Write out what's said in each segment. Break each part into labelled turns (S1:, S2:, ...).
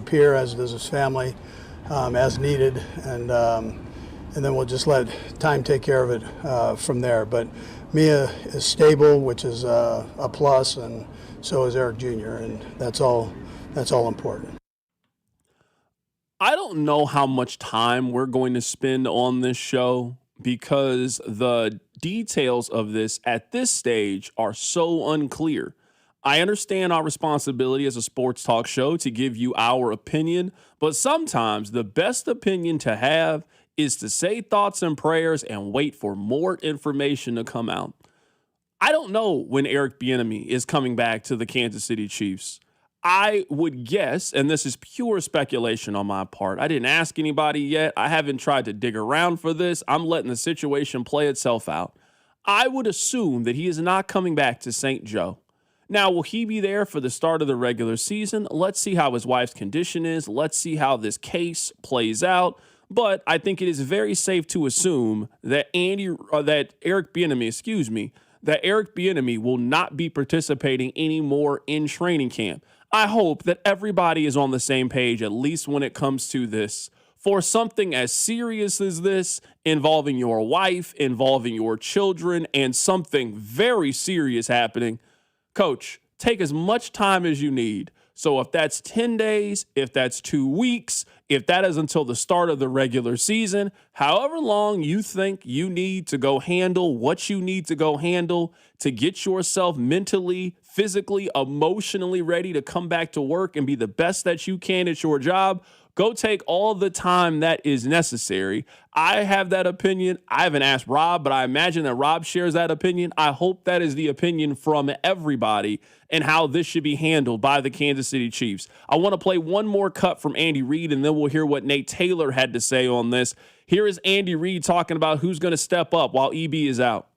S1: appear, as does his family, as needed, and then we'll just let time take care of it from there. But Mia is stable, which is a plus, and so is Eric Jr., and that's all important.
S2: I don't know how much time we're going to spend on this show because the details of this at this stage are so unclear. I understand our responsibility as a sports talk show to give you our opinion, but sometimes the best opinion to have is to say thoughts and prayers and wait for more information to come out. I don't know when Eric Bieniemy is coming back to the Kansas City Chiefs. I would guess, and this is pure speculation on my part, I didn't ask anybody yet. I haven't tried to dig around for this. I'm letting the situation play itself out. I would assume that he is not coming back to St. Joe. Now, will he be there for the start of the regular season? Let's see how his wife's condition is. Let's see how this case plays out. But I think it is very safe to assume that Eric Bieniemy will not be participating anymore in training camp. I hope that everybody is on the same page, at least when it comes to this. For something as serious as this, involving your wife, involving your children, and something very serious happening, Coach, take as much time as you need. So if that's 10 days, if that's 2 weeks, if that is until the start of the regular season, however long you think you need to go handle what you need to go handle to get yourself mentally, physically, emotionally ready to come back to work and be the best that you can at your job, go take all the time that is necessary. I have that opinion. I haven't asked Rob, but I imagine that Rob shares that opinion. I hope that is the opinion from everybody and how this should be handled by the Kansas City Chiefs. I want to play one more cut from Andy Reid, and then we'll hear what Nate Taylor had to say on this. Here is Andy Reid talking about who's going to step up while EB is out.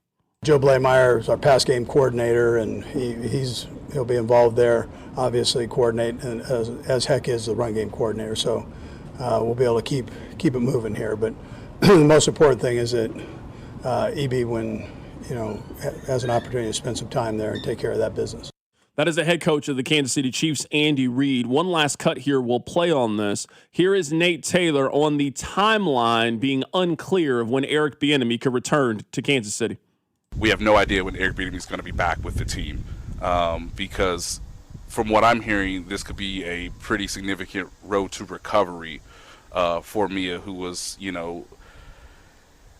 S1: Joe Blameyer is our pass game coordinator, and he'll be involved there, obviously, coordinate, and as heck is the run game coordinator. So we'll be able to keep it moving here. But the most important thing is that EB, when has an opportunity to spend some time there and take care of that business.
S2: That is the head coach of the Kansas City Chiefs, Andy Reid. One last cut here. We'll play on this. Here is Nate Taylor on the timeline being unclear of when Eric Bieniemy could return to Kansas City.
S3: We have no idea when Eric Bieniemy is going to be back with the team because from what I'm hearing, this could be a pretty significant road to recovery for Mia, who was,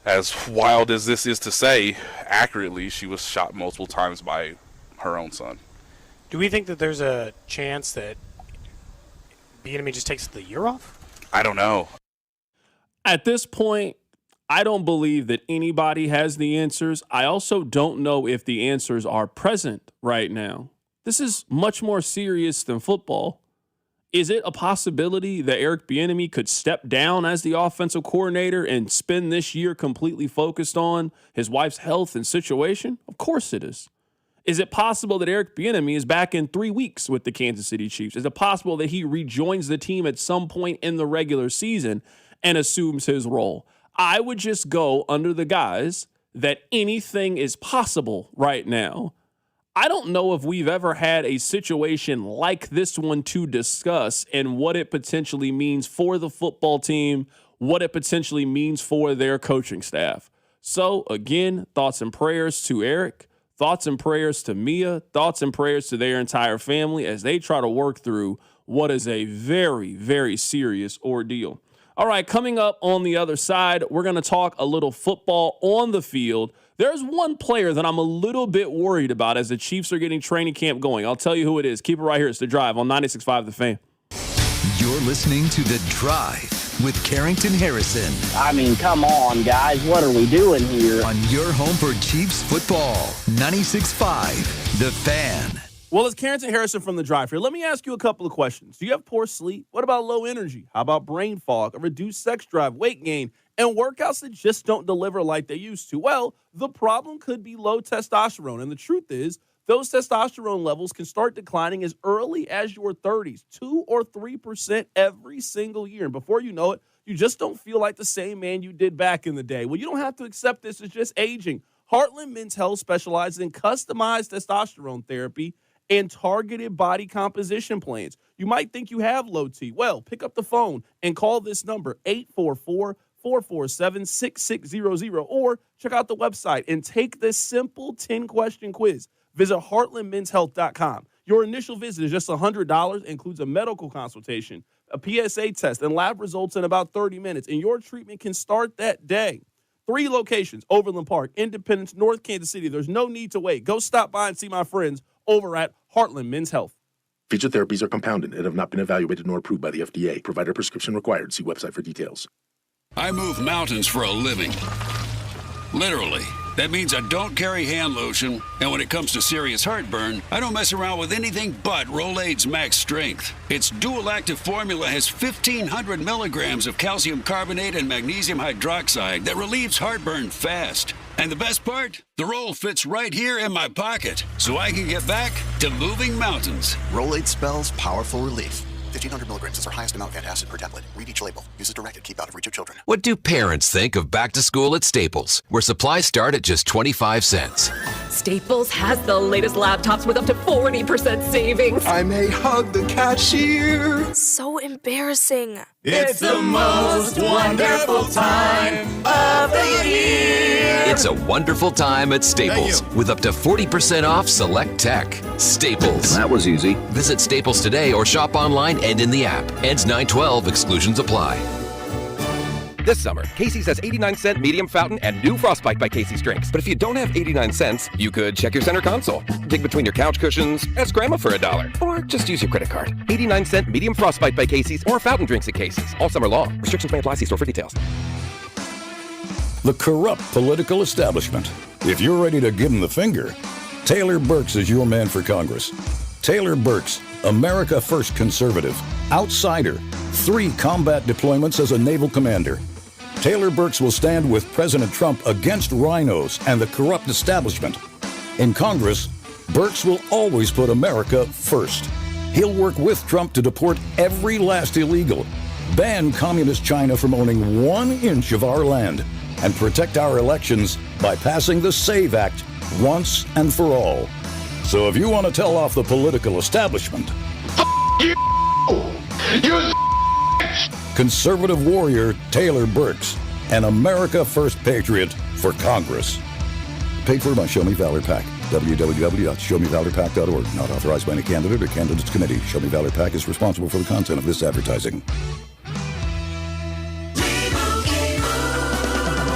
S3: as wild as this is to say, accurately, she was shot multiple times by her own son.
S4: Do we think that there's a chance that Bieniemy just takes the year off?
S3: I don't know.
S2: At this point, I don't believe that anybody has the answers. I also don't know if the answers are present right now. This is much more serious than football. Is it a possibility that Eric Bieniemy could step down as the offensive coordinator and spend this year completely focused on his wife's health and situation? Of course it is. Is it possible that Eric Bieniemy is back in 3 weeks with the Kansas City Chiefs? Is it possible that he rejoins the team at some point in the regular season and assumes his role? I would just go under the guise that anything is possible right now. I don't know if we've ever had a situation like this one to discuss and what it potentially means for the football team, what it potentially means for their coaching staff. So, again, thoughts and prayers to Eric, thoughts and prayers to Mia, thoughts and prayers to their entire family as they try to work through what is a very, very serious ordeal. All right, coming up on the other side, we're going to talk a little football on the field. There's one player that I'm a little bit worried about as the Chiefs are getting training camp going. I'll tell you who it is. Keep it right here. It's The Drive on 96.5 The Fan.
S5: You're listening to The Drive with Carrington Harrison.
S6: I mean, come on, guys. What are we doing here?
S5: On your home for Chiefs football, 96.5 The Fan.
S2: Well, it's Carrington Harrison from The Drive here. Let me ask you a couple of questions. Do you have poor sleep? What about low energy? How about brain fog, a reduced sex drive, weight gain, and workouts that just don't deliver like they used to? Well, the problem could be low testosterone. And the truth is, those testosterone levels can start declining as early as your 30s, 2 or 3% every single year. And before you know it, you just don't feel like the same man you did back in the day. Well, you don't have to accept this as just aging. Heartland Men's Health specializes in customized testosterone therapy and targeted body composition plans. You might think you have low T. Well, pick up the phone and call this number, 844-447-6600, or check out the website and take this simple 10-question quiz. Visit heartlandmenshealth.com. Your initial visit is just $100, includes a medical consultation, a PSA test, and lab results in about 30 minutes, and your treatment can start that day. 3 locations, Overland Park, Independence, North Kansas City. There's no need to wait. Go stop by and see my friends over at Heartland Men's Health.
S7: Featured therapies are compounded and have not been evaluated nor approved by the FDA. Provider prescription required. See website for details.
S8: I move mountains for a living. Literally. That means I don't carry hand lotion, and when it comes to serious heartburn, I don't mess around with anything but Rolaids Max Strength. Its dual-active formula has 1,500 milligrams of calcium carbonate and magnesium hydroxide that relieves heartburn fast. And the best part? The roll fits right here in my pocket, so I can get back to moving mountains.
S9: Rolaids spells powerful relief. 1,500 milligrams is our highest amount of antacid per tablet. Read each label. Use as directed. Keep out of reach of children.
S10: What do parents think of back to school at Staples, where supplies start at just 25 cents?
S11: Staples has the latest laptops with up to 40% savings.
S12: I may hug the cashier.
S13: So embarrassing.
S14: It's the most wonderful time of the year.
S10: It's a wonderful time at Staples with up to 40% off select tech. Staples.
S15: That was easy.
S10: Visit Staples today or shop online and in the app. Ends 9/12. Exclusions apply.
S16: This summer, Casey's has 89-cent medium fountain and new Frostbite by Casey's drinks. But if you don't have 89 cents, you could check your center console, dig between your couch cushions, ask Grandma for $1, or just use your credit card. 89-cent medium Frostbite by Casey's or fountain drinks at Casey's all summer long. Restrictions may apply. See store for details.
S17: The corrupt political establishment. If you're ready to give them the finger, Taylor Burks is your man for Congress. Taylor Burks, America First conservative, outsider, 3 combat deployments as a naval commander. Taylor Burks will stand with President Trump against rhinos and the corrupt establishment. In Congress, Burks will always put America first. He'll work with Trump to deport every last illegal, ban communist China from owning 1 inch of our land, and protect our elections by passing the SAVE Act once and for all. So if you want to tell off the political establishment, you conservative warrior Taylor Burks, an America First patriot for Congress. Paid for by Show Me Valor PAC. www.showmevalorpac.org. Not authorized by any candidate or candidates committee. Show Me Valor PAC is responsible for the content of this advertising.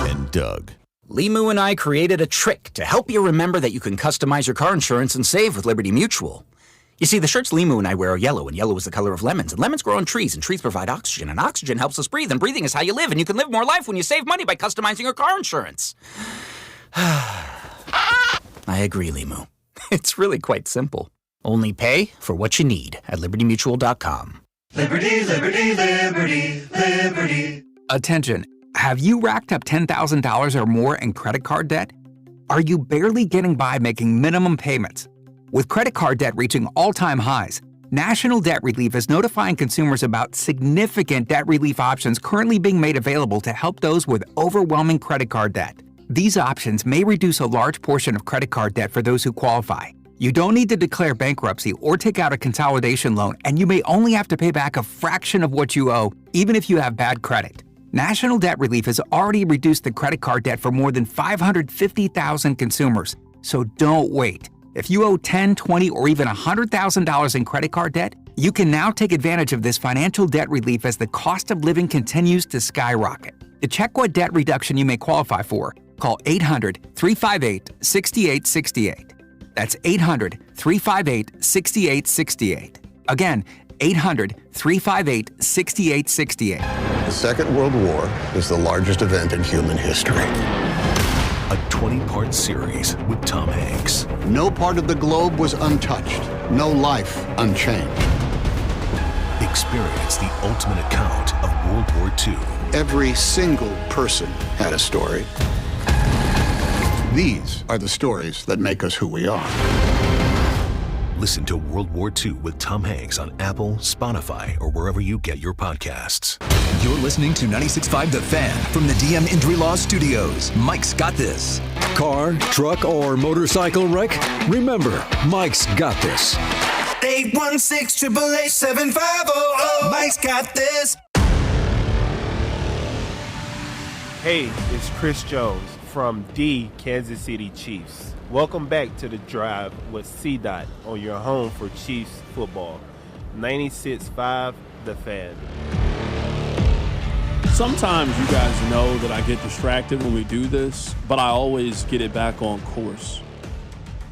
S5: And Doug.
S18: Limu and I created a trick to help you remember that you can customize your car insurance and save with Liberty Mutual. You see, the shirts Limu and I wear are yellow, and yellow is the color of lemons. And lemons grow on trees, and trees provide oxygen. And oxygen helps us breathe, and breathing is how you live. And you can live more life when you save money by customizing your car insurance. I agree, Limu. It's really quite simple. Only pay for what you need at libertymutual.com.
S14: Liberty, liberty, liberty, liberty.
S19: Attention. Have you racked up $10,000 or more in credit card debt? Are you barely getting by making minimum payments? With credit card debt reaching all-time highs, National Debt Relief is notifying consumers about significant debt relief options currently being made available to help those with overwhelming credit card debt. These options may reduce a large portion of credit card debt for those who qualify. You don't need to declare bankruptcy or take out a consolidation loan, and you may only have to pay back a fraction of what you owe, even if you have bad credit. National Debt Relief has already reduced the credit card debt for more than 550,000 consumers, so don't wait. If you owe $10,000, $20,000, or even $100,000 in credit card debt, you can now take advantage of this financial debt relief as the cost of living continues to skyrocket. To check what debt reduction you may qualify for, call 800-358-6868. That's 800-358-6868. Again, 800-358-6868.
S12: The Second World War is the largest event in human history.
S5: A 20-part series with Tom Hanks.
S12: No part of the globe was untouched. No life unchanged.
S5: Experience the ultimate account of World War II.
S12: Every single person had a story. These are the stories that make us who we are.
S15: Listen to World War II with Tom Hanks on Apple, Spotify, or wherever you get your podcasts.
S5: You're listening to 96.5 The Fan from the DM Injury Law Studios. Mike's got this.
S20: Car, truck, or motorcycle wreck? Remember, Mike's got this.
S14: 816-888-7500. Mike's got this.
S21: Hey, it's Chris Jones from the Kansas City Chiefs. Welcome back to The Drive with C-Dot on your home for Chiefs football. 96.5 The Fan.
S2: Sometimes you guys know that I get distracted when we do this, but I always get it back on course.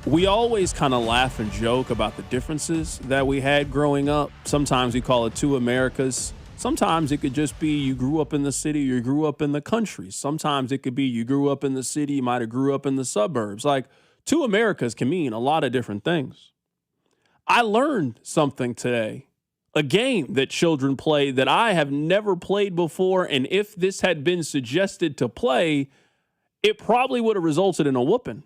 S2: We always kind of laugh and joke about the differences that we had growing up. Sometimes we call it two Americas. Sometimes it could just be you grew up in the city, you grew up in the country. Sometimes it could be you grew up in the city, you might have grew up in the suburbs. Like, two Americas can mean a lot of different things. I learned something today, a game that children play that I have never played before, and if this had been suggested to play, it probably would have resulted in a whooping.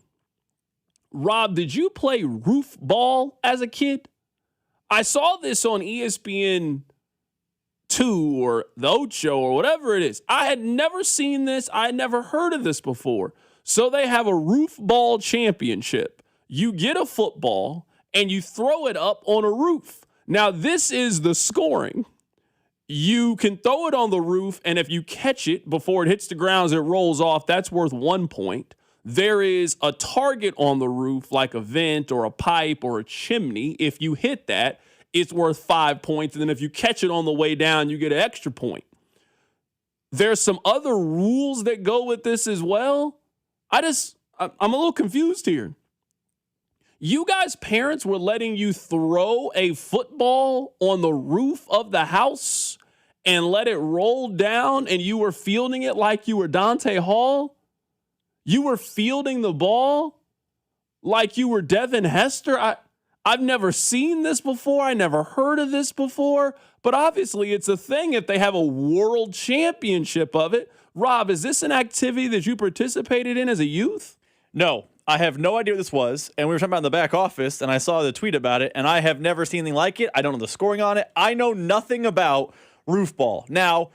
S2: Rob, did you play roof ball as a kid? I saw this on ESPN 2 or the Ocho or whatever it is. I had never seen this. I had never heard of this before. So they have a roof ball championship. You get a football and you throw it up on a roof. Now, this is the scoring. You can throw it on the roof, and if you catch it before it hits the ground as it rolls off, that's worth 1 point. There is a target on the roof, like a vent or a pipe or a chimney. If you hit that, it's worth 5 points. And then if you catch it on the way down, you get an extra point. There's some other rules that go with this as well. I'm a little confused here. You guys' parents were letting you throw a football on the roof of the house and let it roll down, and you were fielding it like you were Dante Hall? You were fielding the ball like you were Devin Hester? I've never seen this before. I never heard of this before. But obviously it's a thing if they have a world championship of it. Rob, is this an activity that you participated in as a youth?
S22: No, I have no idea what this was. And we were talking about in the back office, and I saw the tweet about it, and I have never seen anything like it. I don't know the scoring on it. I know nothing about roof ball. Now,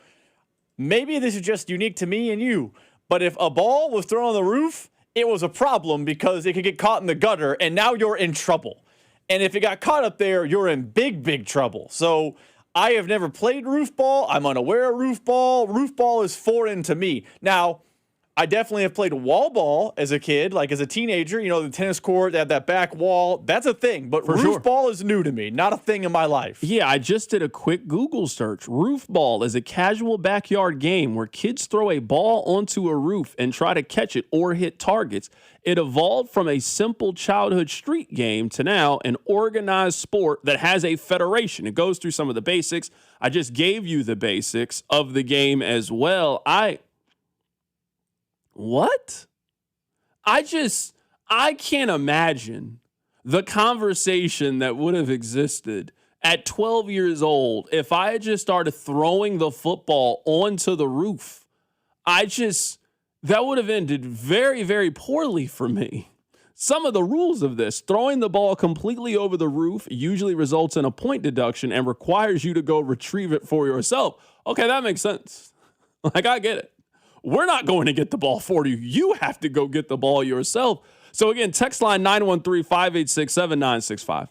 S22: maybe this is just unique to me and you, but if a ball was thrown on the roof, it was a problem because it could get caught in the gutter, and now you're in trouble. And if it got caught up there, you're in big, big trouble. So I have never played roof ball. I'm unaware of roof ball. Roof ball is foreign to me. Now, I definitely have played wall ball as a kid, like as a teenager. You know, the tennis court, they have that back wall. That's a thing. But roof ball is new to me, not a thing in my life.
S2: Yeah, I just did a quick Google search. Roof ball is a casual backyard game where kids throw a ball onto a roof and try to catch it or hit targets. It evolved from a simple childhood street game to now an organized sport that has a federation. It goes through some of the basics. I just gave you the basics of the game as well. What? I can't imagine the conversation that would have existed at 12 years old if I had just started throwing the football onto the roof. That would have ended very, very poorly for me. Some of the rules of this: throwing the ball completely over the roof usually results in a point deduction and requires you to go retrieve it for yourself. Okay, that makes sense. Like, I get it. We're not going to get the ball for you. You have to go get the ball yourself. So again, text line 913-586-7965.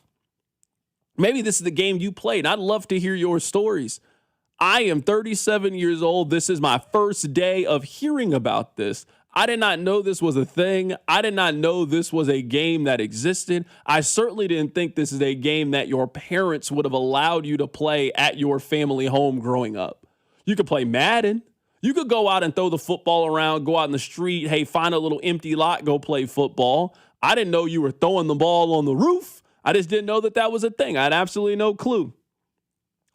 S2: Maybe this is the game you played. I'd love to hear your stories. I am 37 years old. This is my first day of hearing about this. I did not know this was a thing. I did not know this was a game that existed. I certainly didn't think this is a game that your parents would have allowed you to play at your family home growing up. You could play Madden. You could go out and throw the football around, go out in the street, hey, find a little empty lot, go play football. I didn't know you were throwing the ball on the roof. I just didn't know that was a thing. I had absolutely no clue.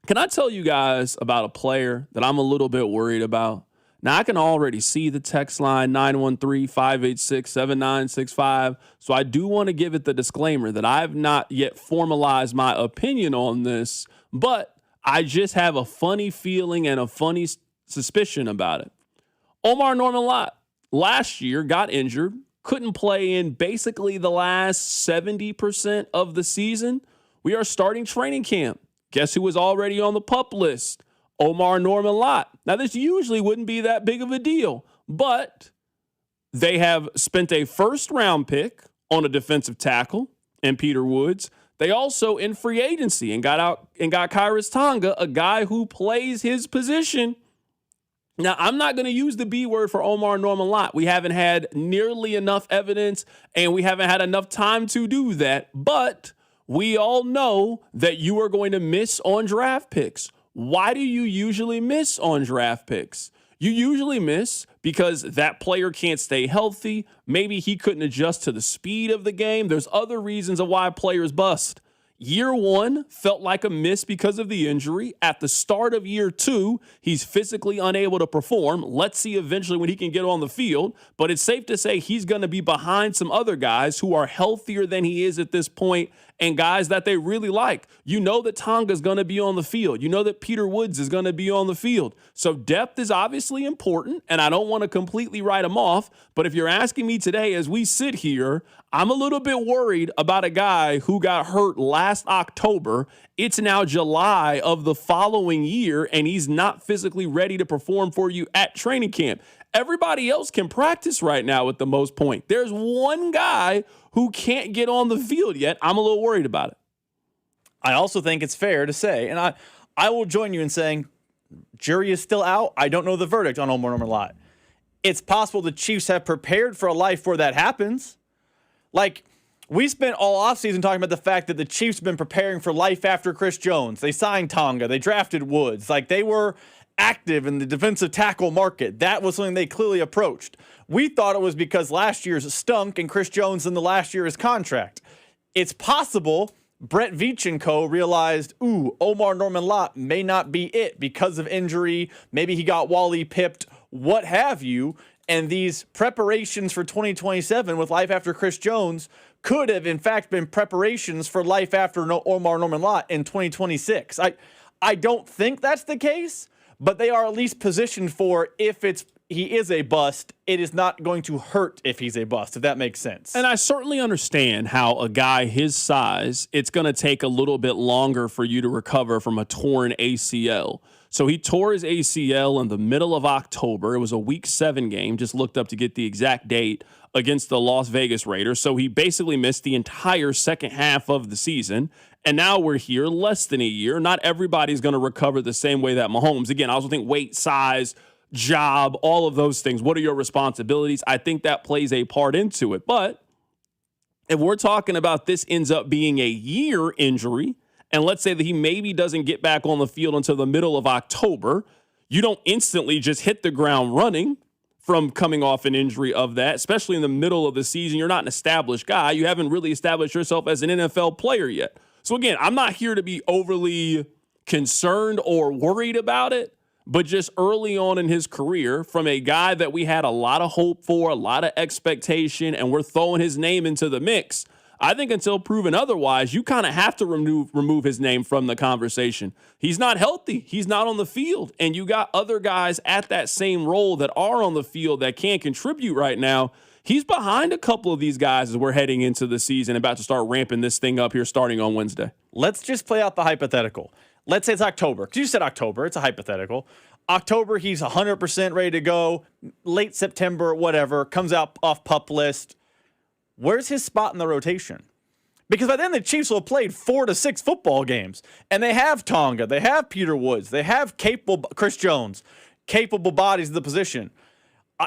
S2: Can I tell you guys about a player that I'm a little bit worried about? Now, I can already see the text line 913-586-7965. So I do want to give it the disclaimer that I have not yet formalized my opinion on this, but I just have a funny feeling and a funny suspicion about it. Omar Norman Lott last year got injured, couldn't play in basically the last 70% of the season. We are starting training camp. Guess who was already on the PUP list? Omar Norman Lott. Now, this usually wouldn't be that big of a deal, but they have spent a first-round pick on a defensive tackle in Peter Woods. They also, in free agency, got Kairos Tonga, a guy who plays his position. Now, I'm not going to use the B word for Omar Norman Lott. We haven't had nearly enough evidence, and we haven't had enough time to do that. But we all know that you are going to miss on draft picks. Why do you usually miss on draft picks? You usually miss because that player can't stay healthy. Maybe he couldn't adjust to the speed of the game. There's other reasons of why players bust. Year one felt like a miss because of the injury. At the start of year two, he's physically unable to perform. Let's see eventually when he can get on the field. But it's safe to say he's going to be behind some other guys who are healthier than he is at this point and guys that they really like. You know that Tonga's going to be on the field. You know that Peter Woods is going to be on the field. So depth is obviously important, and I don't want to completely write him off. But if you're asking me today as we sit here, I'm a little bit worried about a guy who got hurt last October. It's now July of the following year, and he's not physically ready to perform for you at training camp. Everybody else can practice right now at the most point. There's one guy who can't get on the field yet. I'm a little worried about it.
S22: I also think it's fair to say, and I will join you in saying, jury is still out. I don't know the verdict on Omar Norman Lott. It's possible the Chiefs have prepared for a life where that happens. Like, we spent all offseason talking about the fact that the Chiefs have been preparing for life after Chris Jones. They signed Tonga. They drafted Woods. Like, they were active in the defensive tackle market. That was something they clearly approached. We thought it was because last year's stunk and Chris Jones in the last year of his contract. It's possible Brett Veach and co. realized, Omar Norman Lott may not be it because of injury. Maybe he got Wally pipped, what have you. And these preparations for 2027 with life after Chris Jones could have, in fact, been preparations for life after Omar Norman Lott in 2026. I don't think that's the case, but they are at least positioned for if he is a bust, it is not going to hurt if he's a bust, if that makes sense.
S2: And I certainly understand how a guy his size, it's going to take a little bit longer for you to recover from a torn ACL. So he tore his ACL in the middle of October. It was a Week 7 game, just looked up to get the exact date, against the Las Vegas Raiders. So he basically missed the entire second half of the season. And now we're here less than a year. Not everybody's going to recover the same way that Mahomes. Again, I also think weight, size, job, all of those things. What are your responsibilities? I think that plays a part into it. But if we're talking about this ends up being a year injury, and let's say that he maybe doesn't get back on the field until the middle of October, you don't instantly just hit the ground running from coming off an injury of that, especially in the middle of the season. You're not an established guy. You haven't really established yourself as an NFL player yet. So again, I'm not here to be overly concerned or worried about it, but just early on in his career, from a guy that we had a lot of hope for, a lot of expectation, and we're throwing his name into the mix, I think until proven otherwise, you kind of have to remove his name from the conversation. He's not healthy. He's not on the field. And you got other guys at that same role that are on the field that can't contribute right now. He's behind a couple of these guys as we're heading into the season, about to start ramping this thing up here starting on Wednesday.
S22: Let's just play out the hypothetical. Let's say it's October, because you said October. It's a hypothetical. October, he's 100% ready to go. Late September, whatever, comes out off PUP list. Where's his spot in the rotation? Because by then the Chiefs will have played 4 to 6 football games. And they have Tonga. They have Peter Woods. They have capable Chris Jones, capable bodies of the position.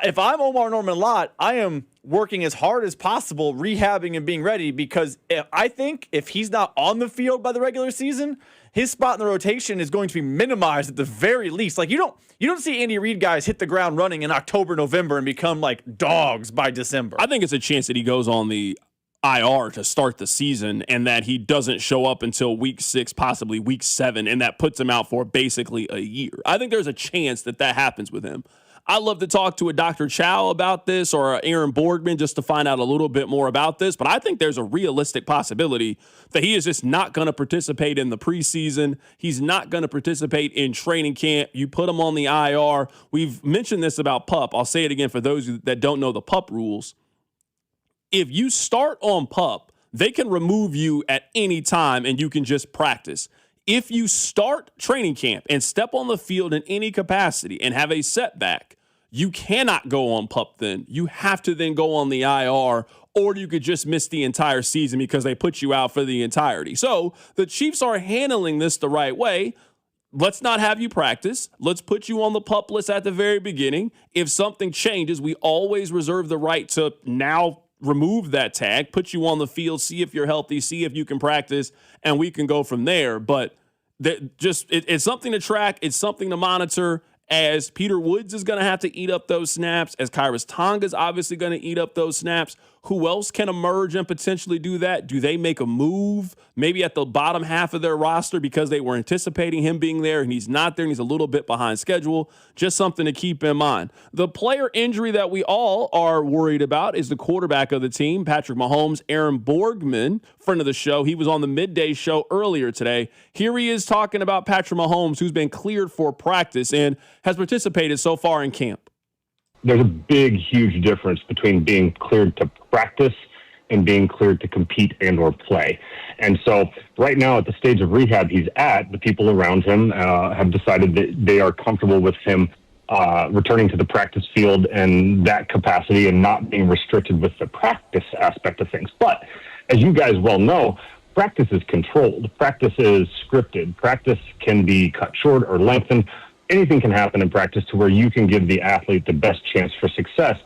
S22: If I'm Omar Norman Lott, I am working as hard as possible, rehabbing and being ready, because I think if he's not on the field by the regular season, his spot in the rotation is going to be minimized at the very least. Like, you don't see Andy Reid guys hit the ground running in October, November and become like dogs by December.
S2: I think it's a chance that he goes on the IR to start the season and that he doesn't show up until week 6, possibly week 7, and that puts him out for basically a year. I think there's a chance that happens with him. I'd love to talk to a Dr. Chow about this or Aaron Borgman just to find out a little bit more about this. But I think there's a realistic possibility that he is just not going to participate in the preseason. He's not going to participate in training camp. You put him on the IR. We've mentioned this about PUP. I'll say it again for those that don't know the PUP rules. If you start on PUP, they can remove you at any time and you can just practice. If you start training camp and step on the field in any capacity and have a setback, you cannot go on PUP then. You have to then go on the IR, or you could just miss the entire season because they put you out for the entirety. So the Chiefs are handling this the right way. Let's not have you practice. Let's put you on the PUP list at the very beginning. If something changes, we always reserve the right to now remove that tag, put you on the field, see if you're healthy, see if you can practice, and we can go from there. But it's something to track. It's something to monitor, as Peter Woods is going to have to eat up those snaps, as Kyrus Tonga is obviously going to eat up those snaps. Who else can emerge and potentially do that? Do they make a move maybe at the bottom half of their roster because they were anticipating him being there and he's not there and he's a little bit behind schedule? Just something to keep in mind. The player injury that we all are worried about is the quarterback of the team, Patrick Mahomes. Aaron Borgman, friend of the show, he was on the midday show earlier today. Here he is talking about Patrick Mahomes, who's been cleared for practice and has participated so far in camp.
S1: There's a big, huge difference between being cleared to practice and being cleared to compete and or play. And so right now at the stage of rehab he's at, the people around him have decided that they are comfortable with him returning to the practice field and that capacity and not being restricted with the practice aspect of things. But as you guys well know, practice is controlled. Practice is scripted. Practice can be cut short or lengthened. Anything can happen in practice to where you can give the athlete the best chance for success.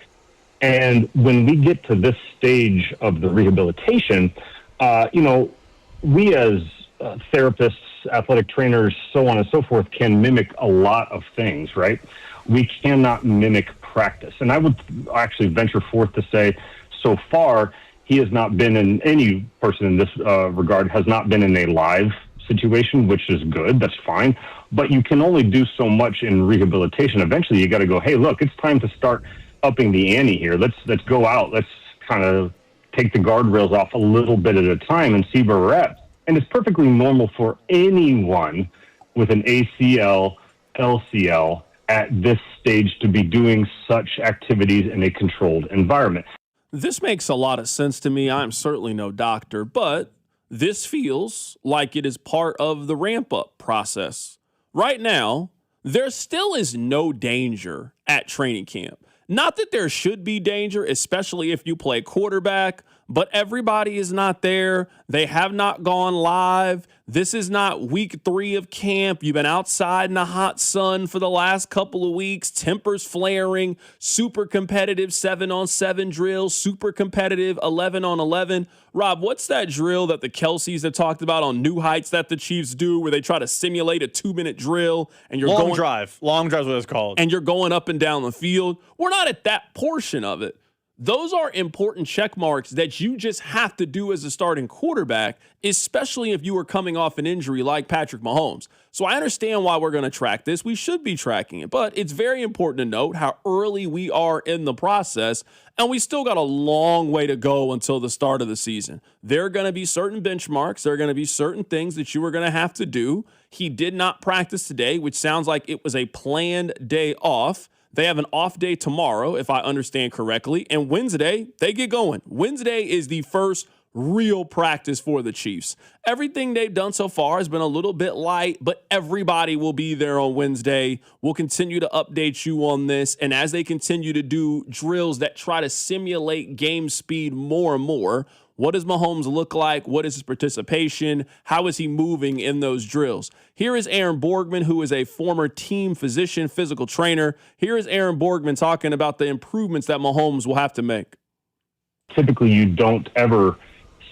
S1: And when we get to this stage of the rehabilitation, we as therapists, athletic trainers, so on and so forth, can mimic a lot of things, right? We cannot mimic practice. And I would actually venture forth to say, so far, he has not been in, any person in this regard has not been in a live situation, which is good. That's fine. But you can only do so much in rehabilitation. Eventually, you got to go, hey, look, it's time to start upping the ante here. Let's go out. Let's kind of take the guardrails off a little bit at a time and see where we're at. And it's perfectly normal for anyone with an ACL, LCL at this stage to be doing such activities in a controlled environment.
S2: This makes a lot of sense to me. I'm certainly no doctor, but this feels like it is part of the ramp-up process. Right now, there still is no danger at training camp. Not that there should be danger, especially if you play quarterback, but everybody is not there. They have not gone live. This is not week 3 of camp. You've been outside in the hot sun for the last couple of weeks, tempers flaring, super competitive 7-on-7 drills, super competitive 11-on-11. Rob, what's that drill that the Kelseys have talked about on New Heights that the Chiefs do where they try to simulate a 2-minute drill and you're
S22: Long drive is what it's called.
S2: And you're going up and down the field? We're not at that portion of it. Those are important check marks that you just have to do as a starting quarterback, especially if you are coming off an injury like Patrick Mahomes. So I understand why we're going to track this. We should be tracking it, but it's very important to note how early we are in the process, and we still got a long way to go until the start of the season. There are going to be certain benchmarks. There are going to be certain things that you are going to have to do. He did not practice today, which sounds like it was a planned day off. They have an off day tomorrow, if I understand correctly. And Wednesday, they get going. Wednesday is the first real practice for the Chiefs. Everything they've done so far has been a little bit light, but everybody will be there on Wednesday. We'll continue to update you on this. And as they continue to do drills that try to simulate game speed more and more, what does Mahomes look like? What is his participation? How is he moving in those drills? Here is Aaron Borgman, who is a former team physician, physical trainer. Here is Aaron Borgman talking about the improvements that Mahomes will have to make.
S1: Typically, you don't ever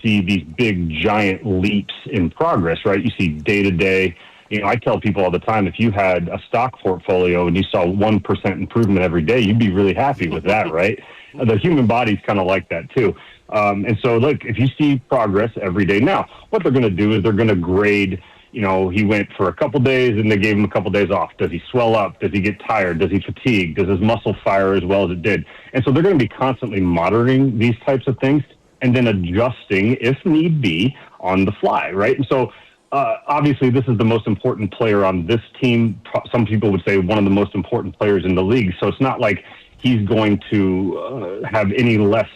S1: see these big, giant leaps in progress, right? You see day to day. I tell people all the time, if you had a stock portfolio and you saw 1% improvement every day, you'd be really happy with that, right? The human body's kind of like that too. And so, look, if you see progress every day, now what they're going to do is they're going to grade. He went for a couple days and they gave him a couple days off. Does he swell up? Does he get tired? Does he fatigue? Does his muscle fire as well as it did? And so they're going to be constantly monitoring these types of things and then adjusting, if need be, on the fly, right? And so, obviously, this is the most important player on this team. Some people would say one of the most important players in the league. So it's not like he's going to have any less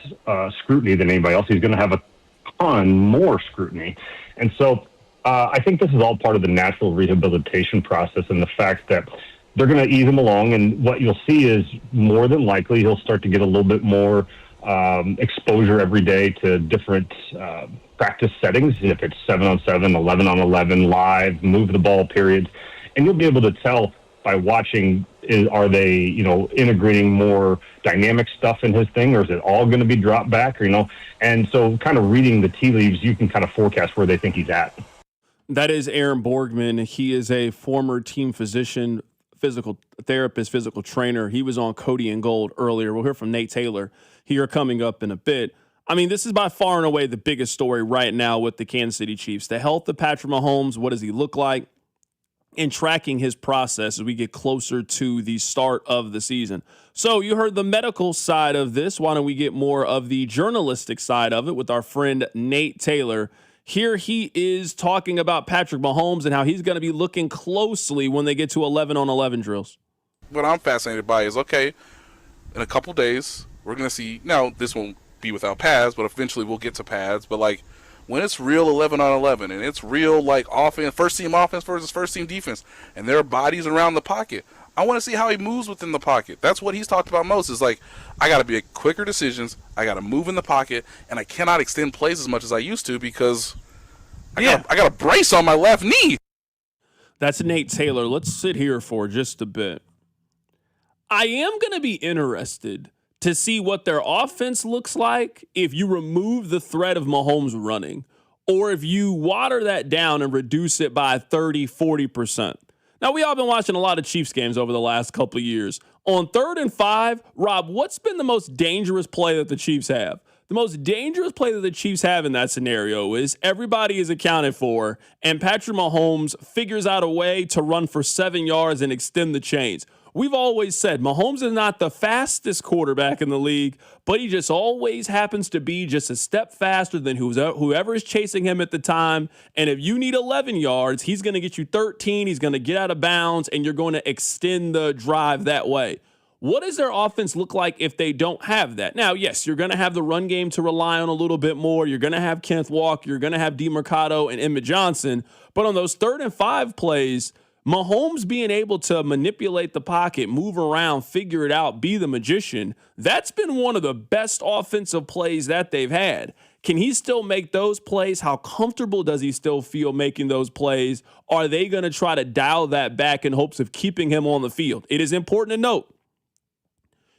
S1: scrutiny than anybody else. He's going to have a ton more scrutiny. And so I think this is all part of the natural rehabilitation process and the fact that they're going to ease him along. And what you'll see is more than likely he'll start to get a little bit more exposure every day to different practice settings, if it's 7-on-7, 11-on-11, live, move the ball periods. And you'll be able to tell by watching, are they, integrating more dynamic stuff in his thing, or is it all going to be dropped back, And so kind of reading the tea leaves, you can kind of forecast where they think he's at.
S2: That is Aaron Borgman. He is a former team physician, physical therapist, physical trainer. He was on Cody and Gold earlier. We'll hear from Nate Taylor here coming up in a bit. I mean, this is by far and away the biggest story right now with the Kansas City Chiefs. The health of Patrick Mahomes, what does he look like? And tracking his process as we get closer to the start of the season. So you heard the medical side of this. Why don't we get more of the journalistic side of it with our friend Nate Taylor? Here he is talking about Patrick Mahomes and how he's going to be looking closely when they get to 11-on-11 drills.
S3: What I'm fascinated by is, okay, in a couple days, we're going to see, now this won't be without pads, but eventually we'll get to pads, but like, when it's real 11-on-11 and it's real like offense, first team offense versus first team defense, and their bodies around the pocket, I want to see how he moves within the pocket. That's what he's talked about most. Is like, I got to be quicker decisions, I got to move in the pocket, and I cannot extend plays as much as I used to because I got a brace on my left knee.
S2: That's Nate Taylor. Let's sit here for just a bit. I am going to be interested to see what their offense looks like if you remove the threat of Mahomes running, or if you water that down and reduce it by 30, 40%. Now, we all been watching a lot of Chiefs games over the last couple of years. On 3rd and 5, Rob, what's been the most dangerous play that the Chiefs have? The most dangerous play that the Chiefs have in that scenario is everybody is accounted for, and Patrick Mahomes figures out a way to run for 7 yards and extend the chains. We've always said Mahomes is not the fastest quarterback in the league, but he just always happens to be just a step faster than whoever is chasing him at the time. And if you need 11 yards, he's going to get you 13. He's going to get out of bounds, and you're going to extend the drive that way. What does their offense look like if they don't have that? Now, yes, you're going to have the run game to rely on a little bit more. You're going to have Kenneth Walker. You're going to have DeMarcado and Emmett Johnson. But on those 3rd and 5 plays, Mahomes being able to manipulate the pocket, move around, figure it out, be the magician, that's been one of the best offensive plays that they've had. Can he still make those plays? How comfortable does he still feel making those plays? Are they going to try to dial that back in hopes of keeping him on the field? It is important to note,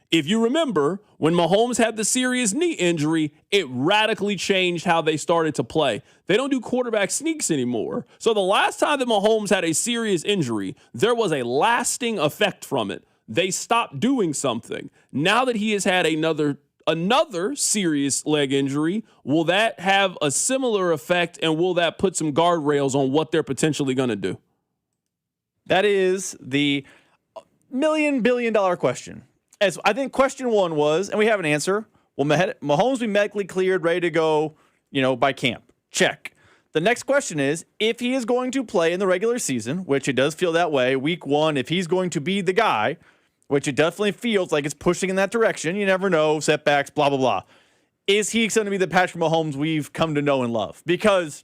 S2: if you remember, when Mahomes had the serious knee injury, it radically changed how they started to play. They don't do quarterback sneaks anymore. So the last time that Mahomes had a serious injury, there was a lasting effect from it. They stopped doing something. Now that he has had another serious leg injury, will that have a similar effect, and will that put some guardrails on what they're potentially going to do?
S22: That is the $1 billion question. As I think question one was, and we have an answer, will Mahomes be medically cleared, ready to go, by camp? Check. The next question is, if he is going to play in the regular season, which it does feel that way, week 1, if he's going to be the guy, which it definitely feels like it's pushing in that direction, you never know, setbacks, blah, blah, blah. Is he going to be the Patrick Mahomes we've come to know and love? Because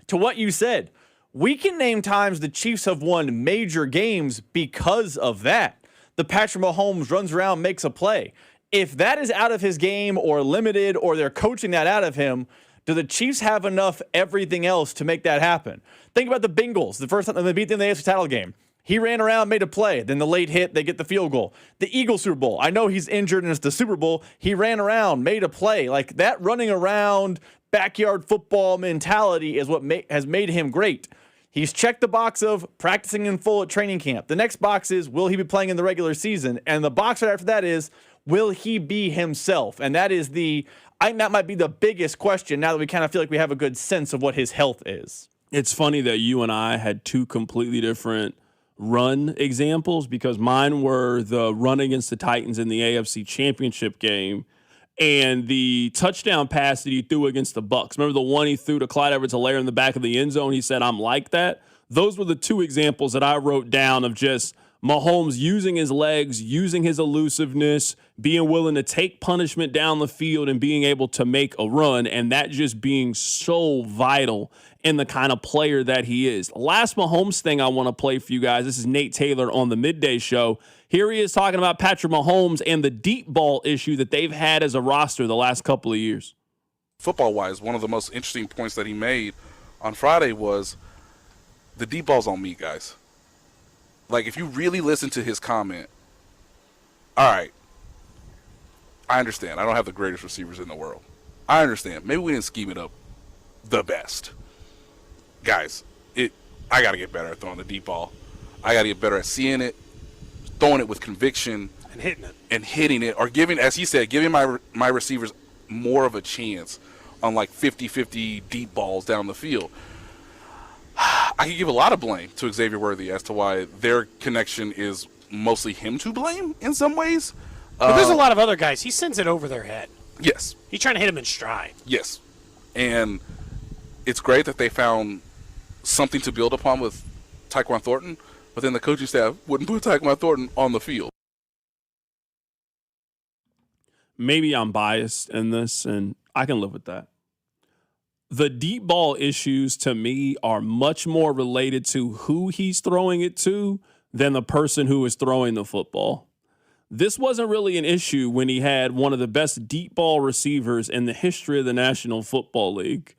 S22: to what you said, we can name times the Chiefs have won major games because of that. The Patrick Mahomes runs around, makes a play. If that is out of his game or limited, or they're coaching that out of him, do the Chiefs have enough everything else to make that happen? Think about the Bengals. The first time they beat them in the AFC title game, he ran around, made a play. Then the late hit, they get the field goal. The Eagles Super Bowl, I know he's injured and it's the Super Bowl. He ran around, made a play. Like that running around, backyard football mentality is what has made him great. He's checked the box of practicing in full at training camp. The next box is, will he be playing in the regular season? And the box right after that is, will he be himself? And that is I think that might be the biggest question now that we kind of feel like we have a good sense of what his health is.
S2: It's funny that you and I had two completely different run examples, because mine were the run against the Titans in the AFC Championship game and the touchdown pass that he threw against the Bucs. Remember the one he threw to Clyde Edwards-Helaire in the back of the end zone? He said, I'm like that. Those were the two examples that I wrote down of just Mahomes using his legs, using his elusiveness, being willing to take punishment down the field and being able to make a run, and that just being so vital in the kind of player that he is. Last Mahomes thing I want to play for you guys. This is Nate Taylor on the Midday Show. Here he is talking about Patrick Mahomes and the deep ball issue that they've had as a roster the last couple of years.
S3: Football-wise, one of the most interesting points that he made on Friday was the deep ball's on me, guys. Like, if you really listen to his comment, all right, I understand. I don't have the greatest receivers in the world. I understand. Maybe we didn't scheme it up the best. Guys, I got to get better at throwing the deep ball. I got to get better at seeing it, throwing it with conviction.
S4: And
S3: hitting it. Or giving, as he said, giving my receivers more of a chance on like 50-50 deep balls down the field. I can give a lot of blame to Xavier Worthy as to why their connection is mostly him to blame in some ways.
S4: But there's a lot of other guys. He sends it over their head.
S3: Yes.
S4: He's trying to hit him in stride.
S3: Yes. And it's great that they found something to build upon with Tyquan Thornton, but then the coaching staff wouldn't put Tyquan Thornton on the field.
S2: Maybe I'm biased in this, and I can live with that. The deep ball issues to me are much more related to who he's throwing it to than the person who is throwing the football. This wasn't really an issue when he had one of the best deep ball receivers in the history of the National Football League.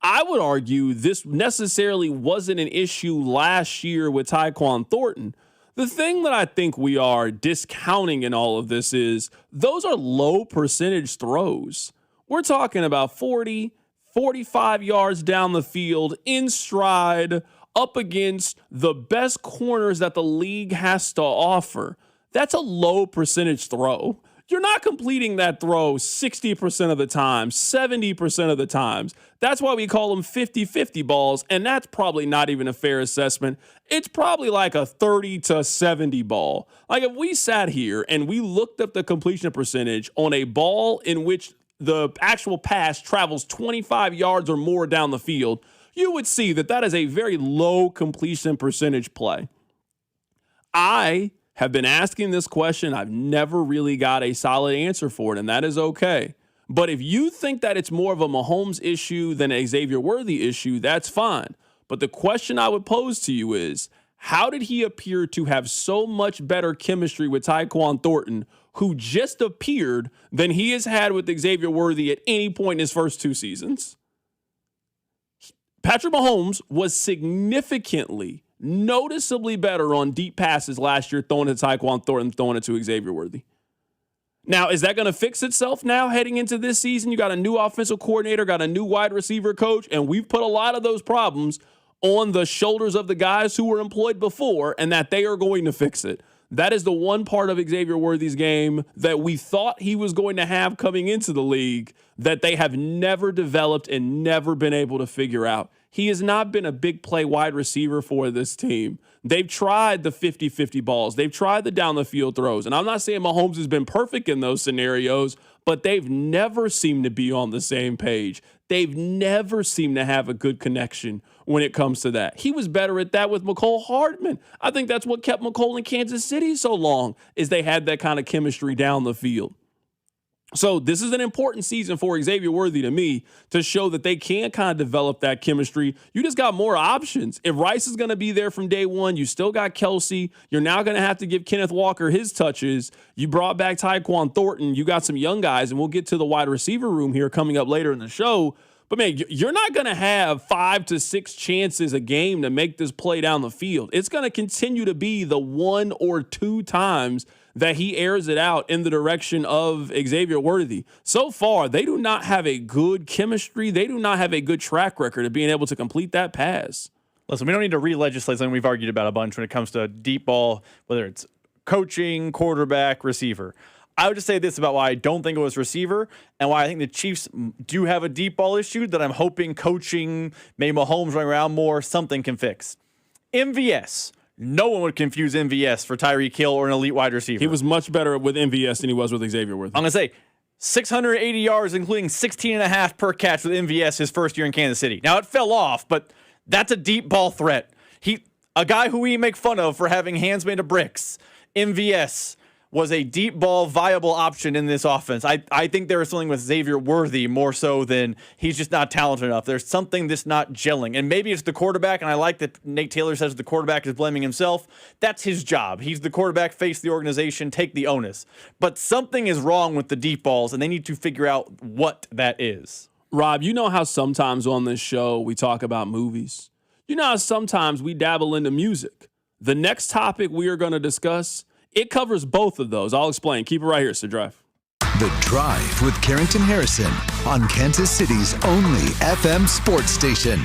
S2: I would argue this necessarily wasn't an issue last year with Tyquan Thornton. The thing that I think we are discounting in all of this is those are low percentage throws. We're talking about 40, 45 yards down the field, in stride, up against the best corners that the league has to offer. That's a low percentage throw. You're not completing that throw 60% of the time, 70% of the times. That's why we call them 50-50 balls, and that's probably not even a fair assessment. It's probably like a 30 to 70 ball. Like if we sat here and we looked up the completion percentage on a ball in which the actual pass travels 25 yards or more down the field, you would see that that is a very low completion percentage play. I have been asking this question. I've never really got a solid answer for it, and that is okay. But if you think that it's more of a Mahomes issue than a Xavier Worthy issue, that's fine. But the question I would pose to you is, how did he appear to have so much better chemistry with Tyquan Thornton, who just appeared, than he has had with Xavier Worthy at any point in his first two seasons? Patrick Mahomes was significantly, noticeably better on deep passes last year, throwing it to Tyquan Thornton, throwing it to Xavier Worthy. Now, is that going to fix itself now heading into this season? You got a new offensive coordinator, got a new wide receiver coach, and we've put a lot of those problems on the shoulders of the guys who were employed before, and that they are going to fix it. That is the one part of Xavier Worthy's game that we thought he was going to have coming into the league that they have never developed and never been able to figure out. He has not been a big play wide receiver for this team. They've tried the 50-50 balls. They've tried the down the field throws. And I'm not saying Mahomes has been perfect in those scenarios, but they've never seemed to be on the same page. They've never seemed to have a good connection when it comes to that. He was better at that with McCole Hardman. I think that's what kept McCole in Kansas City so long, is they had that kind of chemistry down the field. So this is an important season for Xavier Worthy to me to show that they can kind of develop that chemistry. You just got more options. If Rice is going to be there from day one, you still got Kelsey. You're now going to have to give Kenneth Walker his touches. You brought back Tyquan Thornton. You got some young guys, and we'll get to the wide receiver room here coming up later in the show. But, man, you're not going to have 5 to 6 chances a game to make this play down the field. It's going to continue to be the 1 or 2 times that he airs it out in the direction of Xavier Worthy. So far, they do not have a good chemistry. They do not have a good track record of being able to complete that pass.
S22: Listen, we don't need to re-legislate something we've argued about a bunch when it comes to deep ball, whether it's coaching, quarterback, receiver. I would just say this about why I don't think it was receiver and why I think the Chiefs do have a deep ball issue that I'm hoping coaching, maybe Mahomes running around more, something can fix. MVS. No one would confuse MVS for Tyreek Hill or an elite wide receiver.
S2: He was much better with MVS than he was with Xavier Worthy.
S22: I'm going to say 680 yards, including 16.5 per catch with MVS his first year in Kansas City. Now, it fell off, but that's a deep ball threat. A guy who we make fun of for having hands made of bricks, MVS, was a deep ball viable option in this offense. I think there is something with Xavier Worthy more so than he's just not talented enough. There's something that's not gelling. And maybe it's the quarterback, and I like that Nate Taylor says the quarterback is blaming himself. That's his job. He's the quarterback, face the organization, take the onus. But something is wrong with the deep balls, and they need to figure out what that is.
S2: Rob, you know how sometimes on this show we talk about movies? You know how sometimes we dabble into music? The next topic we are going to discuss, it covers both of those. I'll explain. Keep it right here. It's The Drive.
S5: The Drive with Carrington Harrison on Kansas City's only FM sports station,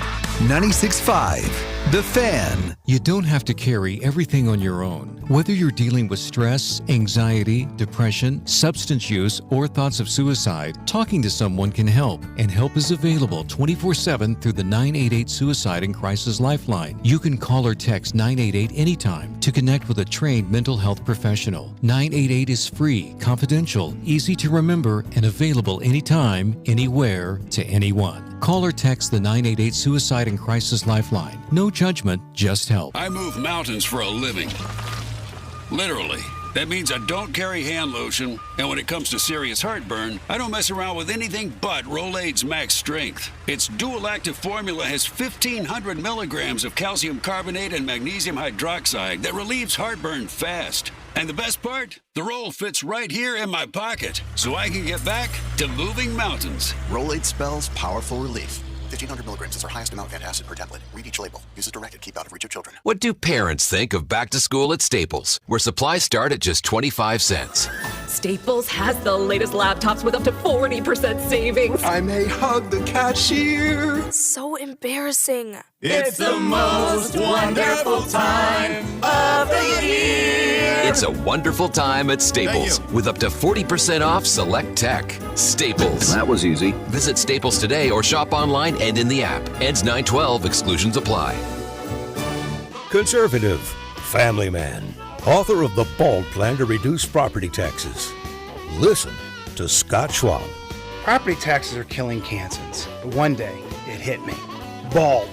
S5: 96.5 The Fan.
S6: You don't have to carry everything on your own. Whether you're dealing with stress, anxiety, depression, substance use, or thoughts of suicide, talking to someone can help. And help is available 24/7 through the 988 Suicide and Crisis Lifeline. You can call or text 988 anytime to connect with a trained mental health professional. 988 is free, confidential, easy to remember, and available anytime, anywhere, to anyone. Call or text the 988 Suicide and Crisis Lifeline. No judgment, just help.
S8: I move mountains for a living. Literally. That means I don't carry hand lotion, and when it comes to serious heartburn, I don't mess around with anything but Rolaids Max Strength. Its dual-active formula has 1,500 milligrams of calcium carbonate and magnesium hydroxide that relieves heartburn fast. And the best part? The roll fits right here in my pocket, so I can get back to moving mountains.
S9: Rolaids spells powerful relief. 1,500 milligrams is our highest amount of antacid per tablet. Read each label. Use as directed. Keep out of reach of children.
S10: What do parents think of back to school at Staples, where supplies start at just 25 cents?
S11: Staples has the latest laptops with up to 40% savings.
S14: I may hug the cashier.
S13: So embarrassing.
S14: It's the most wonderful time of the year.
S10: It's a wonderful time at Staples with up to 40% off select tech. Staples.
S7: That was easy.
S10: Visit Staples today or shop online and in the app. Ends 9/12. Exclusions apply.
S23: Conservative, family man, author of The Bald Plan to Reduce Property Taxes. Listen to Scott Schwab.
S24: Property taxes are killing Kansans, but one day it hit me. BALD.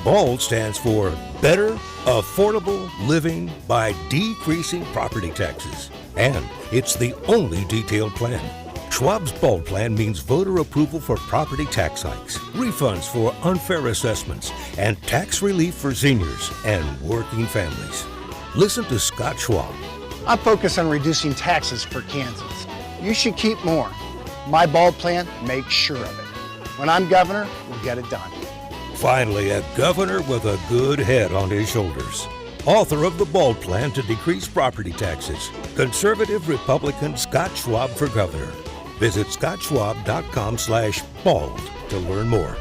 S23: BALD stands for Better Affordable Living by Decreasing Property Taxes. And it's the only detailed plan. Schwab's BALD plan means voter approval for property tax hikes, refunds for unfair assessments, and tax relief for seniors and working families. Listen to Scott Schwab.
S24: I'm focused on reducing taxes for Kansans. You should keep more. My BALD plan makes sure of it. When I'm governor, we'll get it done.
S23: Finally, a governor with a good head on his shoulders. Author of the BALD Plan to Decrease Property Taxes. Conservative Republican Scott Schwab for governor. Visit scottschwab.com/bald to learn more.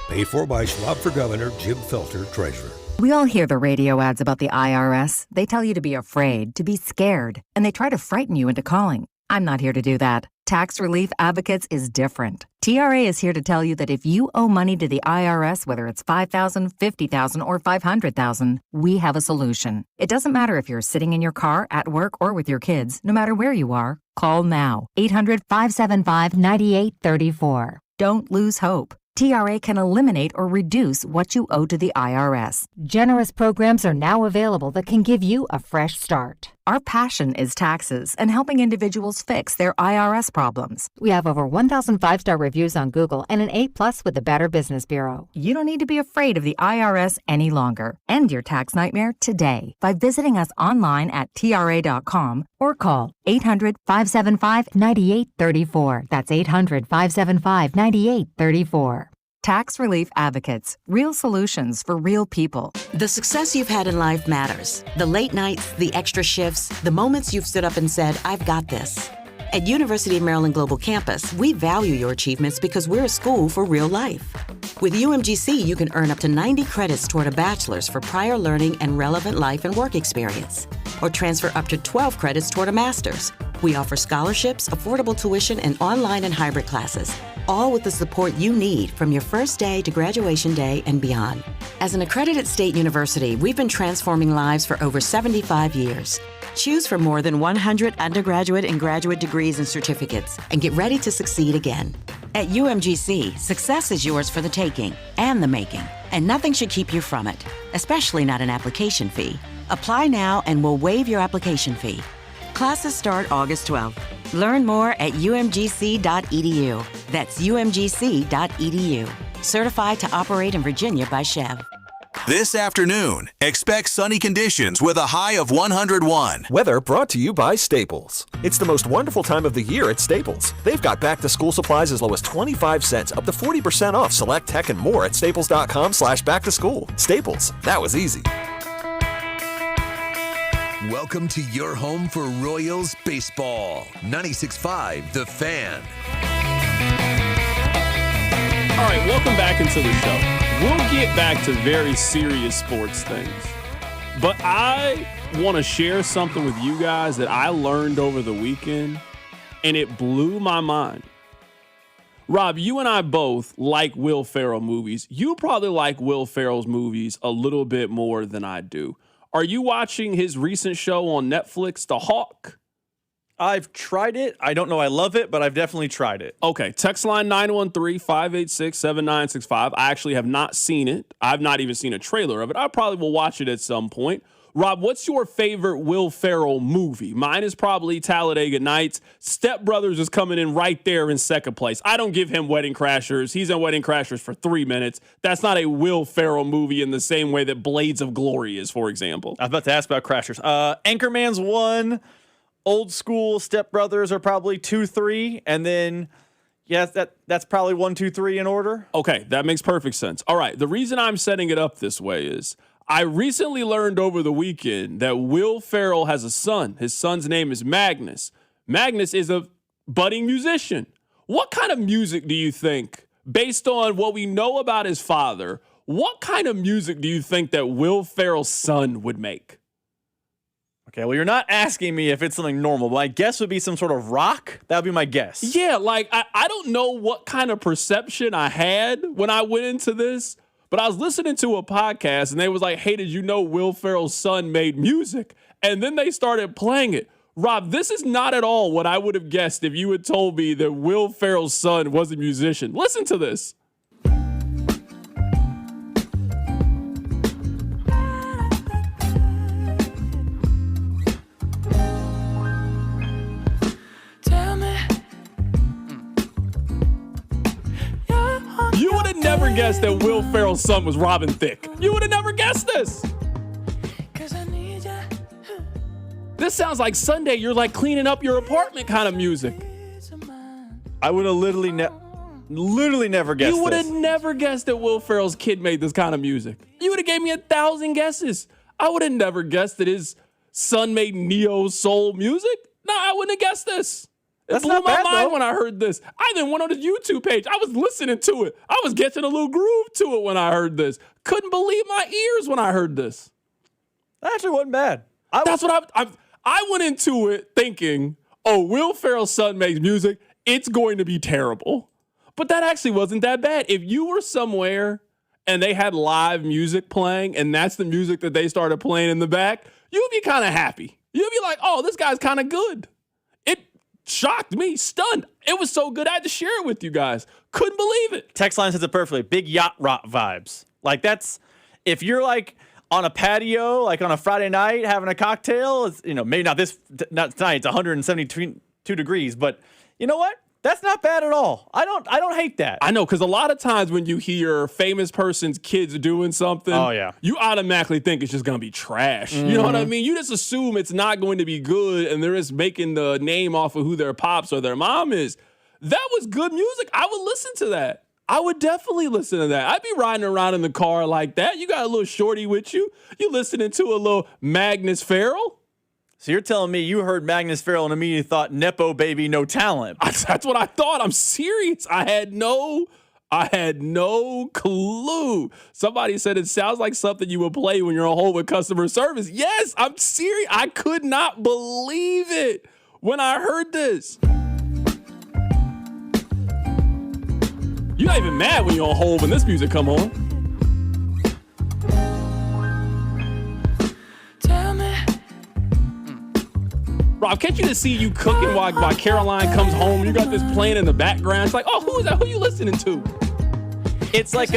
S23: Paid for by Schwab for Governor, Jim Felter, Treasurer.
S25: We all hear the radio ads about the IRS. They tell you to be afraid, to be scared, and they try to frighten you into calling. I'm not here to do that. Tax Relief Advocates is different. TRA is here to tell you that if you owe money to the IRS, whether it's $5,000, $50,000, or $500,000, we have a solution. It doesn't matter if you're sitting in your car, at work, or with your kids. No matter where you are, call now. 800-575-9834. Don't lose hope. TRA can eliminate or reduce what you owe to the IRS.
S26: Generous programs are now available that can give you a fresh start.
S25: Our passion is taxes and helping individuals fix their IRS problems.
S26: We have over 1,000 5-star reviews on Google and an A+ with the Better Business Bureau.
S25: You don't need to be afraid of the IRS any longer. End your tax nightmare today by visiting us online at TRA.com or call 800-575-9834. That's 800-575-9834. Tax Relief Advocates. Real solutions for real people.
S27: The success you've had in life matters. The late nights, the extra shifts, the moments you've stood up and said, I've got this. At University of Maryland Global Campus, we value your achievements because we're a school for real life. With UMGC, you can earn up to 90 credits toward a bachelor's for prior learning and relevant life and work experience, or transfer up to 12 credits toward a master's. We offer scholarships, affordable tuition, and online and hybrid classes, all with the support you need from your first day to graduation day and beyond. As an accredited state university, we've been transforming lives for over 75 years. Choose from more than 100 undergraduate and graduate degrees and certificates, and get ready to succeed again. At UMGC, success is yours for the taking and the making. And nothing should keep you from it, especially not an application fee. Apply now and we'll waive your application fee. Classes start August 12th. Learn more at umgc.edu. That's umgc.edu. Certified to operate in Virginia by Chev.
S7: This afternoon, expect sunny conditions with a high of 101.
S12: Weather brought to you by Staples. It's the most wonderful time of the year at Staples. They've got back-to-school supplies as low as 25 cents, up to 40% off select tech and more at staples.com/back-to-school. Staples, that was easy.
S5: Welcome to your home for Royals baseball. 96.5 The Fan.
S2: All right, welcome back into the show. We'll get back to very serious sports things, but I want to share something with you guys that I learned over the weekend, and it blew my mind. Rob, you and I both like Will Ferrell movies. You probably like Will Ferrell's movies a little bit more than I do. Are you watching his recent show on Netflix, The Hawk?
S22: I've tried it. I don't know I love it, but I've definitely tried it.
S2: Okay, text line 913-586-7965. I actually have not seen it. I've not even seen a trailer of it. I probably will watch it at some point. Rob, what's your favorite Will Ferrell movie? Mine is probably Talladega Nights. Step Brothers is coming in right there in second place. I don't give him Wedding Crashers. He's in Wedding Crashers for 3 minutes. That's not a Will Ferrell movie in the same way that Blades of Glory is, for example.
S22: I was about to ask about Crashers. Anchorman's 1. Old school Step Brothers are probably 2, 3, and then that's probably 1, 2, 3 in order.
S2: Okay, that makes perfect sense. All right, the reason I'm setting it up this way is I recently learned over the weekend that Will Ferrell has a son. His son's name is Magnus. Magnus is a budding musician. What kind of music do you think, based on what we know about his father, what kind of music do you think that Will Ferrell's son would make?
S22: Okay, well, you're not asking me if it's something normal. My guess would be some sort of rock. That would be my guess.
S2: Yeah, like, I don't know what kind of perception I had when I went into this, but I was listening to a podcast, and they was like, hey, did you know Will Ferrell's son made music? And then they started playing it. Rob, this is not at all what I would have guessed if you had told me that Will Ferrell's son was a musician. Listen to this. You would have never guessed that Will Ferrell's son was Robin Thicke. You would have never guessed this. This sounds like Sunday you're like cleaning up your apartment kind of music.
S22: I would have literally never guessed this.
S2: You would have never guessed that Will Ferrell's kid made this kind of music. You would have gave me 1,000 guesses. I would have never guessed that his son made neo soul music. No, I wouldn't have guessed this. It blew my mind when I heard this. I then went on his YouTube page. I was listening to it. I was getting a little groove to it when I heard this. Couldn't believe my ears when I heard this.
S22: That actually wasn't bad.
S2: That's what I went into it thinking, oh, Will Ferrell's son makes music. It's going to be terrible. But that actually wasn't that bad. If you were somewhere and they had live music playing and that's the music that they started playing in the back, you'd be kind of happy. You'd be like, oh, this guy's kind of good. It shocked me, stunned. It was so good I had to share it with you guys. Couldn't believe it.
S22: Text line says it perfectly. Big yacht rock vibes. Like that's, if you're like on a patio, like on a Friday night having a cocktail, it's, maybe not tonight, it's 172 degrees, but you know what? That's not bad at all. I don't hate that.
S2: I know, because a lot of times when you hear famous person's kids doing something, you automatically think it's just going to be trash. Mm-hmm. You know what I mean? You just assume it's not going to be good, and they're just making the name off of who their pops or their mom is. That was good music. I would listen to that. I would definitely listen to that. I'd be riding around in the car like that. You got a little shorty with you. You listening to a little Magnus Ferrell.
S22: So you're telling me you heard Magnus Ferrell and immediately thought, Nepo baby, no talent.
S2: That's what I thought. I'm serious. I had no clue. Somebody said it sounds like something you would play when you're on hold with customer service. Yes, I'm serious. I could not believe it when I heard this. You're not even mad when you're on hold when this music come on. Rob, can't you just see you cooking while Caroline comes home? You got this playing in the background. It's like, oh, who is that? Who you listening to?
S22: It's like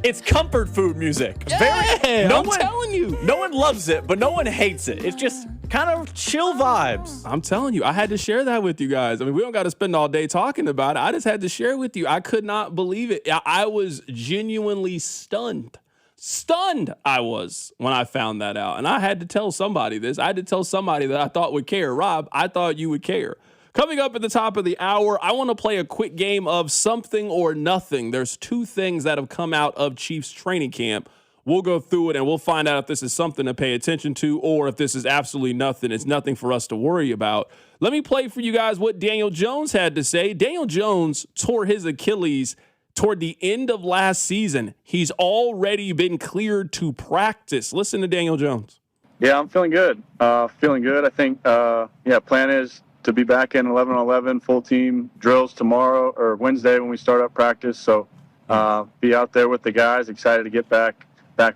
S22: It's comfort food music.
S2: Yeah, I'm telling you.
S22: No one loves it, but no one hates it. It's just kind of chill vibes.
S2: I'm telling you, I had to share that with you guys. I mean, we don't got to spend all day talking about it. I just had to share with you. I could not believe it. I was genuinely stunned. Stunned I was when I found that out. And I had to tell somebody this. I had to tell somebody that I thought would care. Rob, I thought you would care. Coming up at the top of the hour, I want to play a quick game of something or nothing. There's two things that have come out of Chiefs training camp. We'll go through it and we'll find out if this is something to pay attention to or if this is absolutely nothing. It's nothing for us to worry about. Let me play for you guys what Daniel Jones had to say. Daniel Jones tore his Achilles toward the end of last season. He's already been cleared to practice. Listen to Daniel Jones.
S15: Yeah, I'm feeling good. I think, plan is to be back in 11-on-11 full team drills tomorrow or Wednesday when we start up practice. So be out there with the guys, excited to get back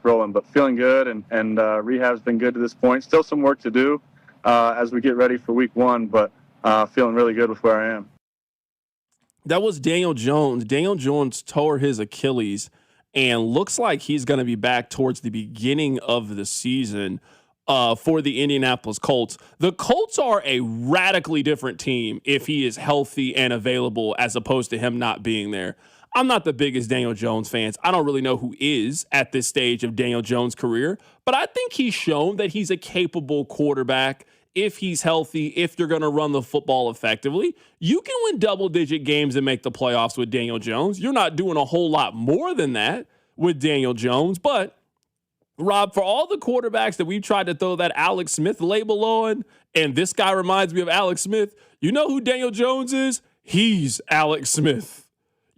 S15: rolling, but feeling good and rehab's been good to this point. Still some work to do as we get ready for week 1, but feeling really good with where I am.
S2: That was Daniel Jones. Daniel Jones tore his Achilles and looks like he's going to be back towards the beginning of the season for the Indianapolis Colts. The Colts are a radically different team if he is healthy and available as opposed to him not being there. I'm not the biggest Daniel Jones fan. I don't really know who is at this stage of Daniel Jones' career, but I think he's shown that he's a capable quarterback if he's healthy, if you're going to run the football effectively. You can win double-digit games and make the playoffs with Daniel Jones. You're not doing a whole lot more than that with Daniel Jones, but Rob, for all the quarterbacks that we've tried to throw that Alex Smith label on, and this guy reminds me of Alex Smith, you know who Daniel Jones is? He's Alex Smith.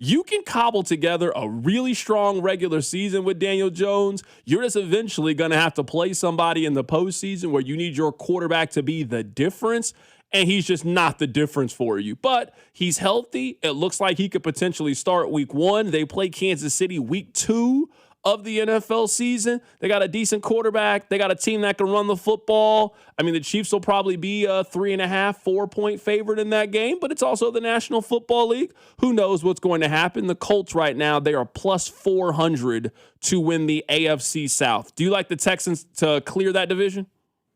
S2: You can cobble together a really strong regular season with Daniel Jones. You're just eventually going to have to play somebody in the postseason where you need your quarterback to be the difference, and he's just not the difference for you. But he's healthy. It looks like he could potentially start week 1. They play Kansas City week 2 of the NFL season. They got a decent quarterback. They got a team that can run the football. I mean, the Chiefs will probably be a 3.5, 4-point favorite in that game, but it's also the National Football League. Who knows what's going to happen? The Colts right now, they are plus 400 to win the AFC South. Do you like the Texans to clear that division?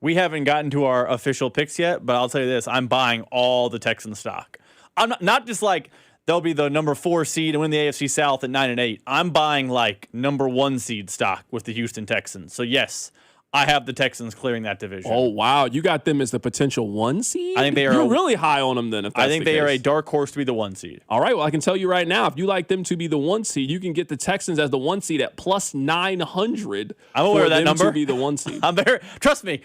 S22: We haven't gotten to our official picks yet, but I'll tell you this, I'm buying all the Texan stock. I'm not just like they'll be the number 4 seed and win the AFC South at 9-8. I'm buying like number 1 seed stock with the Houston Texans. So yes, I have the Texans clearing that division.
S2: Oh wow, you got them as the potential 1 seed?
S22: I think they are.
S2: You're really high on them then. If that's
S22: I think
S2: the
S22: they
S2: case.
S22: are a dark horse to be the 1 seed.
S2: All right, well I can tell you right now, if you like them to be the 1 seed, you can get the Texans as the 1 seed at plus 900.
S22: I'm aware of that number.
S2: To be the 1 seed.
S22: Trust me.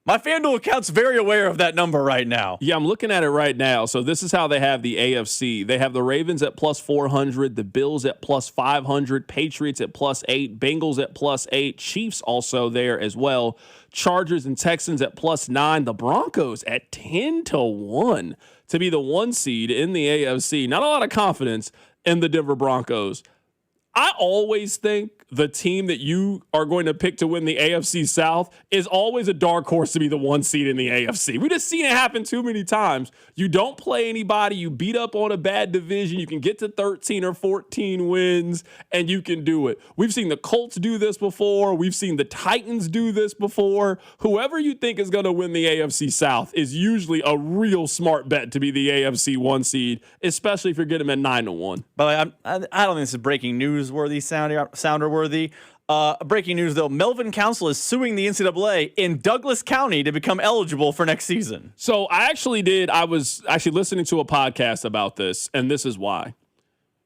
S22: My FanDuel account's very aware of that number right now.
S2: Yeah, I'm looking at it right now. So this is how they have the AFC. They have the Ravens at plus 400, the Bills at plus 500, Patriots at plus 8, Bengals at plus 8, Chiefs also there as well, Chargers and Texans at plus 9, the Broncos at 10-1 to be the 1 seed in the AFC. Not a lot of confidence in the Denver Broncos. I always think the team that you are going to pick to win the AFC South is always a dark horse to be the 1 seed in the AFC. We just seen it happen too many times. You don't play anybody. You beat up on a bad division. You can get to 13 or 14 wins, and you can do it. We've seen the Colts do this before. We've seen the Titans do this before. Whoever you think is going to win the AFC South is usually a real smart bet to be the AFC 1 seed, especially if you're getting them at 9-1.
S22: But I don't think this is breaking news-worthy, sounder-worthy. Breaking news, though. Melvin Council is suing the NCAA in Douglas County to become eligible for next season.
S2: So I was actually listening to a podcast about this, and this is why.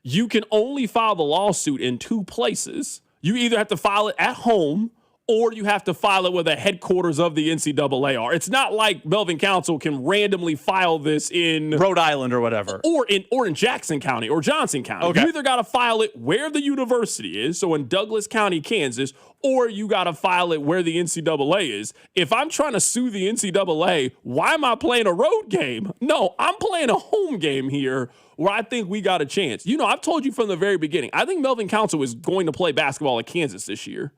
S2: You can only file the lawsuit in 2 places. You either have to file it at home or you have to file it where the headquarters of the NCAA are. It's not like Melvin Council can randomly file this in
S22: Rhode Island or whatever.
S2: Or in Jackson County or Johnson County. Okay. You either got to file it where the university is, so in Douglas County, Kansas, or you got to file it where the NCAA is. If I'm trying to sue the NCAA, why am I playing a road game? No, I'm playing a home game here where I think we got a chance. You know, I've told you from the very beginning, I think Melvin Council is going to play basketball at Kansas this year.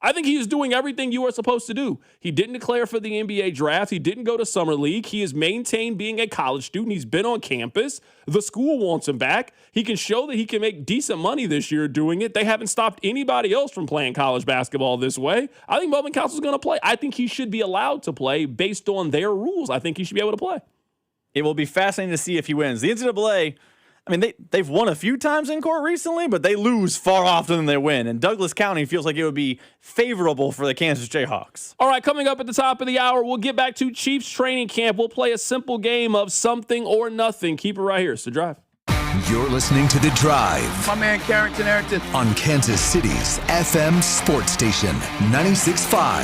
S2: I think he is doing everything you are supposed to do. He didn't declare for the NBA draft. He didn't go to summer league. He has maintained being a college student. He's been on campus. The school wants him back. He can show that he can make decent money this year doing it. They haven't stopped anybody else from playing college basketball this way. I think Bowman Council is going to play. I think he should be allowed to play based on their rules. I think he should be able to play.
S22: It will be fascinating to see if he wins. The NCAA, I mean, they've won a few times in court recently, but they lose far often than they win. And Douglas County feels like it would be favorable for the Kansas Jayhawks.
S2: All right, coming up at the top of the hour, we'll get back to Chiefs training camp. We'll play a simple game of something or nothing. Keep it right here. It's The Drive.
S5: You're listening to The Drive.
S1: My man Carrington Harrison.
S5: On Kansas City's FM sports station, 96.5,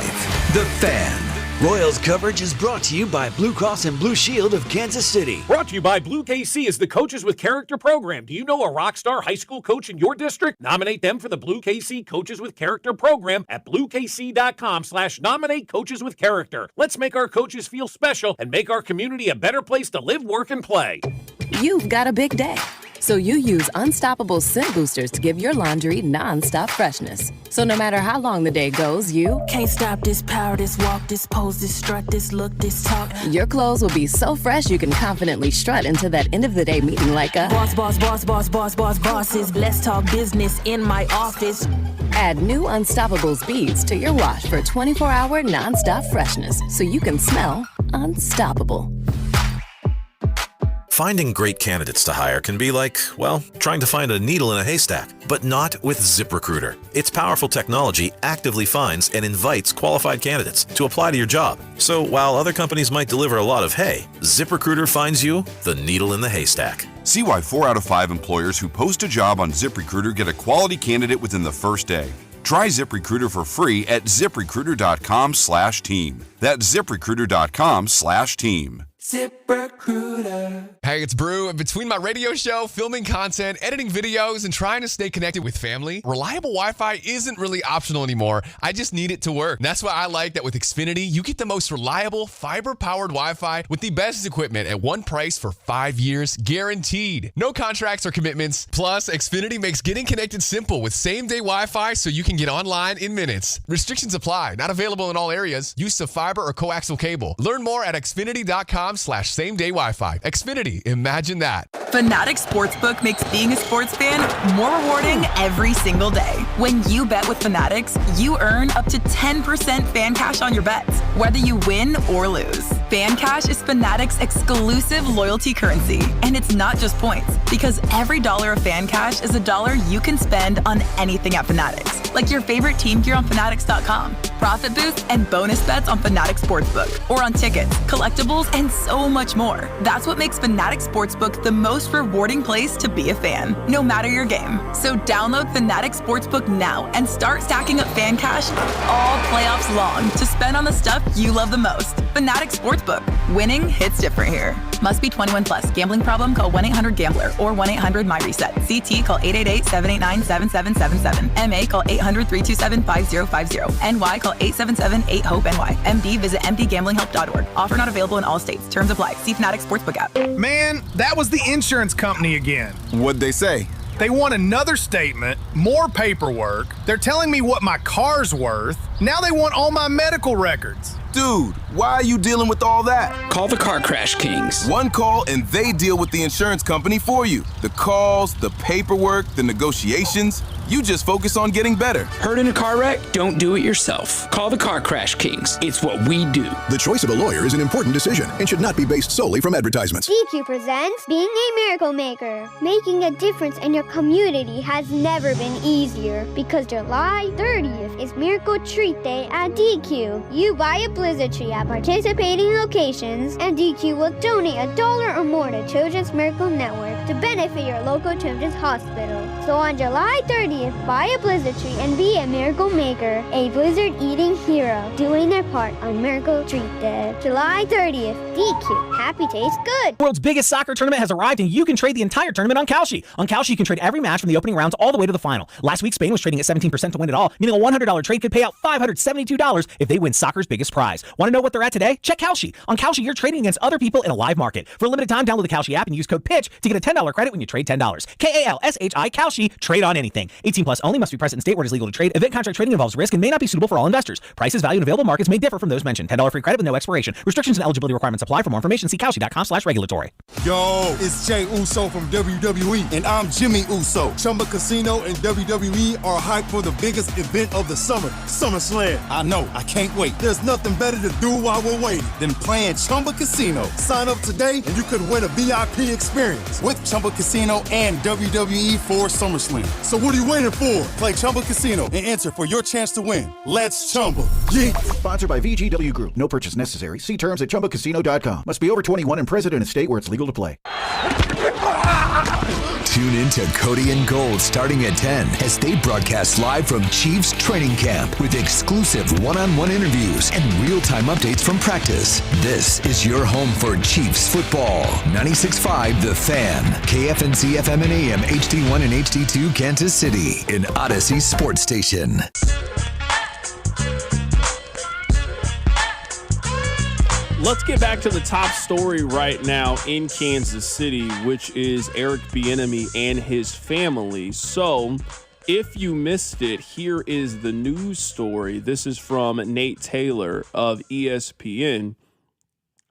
S5: The Fan.
S16: Royals coverage is brought to you by Blue Cross and Blue Shield of Kansas City.
S17: Brought to you by Blue KC is the Coaches with Character program. Do you know a rock star high school coach in your district? Nominate them for the Blue KC Coaches with Character program at bluekc.com/nominate coaches with character. Let's make our coaches feel special and make our community a better place to live, work, and play.
S18: You've got a big day, so you use Unstoppable scent boosters to give your laundry nonstop freshness. So no matter how long the day goes, you
S14: can't stop this power, this walk, this pose, this strut, this look, this talk.
S18: Your clothes will be so fresh you can confidently strut into that end of the day meeting like a
S14: bosses. Let's talk business in my office.
S18: Add new Unstoppables beads to your wash for 24-hour nonstop freshness so you can smell unstoppable.
S19: Finding great candidates to hire can be like, well, trying to find a needle in a haystack, but not with ZipRecruiter. Its powerful technology actively finds and invites qualified candidates to apply to your job. So while other companies might deliver a lot of hay, ZipRecruiter finds you the needle in the haystack.
S20: See why 4 out of 5 employers who post a job on ZipRecruiter get a quality candidate within the first day. Try ZipRecruiter for free at ZipRecruiter.com/team. That's ZipRecruiter.com/team.
S21: ZipRecruiter. Hey, it's Brew, and between my radio show, filming content, editing videos, and trying to stay connected with family, reliable Wi-Fi isn't really optional anymore. I just need it to work. And that's why I like that with Xfinity, you get the most reliable, fiber-powered Wi-Fi with the best equipment at one price for 5 years, guaranteed. No contracts or commitments. Plus, Xfinity makes getting connected simple with same-day Wi-Fi so you can get online in minutes. Restrictions apply. Not available in all areas. Use of fiber or coaxial cable. Learn more at xfinity.com/same-day Wi-Fi. Xfinity, imagine that.
S28: Fanatics Sportsbook makes being a sports fan more rewarding every single day. When you bet with Fanatics, you earn up to 10% fan cash on your bets, whether you win or lose. Fan cash is Fanatics' exclusive loyalty currency, and it's not just points, because every dollar of fan cash is a dollar you can spend on anything at Fanatics, like your favorite team gear on Fanatics.com, profit boosts and bonus bets on Fanatics Sportsbook, or on tickets, collectibles, and so much more. That's what makes Fanatics Sportsbook the most rewarding place to be a fan, no matter your game. So download Fanatics Sportsbook now and start stacking up fan cash all playoffs long to spend on the stuff you love the most. Fanatics Sportsbook. Winning hits different here. Must be 21 plus. Gambling problem? Call 1-800-GAMBLER or 1-800-MyReset. CT call 888-789-7777. MA call 800-327-5050. NY call 877-8-HOPE-NY. MD visit mdgamblinghelp.org. Offer not available in all states. Terms apply. See Fanatics Sportsbook app.
S29: Man, that was the insurance company again.
S30: What'd they say?
S29: They want another statement, more paperwork. They're telling me what my car's worth. Now they want all my medical records.
S30: Dude, why are you dealing with all that?
S31: Call the Car Crash Kings.
S30: One call and they deal with the insurance company for you. The calls, the paperwork, the negotiations. You just focus on getting better.
S31: Hurt in a car wreck? Don't do it yourself. Call the Car Crash Kings. It's what we do.
S32: The choice of a lawyer is an important decision and should not be based solely from advertisements.
S33: DQ presents Being a Miracle Maker. Making a difference in your community has never been easier because July 30th is Miracle Treat Day at DQ. You buy a Blizzard tree at participating locations and DQ will donate $1 or more to Children's Miracle Network to benefit your local children's hospital. So on July 30th, buy a Blizzard tree and be a miracle maker, a blizzard eating hero, doing their part on Miracle Treat Day. July 30th, DQ. Happy tastes good.
S34: The world's biggest soccer tournament has arrived, and you can trade the entire tournament on Kalshi. On Kalshi, you can trade every match from the opening rounds all the way to the final. Last week, Spain was trading at 17% to win it all, meaning a $100 trade could pay out $572 if they win soccer's biggest prize. Want to know what they're at today? Check Kalshi. On Kalshi, you're trading against other people in a live market. For a limited time, download the Kalshi app and use code PITCH to get a $10 credit when you trade $10. KALSHI Kalshi. Trade on anything. 18 plus only. Must be present in state where it is legal to trade. Event contract trading involves risk and may not be suitable for all investors. Prices, value, and available markets may differ from those mentioned. $10 free credit with no expiration. Restrictions and eligibility requirements apply. For more information, see Kalshi.com/regulatory.
S1: Yo, it's Jay Uso from WWE, and I'm Jimmy Uso. Chumba Casino and WWE are hyped for the biggest event of the summer, SummerSlam. I know, I can't wait. There's nothing better to do while we're waiting than playing Chumba Casino. Sign up today and you could win a VIP experience with Chumba Casino and WWE for SummerSlam. So what are you waiting for? Play Chumba Casino and enter for your chance to win. Let's Chumba. Yeah.
S32: Sponsored by VGW Group. No purchase necessary. See terms at ChumbaCasino.com. Must be over 21 and present in a state where it's legal to play.
S5: Tune in to Cody and Gold starting at 10 as they broadcast live from Chiefs training camp with exclusive one-on-one interviews and real-time updates from practice. This is your home for Chiefs football. 96.5 The Fan, KFNC FM and AM, HD1 and HD2 Kansas City, an Odyssey sports station.
S2: Let's get back to the top story right now in Kansas City, which is Eric Bieniemy and his family. So, if you missed it, here is the news story. This is from Nate Taylor of ESPN.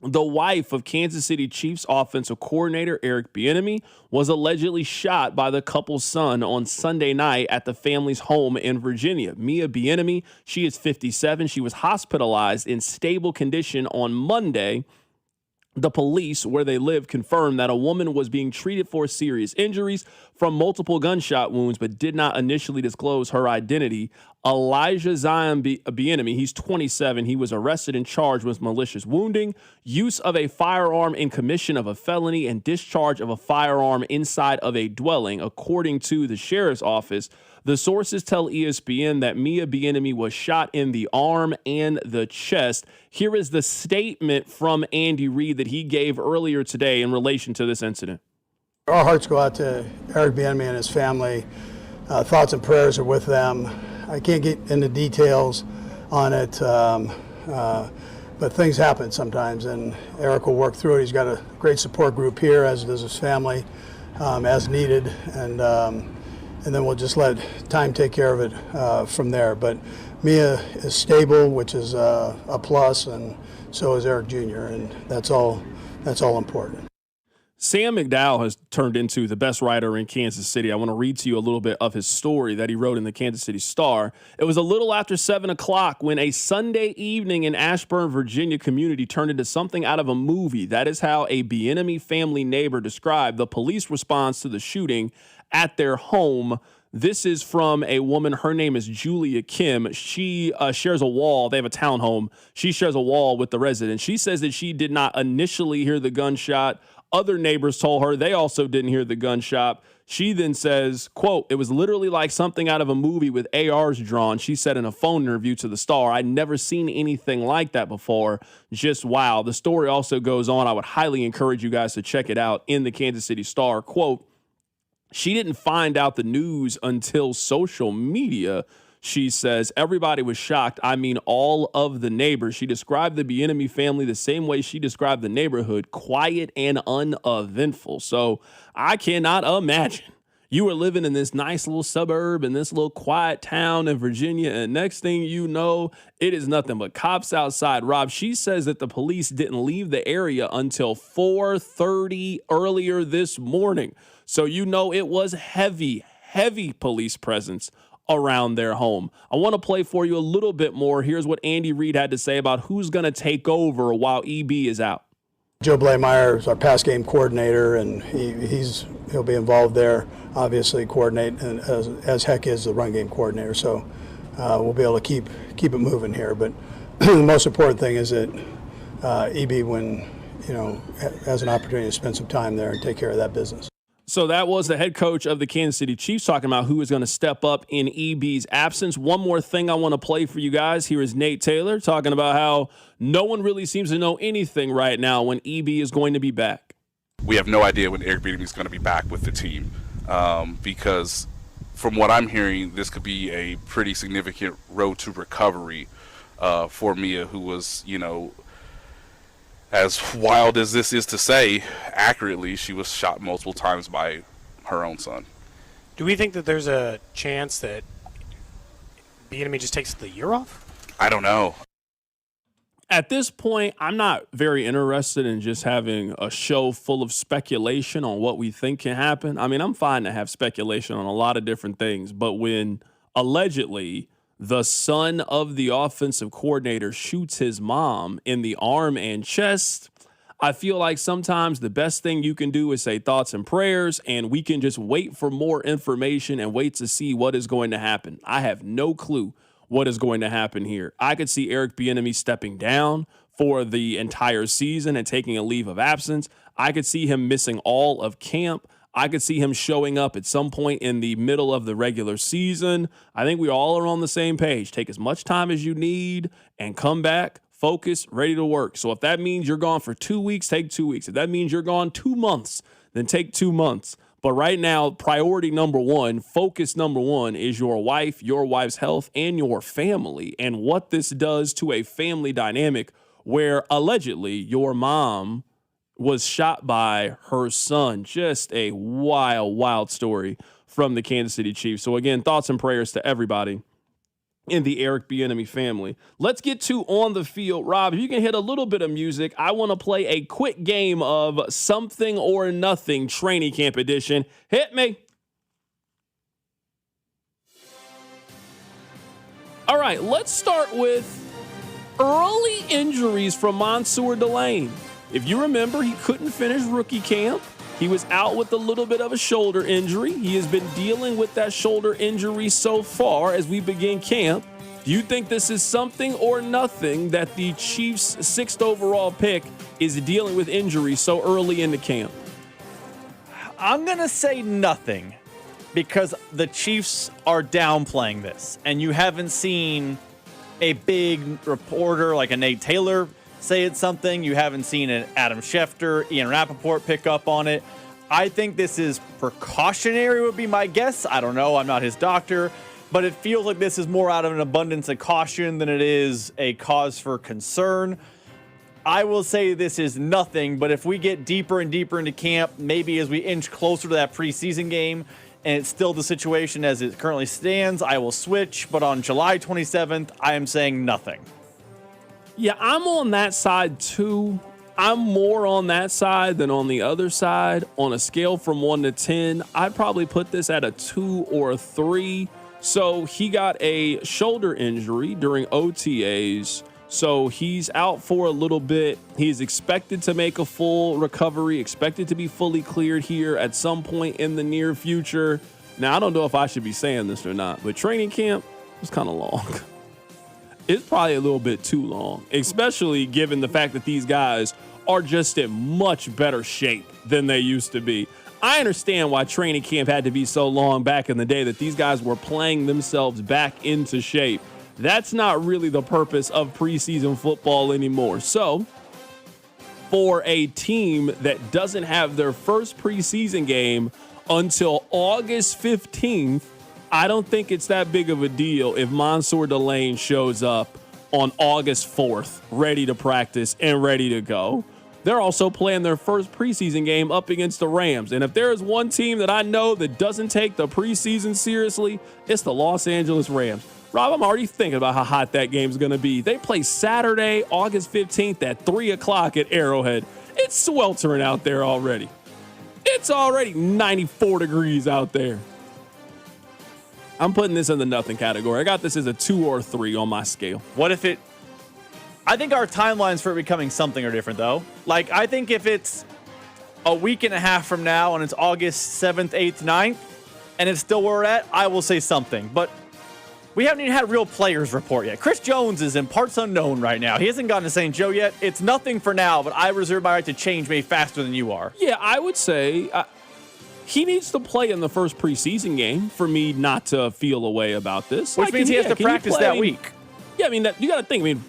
S2: The wife of Kansas City Chiefs offensive coordinator Eric Bieniemy was allegedly shot by the couple's son on Sunday night at the family's home in Virginia. Mia Bieniemy, she is 57. She was hospitalized in stable condition on Monday. The police, where they live, confirmed that a woman was being treated for serious injuries from multiple gunshot wounds, but did not initially disclose her identity. Elijah Zion Bieniemy, he's 27. He was arrested and charged with malicious wounding, use of a firearm in commission of a felony, and discharge of a firearm inside of a dwelling, according to the sheriff's office. The sources tell ESPN that Mia Bieniemy was shot in the arm and the chest. Here is the statement from Andy Reid that he gave earlier today in relation to this incident.
S3: Our hearts go out to Eric Bieniemy and his family. Thoughts and prayers are with them. I can't get into details on it, but things happen sometimes, and Eric will work through it. He's got a great support group here, as does his family, as needed, and then we'll just let time take care of it from there. But Mia is stable, which is a plus, and so is Eric Jr., and that's all important.
S2: Sam McDowell has turned into the best writer in Kansas City. I want to read to you a little bit of his story that he wrote in the Kansas City Star. It was a little after 7 o'clock when a Sunday evening in Ashburn, Virginia community turned into something out of a movie. That is how a Bieniemy family neighbor described the police response to the shooting at their home. This is from a woman. Her name is Julia Kim. She shares a wall. They have a townhome. She shares a wall with the resident. She says that she did not initially hear the gunshot. Other neighbors told her they also didn't hear the gunshot. She then says, quote, "It was literally like something out of a movie with ARs drawn." She said in a phone interview to the Star, "I'd never seen anything like that before. Just wow." The story also goes on. I would highly encourage you guys to check it out in the Kansas City Star. Quote, "She didn't find out the news until social media." She says, "Everybody was shocked. I mean, all of the neighbors." She described the Bieniemy family the same way she described the neighborhood, quiet and uneventful. So I cannot imagine you were living in this nice little suburb in this little quiet town in Virginia, and next thing you know, it is nothing but cops outside. Rob, she says that the police didn't leave the area until 4:30 earlier this morning. So you know it was heavy police presence around their home. I want to play for you a little bit more. Here's what Andy Reid had to say about who's going to take over while EB is out.
S3: Joe Blameyer is our pass game coordinator, and he'll be involved there, obviously coordinate, and as Heck is the run game coordinator. So we'll be able to keep it moving here. But the most important thing is that EB, when has an opportunity to spend some time there and take care of that business.
S2: So that was the head coach of the Kansas City Chiefs talking about who is going to step up in EB's absence. One more thing I want to play for you guys. Here is Nate Taylor talking about how no one really seems to know anything right now when EB is going to be back.
S4: We have no idea when Eric Bieniemy is going to be back with the team because from what I'm hearing, this could be a pretty significant road to recovery for Mia, who was, as wild as this is to say, accurately, she was shot multiple times by her own son.
S6: Do we think that there's a chance that Bieniemy just takes the year off?
S4: I don't know.
S2: At this point, I'm not very interested in just having a show full of speculation on what we think can happen. I mean, I'm fine to have speculation on a lot of different things, but when allegedly the son of the offensive coordinator shoots his mom in the arm and chest, I feel like sometimes the best thing you can do is say thoughts and prayers, and we can just wait for more information and wait to see what is going to happen. I have no clue what is going to happen here. I could see Eric Bieniemy stepping down for the entire season and taking a leave of absence. I could see him missing all of camp. I could see him showing up at some point in the middle of the regular season. I think we all are on the same page. Take as much time as you need and come back, focus, ready to work. So if that means you're gone for 2 weeks, take 2 weeks. If that means you're gone 2 months, then take 2 months. But right now, priority number one, focus number one is your wife, your wife's health, and your family, and what this does to a family dynamic where allegedly your mom was shot by her son. Just a wild, wild story from the Kansas City Chiefs. So again, thoughts and prayers to everybody in the Eric Bieniemy family. Let's get to On the Field. Rob, if you can hit a little bit of music, I want to play a quick game of Something or Nothing Training Camp Edition. Hit me. All right, let's start with early injuries from Mansour Delane. If you remember, he couldn't finish rookie camp. He was out with a little bit of a shoulder injury. He has been dealing with that shoulder injury so far as we begin camp. Do you think this is something or nothing that the Chiefs' 6th overall pick is dealing with injury so early into camp?
S22: I'm going to say nothing because the Chiefs are downplaying this, and you haven't seen a big reporter like a Nate Taylor say it's something. You haven't seen an Adam Schefter, Ian Rappaport pick up on it. I think this is precautionary would be my guess. I don't know. I'm not his doctor. But it feels like this is more out of an abundance of caution than it is a cause for concern. I will say this is nothing, but if we get deeper and deeper into camp, maybe as we inch closer to that preseason game, and it's still the situation as it currently stands, I will switch. But on July 27th, I am saying nothing.
S2: Yeah, I'm on that side too. I'm more on that side than on the other side. On a scale from 1 to 10, I'd probably put this at a 2 or a 3. So he got a shoulder injury during OTAs. So he's out for a little bit. He's expected to make a full recovery, expected to be fully cleared here at some point in the near future. Now, I don't know if I should be saying this or not, but training camp was kind of long. It's probably a little bit too long, especially given the fact that these guys are just in much better shape than they used to be. I understand why training camp had to be so long back in the day, that these guys were playing themselves back into shape. That's not really the purpose of preseason football anymore. So, for a team that doesn't have their first preseason game until August 15th, I don't think it's that big of a deal if Mansour Delane shows up on August 4th, ready to practice and ready to go. They're also playing their first preseason game up against the Rams. And if there is one team that I know that doesn't take the preseason seriously, it's the Los Angeles Rams. Rob, I'm already thinking about how hot that game's going to be. They play Saturday, August 15th at 3 o'clock at Arrowhead. It's sweltering out there already. It's already 94 degrees out there. I'm putting this in the nothing category. I got this as a 2 or 3 on my scale.
S22: What if it... I think our timelines for it becoming something are different, though. Like, I think if it's a week and a half from now and it's August 7th, 8th, 9th, and it's still where we're at, I will say something. But we haven't even had real players report yet. Chris Jones is in parts unknown right now. He hasn't gotten to St. Joe yet. It's nothing for now, but I reserve my right to change maybe faster than you are.
S2: Yeah, I would say... he needs to play in the first preseason game for me not to feel a way about this.
S22: Which means he has to practice that week.
S2: Yeah, I mean, you got to think. I mean,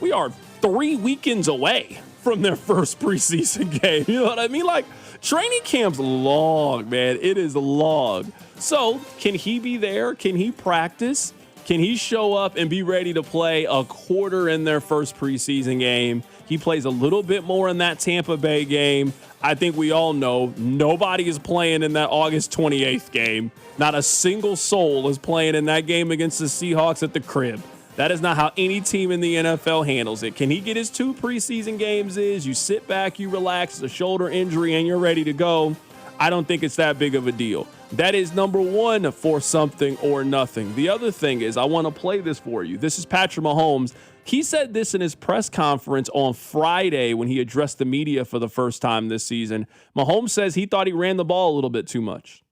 S2: we are 3 weekends away from their first preseason game. You know what I mean? Like, training camp's long, man. It is long. So, can he be there? Can he practice? Can he show up and be ready to play a quarter in their first preseason game? He plays a little bit more in that Tampa Bay game. I think we all know nobody is playing in that August 28th game. Not a single soul is playing in that game against the Seahawks at the crib. That is not how any team in the NFL handles it. Can he get his 2 preseason games in? You sit back, you relax, it's a shoulder injury, and you're ready to go. I don't think it's that big of a deal. That is number one for something or nothing. The other thing is, I want to play this for you. This is Patrick Mahomes. He said this in his press conference on Friday when he addressed the media for the first time this season. Mahomes says he thought he ran the ball a little bit too much.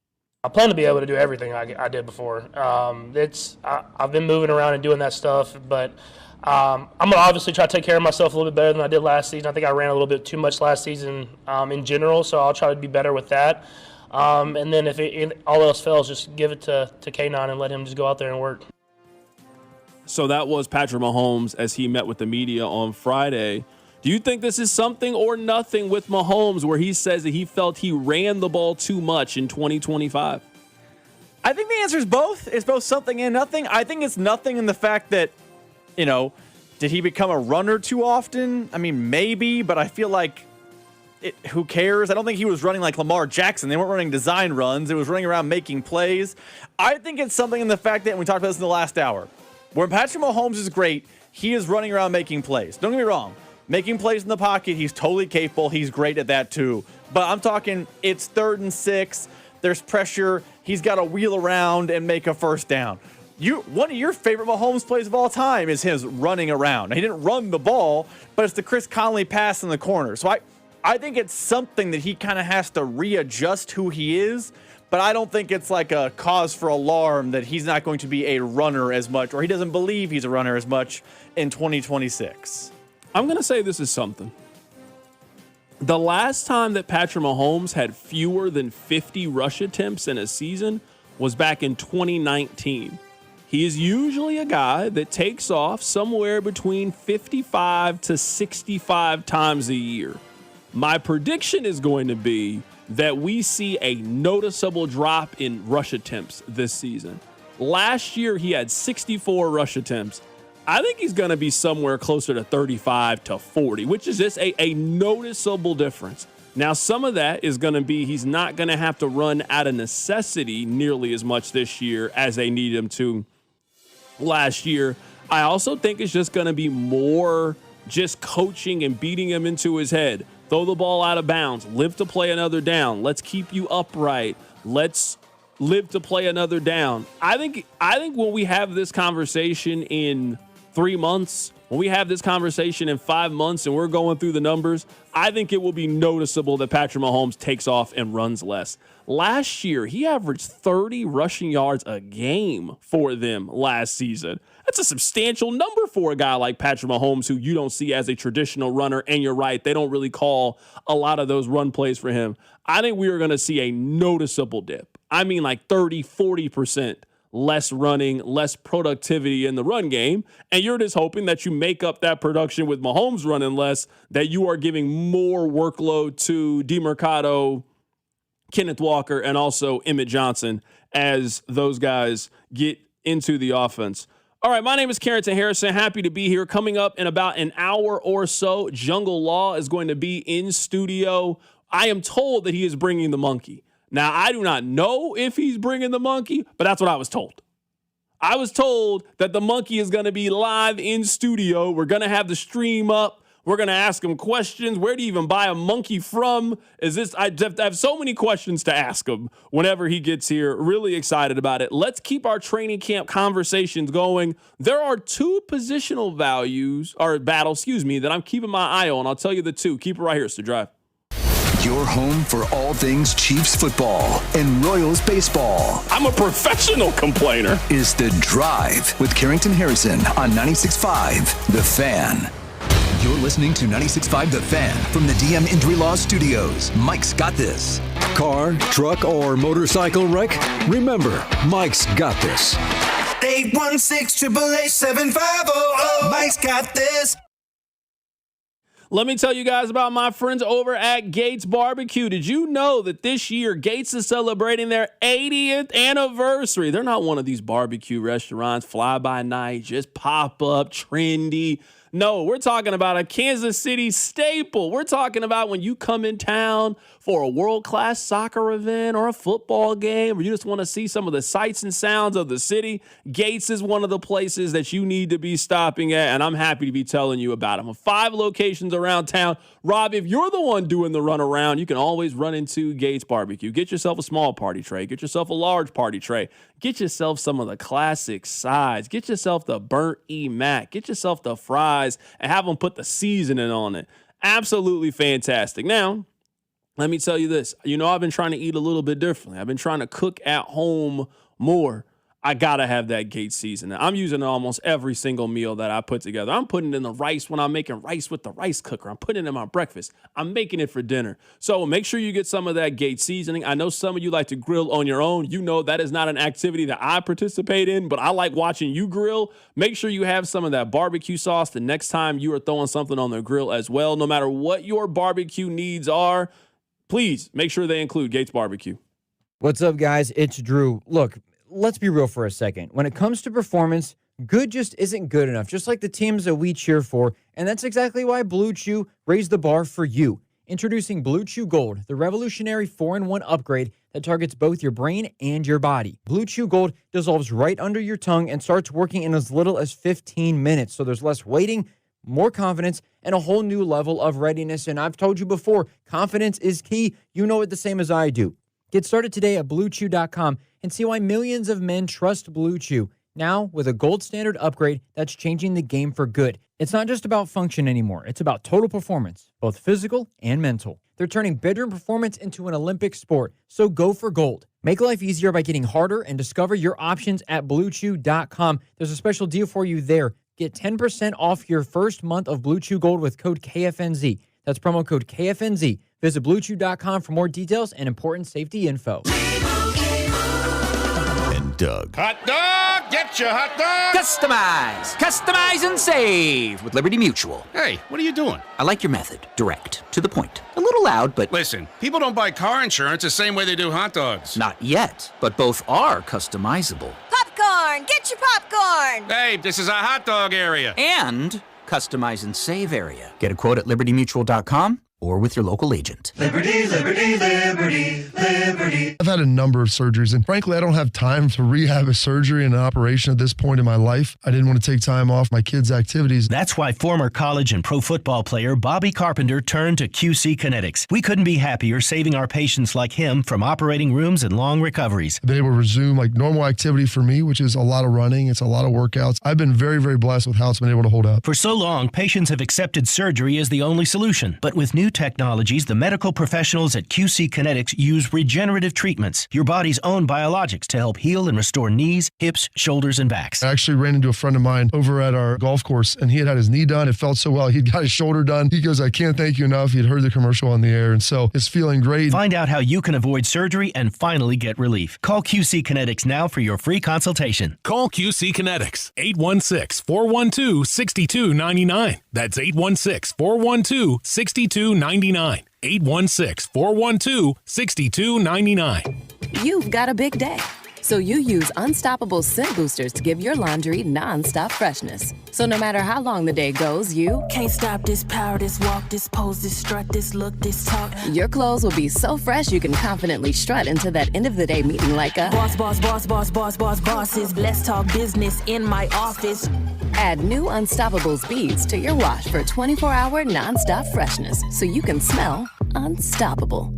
S7: I plan to be able to do everything I did before. I've been moving around and doing that stuff, but I'm going to obviously try to take care of myself a little bit better than I did last season. I think I ran a little bit too much last season in general, so I'll try to be better with that. And then if all else fails, just give it to K9 and let him just go out there and work.
S2: So that was Patrick Mahomes as he met with the media on Friday. Do you think this is something or nothing with Mahomes where he says that he felt he ran the ball too much in 2025?
S22: I think the answer is both. It's both something and nothing. I think it's nothing in the fact that, did he become a runner too often? I mean, maybe, but I feel like who cares? I don't think he was running like Lamar Jackson. They weren't running design runs. It was running around making plays. I think it's something in the fact that, and we talked about this in the last hour, when Patrick Mahomes is great, he is running around making plays. Don't get me wrong. Making plays in the pocket, he's totally capable. He's great at that too. But I'm talking it's 3rd and 6. There's pressure. He's got to wheel around and make a first down. One of your favorite Mahomes plays of all time is his running around. Now, he didn't run the ball, but it's the Chris Conley pass in the corner. So I think it's something that he kind of has to readjust who he is. But I don't think it's like a cause for alarm that he's not going to be a runner as much, or he doesn't believe he's a runner as much in 2026.
S2: I'm going to say this is something. The last time that Patrick Mahomes had fewer than 50 rush attempts in a season was back in 2019. He is usually a guy that takes off somewhere between 55 to 65 times a year. My prediction is going to be that we see a noticeable drop in rush attempts this season. Last year, he had 64 rush attempts. I think he's going to be somewhere closer to 35 to 40, which is just a noticeable difference. Now, some of that is going to be he's not going to have to run out of necessity nearly as much this year as they needed him to last year. I also think it's just going to be more just coaching and beating him into his head. Throw the ball out of bounds. Live to play another down. Let's keep you upright. Let's live to play another down. I think when we have this conversation in 3 months, when we have this conversation in 5 months and we're going through the numbers, I think it will be noticeable that Patrick Mahomes takes off and runs less. Last year, he averaged 30 rushing yards a game for them last season. That's a substantial number for a guy like Patrick Mahomes, who you don't see as a traditional runner. And you're right, they don't really call a lot of those run plays for him. I think we are going to see a noticeable dip. I mean, like 30, 40% less running, less productivity in the run game. And you're just hoping that you make up that production with Mahomes running less, that you are giving more workload to DeMercado, Kenneth Walker, and also Emmett Johnson as those guys get into the offense. All right, my name is Carrington Harrison. Happy to be here. Coming up in about an hour or so, Jungle Law is going to be in studio. I am told that he is bringing the monkey. Now, I do not know if he's bringing the monkey, but that's what I was told. I was told that the monkey is going to be live in studio. We're going to have the stream up. We're going to ask him questions. Where do you even buy a monkey from? I have so many questions to ask him whenever he gets here. Really excited about it. Let's keep our training camp conversations going. There are 2 positional battles, that I'm keeping my eye on. I'll tell you the 2. Keep it right here, Mr. Drive.
S5: Your home for all things Chiefs football and Royals baseball.
S2: I'm a professional complainer.
S5: Is The Drive with Carrington Harrison on 96.5 The Fan. You're listening to 96.5 The Fan from the DM Injury Law Studios. Mike's got this.
S8: Car, truck, or motorcycle wreck? Remember, Mike's got this.
S14: 816-888-7500. Mike's got this.
S2: Let me tell you guys about my friends over at Gates Barbecue. Did you know that this year Gates is celebrating their 80th anniversary? They're not one of these barbecue restaurants, fly by night, just pop up, trendy. No, we're talking about a Kansas City staple. We're talking about when you come in town for a world-class soccer event or a football game, or you just want to see some of the sights and sounds of the city. Gates is one of the places that you need to be stopping at, and I'm happy to be telling you about them. 5 locations around town. Rob, if you're the one doing the run around, you can always run into Gates Barbecue. Get yourself a small party tray. Get yourself a large party tray. Get yourself some of the classic sides. Get yourself the burnt E-Mac. Get yourself the fries and have them put the seasoning on it. Absolutely fantastic. Now, let me tell you this. I've been trying to eat a little bit differently. I've been trying to cook at home more. I got to have that Gates seasoning. I'm using it almost every single meal that I put together. I'm putting it in the rice when I'm making rice with the rice cooker. I'm putting it in my breakfast. I'm making it for dinner. So make sure you get some of that Gates seasoning. I know some of you like to grill on your own. That is not an activity that I participate in, but I like watching you grill. Make sure you have some of that barbecue sauce the next time you are throwing something on the grill as well. No matter what your barbecue needs are, please make sure they include Gates Barbecue.
S9: What's up, guys? It's Drew. Look, let's be real for a second. When it comes to performance, good just isn't good enough, just like the teams that we cheer for. And that's exactly why Blue Chew raised the bar for you. Introducing Blue Chew Gold, the revolutionary 4-in-1 upgrade that targets both your brain and your body. Blue Chew Gold dissolves right under your tongue and starts working in as little as 15 minutes. So there's less waiting, more confidence, and a whole new level of readiness. And I've told you before, confidence is key. You know it the same as I do. Get started today at BlueChew.com and see why millions of men trust Blue Chew. Now, with a gold standard upgrade that's changing the game for good. It's not just about function anymore. It's about total performance, both physical and mental. They're turning bedroom performance into an Olympic sport, so go for gold. Make life easier by getting harder and discover your options at BlueChew.com. There's a special deal for you there. Get 10% off your first month of Blue Chew Gold with code KFNZ. That's promo code KFNZ. Visit BlueChew.com for more details and important safety info.
S5: And Doug.
S10: Hot dog! Get your hot dog!
S11: Customize and save with Liberty Mutual.
S10: Hey, what are you doing?
S11: I like your method. Direct. To the point. A little loud, but...
S10: Listen, people don't buy car insurance the same way they do hot dogs.
S11: Not yet, but both are customizable.
S12: Popcorn! Get your popcorn!
S10: Hey, this is a hot dog area.
S11: And customize and save area. Get a quote at libertymutual.com or with your local agent.
S14: Liberty, liberty, liberty, liberty.
S13: I've had a number of surgeries, and frankly, I don't have time to rehab a surgery and an operation at this point in my life. I didn't want to take time off my kids' activities.
S15: That's why former college and pro football player Bobby Carpenter turned to QC Kinetics. We couldn't be happier saving our patients like him from operating rooms and long recoveries.
S13: I've been able to resume like normal activity for me, which is a lot of running. It's a lot of workouts. I've been very, very blessed with how it's been able to hold up.
S15: For so long, patients have accepted surgery as the only solution. But with new technologies, the medical professionals at QC Kinetics use regenerative treatments, your body's own biologics, to help heal and restore knees, hips, shoulders, and backs.
S13: I actually ran into a friend of mine over at our golf course, and he had his knee done. It felt so well. He'd got his shoulder done. He goes, I can't thank you enough. He'd heard the commercial on the air, and so it's feeling great.
S15: Find out how you can avoid surgery and finally get relief. Call QC Kinetics now for your free consultation.
S16: Call QC Kinetics, 816-412-6299. That's 816-412-6299. 816-412-6299.
S17: You've got a big day, so you use Unstoppable scent boosters to give your laundry non-stop freshness. So no matter how long the day goes, you
S18: can't stop this power, this walk, this pose, this strut, this look, this talk.
S17: Your clothes will be so fresh you can confidently strut into that end of the day meeting like a
S18: bosses. Let's talk business in my office.
S17: Add new Unstoppable beads to your wash for 24-hour non-stop freshness so you can smell unstoppable.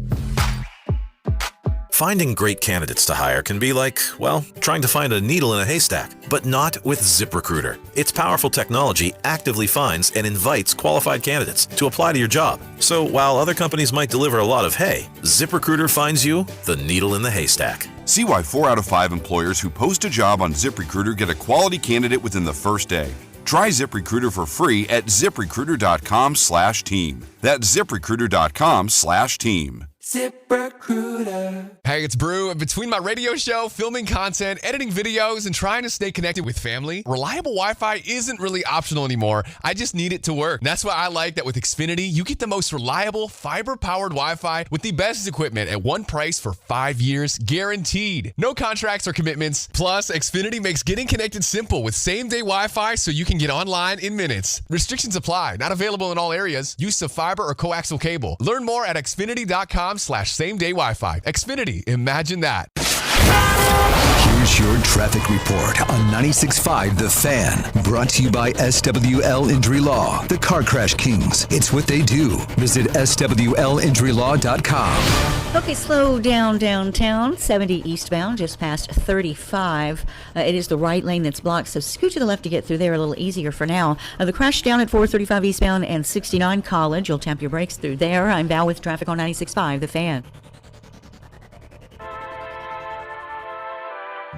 S19: Finding great candidates to hire can be like, well, trying to find a needle in a haystack, but not with ZipRecruiter. Its powerful technology actively finds and invites qualified candidates to apply to your job. So while other companies might deliver a lot of hay, ZipRecruiter finds you the needle in the haystack.
S20: See why 4 out of 5 employers who post a job on ZipRecruiter get a quality candidate within the first day. Try ZipRecruiter for free at ZipRecruiter.com/team. That's ZipRecruiter.com/team.
S1: ZipRecruiter. Hey, it's Brew. Between my radio show, filming content, editing videos, and trying to stay connected with family, reliable Wi-Fi isn't really optional anymore. I just need it to work. And that's why I like that with Xfinity, you get the most reliable, fiber-powered Wi-Fi with the best equipment at one price for 5 years, guaranteed. No contracts or commitments. Plus, Xfinity makes getting connected simple with same-day Wi-Fi so you can get online in minutes. Restrictions apply. Not available in all areas. Use of fiber or coaxial cable. Learn more at xfinity.com/same-day Wi-Fi. Xfinity. Imagine that.
S5: Here's your traffic report on 96.5 The Fan. Brought to you by SWL Injury Law, the Car Crash Kings. It's what they do. Visit SWLinjurylaw.com.
S21: Okay, slow down downtown, 70 eastbound, just past 35. It is the right lane that's blocked, so scoot to the left to get through there a little easier for now. The crash down at 435 eastbound and 69 College. You'll tap your brakes through there. I'm Val with traffic on 96.5 The Fan.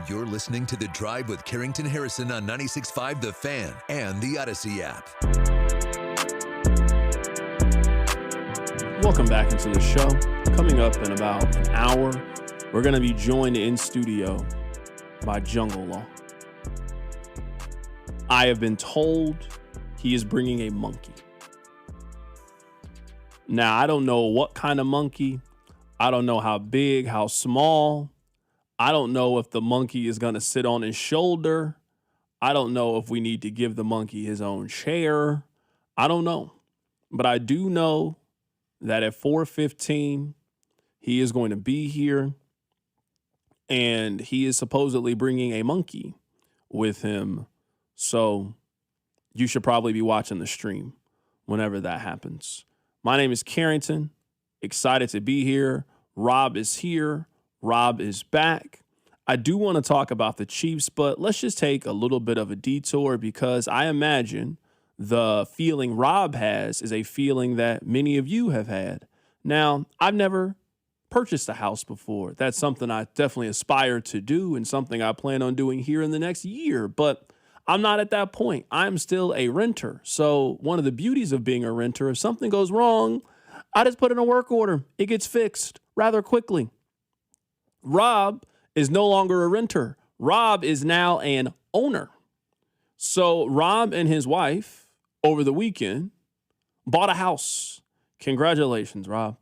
S5: You're listening to The Drive with Carrington Harrison on 96.5 The Fan and the Odyssey app.
S2: Welcome back into the show. Coming up in about an hour, we're going to be joined in studio by Jungle Law. I have been told he is bringing a monkey. Now, I don't know what kind of monkey. I don't know how big, how small. I don't know if the monkey is going to sit on his shoulder. I don't know if we need to give the monkey his own chair. I don't know. But I do know that at 4:15, he is going to be here. And he is supposedly bringing a monkey with him. So you should probably be watching the stream whenever that happens. My name is Carrington. Excited to be here. Rob is here. Rob is back. I do want to talk about the Chiefs, but let's just take a little bit of a detour because I imagine the feeling Rob has is a feeling that many of you have had. Now, I've never purchased a house before. That's something I definitely aspire to do and something I plan on doing here in the next year, but I'm not at that point. I'm still a renter. So one of the beauties of being a renter, if something goes wrong, I just put in a work order. It gets fixed rather quickly. Rob is no longer a renter. Rob is now an owner. So Rob and his wife over the weekend bought a house. Congratulations, Rob.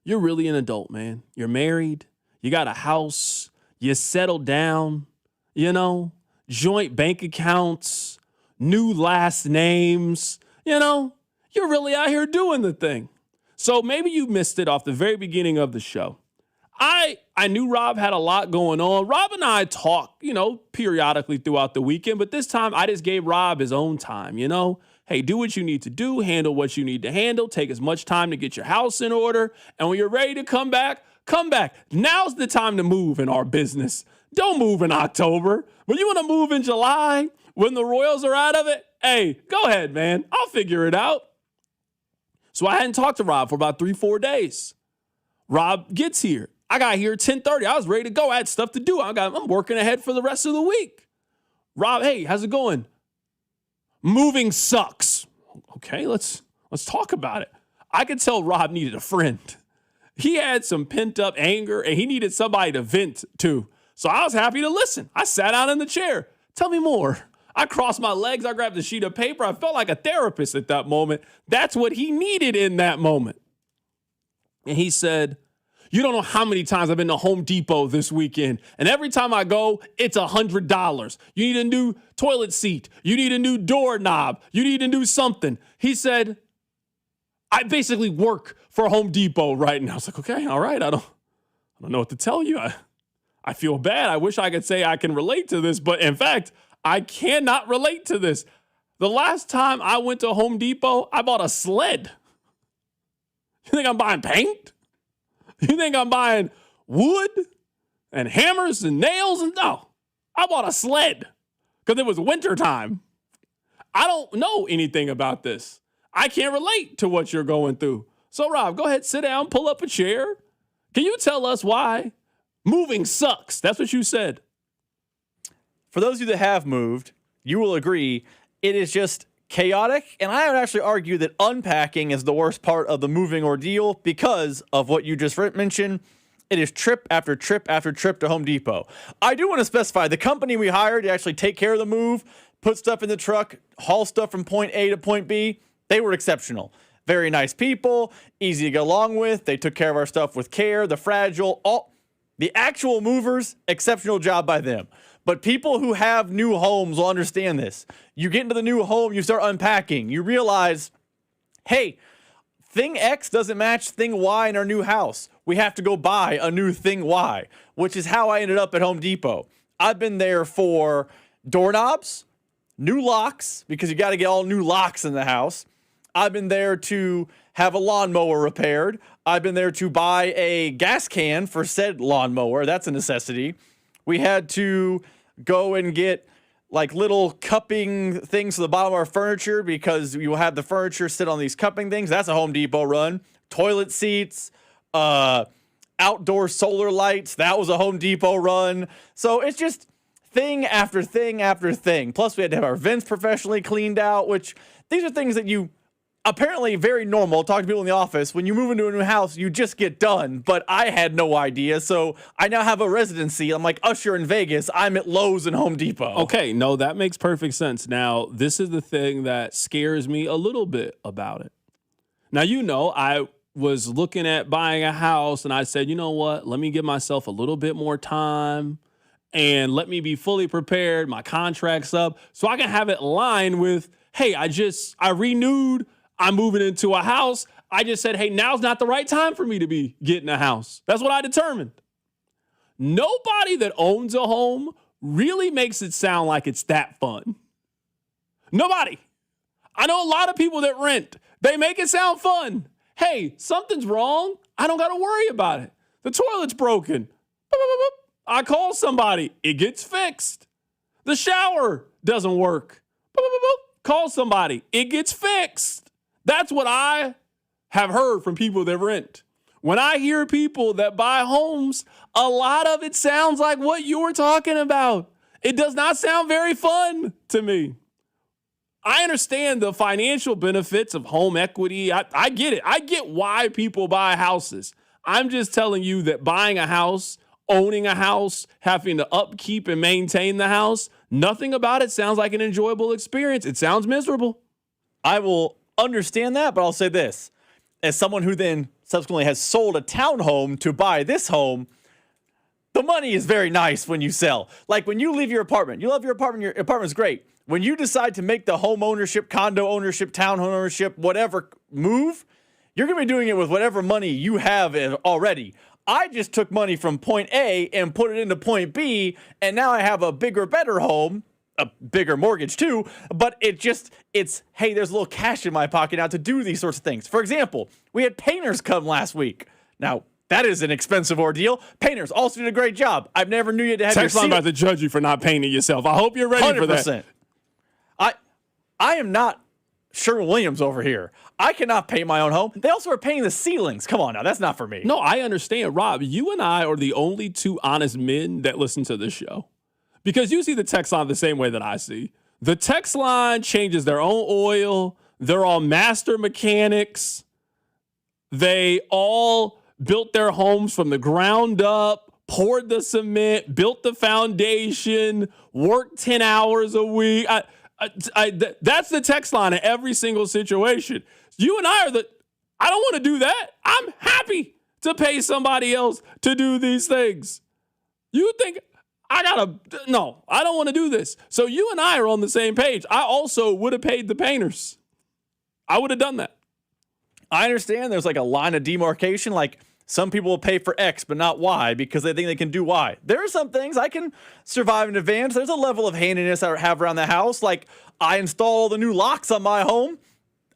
S2: You're really an adult, man. You're married. You got a house. You settled down, joint bank accounts, new last names. You're really out here doing the thing. So maybe you missed it off the very beginning of the show. I knew Rob had a lot going on. Rob and I talk, periodically throughout the weekend, but this time I just gave Rob his own time, Hey, do what you need to do, handle what you need to handle, take as much time to get your house in order, and when you're ready to come back, come back. Now's the time to move in our business. Don't move in October. When you want to move in July, when the Royals are out of it, hey, go ahead, man. I'll figure it out. So I hadn't talked to Rob for about 3-4 days. Rob gets here. I got here at 10:30. I was ready to go. I had stuff to do. I'm working ahead for the rest of the week. Rob, hey, how's it going? Moving sucks. Okay, let's talk about it. I could tell Rob needed a friend. He had some pent-up anger, and he needed somebody to vent to. So I was happy to listen. I sat down in the chair. Tell me more. I crossed my legs. I grabbed a sheet of paper. I felt like a therapist at that moment. That's what he needed in that moment. And he said, you don't know how many times I've been to Home Depot this weekend, and every time I go, it's $100. You need a new toilet seat. You need a new doorknob. You need a new something. He said, I basically work for Home Depot right now. I was like, okay, all right. I don't know what to tell you. I feel bad. I wish I could say I can relate to this, but in fact, I cannot relate to this. The last time I went to Home Depot, I bought a sled. You think I'm buying paint? You think I'm buying wood and hammers and nails? No, I bought a sled because it was wintertime. I don't know anything about this. I can't relate to what you're going through. So, Rob, go ahead, sit down, pull up a chair. Can you tell us why moving sucks? That's what you said.
S22: For those of you that have moved, you will agree it is just chaotic, and I would actually argue that unpacking is the worst part of the moving ordeal because of what you just mentioned. It is trip after trip after trip to Home Depot. I do want to specify the company we hired to actually take care of the move, put stuff in the truck, haul stuff from point A to point B. They were exceptional. Very nice people, easy to get along with. They took care of our stuff with care, the fragile, the actual movers, exceptional job by them. But people who have new homes will understand this. You get into the new home, you start unpacking. You realize, hey, thing X doesn't match thing Y in our new house. We have to go buy a new thing Y, which is how I ended up at Home Depot. I've been there for doorknobs, new locks, because you got to get all new locks in the house. I've been there to have a lawnmower repaired. I've been there to buy a gas can for said lawnmower. That's a necessity. We had to go and get like little cupping things to the bottom of our furniture because you have the furniture sit on these cupping things. That's a Home Depot run. Toilet seats, outdoor solar lights. That was a Home Depot run. So it's just thing after thing after thing. Plus we had to have our vents professionally cleaned out, which these are things that you apparently very normal. Talk to people in the office. When you move into a new house, you just get done. But I had no idea. So I now have a residency. I'm like Usher in Vegas. I'm at Lowe's and Home Depot.
S2: Okay, no, that makes perfect sense. Now, this is the thing that scares me a little bit about it. Now, I was looking at buying a house and I said, you know what? Let me give myself a little bit more time and let me be fully prepared. My contract's up so I can have it lined with, hey, I renewed. I'm moving into a house. I just said, hey, now's not the right time for me to be getting a house. That's what I determined. Nobody that owns a home really makes it sound like it's that fun. Nobody. I know a lot of people that rent. They make it sound fun. Hey, something's wrong. I don't got to worry about it. The toilet's broken. I call somebody. It gets fixed. The shower doesn't work. Call somebody. It gets fixed. That's what I have heard from people that rent. When I hear people that buy homes, a lot of it sounds like what you were talking about. It does not sound very fun to me. I understand the financial benefits of home equity. I get it. I get why people buy houses. I'm just telling you that buying a house, owning a house, having to upkeep and maintain the house, nothing about it sounds like an enjoyable experience. It sounds miserable.
S22: I will understand that, but I'll say this. As someone who then subsequently has sold a townhome to buy this home, the money is very nice when you sell. Like when you leave your apartment, you love your apartment's great. When you decide to make the home ownership, condo ownership, townhome ownership, whatever move, you're going to be doing it with whatever money you have already. I just took money from point A and put it into point B, and now I have a bigger, better home, a bigger mortgage too, but it's, hey, there's a little cash in my pocket now to do these sorts of things. For example, we had painters come last week. Now, that is an expensive ordeal. Painters also did a great job. I've never knew you had to have
S2: Text line about to judge you for not painting yourself. I hope you're ready 100%. For that.
S22: I am not Sherwin-Williams over here. I cannot paint my own home. They also are painting the ceilings. Come on now, that's not for me.
S2: No, I understand. Rob, you and I are the only two honest men that listen to this show. Because you see the text line the same way that I see. The text line changes their own oil. They're all master mechanics. They all built their homes from the ground up, poured the cement, built the foundation, worked 10 hours a week. That's the text line in every single situation. You and I I don't want to do that. I'm happy to pay somebody else to do these things. You think no, I don't want to do this. So you and I are on the same page. I also would have paid the painters. I would have done that.
S22: I understand there's like a line of demarcation, like some people will pay for X but not Y because they think they can do Y. There are some things I can survive in advance. There's a level of handiness I have around the house. Like I install the new locks on my home.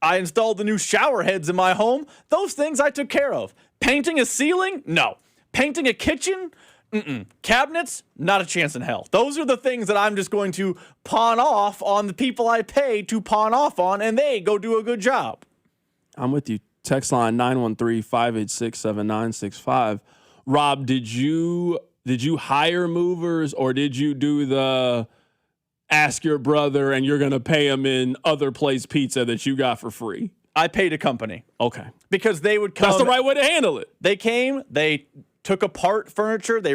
S22: I installed the new shower heads in my home. Those things I took care of. Painting a ceiling? No. Painting a kitchen? Cabinets? Not a chance in hell. Those are the things that I'm just going to pawn off on the people I pay to pawn off on, and they go do a good job.
S2: I'm with you. Text line 913-586-7965. Rob, did you hire movers or did you do the ask your brother and you're going to pay him in other place pizza that you got for free?
S22: I paid a company.
S2: Okay.
S22: Because they would come.
S2: That's the right way to handle it.
S22: They came, they took apart furniture, they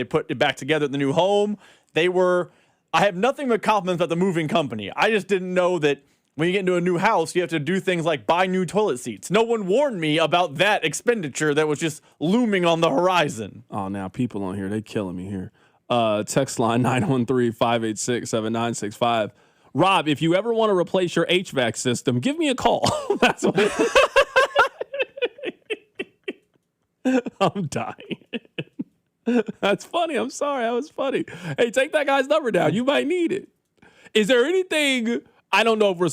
S22: put it back together at the new home. I have nothing but compliments about the moving company. I just didn't know that when you get into a new house, you have to do things like buy new toilet seats. No one warned me about that expenditure that was just looming on the horizon.
S2: Oh, now people on here, they killing me here. Text line 913-586-7965. Rob, if you ever want to replace your HVAC system, give me a call. That's what I'm dying. That's funny. I'm sorry. That was funny. Hey, take that guy's number down. You might need it. Is there anything, I don't know if we're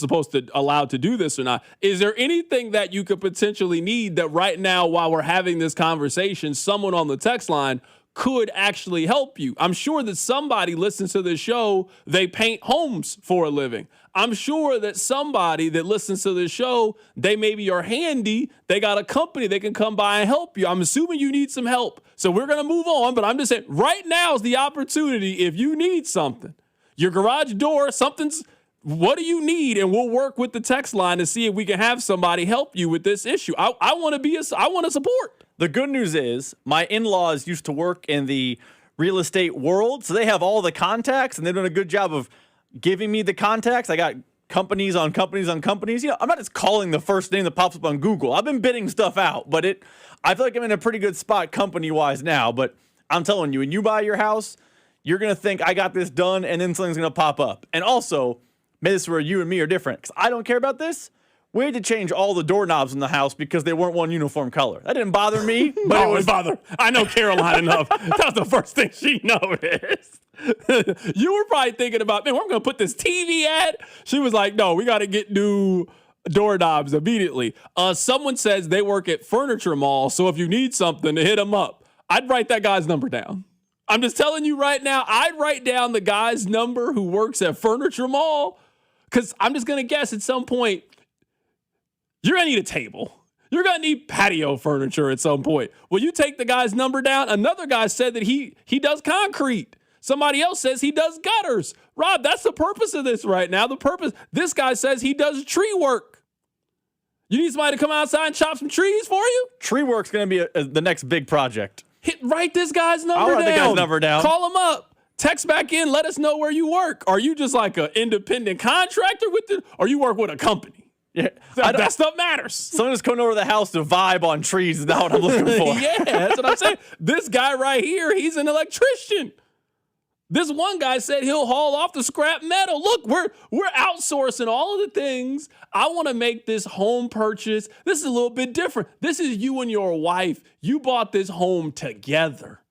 S2: allowed to do this or not. Is there anything that you could potentially need that right now, while we're having this conversation, someone on the text line could actually help you? I'm sure that somebody listens to this show, they paint homes for a living. I'm sure that somebody that listens to this show, they maybe are handy, they got a company, they can come by and help you. I'm assuming you need some help. So we're going to move on, but I'm just saying right now is the opportunity if you need something. Your garage door, what do you need? And we'll work with the text line to see if we can have somebody help you with this issue. I want to support.
S22: The good news is my in-laws used to work in the real estate world, so they have all the contacts, and they're doing a good job of giving me the contacts. I got companies on companies on companies. You know, I'm not just calling the first name that pops up on Google. I've been bidding stuff out, but I feel like I'm in a pretty good spot company-wise now. But I'm telling you, when you buy your house, you're going to think, I got this done, and then something's going to pop up. And also, maybe this is where you and me are different, because I don't care about this. We had to change all the doorknobs in the house because they weren't one uniform color. That didn't bother me, but it was
S2: bother. I know Caroline enough. That's the first thing she noticed. You were probably thinking about, man, we're going to put this TV ad. She was like, no, we got to get new doorknobs immediately. Someone says they work at Furniture Mall, so if you need something, to hit them up. I'd write that guy's number down. I'm just telling you right now, I'd write down the guy's number who works at Furniture Mall, because I'm just going to guess at some point, you're going to need a table. You're going to need patio furniture at some point. Will you take the guy's number down? Another guy said that he does concrete. Somebody else says he does gutters. Rob, that's the purpose of this right now. This guy says he does tree work. You need somebody to come outside and chop some trees for you?
S22: Tree work's going to be the next big project.
S2: Write this guy's number down.
S22: I'll write the guy's number down.
S2: Call him up. Text back in. Let us know where you work. Are you just like an independent contractor or you work with a company?
S22: Yeah,
S2: that stuff matters.
S22: Someone's coming over to the house to vibe on trees is not what I'm looking for.
S2: Yeah, that's what I'm saying. This guy right here, he's an electrician. This one guy said he'll haul off the scrap metal. Look, we're outsourcing all of the things. I want to make this home purchase. This is a little bit different. This is you and your wife. You bought this home together.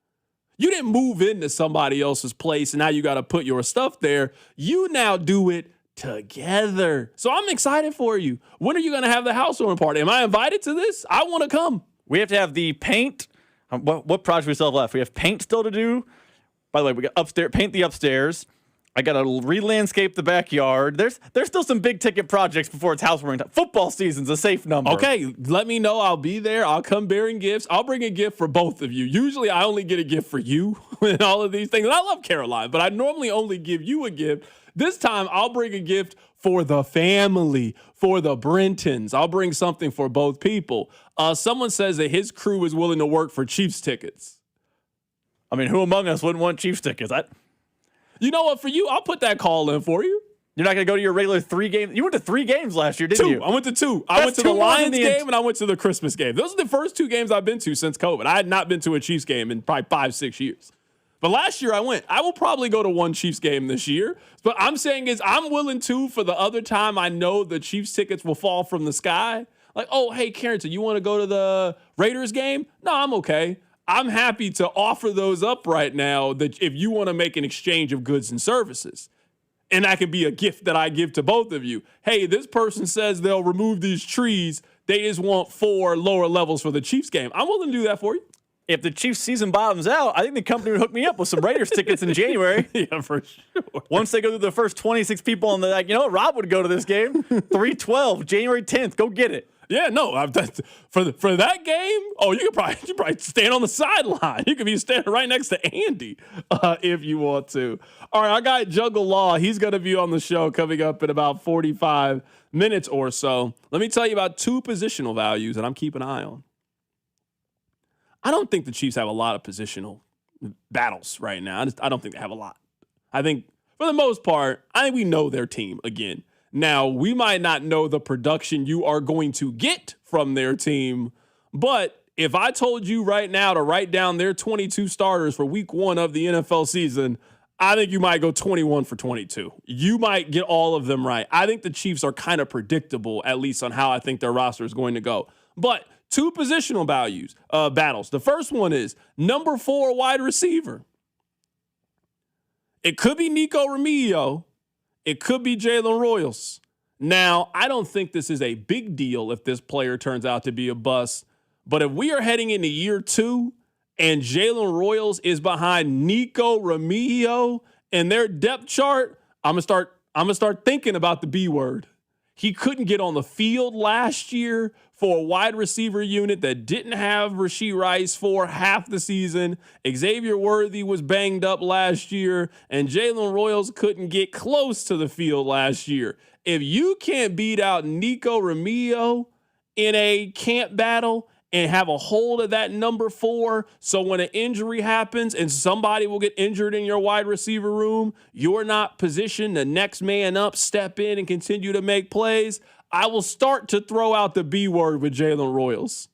S2: You didn't move into somebody else's place and now you got to put your stuff there. You now do it together. So I'm excited for you. When are you going to have the housewarming party? Am I invited to this? I want to come.
S22: We have to have the paint. What project we still have left? We have paint still to do. By the way, we got paint the upstairs. I got to re-landscape the backyard. There's still some big ticket projects before it's housewarming time. Football season's a safe number.
S2: Okay, let me know. I'll be there. I'll come bearing gifts. I'll bring a gift for both of you. Usually I only get a gift for you and all of these things. And I love Caroline, but I normally only give you a gift. This time, I'll bring a gift for the family, for the Brentons. I'll bring something for both people. Someone says that his crew is willing to work for Chiefs tickets.
S22: I mean, who among us wouldn't want Chiefs tickets?
S2: You know what? For you, I'll put that call in for you.
S22: You're not going to go to your regular 3 games? You went to 3 games last year, didn't you?
S2: I went to 2. I went to the Lions game and I went to the Christmas game. Those are the first 2 games I've been to since COVID. I had not been to a Chiefs game in probably 5-6 years. But last year I went. I will probably go to 1 Chiefs game this year. But I'm saying is I'm willing to for the other time I know the Chiefs tickets will fall from the sky. Like, oh, hey, Carrington, you want to go to the Raiders game? No, I'm okay. I'm happy to offer those up right now that if you want to make an exchange of goods and services. And that could be a gift that I give to both of you. Hey, this person says they'll remove these trees. They just want 4 lower levels for the Chiefs game. I'm willing to do that for you.
S22: If the Chiefs season bottoms out, I think the company would hook me up with some Raiders tickets in January.
S2: Yeah, for sure.
S22: Once they go through the first 26 people on the, Rob would go to this game. 3/12, January 10th. Go get it.
S2: Yeah, no. For that game, you could probably stand on the sideline. You could be standing right next to Andy if you want to. All right, I got Jungle Law. He's going to be on the show coming up in about 45 minutes or so. Let me tell you about two positional values that I'm keeping an eye on. I don't think the Chiefs have a lot of positional battles right now. I don't think they have a lot. I think, for the most part, we know their team again. Now, we might not know the production you are going to get from their team, but if I told you right now to write down their 22 starters for week 1 of the NFL season, I think you might go 21 for 22. You might get all of them right. I think the Chiefs are kind of predictable, at least on how I think their roster is going to go. But two positional battles. The first one is number 4 wide receiver. It could be Nico Remigio. It could be Jalen Royals. Now, I don't think this is a big deal if this player turns out to be a bust. But if we are heading into year 2 and Jalen Royals is behind Nico Remigio in their depth chart, I'm gonna start thinking about the B word. He couldn't get on the field last year for a wide receiver unit that didn't have Rashee Rice for half the season. Xavier Worthy was banged up last year, and Jalen Royals couldn't get close to the field last year. If you can't beat out Nico Remigio in a camp battle and have a hold of that number 4, so when an injury happens and somebody will get injured in your wide receiver room, you're not positioned, the next man up, step in and continue to make plays, I will start to throw out the B word with Jalen Royals.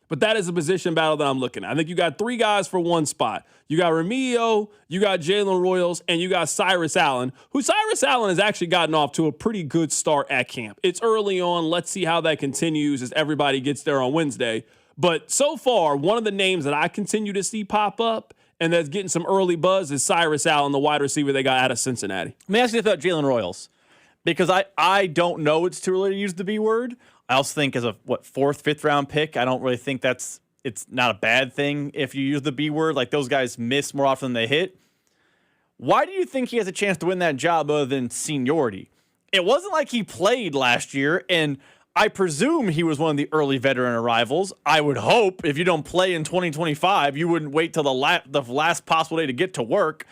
S2: But that is a position battle that I'm looking at. I think you got 3 guys for one spot. You got Remigio, you got Jalen Royals, and you got Cyrus Allen, who Cyrus Allen has actually gotten off to a pretty good start at camp. It's early on. Let's see how that continues as everybody gets there on Wednesday. But so far, one of the names that I continue to see pop up and that's getting some early buzz is Cyrus Allen, the wide receiver they got out of Cincinnati.
S22: Let me ask you about Jalen Royals, because I don't know it's too early to use the B word. I also think as a 4th, 5th round pick, I don't really think it's not a bad thing if you use the B word. Like, those guys miss more often than they hit. Why do you think he has a chance to win that job other than seniority? It wasn't like he played last year, and I presume he was one of the early veteran arrivals. I would hope if you don't play in 2025, you wouldn't wait till the last possible day to get to work.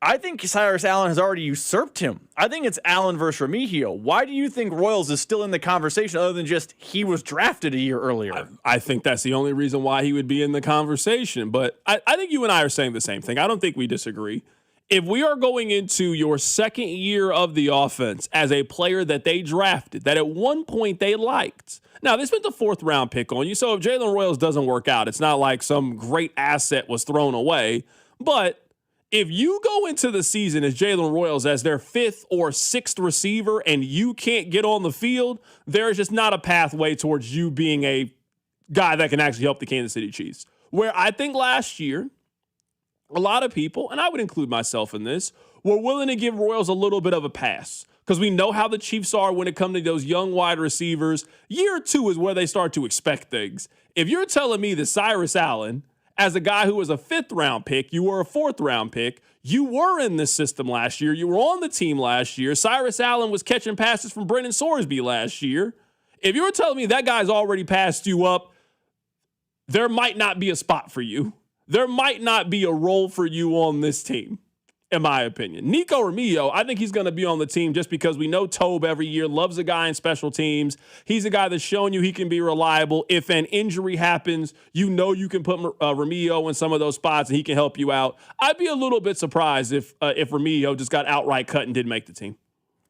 S22: I think Cyrus Allen has already usurped him. I think it's Allen versus Remigio. Why do you think Royals is still in the conversation other than just he was drafted a year earlier?
S2: I think that's the only reason why he would be in the conversation. But I think you and I are saying the same thing. I don't think we disagree. If we are going into your second year of the offense as a player that they drafted, that at one point they liked. Now, they spent the 4th round pick on you, so if Jalen Royals doesn't work out, it's not like some great asset was thrown away. But if you go into the season as Jalen Royals as their 5th or 6th receiver and you can't get on the field, there's just not a pathway towards you being a guy that can actually help the Kansas City Chiefs. Where I think last year, a lot of people, and I would include myself in this, were willing to give Royals a little bit of a pass because we know how the Chiefs are when it comes to those young wide receivers. Year 2 is where they start to expect things. If you're telling me that Cyrus Allen, as a guy who was a 5th round pick, you were a 4th round pick, you were in this system last year, you were on the team last year, Cyrus Allen was catching passes from Brendan Sorsby last year. If you were telling me that guy's already passed you up, there might not be a spot for you. There might not be a role for you on this team, in my opinion. Nico Remigio, I think he's going to be on the team just because we know Tobe every year loves a guy in special teams. He's a guy that's shown you he can be reliable. If an injury happens, you know you can put Remigio in some of those spots and he can help you out. I'd be a little bit surprised if Remigio just got outright cut and didn't make the team.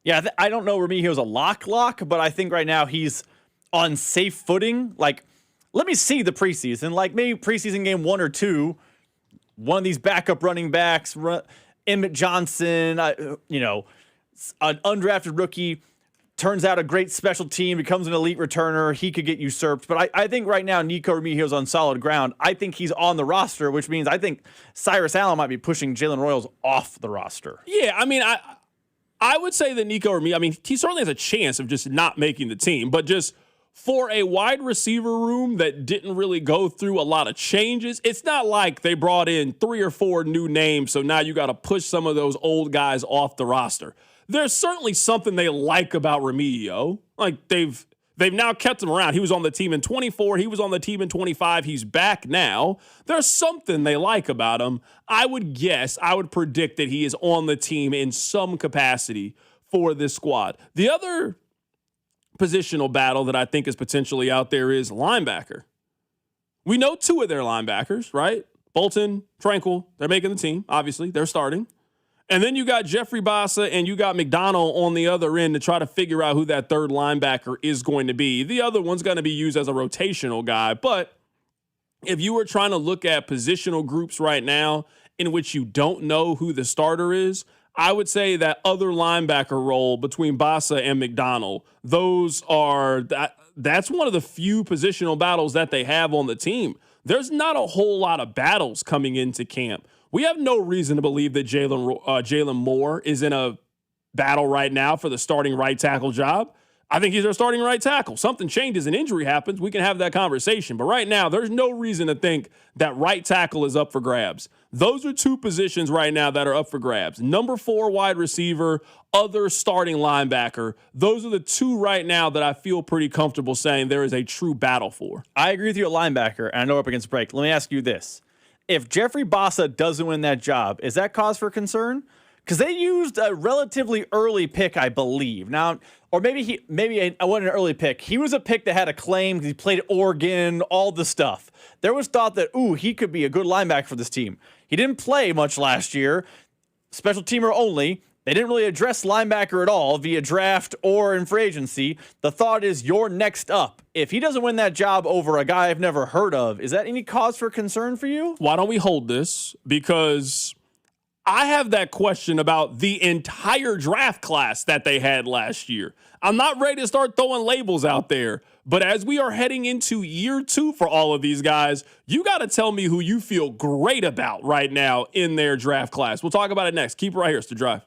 S22: Yeah, I don't know Remigio's a lock, but I think right now he's on safe footing. Like, let me see the preseason. Like, maybe preseason game 1 or 2, one of these backup running backs, Emmett Johnson, an undrafted rookie, turns out a great special team, becomes an elite returner, he could get usurped. But I think right now Nico Remigio's on solid ground. I think he's on the roster, which means I think Cyrus Allen might be pushing Jalen Royals off the roster.
S2: Yeah, I mean, I would say that Nico Remigio, he certainly has a chance of just not making the team, but just for a wide receiver room that didn't really go through a lot of changes, it's not like they brought in 3 or 4 new names, so now you got to push some of those old guys off the roster. there's certainly something they like about Remigio. Like they've now kept him around. He was on the team in 24. He was on the team in 25. He's back now. There's something they like about him. I would predict that he is on the team in some capacity for this squad. The other positional battle that I think is potentially out there is linebacker. We know two of their linebackers, right? Bolton, Tranquil, they're making the team. Obviously, they're starting. And then you got Jeffrey Bassa and you got McDonald on the other end to try to figure out who that third linebacker is going to be. The other one's going to be used as a rotational guy. But if you were trying to look at positional groups right now in which you don't know who the starter is, I would say that other linebacker role between Bassa and McDonald, that's one of the few positional battles that they have on the team. There's not a whole lot of battles coming into camp. We have no reason to believe that Jalen Moore is in a battle right now for the starting right tackle job. I think he's our starting right tackle. Something changes, an injury happens, we can have that conversation. But right now, there's no reason to think that right tackle is up for grabs. Those are two positions right now that are up for grabs. Number 4 wide receiver, other starting linebacker. Those are the two right now that I feel pretty comfortable saying there is a true battle for.
S22: I agree with you at linebacker, and I know we're up against break. Let me ask you this. If Jeffrey Bassa doesn't win that job, is that cause for concern? Because they used a relatively early pick, I believe. Now, or maybe I wasn't an early pick. He was a pick that had a claim. He played at Oregon, all the stuff. There was thought that, he could be a good linebacker for this team. He didn't play much last year, special teamer only. They didn't really address linebacker at all via draft or in free agency. The thought is you're next up. If he doesn't win that job over a guy I've never heard of, is that any cause for concern for you?
S2: Why don't we hold this? Because I have that question about the entire draft class that they had last year. I'm not ready to start throwing labels out there, but as we are heading into year 2 for all of these guys, you got to tell me who you feel great about right now in their draft class. We'll talk about it next. Keep it right here. It's The Drive.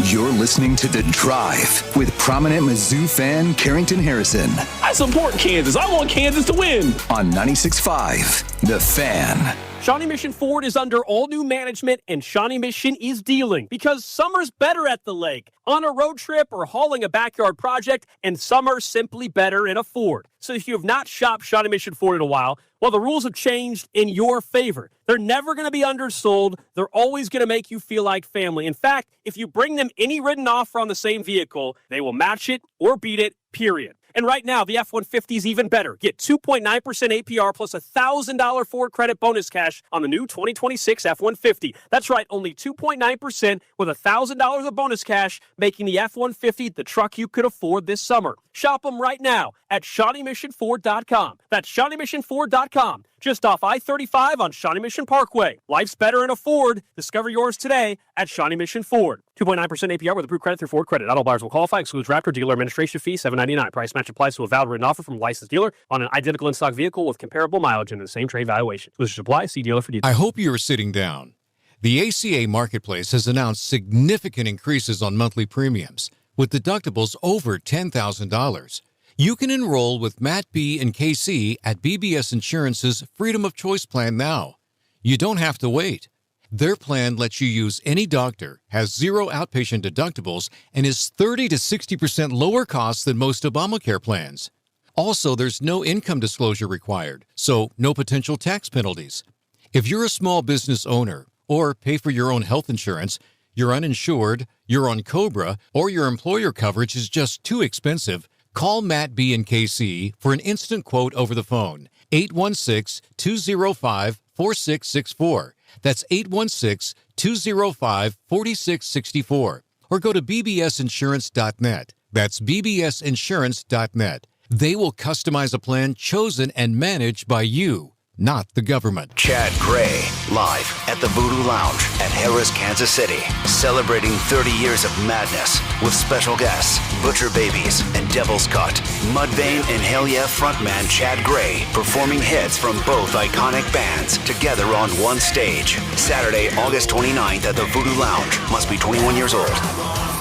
S5: You're listening to The Drive with prominent Mizzou fan Carrington Harrison.
S2: I support Kansas. I want Kansas to win.
S5: On 96.5, The Fan.
S3: Shawnee Mission Ford is under all new management, and Shawnee Mission is dealing because summer's better at the lake, on a road trip or hauling a backyard project, and summer's simply better in a Ford. So if you have not shopped Shawnee Mission Ford in a while, well, the rules have changed in your favor. They're never going to be undersold. They're always going to make you feel like family. In fact, if you bring them any written offer on the same vehicle, they will match it or beat it, period. And right now, the F-150 is even better. Get 2.9% APR plus a $1,000 Ford credit bonus cash on the new 2026 F-150. That's right, only 2.9% with $1,000 of bonus cash, making the F-150 the truck you could afford this summer. Shop them right now at ShawneeMissionFord.com. That's ShawneeMissionFord.com. Just off I-35 on Shawnee Mission Parkway. Life's better in a Ford. Discover yours today at Shawnee Mission Ford. 2.9% APR with approved credit through Ford Credit. Auto buyers will qualify. Excludes Raptor dealer administration fee $7.99. Price match applies to a valid written offer from a licensed dealer on an identical in-stock vehicle with comparable mileage and the same trade valuation. Exclusions apply. See dealer for details.
S6: I hope you are sitting down. The ACA Marketplace has announced significant increases on monthly premiums with deductibles over $10,000. You can enroll with Matt B. and KC at BBS Insurance's Freedom of Choice plan now. You don't have to wait. Their plan lets you use any doctor, has zero outpatient deductibles, and is 30 to 60% lower cost than most Obamacare plans. Also, there's no income disclosure required, so no potential tax penalties. If you're a small business owner or pay for your own health insurance, you're uninsured, you're on COBRA, or your employer coverage is just too expensive, call Matt B. and KC for an instant quote over the phone. 816-205-4664. That's 816-205-4664. Or go to bbsinsurance.net. That's bbsinsurance.net. They will customize a plan chosen and managed by you, not the government.
S23: Chad Gray, live at the Voodoo Lounge at Harrah's, Kansas City, celebrating 30 years of madness with special guests, Butcher Babies and Devil's Cut, Mudvayne and Hell Yeah frontman Chad Gray performing hits from both iconic bands together on one stage. Saturday, August 29th at the Voodoo Lounge. Must be 21 years old.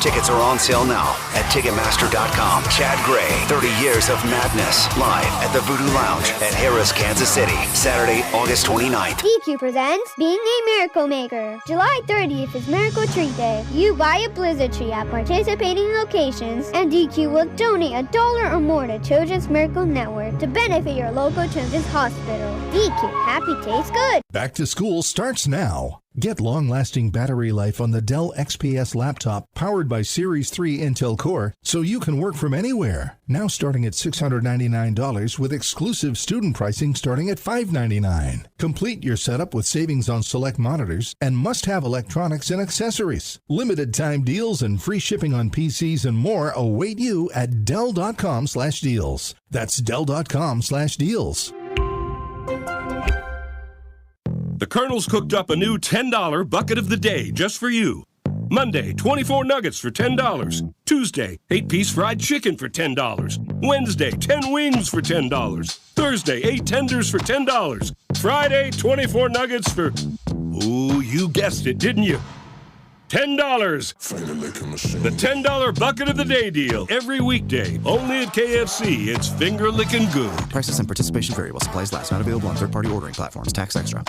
S23: Tickets are on sale now at Ticketmaster.com. Chad Gray, 30 Years of Madness, live at the Voodoo Lounge at Harris, Kansas City, Saturday, August 29th.
S4: DQ presents Being a Miracle Maker. July 30th is Miracle Tree Day. You buy a blizzard tree at participating locations, and DQ will donate $1 or more to Children's Miracle Network to benefit your local children's hospital. DQ, happy tastes good.
S7: Back to school starts now. Get long-lasting battery life on the Dell XPS laptop powered by Series 3 Intel Core so you can work from anywhere. Now starting at $699 with exclusive student pricing starting at $599. Complete your setup with savings on select monitors and must-have electronics and accessories. Limited time deals and free shipping on PCs and more await you at Dell.com/deals. That's Dell.com/deals.
S8: The Colonel's cooked up a new $10 bucket of the day just for you. Monday, 24 nuggets for $10. Tuesday, 8-piece fried chicken for $10. Wednesday, 10 wings for $10. Thursday, 8 tenders for $10. Friday, 24 nuggets for... Ooh, you guessed it, didn't you? $10. The $10 bucket of the day deal. Every weekday. Only at KFC. It's finger licking good.
S24: Prices and participation vary while supplies last. Not available on third-party ordering platforms. Tax extra.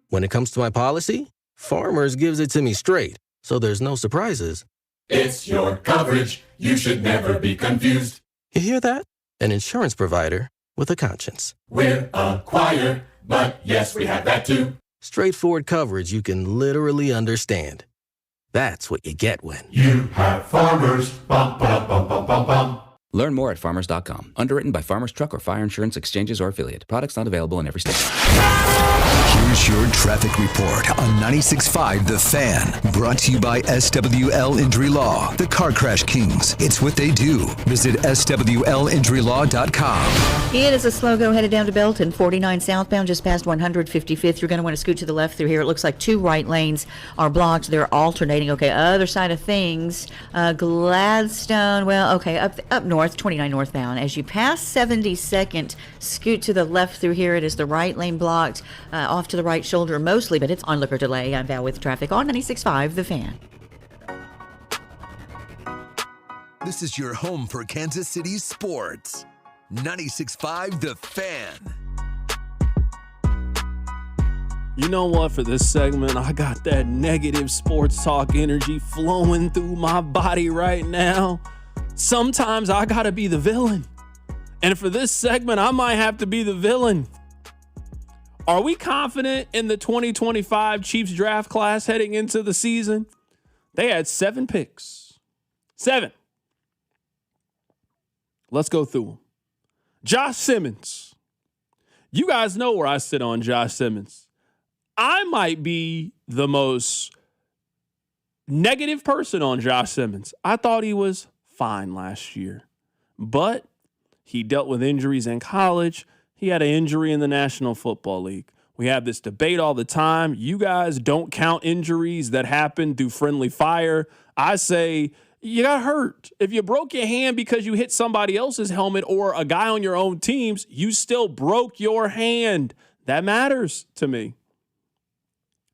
S25: When it comes to my policy, Farmers gives it to me straight, so there's no surprises.
S14: It's your coverage. You should never be confused.
S25: You hear that? An insurance provider with a conscience.
S14: We're a choir, but yes, we have that too.
S25: Straightforward coverage you can literally understand. That's what you get when
S14: you have Farmers. Bum, bum, bum, bum, bum, bum.
S26: Learn more at farmers.com. Underwritten by Farmers Truck or Fire Insurance Exchanges or Affiliate. Products not available in every state.
S5: Here's your traffic report on 96.5 The Fan. Brought to you by SWL Injury Law, the Car Crash Kings. It's what they do. Visit SWLinjurylaw.com.
S21: It is a slow go headed down to Belton, 49 southbound, just past 155th. You're going to want to scoot to the left through here. It looks like 2 right lanes are blocked. They're alternating. Okay, other side of things. Gladstone, well, okay, up north, 29 northbound. As you pass 72nd, scoot to the left through here. It is the right lane blocked, off to the right shoulder mostly, but it's onlooker delay. I'm Val with traffic on 96.5 The Fan.
S5: This is your home for Kansas City sports. 96.5 The Fan.
S2: You know what? For this segment, I got that negative sports talk energy flowing through my body right now. Sometimes I gotta be the villain. And for this segment, I might have to be the villain. Are we confident in the 2025 Chiefs draft class heading into the season? They had 7 picks. 7. Let's go through them. Josh Simmons. You guys know where I sit on Josh Simmons. I might be the most negative person on Josh Simmons. I thought he was fine last year, but he dealt with injuries in college. He had an injury in the National Football League. We have this debate all the time. You guys don't count injuries that happen through friendly fire. I say you got hurt. If you broke your hand because you hit somebody else's helmet or a guy on your own teams, you still broke your hand. That matters to me.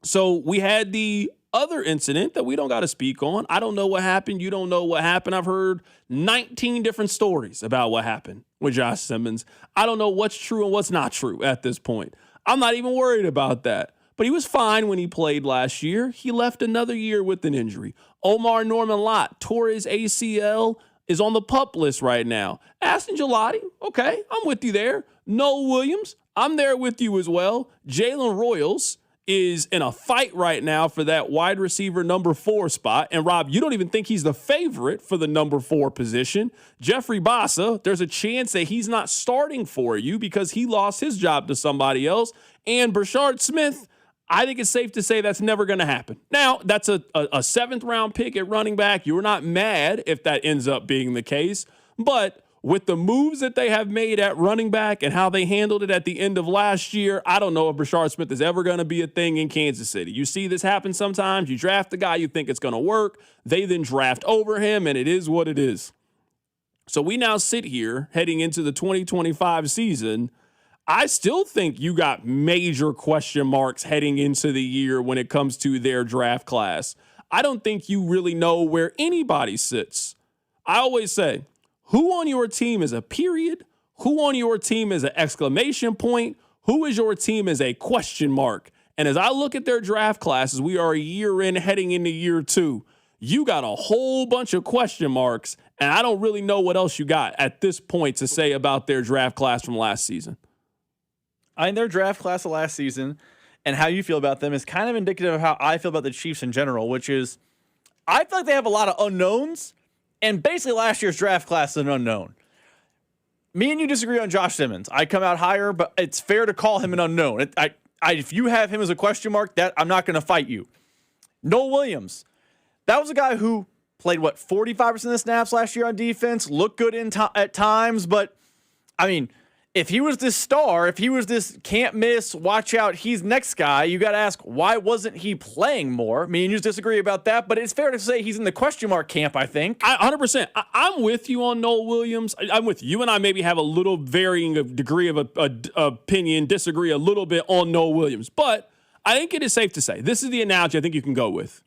S2: So we had the other incident that we don't got to speak on. I don't know what happened. You don't know what happened. I've heard 19 different stories about what happened with Josh Simmons. I don't know what's true and what's not true at this point. I'm not even worried about that. But he was fine when he played last year. He left another year with an injury. Omar Norman Lott tore his ACL, is on the PUP list right now. Aston Gelati, okay, I'm with you there. Noel Williams, I'm there with you as well. Jalen Royals is in a fight right now for that wide receiver number 4 spot. And Rob, you don't even think he's the favorite for the number 4 position. Jeffrey Bassa, there's a chance that he's not starting for you because he lost his job to somebody else. And Brashard Smith, I think it's safe to say that's never going to happen. Now, that's a 7th round pick at running back. You're not mad if that ends up being the case. But with the moves that they have made at running back and how they handled it at the end of last year, I don't know if Brashard Smith is ever going to be a thing in Kansas City. You see this happen sometimes. You draft the guy you think it's going to work. They then draft over him, and it is what it is. So we now sit here heading into the 2025 season. I still think you got major question marks heading into the year when it comes to their draft class. I don't think you really know where anybody sits. I always say, who on your team is a period? Who on your team is an exclamation point? Who is your team is a question mark? And as I look at their draft classes, we are a year in, heading into year 2. You got a whole bunch of question marks, and I don't really know what else you got at this point to say about their draft class from last season.
S22: I mean, their draft class of last season and how you feel about them is kind of indicative of how I feel about the Chiefs in general, which is I feel like they have a lot of unknowns, and basically last year's draft class is an unknown. Me and you disagree on Josh Simmons. I come out higher, but it's fair to call him an unknown. If you have him as a question mark, that I'm not going to fight you. Noel Williams, that was a guy who played, 45% of the snaps last year on defense, looked good at times, but, I mean, if he was this star, if he was this can't miss, watch out, he's next guy, you got to ask, why wasn't he playing more? Me and you disagree about that, but it's fair to say he's in the question mark camp, I think.
S2: 100%. I'm with you on Noel Williams. I'm with you, and I maybe have a little varying degree of opinion, disagree a little bit on Noel Williams. But I think it is safe to say, this is the analogy I think you can go with.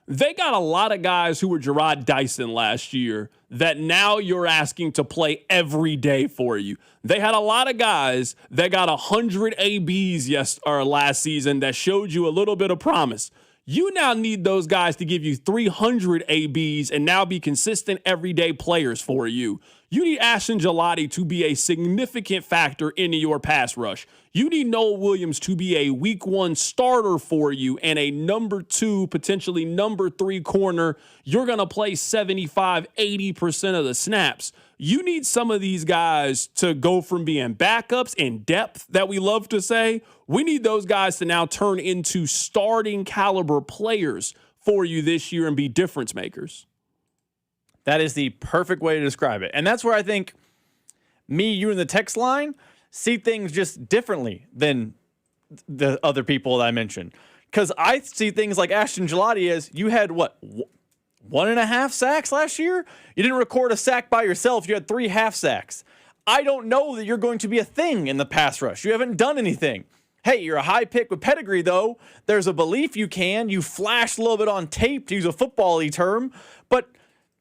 S2: They got a lot of guys who were Gerard Dyson last year that now you're asking to play every day for you. They had a lot of guys that got 100 ABs last season that showed you a little bit of promise. You now need those guys to give you 300 ABs and now be consistent everyday players for you. You need Ashton Gelati to be a significant factor into your pass rush. You need Noel Williams to be a week 1 starter for you and a number 2, potentially number 3 corner. You're going to play 75, 80% of the snaps. You need some of these guys to go from being backups in depth that we love to say. We need those guys to now turn into starting caliber players for you this year and be difference makers.
S22: That is the perfect way to describe it. And that's where I think me, you, and the text line see things just differently than the other people that I mentioned. Because I see things like Ashton Gelati as you had, 1.5 sacks last year? You didn't record a sack by yourself. You had 3 half sacks. I don't know that you're going to be a thing in the pass rush. You haven't done anything. Hey, you're a high pick with pedigree, though. There's a belief you can. You flashed a little bit on tape, to use a football-y term. But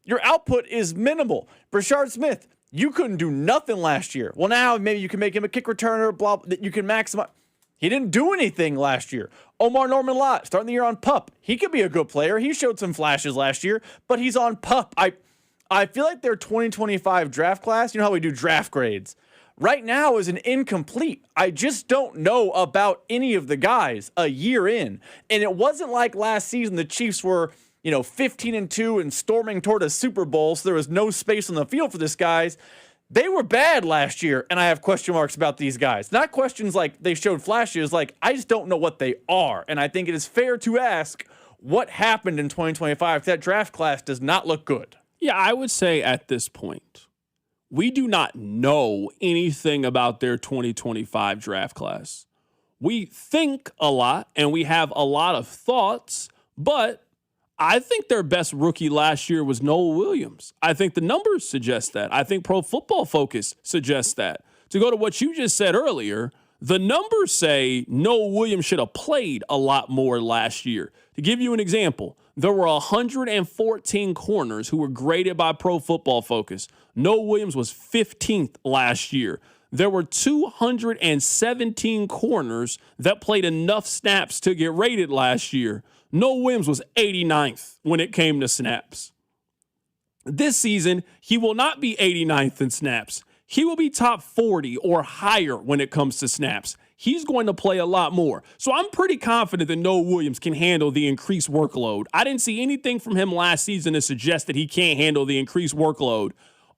S22: your output is minimal. Brashard Smith, you couldn't do nothing last year. Well, now maybe you can make him a kick returner, blah, that you can maximize. He didn't do anything last year. Omar Norman Lott, starting the year on PUP. He could be a good player. He showed some flashes last year, but he's on PUP. I feel like their 2025 draft class, you know how we do draft grades, right now is an incomplete. I just don't know about any of the guys a year in. And it wasn't like last season the Chiefs were 15-2 and storming toward a Super Bowl, so there was no space on the field for this guys. They were bad last year, and I have question marks about these guys. Not questions like they showed flashes, like I just don't know what they are. And I think it is fair to ask what happened in 2025. That draft class does not look good.
S2: Yeah, I would say at this point, we do not know anything about their 2025 draft class. We think a lot, and we have a lot of thoughts, but I think their best rookie last year was Noel Williams. I think the numbers suggest that. I think Pro Football Focus suggests that. To go to what you just said earlier, the numbers say Noel Williams should have played a lot more last year. To give you an example, there were 114 corners who were graded by Pro Football Focus. Noel Williams was 15th last year. There were 217 corners that played enough snaps to get rated last year. Noel Williams was 89th when it came to snaps. This season, he will not be 89th in snaps. He will be top 40 or higher when it comes to snaps. He's going to play a lot more. So I'm pretty confident that Noel Williams can handle the increased workload. I didn't see anything from him last season to suggest that he can't handle the increased workload.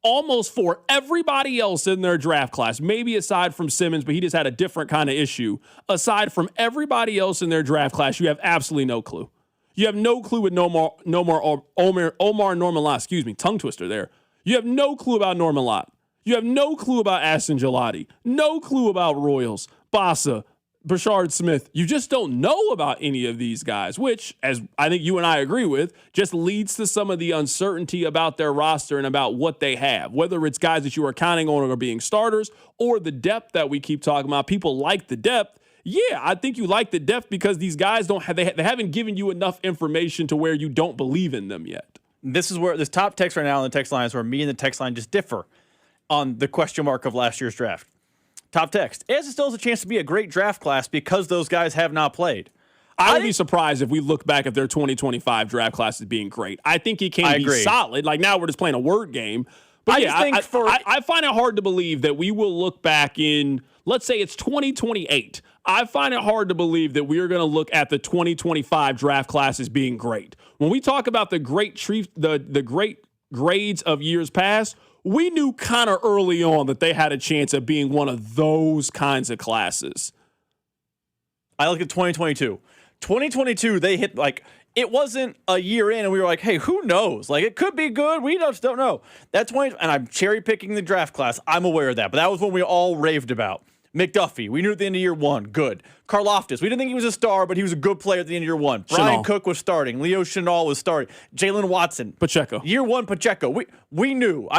S2: Almost for everybody else in their draft class, maybe aside from Simmons, but he just had a different kind of issue. Aside from everybody else in their draft class, you have absolutely no clue. You have no clue with Omar Norman Lott, tongue twister there. You have no clue about Norman Lott. You have no clue about Ashton Gelati. No clue about Royals, Bassa, Brashard Smith. You just don't know about any of these guys, which, as I think you and I agree with, just leads to some of the uncertainty about their roster and about what they have, whether it's guys that you are counting on or being starters or the depth that we keep talking about. People like the depth. Yeah, I think you like the depth because these guys they haven't given you enough information to where you don't believe in them yet.
S22: This is where this top text right now on the text line is where me and the text line just differ on the question mark of last year's draft. Top text. As it still has a chance to be a great draft class because those guys have not played.
S2: I would be surprised if we look back at their 2025 draft class as being great. I think it can be solid. Like now we're just playing a word game. But I find it hard to believe that we will look back in, let's say it's 2028. I find it hard to believe that we are going to look at the 2025 draft class as being great. When we talk about the great grades of years past, we knew kind of early on that they had a chance of being one of those kinds of classes.
S22: I look at 2022. 2022, they hit it wasn't a year in and we were like, hey, who knows? Like, it could be good. We just don't know. And I'm cherry picking the draft class. I'm aware of that. But that was when we all raved about. McDuffie, we knew at the end of year one, good. Karlaftis, we didn't think he was a star, but he was a good player at the end of year one. Brian Cook was starting. Leo Chenal was starting. Jalen Watson.
S2: Pacheco.
S22: Year one, Pacheco. We knew.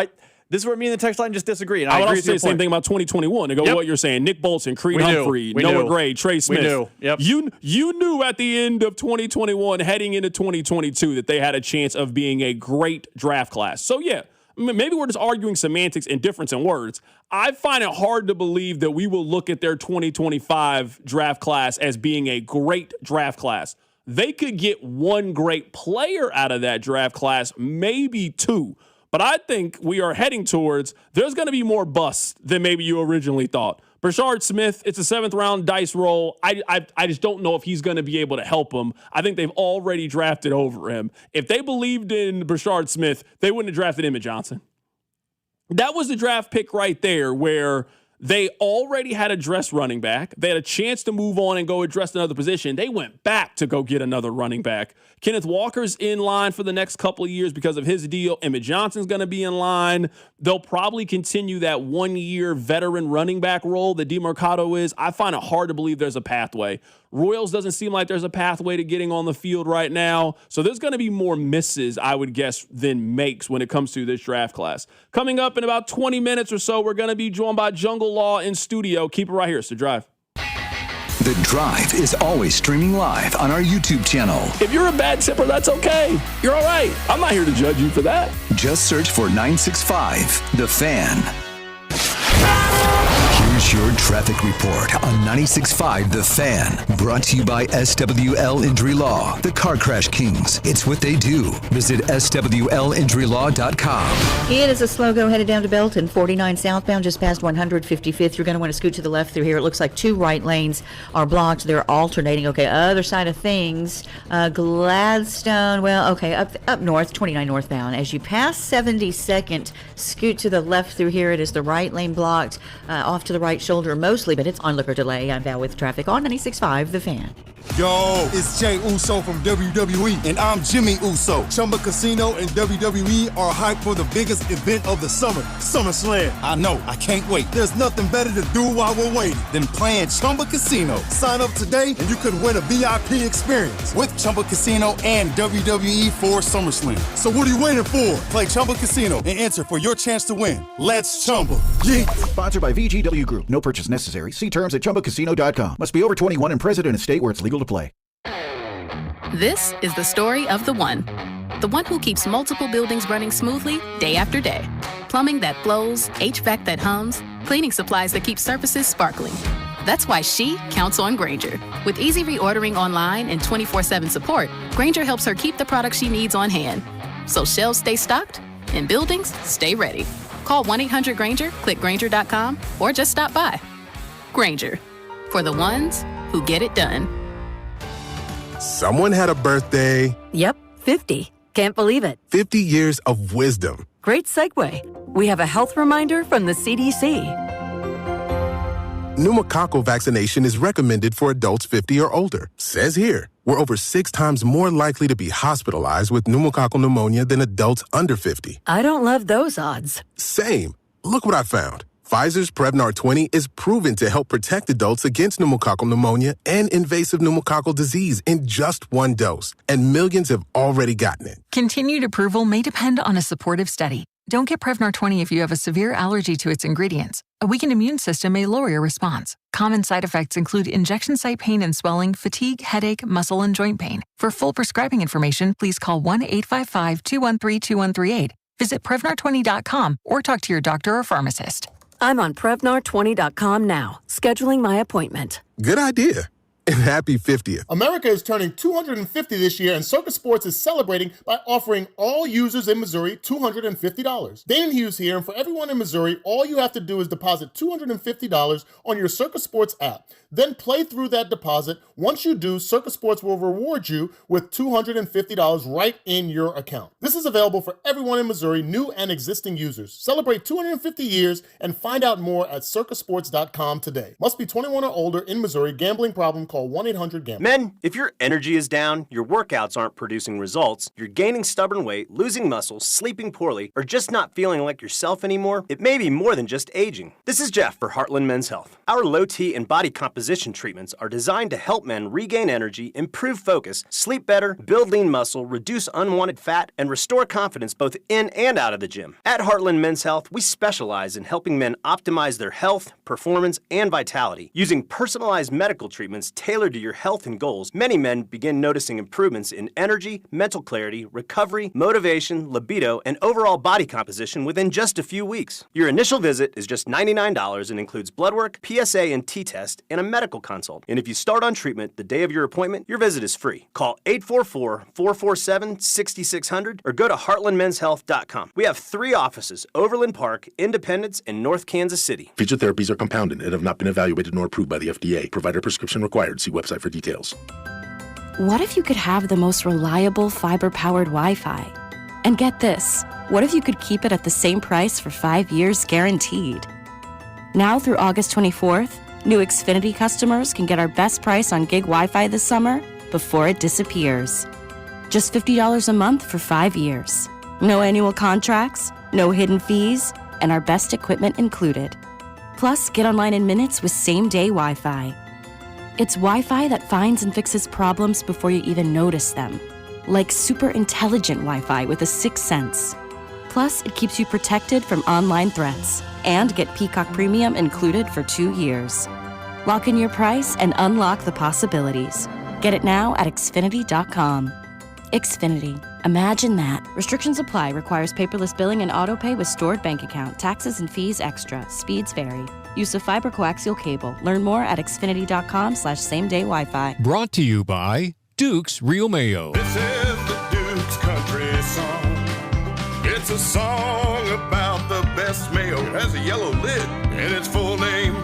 S22: This is where me and the text line just disagree. And
S2: I
S22: would
S2: also say the same thing about 2021. To go what you're saying, Nick Bolton, Creed Humphrey, Noah Gray, Trey Smith.
S22: We knew. Yep.
S2: You knew at the end of 2021, heading into 2022, that they had a chance of being a great draft class. So, yeah, maybe we're just arguing semantics and difference in words. I find it hard to believe that we will look at their 2025 draft class as being a great draft class. They could get one great player out of that draft class, maybe two. But I think we are heading towards there's going to be more busts than maybe you originally thought. Brashard Smith, it's a 7th-round dice roll. I just don't know if he's going to be able to help him. I think they've already drafted over him. If they believed in Brashard Smith, they wouldn't have drafted Emmett Johnson. That was the draft pick right there where they already had a dress running back. They had a chance to move on and go address another position. They went back to go get another running back. Kenneth Walker's in line for the next couple of years because of his deal. Emmett Johnson's going to be in line. They'll probably continue that 1-year veteran running back role that DeMarcado is. I find it hard to believe there's a pathway. Royals doesn't seem like there's a pathway to getting on the field right now. So there's going to be more misses, I would guess, than makes when it comes to this draft class. Coming up in about 20 minutes or so, we're going to be joined by Jungle Law in studio. Keep it right here. It's The Drive.
S5: The Drive is always streaming live on our YouTube channel.
S2: If you're a bad tipper, that's okay. You're all right. I'm not here to judge you for that.
S5: Just search for 965 The Fan. Here's your traffic report on 96.5 The Fan. Brought to you by SWL Injury Law, the Car Crash Kings. It's what they do. Visit SWLinjurylaw.com.
S21: It is a slow go headed down to Belton, 49 southbound, just past 155th. You're going to want to scoot to the left through here. It looks like 2 right lanes are blocked. They're alternating. Okay, other side of things. Gladstone, up north, 29 northbound. As you pass 72nd, scoot to the left through here. It is the right lane blocked, off to the right shoulder mostly, but it's onlooker delay. I'm Val with traffic on 96.5 The Fan.
S9: Yo, it's Jay Uso from WWE, and I'm Jimmy Uso. Chumba Casino and WWE are hyped for the biggest event of the summer, SummerSlam. I know, I can't wait. There's nothing better to do while we're waiting than playing Chumba Casino. Sign up today and you could win a VIP experience with Chumba Casino and WWE for SummerSlam. So what are you waiting for? Play Chumba Casino and enter for your chance to win. Let's Chumba. Yeah.
S10: Sponsored by VGW Group. No purchase necessary. See terms at ChumbaCasino.com. Must be over 21 and present in a state where it's legal to play.
S17: This is the story of the one who keeps multiple buildings running smoothly day after day. Plumbing that flows, HVAC that hums, cleaning supplies that keep surfaces sparkling. That's why she counts on Grainger. With easy reordering online and 24/7 support, Grainger helps her keep the products she needs on hand. So shelves stay stocked and buildings stay ready. Call 1-800-GRAINGER, click Grainger.com, or just stop by. Grainger, for the ones who get it done.
S11: Someone had a birthday.
S12: Yep, 50. Can't believe it.
S11: 50 years of wisdom.
S12: Great segue. We have a health reminder from the CDC.
S11: Pneumococcal vaccination is recommended for adults 50 or older. Says here, we're over 6 times more likely to be hospitalized with pneumococcal pneumonia than adults under 50.
S12: I don't love those odds.
S11: Same. Look what I found. Pfizer's Prevnar 20 is proven to help protect adults against pneumococcal pneumonia and invasive pneumococcal disease in just 1 dose. And millions have already gotten it.
S13: Continued approval may depend on a supportive study. Don't get Prevnar 20 if you have a severe allergy to its ingredients. A weakened immune system may lower your response. Common side effects include injection site pain and swelling, fatigue, headache, muscle, and joint pain. For full prescribing information, please call 1-855-213-2138. Visit Prevnar20.com or talk to your doctor or pharmacist.
S12: I'm on Prevnar20.com now, scheduling my appointment.
S11: Good idea. And happy 50th.
S15: America is turning 250 this year, and Circus Sports is celebrating by offering all users in Missouri $250. Dane Hughes here, and for everyone in Missouri, all you have to do is deposit $250 on your Circus Sports app. Then play through that deposit. Once you do, Circus Sports will reward you with $250 right in your account. This is available for everyone in Missouri, new and existing users. Celebrate 250 years and find out more at circusports.com today. Must be 21 or older in Missouri. Gambling problem, call 1-800-GAMBLER.
S16: Men, if your energy is down, your workouts aren't producing results, you're gaining stubborn weight, losing muscle, sleeping poorly, or just not feeling like yourself anymore, it may be more than just aging. This is Jeff for Heartland Men's Health. Our low T and body composition treatments are designed to help men regain energy, improve focus, sleep better, build lean muscle, reduce unwanted fat, and restore confidence both in and out of the gym. At Heartland Men's Health, we specialize in helping men optimize their health, performance, and vitality. Using personalized medical treatments tailored to your health and goals, many men begin noticing improvements in energy, mental clarity, recovery, motivation, libido, and overall body composition within just a few weeks. Your initial visit is just $99 and includes blood work, PSA and T-test, and a medical consult. And if you start on treatment the day of your appointment, your visit is free. Call 844-447-6600 or go to heartlandmenshealth.com. We have 3 offices: Overland Park, Independence, and North Kansas City.
S18: Featured therapies are compounded and have not been evaluated nor approved by the FDA. Provider prescription required. See website for details.
S19: What if you could have the most reliable fiber-powered Wi-Fi? And get this, what if you could keep it at the same price for 5 years guaranteed? Now through August 24th, new Xfinity customers can get our best price on gig Wi-Fi this summer before it disappears. Just $50 a month for 5 years. No annual contracts, no hidden fees, and our best equipment included. Plus, get online in minutes with same-day Wi-Fi. It's Wi-Fi that finds and fixes problems before you even notice them. Like super intelligent Wi-Fi with a 6th sense. Plus, it keeps you protected from online threats. And get Peacock Premium included for 2 years. Lock in your price and unlock the possibilities. Get it now at Xfinity.com. Xfinity. Imagine that. Restrictions apply. Requires paperless billing and autopay with stored bank account. Taxes and fees extra. Speeds vary. Use of fiber coaxial cable. Learn more at Xfinity.com/same-day Wi-Fi.
S6: Brought to you by Duke's Real Mayo.
S20: This is the Duke's Country Song. It's a song about the best mayo. It has a yellow lid, and its full name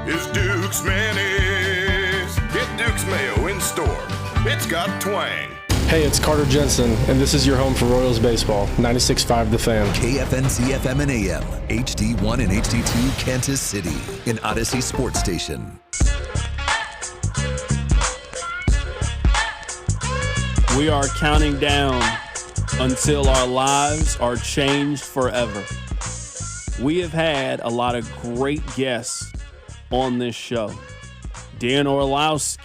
S20: is Duke's Mayonnaise. Get Duke's Mayo in store. It's got twang.
S27: Hey, it's Carter Jensen, and this is your home for Royals baseball. 96.5 The Fan.
S5: KFNC FM and AM, HD1 and HD2 Kansas City, an Odyssey sports station.
S2: We are counting down until our lives are changed forever. We have had a lot of great guests on this show. Dan Orlowski,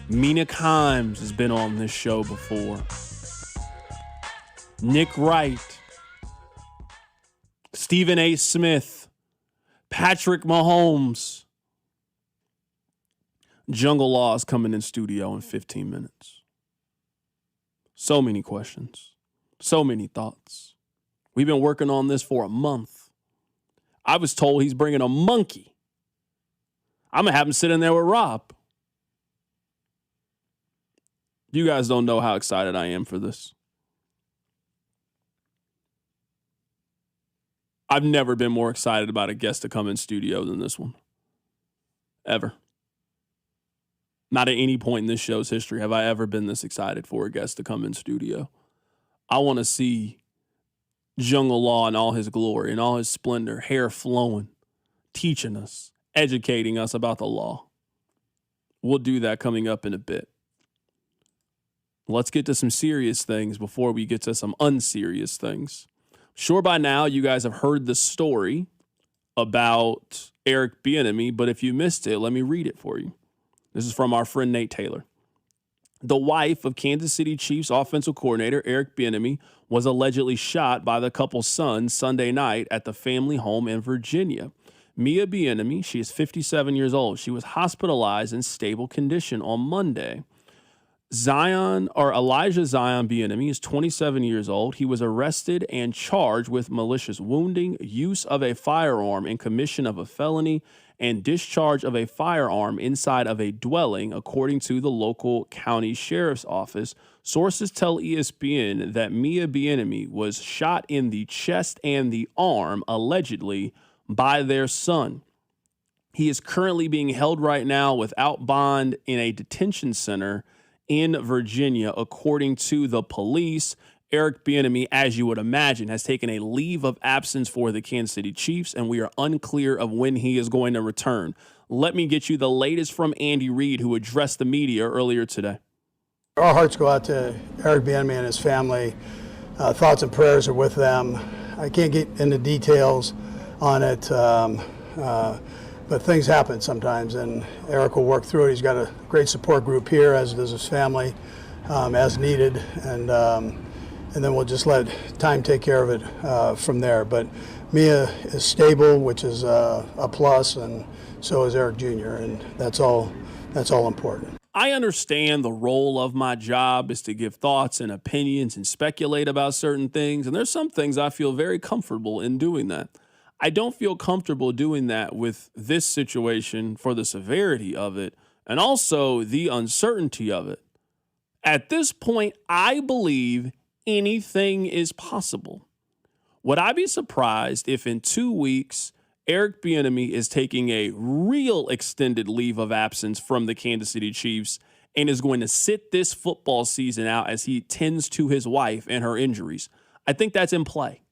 S2: Mina Kimes has been on this show before. Nick Wright, Stephen A. Smith, Patrick Mahomes. Jungle Law is coming in studio in 15 minutes. So many questions, so many thoughts. We've been working on this for a month. I was told he's bringing a monkey. I'm going to have him sit in there with Rob. You guys don't know how excited I am for this. I've never been more excited about a guest to come in studio than this one. Ever. Not at any point in this show's history have I ever been this excited for a guest to come in studio. I want to see Jungle Law in all his glory, in all his splendor, hair flowing, teaching us, educating us about the law. We'll do that coming up in a bit. Let's get to some serious things before we get to some unserious things. Sure, by now you guys have heard the story about Eric Bieniemy, but if you missed it, let me read it for you. This is from our friend Nate Taylor. The wife of Kansas City Chiefs offensive coordinator Eric Bieniemy was allegedly shot by the couple's son Sunday night at the family home in Virginia. Mia Bieniemy, she is 57 years old. She was hospitalized in stable condition on Monday. Elijah Zion Bieniemy is 27 years old. He was arrested and charged with malicious wounding, use of a firearm in commission of a felony, and discharge of a firearm inside of a dwelling, according to the local county sheriff's office. Sources tell ESPN that Mia Bieniemy was shot in the chest and the arm, allegedly, by their son. He is currently being held right now without bond in a detention center in Virginia, according to the police. Eric Bieniemy, as you would imagine, has taken a leave of absence for the Kansas City Chiefs, and we are unclear of when he is going to return. Let me get you the latest from Andy Reid, who addressed the media earlier today.
S1: Our hearts go out to Eric Bieniemy and his family. Thoughts and prayers are with them. I can't get into details on it, but things happen sometimes, and Eric will work through it. He's got a great support group here, as does his family, as needed, and then we'll just let time take care of it from there. But Mia is stable, which is a plus, and so is Eric Jr., and that's all important.
S2: I understand the role of my job is to give thoughts and opinions and speculate about certain things, and there's some things I feel very comfortable in doing that. I don't feel comfortable doing that with this situation for the severity of it and also the uncertainty of it. At this point, I believe anything is possible. Would I be surprised if in 2 weeks, Eric Bieniemy is taking a real extended leave of absence from the Kansas City Chiefs and is going to sit this football season out as he tends to his wife and her injuries? I think that's in play.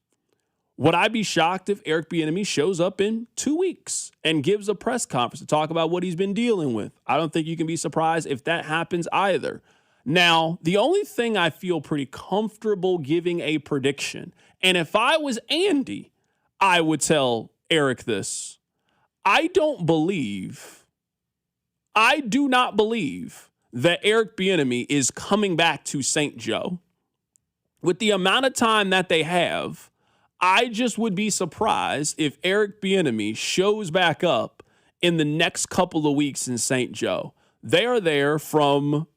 S2: Would I be shocked if Eric Bieniemy shows up in 2 weeks and gives a press conference to talk about what he's been dealing with? I don't think you can be surprised if that happens either. Now, the only thing I feel pretty comfortable giving a prediction, and if I was Andy, I would tell Eric this. I do not believe that Eric Bieniemy is coming back to St. Joe. With the amount of time that they have, I just would be surprised if Eric Bieniemy shows back up in the next couple of weeks in St. Joe. They are there from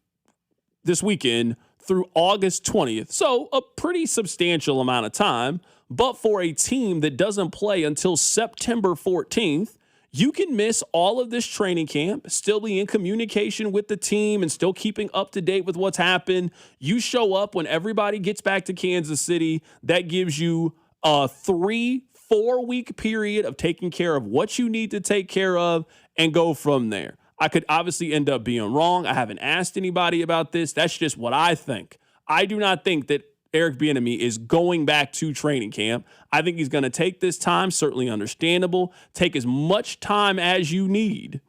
S2: this weekend through August 20th. So a pretty substantial amount of time. But for a team that doesn't play until September 14th, you can miss all of this training camp, still be in communication with the team and still keeping up to date with what's happened. You show up when everybody gets back to Kansas City. That gives you a 3-4 week period of taking care of what you need to take care of and go from there. I could obviously end up being wrong. I haven't asked anybody about this. That's just what I think. I do not think that Eric Bieniemy is going back to training camp. I think he's going to take this time, certainly understandable. Take as much time as you need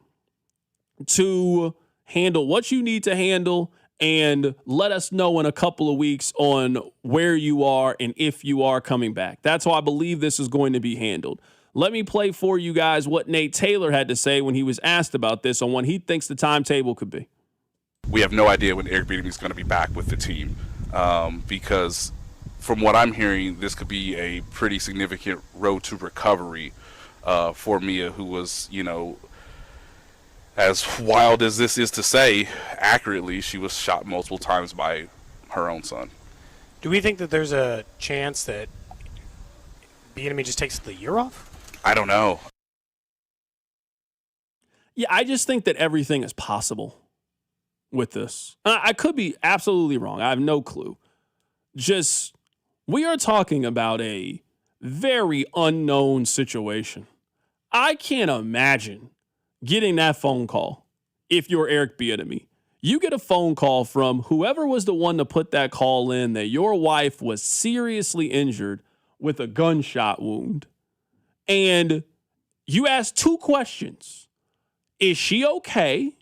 S2: to handle what you need to handle and let us know in a couple of weeks on where you are and if you are coming back. That's how I believe this is going to be handled. Let me play for you guys what Nate Taylor had to say when he was asked about this on what he thinks the timetable could be.
S3: We have no idea when Eric Bieniemy is going to be back with the team because from what I'm hearing, this could be a pretty significant road to recovery for Mia, who was, as wild as this is to say, accurately, she was shot multiple times by her own son.
S4: Do we think that there's a chance that Bieniemy just takes the year off?
S3: I don't know.
S2: Yeah, I just think that everything is possible with this. I could be absolutely wrong. I have no clue. Just, we are talking about a very unknown situation. I can't imagine getting that phone call if you're Eric Bieniemy. You get a phone call from whoever was the one to put that call in that your wife was seriously injured with a gunshot wound. And you ask two questions. Is she okay?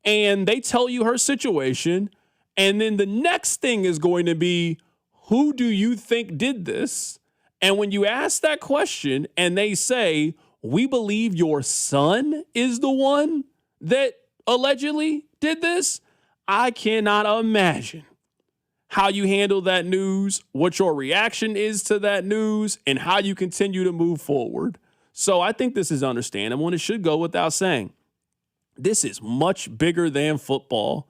S2: And they tell you her situation. And then the next thing is going to be, who do you think did this? And when you ask that question and they say, we believe your son is the one that allegedly did this, I cannot imagine how you handle that news, what your reaction is to that news, and how you continue to move forward. So I think this is understandable, and it should go without saying. This is much bigger than football.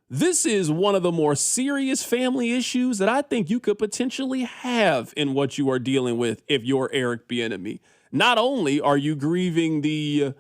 S2: This is one of the more serious family issues that I think you could potentially have in what you are dealing with if you're Eric Bieniemy. Not only are you grieving the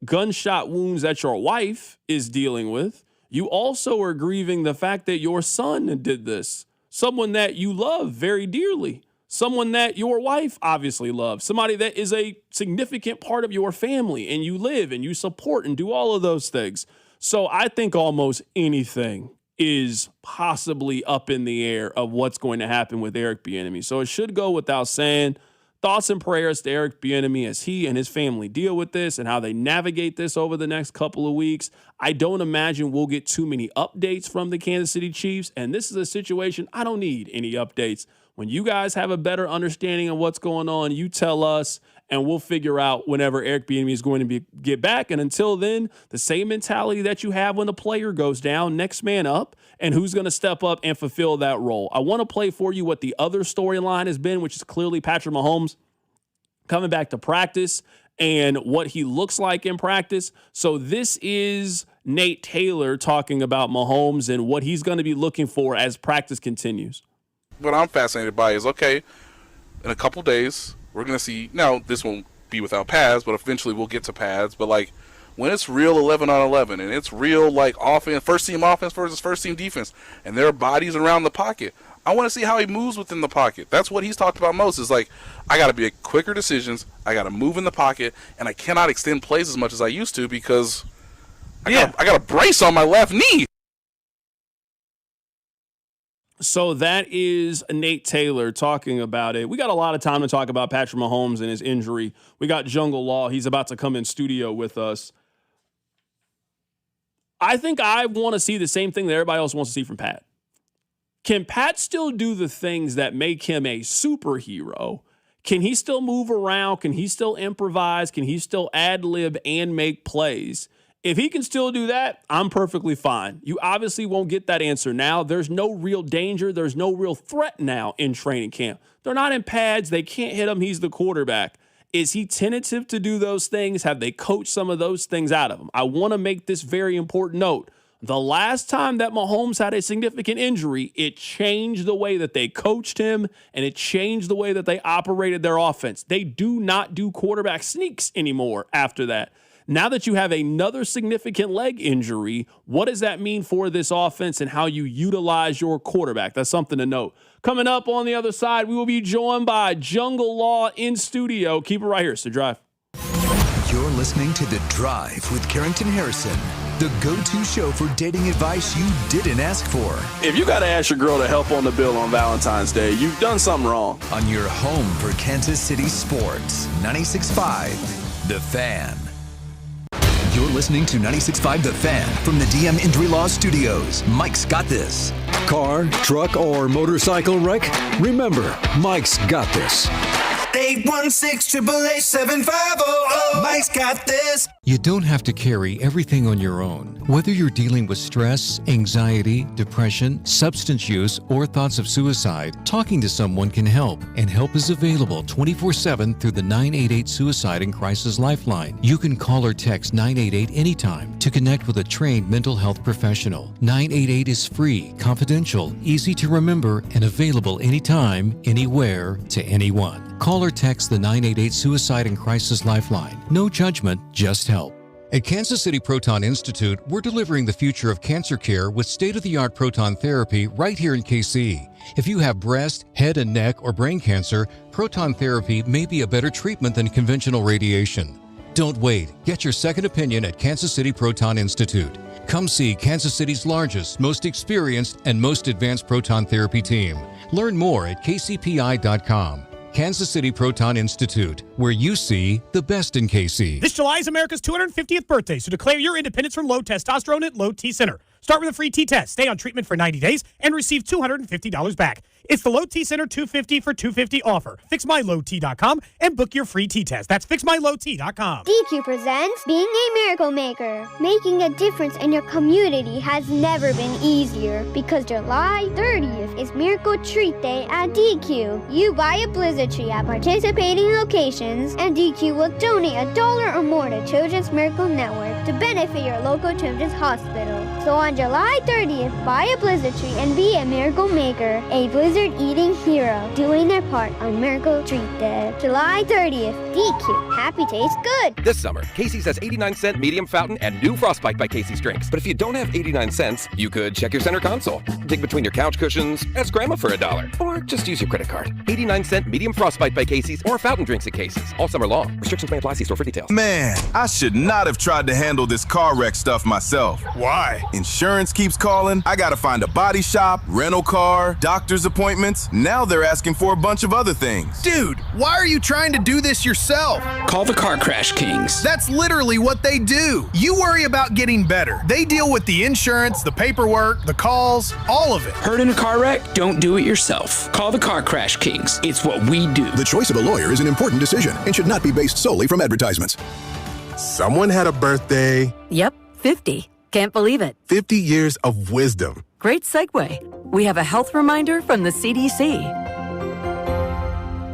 S2: gunshot wounds that your wife is dealing with, you also are grieving the fact that your son did this. Someone that you love very dearly. Someone that your wife obviously loves. Somebody that is a significant part of your family, and you live and you support and do all of those things. So I think almost anything is possibly up in the air of what's going to happen with Eric Bieniemy. So it should go without saying. Thoughts and prayers to Eric Bieniemy as he and his family deal with this and how they navigate this over the next couple of weeks. I don't imagine we'll get too many updates from the Kansas City Chiefs, and this is a situation I don't need any updates. When you guys have a better understanding of what's going on, you tell us, and we'll figure out whenever Eric Bieniemy is going to get back. And until then, the same mentality that you have when the player goes down, next man up, and who's going to step up and fulfill that role. I want to play for you what the other storyline has been, which is clearly Patrick Mahomes coming back to practice and what he looks like in practice. So this is Nate Taylor talking about Mahomes and what he's going to be looking for as practice continues.
S3: What I'm fascinated by is, okay, in a couple days, we're going to see, now this won't be without pads, but eventually we'll get to pads, but like when it's real 11 on 11 and it's real like offense, first team offense versus first team defense, and there are bodies around the pocket, I want to see how he moves within the pocket. That's what he's talked about most, is like, I got to make quicker decisions, I got to move in the pocket, and I cannot extend plays as much as I used to because I got a brace on my left knee.
S2: So that is Nate Taylor talking about it. We got a lot of time to talk about Patrick Mahomes and his injury. We got Jungle Law. He's about to come in studio with us. I think I want to see the same thing that everybody else wants to see from Pat. Can Pat still do the things that make him a superhero? Can he still move around? Can he still improvise? Can he still ad-lib and make plays? If he can still do that, I'm perfectly fine. You obviously won't get that answer now. There's no real danger. There's no real threat now in training camp. They're not in pads. They can't hit him. He's the quarterback. Is he tentative to do those things? Have they coached some of those things out of him? I want to make this very important note. The last time that Mahomes had a significant injury, it changed the way that they coached him, and it changed the way that they operated their offense. They do not do quarterback sneaks anymore after that. Now that you have another significant leg injury, what does that mean for this offense and how you utilize your quarterback? That's something to note. Coming up on the other side, we will be joined by Jungle Law in studio. Keep it right here. It's The Drive.
S5: You're listening to The Drive with Carrington Harrison, the go-to show for dating advice you didn't ask for.
S2: If you got to ask your girl to help on the bill on Valentine's Day, you've done something wrong.
S5: On your home for Kansas City sports, 96.5 The Fan. You're listening to 96.5 The Fan from the DM Injury Law Studios. Mike's got this.
S7: Car, truck, or motorcycle wreck? Remember, Mike's got this.
S8: 816-888-7500. Mike's got this.
S6: You don't have to carry everything on your own. Whether you're dealing with stress, anxiety, depression, substance use, or thoughts of suicide, talking to someone can help, and help is available 24/7 through the 988 Suicide and Crisis Lifeline. You can call or text 988 anytime to connect with a trained mental health professional. 988 is free, confidential, easy to remember, and available anytime, anywhere, to anyone. Call or text the 988 Suicide and Crisis Lifeline. No judgment, just help. At Kansas City Proton Institute, we're delivering the future of cancer care with state-of-the-art proton therapy right here in KC. If you have breast, head and neck, or brain cancer, proton therapy may be a better treatment than conventional radiation. Don't wait. Get your second opinion at Kansas City Proton Institute. Come see Kansas City's largest, most experienced, and most advanced proton therapy team. Learn more at kcpi.com. Kansas City Proton Institute, where you see the best in KC.
S14: This July is America's 250th birthday, so declare your independence from low testosterone at Low T Center. Start with a free T-test, stay on treatment for 90 days, and receive $250 back. It's the Low T Center 250 for 250 offer. FixMyLowT.com and book your free T-test. That's FixMyLowT.com.
S9: DQ presents Being a Miracle Maker. Making a difference in your community has never been easier because July 30th is Miracle Treat Day at DQ. You buy a blizzard tree at participating locations and DQ will donate $1 or more to Children's Miracle Network to benefit your local children's hospital. So on July 30th, buy a blizzard tree and be a miracle maker, a blizzard-eating hero, doing their part on Miracle Treat Day. July 30th, DQ. Happy tastes good.
S21: This summer, Casey's has 89-cent medium fountain and new Frostbite by Casey's drinks. But if you don't have 89 cents, you could check your center console, dig between your couch cushions, ask Grandma for $1, or just use your credit card. 89-cent medium Frostbite by Casey's or fountain drinks at Casey's all summer long. Restrictions may apply. See store for details.
S20: Man, I should not have tried to handle this car wreck stuff myself.
S15: Why?
S20: Insurance keeps calling. I gotta find a body shop, rental car, doctor's appointments. Now they're asking for a bunch of other things.
S22: Dude, why are you trying to do this yourself?
S23: Call the Car Crash Kings.
S22: That's literally what they do. You worry about getting better. They deal with the insurance, the paperwork, the calls, all of it.
S23: Hurt in a car wreck? Don't do it yourself. Call the Car Crash Kings. It's what we do.
S24: The choice of a lawyer is an important decision and should not be based solely from advertisements.
S11: Someone had a birthday.
S12: Yep, 50. Can't believe it.
S11: 50 years of wisdom.
S12: Great segue. We have a health reminder from the CDC.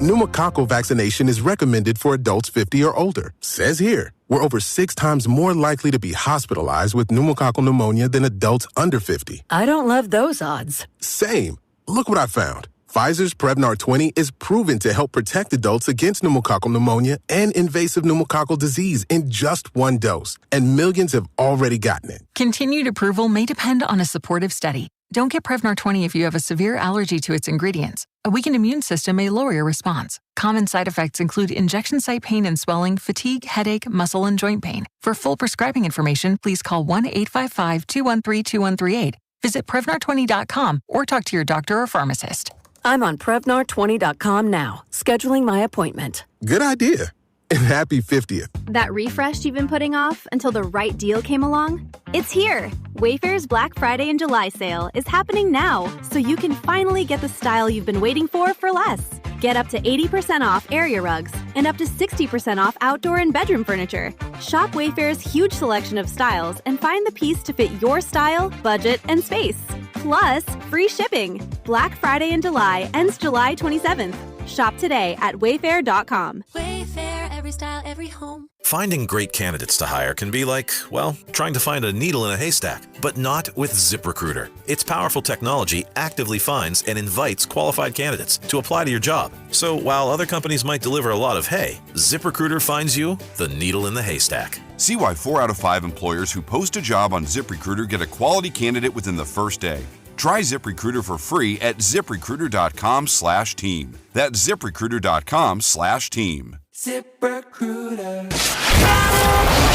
S11: Pneumococcal vaccination is recommended for adults 50 or older. Says here, we're over 6 times more likely to be hospitalized with pneumococcal pneumonia than adults under 50.
S12: I don't love those odds.
S11: Same. Look what I found. Pfizer's Prevnar 20 is proven to help protect adults against pneumococcal pneumonia and invasive pneumococcal disease in just 1 dose, and millions have already gotten it.
S13: Continued approval may depend on a supportive study. Don't get Prevnar 20 if you have a severe allergy to its ingredients. A weakened immune system may lower your response. Common side effects include injection site pain and swelling, fatigue, headache, muscle, and joint pain. For full prescribing information, please call 1-855-213-2138. Visit Prevnar20.com or talk to your doctor or pharmacist.
S12: I'm on Prevnar20.com now, scheduling my appointment.
S11: Good idea. And happy 50th.
S25: That refresh you've been putting off until the right deal came along? It's here. Wayfair's Black Friday and July sale is happening now, so you can finally get the style you've been waiting for less. Get up to 80% off area rugs and up to 60% off outdoor and bedroom furniture. Shop Wayfair's huge selection of styles and find the piece to fit your style, budget, and space. Plus, free shipping. Black Friday in July ends July 27th. Shop today at wayfair.com.
S26: Wayfair, every style, every home.
S28: Finding great candidates to hire can be like, well, trying to find a needle in a haystack, but not with ZipRecruiter. Its powerful technology actively finds and invites qualified candidates to apply to your job. So while other companies might deliver a lot of hay, ZipRecruiter finds you the needle in the haystack.
S29: See why 4 out of 5 employers who post a job on ZipRecruiter get a quality candidate within the first day. Try ZipRecruiter for free at ZipRecruiter.com/team. That's ZipRecruiter.com/team.
S5: ZipRecruiter.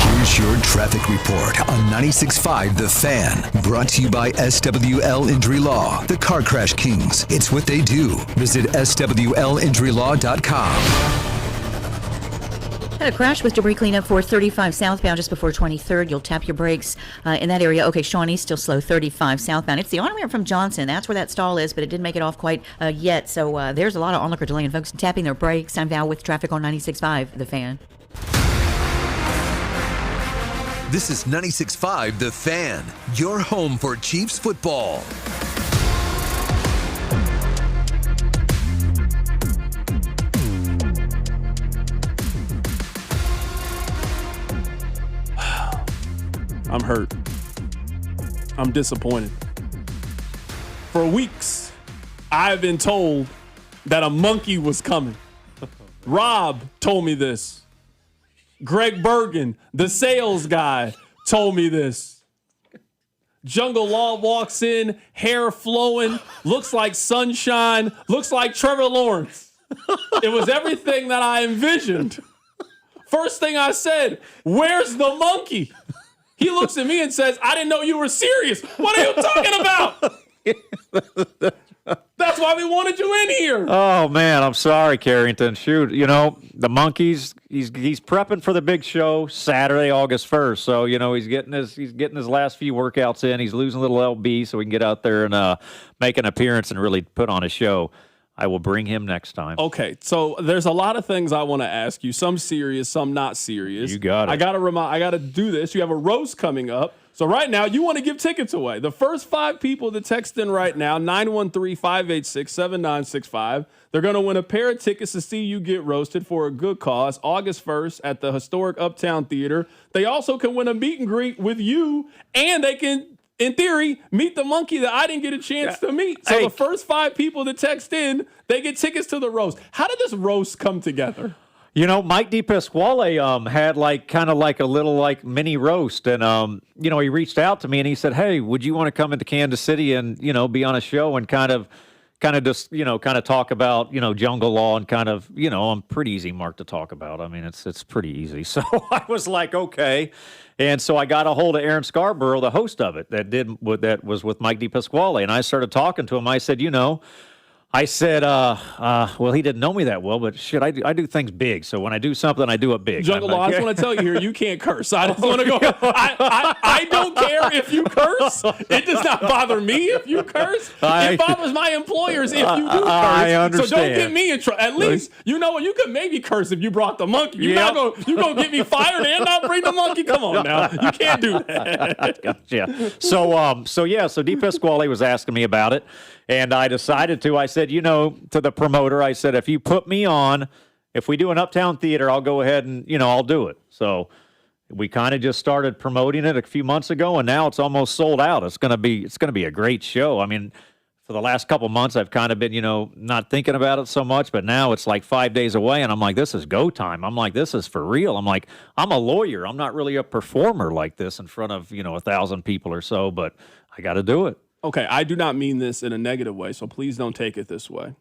S5: Here's your traffic report on 96.5 The Fan. Brought to you by SWL Injury Law, the Car Crash Kings. It's what they do. Visit SWLinjurylaw.com.
S29: Had a crash with debris cleanup for 35 southbound just before 23rd. You'll tap your brakes in that area. Okay, Shawnee still slow 35 southbound. It's the on-ramp from Johnson. That's where that stall is, but it didn't make it off quite yet. So there's a lot of onlooker delay and folks tapping their brakes. I'm Val with traffic on 96.5 The Fan.
S5: This is 96.5 The Fan, your home for Chiefs football.
S2: I'm hurt. I'm disappointed. For weeks, I've been told that a monkey was coming. Rob told me this. Greg Bergen, the sales guy, told me this. Jungle Law walks in, hair flowing, looks like sunshine, looks like Trevor Lawrence. It was everything that I envisioned. First thing I said, where's the monkey? He looks at me and says, I didn't know you were serious. What are you talking about? That's why we wanted you in here.
S1: Oh man, I'm sorry, Carrington. Shoot, the monkeys. He's prepping for the big show Saturday, August 1st. So he's getting his last few workouts in. He's losing a little lb so we can get out there and make an appearance and really put on a show. I will bring him next time.
S2: Okay, so there's a lot of things I want to ask you. Some serious, some not serious.
S1: You got it.
S2: I got to do this. You have a roast coming up. So right now, you want to give tickets away. The first 5 people that text in right now, 913-586-7965, they're going to win a pair of tickets to see you get roasted for a good cause, August 1st at the historic Uptown Theater. They also can win a meet and greet with you, and they can, in theory, meet the monkey that I didn't get a chance to meet. So the first 5 people that text in, they get tickets to the roast. How did this roast come together?
S1: Mike DePasquale had kind of like a little mini roast, and he reached out to me and he said, "Hey, would you want to come into Kansas City and be on a show and kind of just talk about jungle law and I'm pretty easy mark to talk about. I mean, it's pretty easy." So I was like, okay, and so I got a hold of Aaron Scarborough, the host of it, that was with Mike DePasquale, and I started talking to him. I said, well, he didn't know me that well, but shit, I do things big. So when I do something, I do it big.
S2: Jungle Law, I just want to tell you here, you can't curse. I just want to go. I don't care if you curse. It does not bother me if you curse. It bothers my employers if you do curse.
S1: I understand.
S2: So don't get me in trouble. At least, you could maybe curse if you brought the monkey. You're going to get me fired and not bring the monkey? Come on now. You can't do that.
S1: Gotcha. So DePasquale was asking me about it. And I decided to. I said, to the promoter, I said, if you put me on, if we do an Uptown Theater, I'll go ahead and, I'll do it. So we kind of just started promoting it a few months ago, and now it's almost sold out. It's going to be a great show. I mean, for the last couple months, I've kind of been, not thinking about it so much, but now it's like 5 days away, and I'm like, this is go time. I'm like, this is for real. I'm like, I'm a lawyer. I'm not really a performer like this in front of, 1,000 people or so, but I got to do it.
S2: Okay, I do not mean this in a negative way, so please don't take it this way.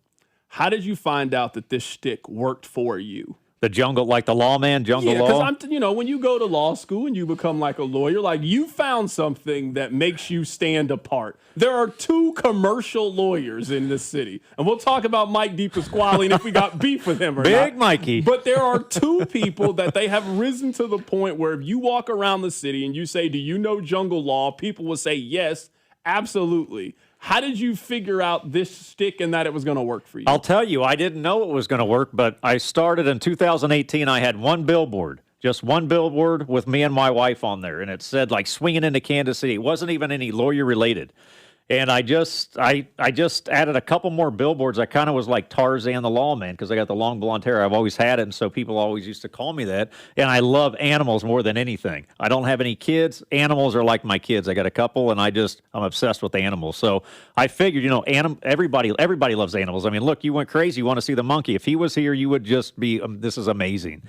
S2: How did you find out that this shtick worked for you?
S1: The jungle, like the lawman, jungle law?
S2: Because when you go to law school and you become like a lawyer, you found something that makes you stand apart. There are 2 commercial lawyers in this city, and we'll talk about Mike DePasquale and if we got beef with him or not.
S1: Big Mikey.
S2: But there are 2 people that they have risen to the point where if you walk around the city and you say, do you know jungle law? People will say yes. Absolutely. How did you figure out this stick and that it was going to work for you?
S1: I'll tell you, I didn't know it was going to work, but I started in 2018. I had one billboard, just one billboard with me and my wife on there, and it said swinging into Kansas City. It wasn't even any lawyer related. And I just added a couple more billboards. I kind of was like Tarzan the lawman because I got the long blonde hair. I've always had it, and so people always used to call me that. And I love animals more than anything. I don't have any kids. Animals are like my kids. I got a couple, and I'm obsessed with animals. So I figured, everybody loves animals. I mean, look, you went crazy. You want to see the monkey. If he was here, you would just be, this is amazing.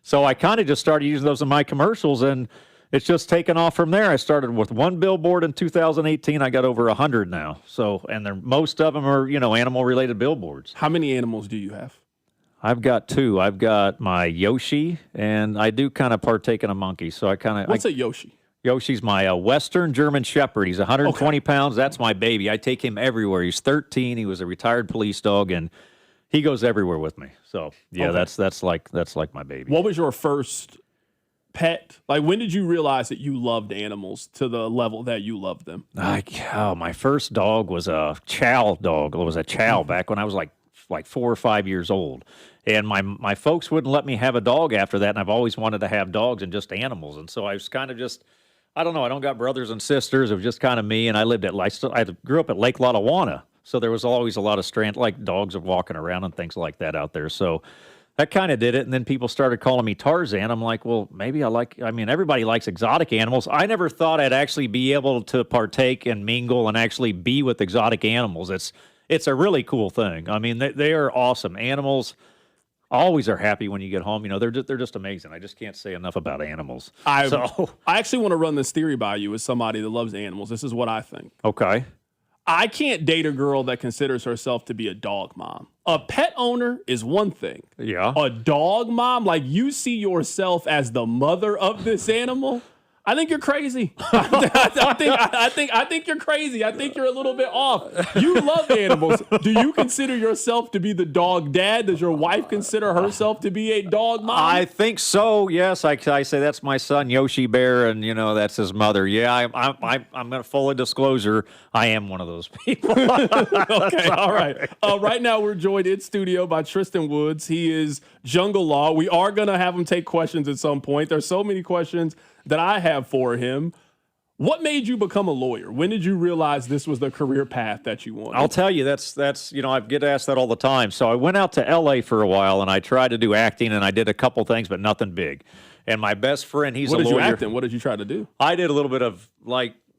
S1: So I kind of just started using those in my commercials, and it's just taken off from there. I started with one billboard in 2018. I got over 100 now. So, and most of them are, animal-related billboards.
S2: How many animals do you have?
S1: I've got 2. I've got my Yoshi, and I do kind of partake in a monkey. So I kind of.
S2: What's a Yoshi?
S1: Yoshi's my Western German Shepherd. He's 120 pounds. That's my baby. I take him everywhere. He's 13. He was a retired police dog, and he goes everywhere with me. So yeah, okay. that's like my baby.
S2: What was your first pet? When did you realize that you loved animals to the level that you loved them?
S1: My first dog was a chow dog. It was a chow back when I was like 4 or 5 years old. And my folks wouldn't let me have a dog after that, and I've always wanted to have dogs and just animals. And so I was kind of just, I don't know, I don't got brothers and sisters. It was just kind of me, and I grew up at Lake Lotawana, so there was always a lot of dogs walking around and things like that out there. So that kind of did it, and then people started calling me Tarzan. I'm like, well, maybe everybody likes exotic animals. I never thought I'd actually be able to partake and mingle and actually be with exotic animals. It's a really cool thing. I mean, they are awesome. Animals always are happy when you get home. They're just amazing. I just can't say enough about animals.
S2: I actually want to run this theory by you as somebody that loves animals. This is what I think.
S1: Okay.
S2: I can't date a girl that considers herself to be a dog mom. A pet owner is one thing.
S1: Yeah.
S2: A dog mom, you see yourself as the mother of this animal. I think you're crazy. I think you're crazy. I think you're a little bit off. You love animals. Do you consider yourself to be the dog dad? Does your wife consider herself to be a dog mom?
S1: I think so. Yes, I say that's my son Yoshi Bear, and that's his mother. Yeah, I'm going to fully disclosure. I am one of those people.
S2: Okay, all right. Right now we're joined in studio by Tristan Woods. He is Jungle Law. We are going to have him take questions at some point. There's so many questions that I have for him. What made you become a lawyer? When did you realize this was the career path that you wanted?
S1: I'll tell you, that's I get asked that all the time. So I went out to L.A. for a while, and I tried to do acting, and I did a couple things, but nothing big. And my best friend, he's a lawyer.
S2: What did you act in? What did you try to do?
S1: I did a little bit of,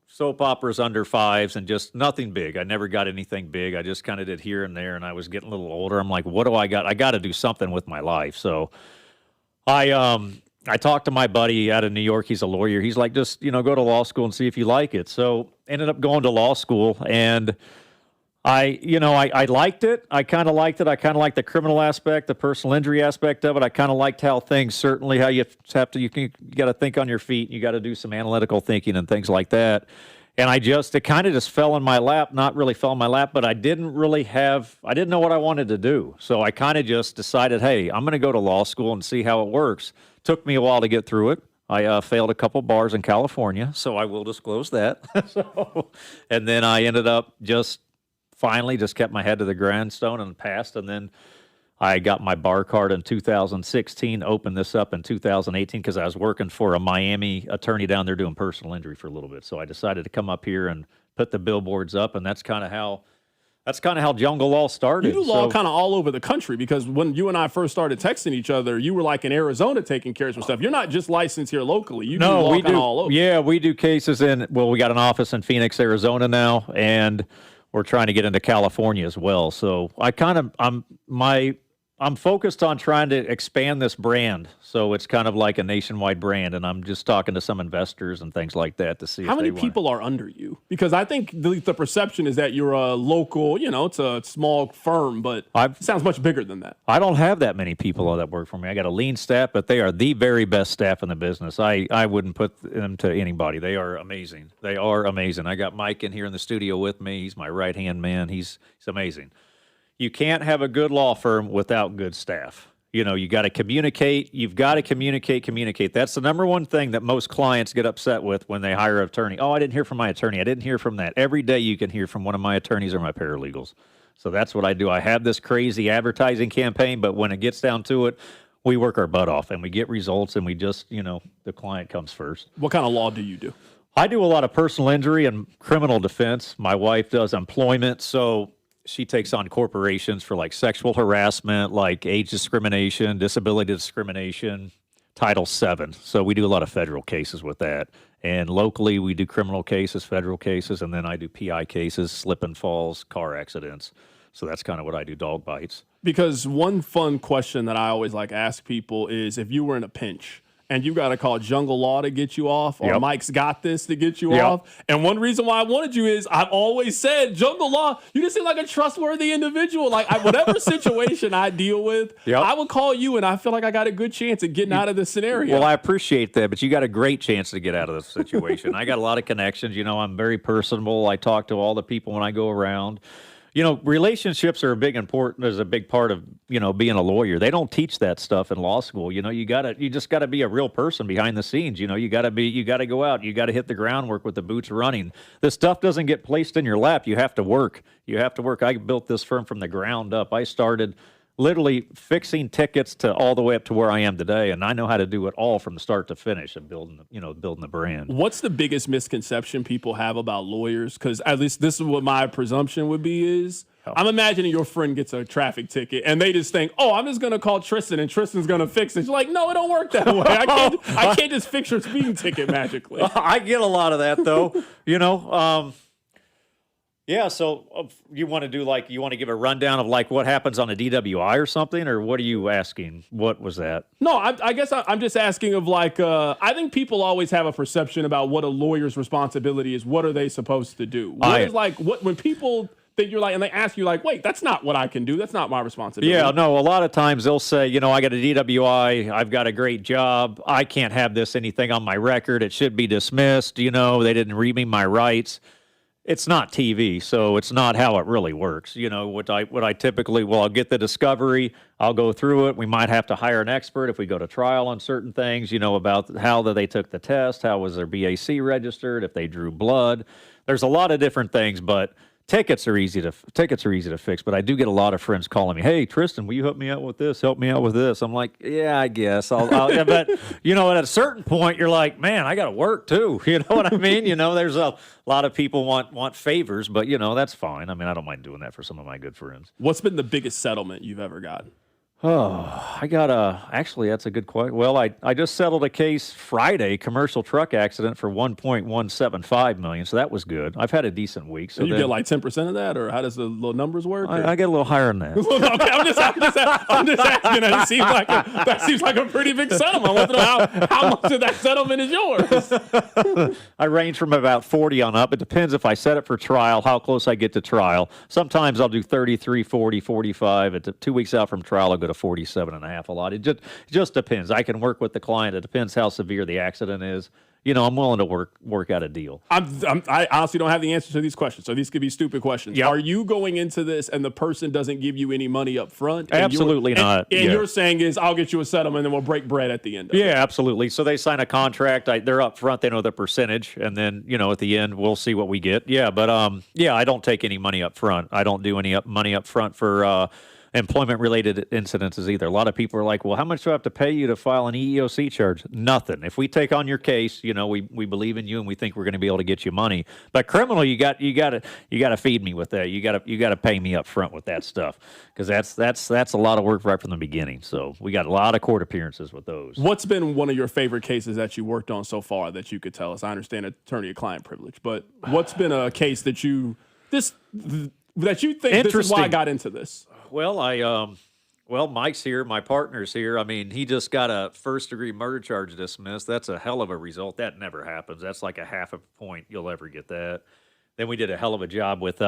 S1: soap operas under fives and just nothing big. I never got anything big. I just kind of did here and there, and I was getting a little older. I'm like, what do I got? I got to do something with my life. So I talked to my buddy out of New York. He's a lawyer. He's like, just, go to law school and see if you like it. So ended up going to law school, and I liked it. I kind of liked it. I kind of liked the criminal aspect, the personal injury aspect of it. I kind of liked how you got to think on your feet. You got to do some analytical thinking and things like that. And it kind of just fell in my lap, not really fell in my lap, but I didn't know what I wanted to do. So I kind of just decided, hey, I'm going to go to law school and see how it works. Took me a while to get through it. I failed a couple bars in California, so I will disclose that. And then I ended up finally kept my head to the grindstone and passed. And then I got my bar card in 2016, opened this up in 2018 because I was working for a Miami attorney down there doing personal injury for a little bit. So I decided to come up here and put the billboards up, and that's kind of how Jungle Law started.
S2: You do law kind of all over the country, because when you and I first started texting each other, you were like in Arizona taking care of some stuff. You're not just licensed here locally. You do law kind of all over.
S1: Yeah, we do cases we got an office in Phoenix, Arizona now, and we're trying to get into California as well. So I'm focused on trying to expand this brand, so it's kind of like a nationwide brand, and I'm just talking to some investors and things like that to see
S2: how many people are under you. Because I think the perception is that you're a local, it's a small firm, but it sounds much bigger than that.
S1: I don't have that many people that work for me. I got a lean staff, but they are the very best staff in the business. I wouldn't put them to anybody. They are amazing. They are amazing. I got Mike in here in the studio with me. He's my right-hand man. He's amazing. You can't have a good law firm without good staff. You got to communicate. You've got to communicate. That's the number one thing that most clients get upset with when they hire an attorney. Oh, I didn't hear from my attorney. I didn't hear from that. Every day you can hear from one of my attorneys or my paralegals. So that's what I do. I have this crazy advertising campaign, but when it gets down to it, we work our butt off and we get results, and we just, the client comes first.
S2: What kind of law do you do?
S1: I do a lot of personal injury and criminal defense. My wife does employment, so she takes on corporations for sexual harassment, age discrimination, disability discrimination, Title VII. So we do a lot of federal cases with that. And locally, we do criminal cases, federal cases, and then I do PI cases, slip and falls, car accidents. So that's kind of what I do, dog bites.
S2: Because one fun question that I always ask people is, if you were in a pinch and you got to call Jungle Law to get you off, or Mike's Got This to get you off. And one reason why I wanted you is I've always said, Jungle Law, you just seem like a trustworthy individual. Whatever situation I deal with, I would call you, and I feel like I got a good chance at getting out of this scenario.
S1: Well, I appreciate that, but you got a great chance to get out of this situation. I got a lot of connections. I'm very personable. I talk to all the people when I go around. Relationships are a big part of, being a lawyer. They don't teach that stuff in law school. You just gotta be a real person behind the scenes. You gotta go out. You gotta hit the groundwork with the boots running. This stuff doesn't get placed in your lap. You have to work. I built this firm from the ground up. I started literally fixing tickets to all the way up to where I am today, and I know how to do it all from start to finish of building the brand.
S2: What's the biggest misconception people have about lawyers? Because at least this is what my presumption would be is, I'm imagining your friend gets a traffic ticket and they just think, oh, I'm just going to call Tristan and Tristan's going to fix it. You're like, no, it don't work that way. I can't just fix your speeding ticket magically.
S1: I get a lot of that, though. Yeah, so you want to give a rundown of what happens on a DWI or something, or what are you asking? What was that?
S2: No, I guess I'm just asking of I think people always have a perception about what a lawyer's responsibility is. What are they supposed to do? When people that you're like, and they ask you like, wait, that's not what I can do. That's not my responsibility.
S1: Yeah, no, a lot of times they'll say, I got a DWI, I've got a great job, I can't have anything on my record, it should be dismissed, they didn't read me my rights. It's not TV, so it's not how it really works. What I typically, I'll get the discovery, I'll go through it. We might have to hire an expert if we go to trial on certain things, about how they took the test, how was their BAC registered, if they drew blood. There's a lot of different things, but tickets are easy to fix. But I do get a lot of friends calling me, "Hey, Tristan, will you help me out with this? Help me out with this." I'm like, "Yeah, I guess I'll yeah, but at a certain point, you're like, "Man, I got to work too." You know what I mean? There's a lot of people want favors, but that's fine. I mean, I don't mind doing that for some of my good friends.
S2: What's been the biggest settlement you've ever gotten?
S1: Oh, actually, that's a good question. Well, I just settled a case Friday, commercial truck accident for $1.175 million, so that was good. I've had a decent week. So
S2: you get like 10% of that, or how does the little numbers work?
S1: I get a little higher than that.
S2: Okay, I'm just asking. That seems like a pretty big settlement. I want to know how much of that settlement is yours.
S1: I range from about 40 on up. It depends if I set it for trial, how close I get to trial. Sometimes I'll do 33, 40, 45. At 2 weeks out from trial, I'll go to 47 and a half a lot. It just depends. I can work with the client. It depends how severe the accident is. I'm willing to work out a deal.
S2: I honestly don't have the answer to these questions, so these could be stupid questions. Yep. Are you going into this and the person doesn't give you any money up front?
S1: Absolutely not.
S2: And you're saying is, I'll get you a settlement and we'll break bread at the end of it.
S1: Yeah, absolutely. So they sign a contract. They're up front. They know the percentage. And then, at the end, we'll see what we get. Yeah, but I don't take any money up front. I don't do any money up front for employment-related incidences either. A lot of people are like, well, how much do I have to pay you to file an EEOC charge? Nothing. If we take on your case, we believe in you and we think we're going to be able to get you money. But criminal, you got to feed me with that. You got to pay me up front with that stuff, because that's a lot of work right from the beginning. So we got a lot of court appearances with those.
S2: What's been one of your favorite cases that you worked on so far that you could tell us? I understand attorney-client privilege, but what's been a case that you think this is why I got into this?
S1: Well, Mike's here. My partner's here. I mean, he just got a first-degree murder charge dismissed. That's a hell of a result. That never happens. That's like a half a point you'll ever get that. Then we did a hell of a job with,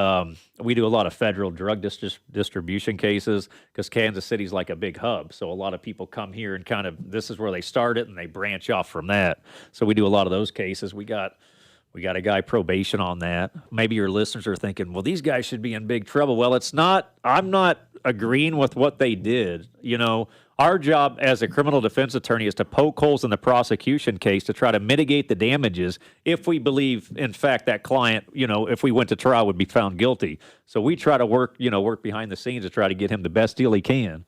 S1: we do a lot of federal drug distribution cases because Kansas City's like a big hub. So a lot of people come here and kind of, this is where they start it and they branch off from that. So we do a lot of those cases. We got a guy probation on that. Maybe your listeners are thinking, well, these guys should be in big trouble. Well, it's not. I'm not agreeing with what they did. Our job as a criminal defense attorney is to poke holes in the prosecution case to try to mitigate the damages if we believe, in fact, that client, if we went to trial, would be found guilty. So we try to work behind the scenes to try to get him the best deal he can.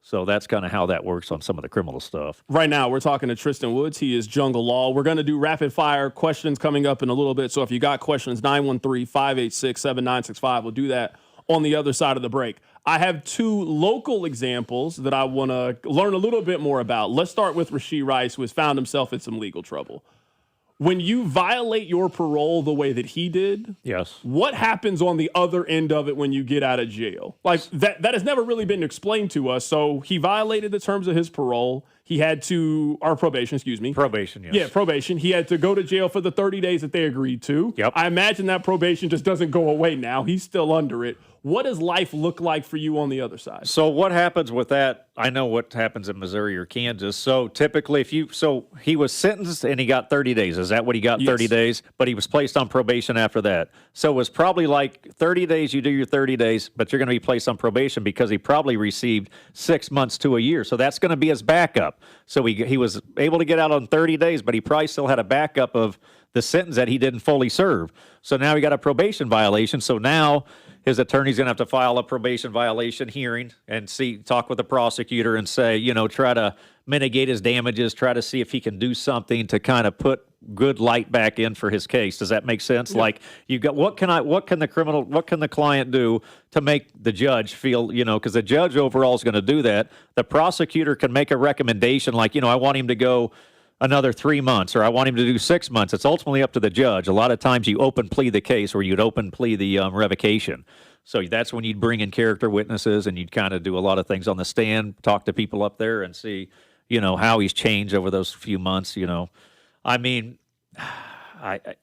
S1: So that's kind of how that works on some of the criminal stuff.
S2: Right now, we're talking to Tristan Woods. He is Jungle Law. We're going to do rapid-fire questions coming up in a little bit. So if you got questions, 913-586-7965. We'll do that on the other side of the break. I have two local examples that I want to learn a little bit more about. Let's start with Rashee Rice, who has found himself in some legal trouble. When you violate your parole the way that he did,
S1: yes,
S2: what happens on the other end of it when you get out of jail? Like that has never really been explained to us. So he violated the terms of his parole. He had to, or probation, excuse me.
S1: Probation, yes.
S2: Yeah, probation. He had to go to jail for the 30 days that they agreed to.
S1: Yep.
S2: I imagine that probation just doesn't go away now. He's still under it. What does life look like for you on the other side?
S1: So what happens with that? I know what happens in Missouri or Kansas. So typically he was sentenced and he got 30 days. Is that what he got, yes. 30 days? But he was placed on probation after that. So it was probably like 30 days, you do your 30 days, but you're going to be placed on probation because he probably received 6 months to a year. So that's going to be his backup. So he was able to get out on 30 days, but he probably still had a backup of the sentence that he didn't fully serve. So now he got a probation violation. So now his attorney's going to have to file a probation violation hearing and talk with the prosecutor and say, try to mitigate his damages, try to see if he can do something to kind of put good light back in for his case. Does that make sense? Yeah. Like you got, what can the client do to make the judge feel, because the judge overall is going to do that. The prosecutor can make a recommendation like, I want him to go another 3 months, or I want him to do 6 months. It's ultimately up to the judge. A lot of times you open plea the case, or you'd open plea the revocation. So that's when you'd bring in character witnesses and you'd kind of do a lot of things on the stand, talk to people up there and see, how he's changed over those few months, I mean,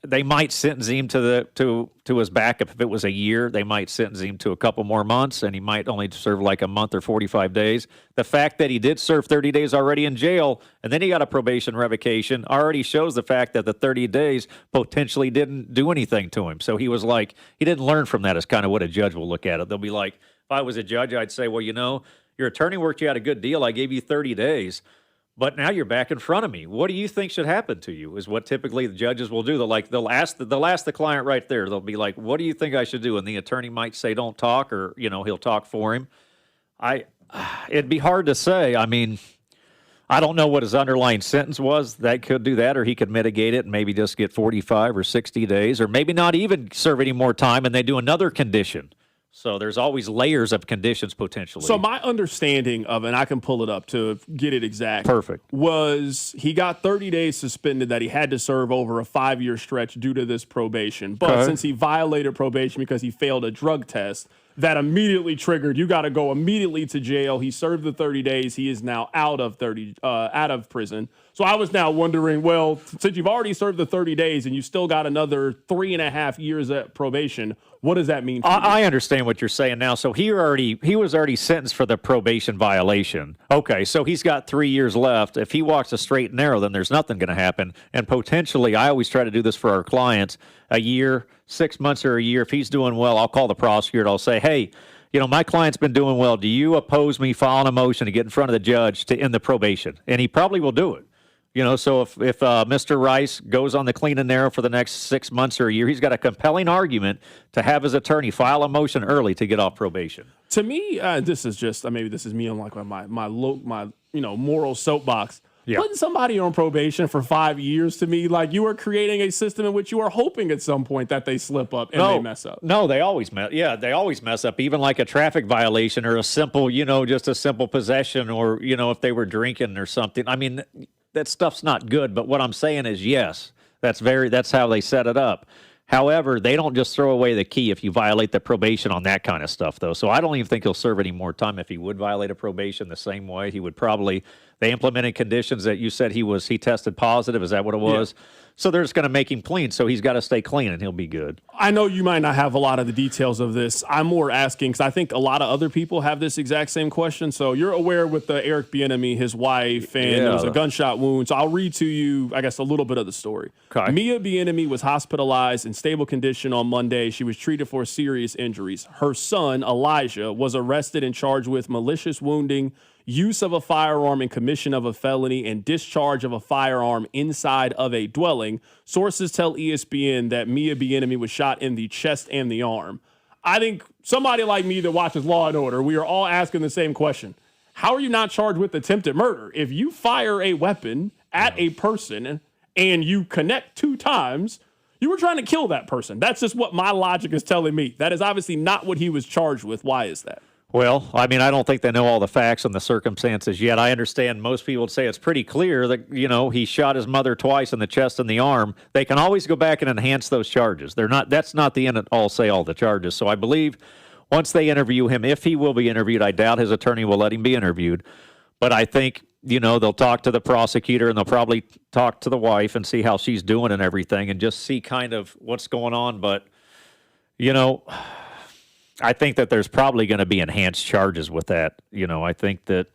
S1: they might sentence him to his backup if it was a year. They might sentence him to a couple more months, and he might only serve like a month or 45 days. The fact that he did serve 30 days already in jail, and then he got a probation revocation, already shows the fact that the 30 days potentially didn't do anything to him. So he was like, he didn't learn from that is kind of what a judge will look at it. They'll be like, if I was a judge, I'd say, well, your attorney worked you out a good deal. I gave you 30 days. But now you're back in front of me. What do you think should happen to you? Is what typically the judges will do. They'll ask the client right there. They'll be like, "What do you think I should do?" And the attorney might say, "Don't talk," or he'll talk for him. It'd be hard to say. I mean, I don't know what his underlying sentence was. That could do that, or he could mitigate it and maybe just get 45 or 60 days, or maybe not even serve any more time, and they do another condition. So there's always layers of conditions potentially.
S2: So my understanding of, and I can pull it up to get it exact.
S1: Perfect.
S2: Was he got 30 days suspended that he had to serve over a 5-year stretch due to this probation. But since he violated probation because he failed a drug test, that immediately triggered, you got to go immediately to jail. He served the 30 days. He is now out of prison. So I was now wondering, well, since you've already served the 30 days and you still got another 3.5 years at probation, what does that mean for you?
S1: I understand what you're saying now. So he was already sentenced for the probation violation. Okay, so he's got 3 years left. If he walks a straight and narrow, then there's nothing going to happen. And potentially, I always try to do this for our clients, a year, 6 months or a year. If he's doing well, I'll call the prosecutor. I'll say, hey, my client's been doing well. Do you oppose me filing a motion to get in front of the judge to end the probation? And he probably will do it. So if Mr. Rice goes on the clean and narrow for the next 6 months or a year, he's got a compelling argument to have his attorney file a motion early to get off probation.
S2: To me, this is just maybe this is me on like my moral soapbox.
S1: Yeah.
S2: Putting somebody on probation for 5 years, to me, like you are creating a system in which you are hoping at some point that they slip up and they mess up.
S1: No, they always mess. Yeah, they always mess up. Even like a traffic violation or a simple, just a simple possession, or if they were drinking or something. I mean, that stuff's not good. But what I'm saying is, yes, that's how they set it up. However, they don't just throw away the key if you violate the probation on that kind of stuff, though. So I don't even think he'll serve any more time if he would violate a probation the same way. He would probably, they implemented conditions that you said he tested positive. Is that what it was? Yeah. So they're just going to make him clean. So he's got to stay clean and he'll be good.
S2: I know you might not have a lot of the details of this. I'm more asking because I think a lot of other people have this exact same question. So you're aware with the Eric Bieniemy, his wife, and it was a gunshot wound. So I'll read to you, I guess, a little bit of the story.
S1: Okay.
S2: Mia Bieniemy was hospitalized in stable condition on Monday. She was treated for serious injuries. Her son, Elijah, was arrested and charged with malicious wounding, use of a firearm in commission of a felony, and discharge of a firearm inside of a dwelling. Sources tell ESPN that Mia Bieniemy was shot in the chest and the arm. I think somebody like me that watches Law and Order, we are all asking the same question. How are you not charged with attempted murder? If you fire a weapon at a person and you connect 2 times, you were trying to kill that person. That's just what my logic is telling me. That is obviously not what he was charged with. Why is that?
S1: Well, I mean, I don't think they know all the facts and the circumstances yet. I understand most people would say it's pretty clear that, he shot his mother twice in the chest and the arm. They can always go back and enhance those charges. That's not the end all say all the charges. So I believe once they interview him, if he will be interviewed, I doubt his attorney will let him be interviewed. But I think, they'll talk to the prosecutor and they'll probably talk to the wife and see how she's doing and everything and just see kind of what's going on. But, I think that there's probably going to be enhanced charges with that. I think that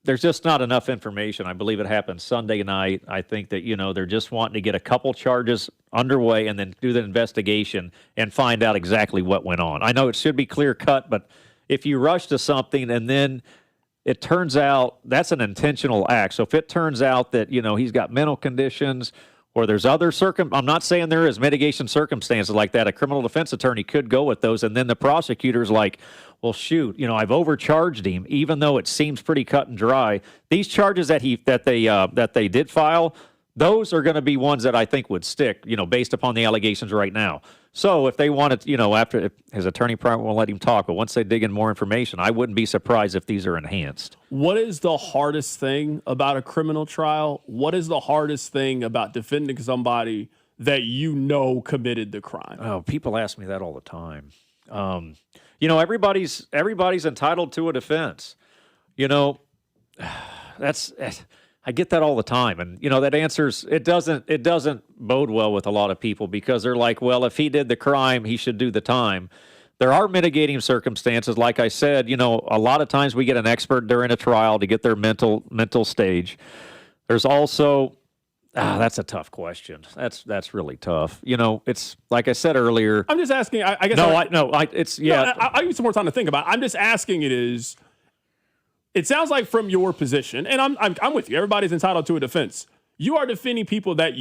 S1: there's just not enough information. I believe it happened Sunday night. I think that, they're just wanting to get a couple charges underway and then do the investigation and find out exactly what went on. I know it should be clear cut, but if you rush to something and then it turns out that's an intentional act. So if it turns out that, he's got mental conditions or there's other I'm not saying there is mitigation circumstances like that. A criminal defense attorney could go with those, and then the prosecutor's like, well, shoot, I've overcharged him, even though it seems pretty cut and dry. These charges that they did file, those are going to be ones that I think would stick, based upon the allegations right now. So if they wanted, after his attorney probably won't let him talk, but once they dig in more information, I wouldn't be surprised if these are enhanced.
S2: What is the hardest thing about a criminal trial? What is the hardest thing about defending somebody that committed the crime?
S1: Oh, people ask me that all the time. Everybody's entitled to a defense. I get that all the time. And, that answers, it doesn't bode well with a lot of people because they're like, well, if he did the crime, he should do the time. There are mitigating circumstances. Like I said, a lot of times we get an expert during a trial to get their mental stage. There's also, that's a tough question. That's really tough. It's like I said earlier.
S2: I'm just asking. I guess. I'll use some more time to think about it. I'm just asking. It sounds like from your position, and I'm with you. Everybody's entitled to a defense. You are defending people that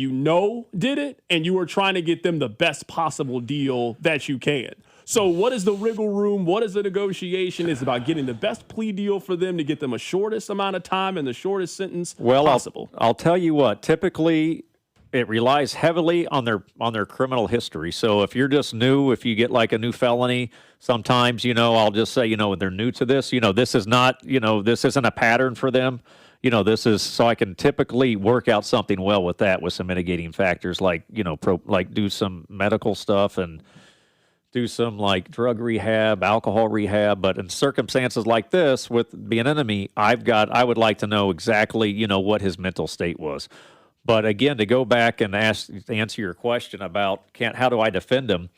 S2: did it, and you are trying to get them the best possible deal that you can. So what is the wiggle room? What is the negotiation? It's about getting the best plea deal for them to get them a shortest amount of time and the shortest sentence possible.
S1: I'll tell you what, typically it relies heavily on their criminal history. So if you're just new, if you get like a new felony, sometimes, I'll just say, they're new to this, this is not, this isn't a pattern for them. This is, so I can typically work out something well with that with some mitigating factors like, do some medical stuff and do some like drug rehab, alcohol rehab. But in circumstances like this with being an enemy, I would like to know exactly, what his mental state was. But again, to go back and answer your question about how do I defend him?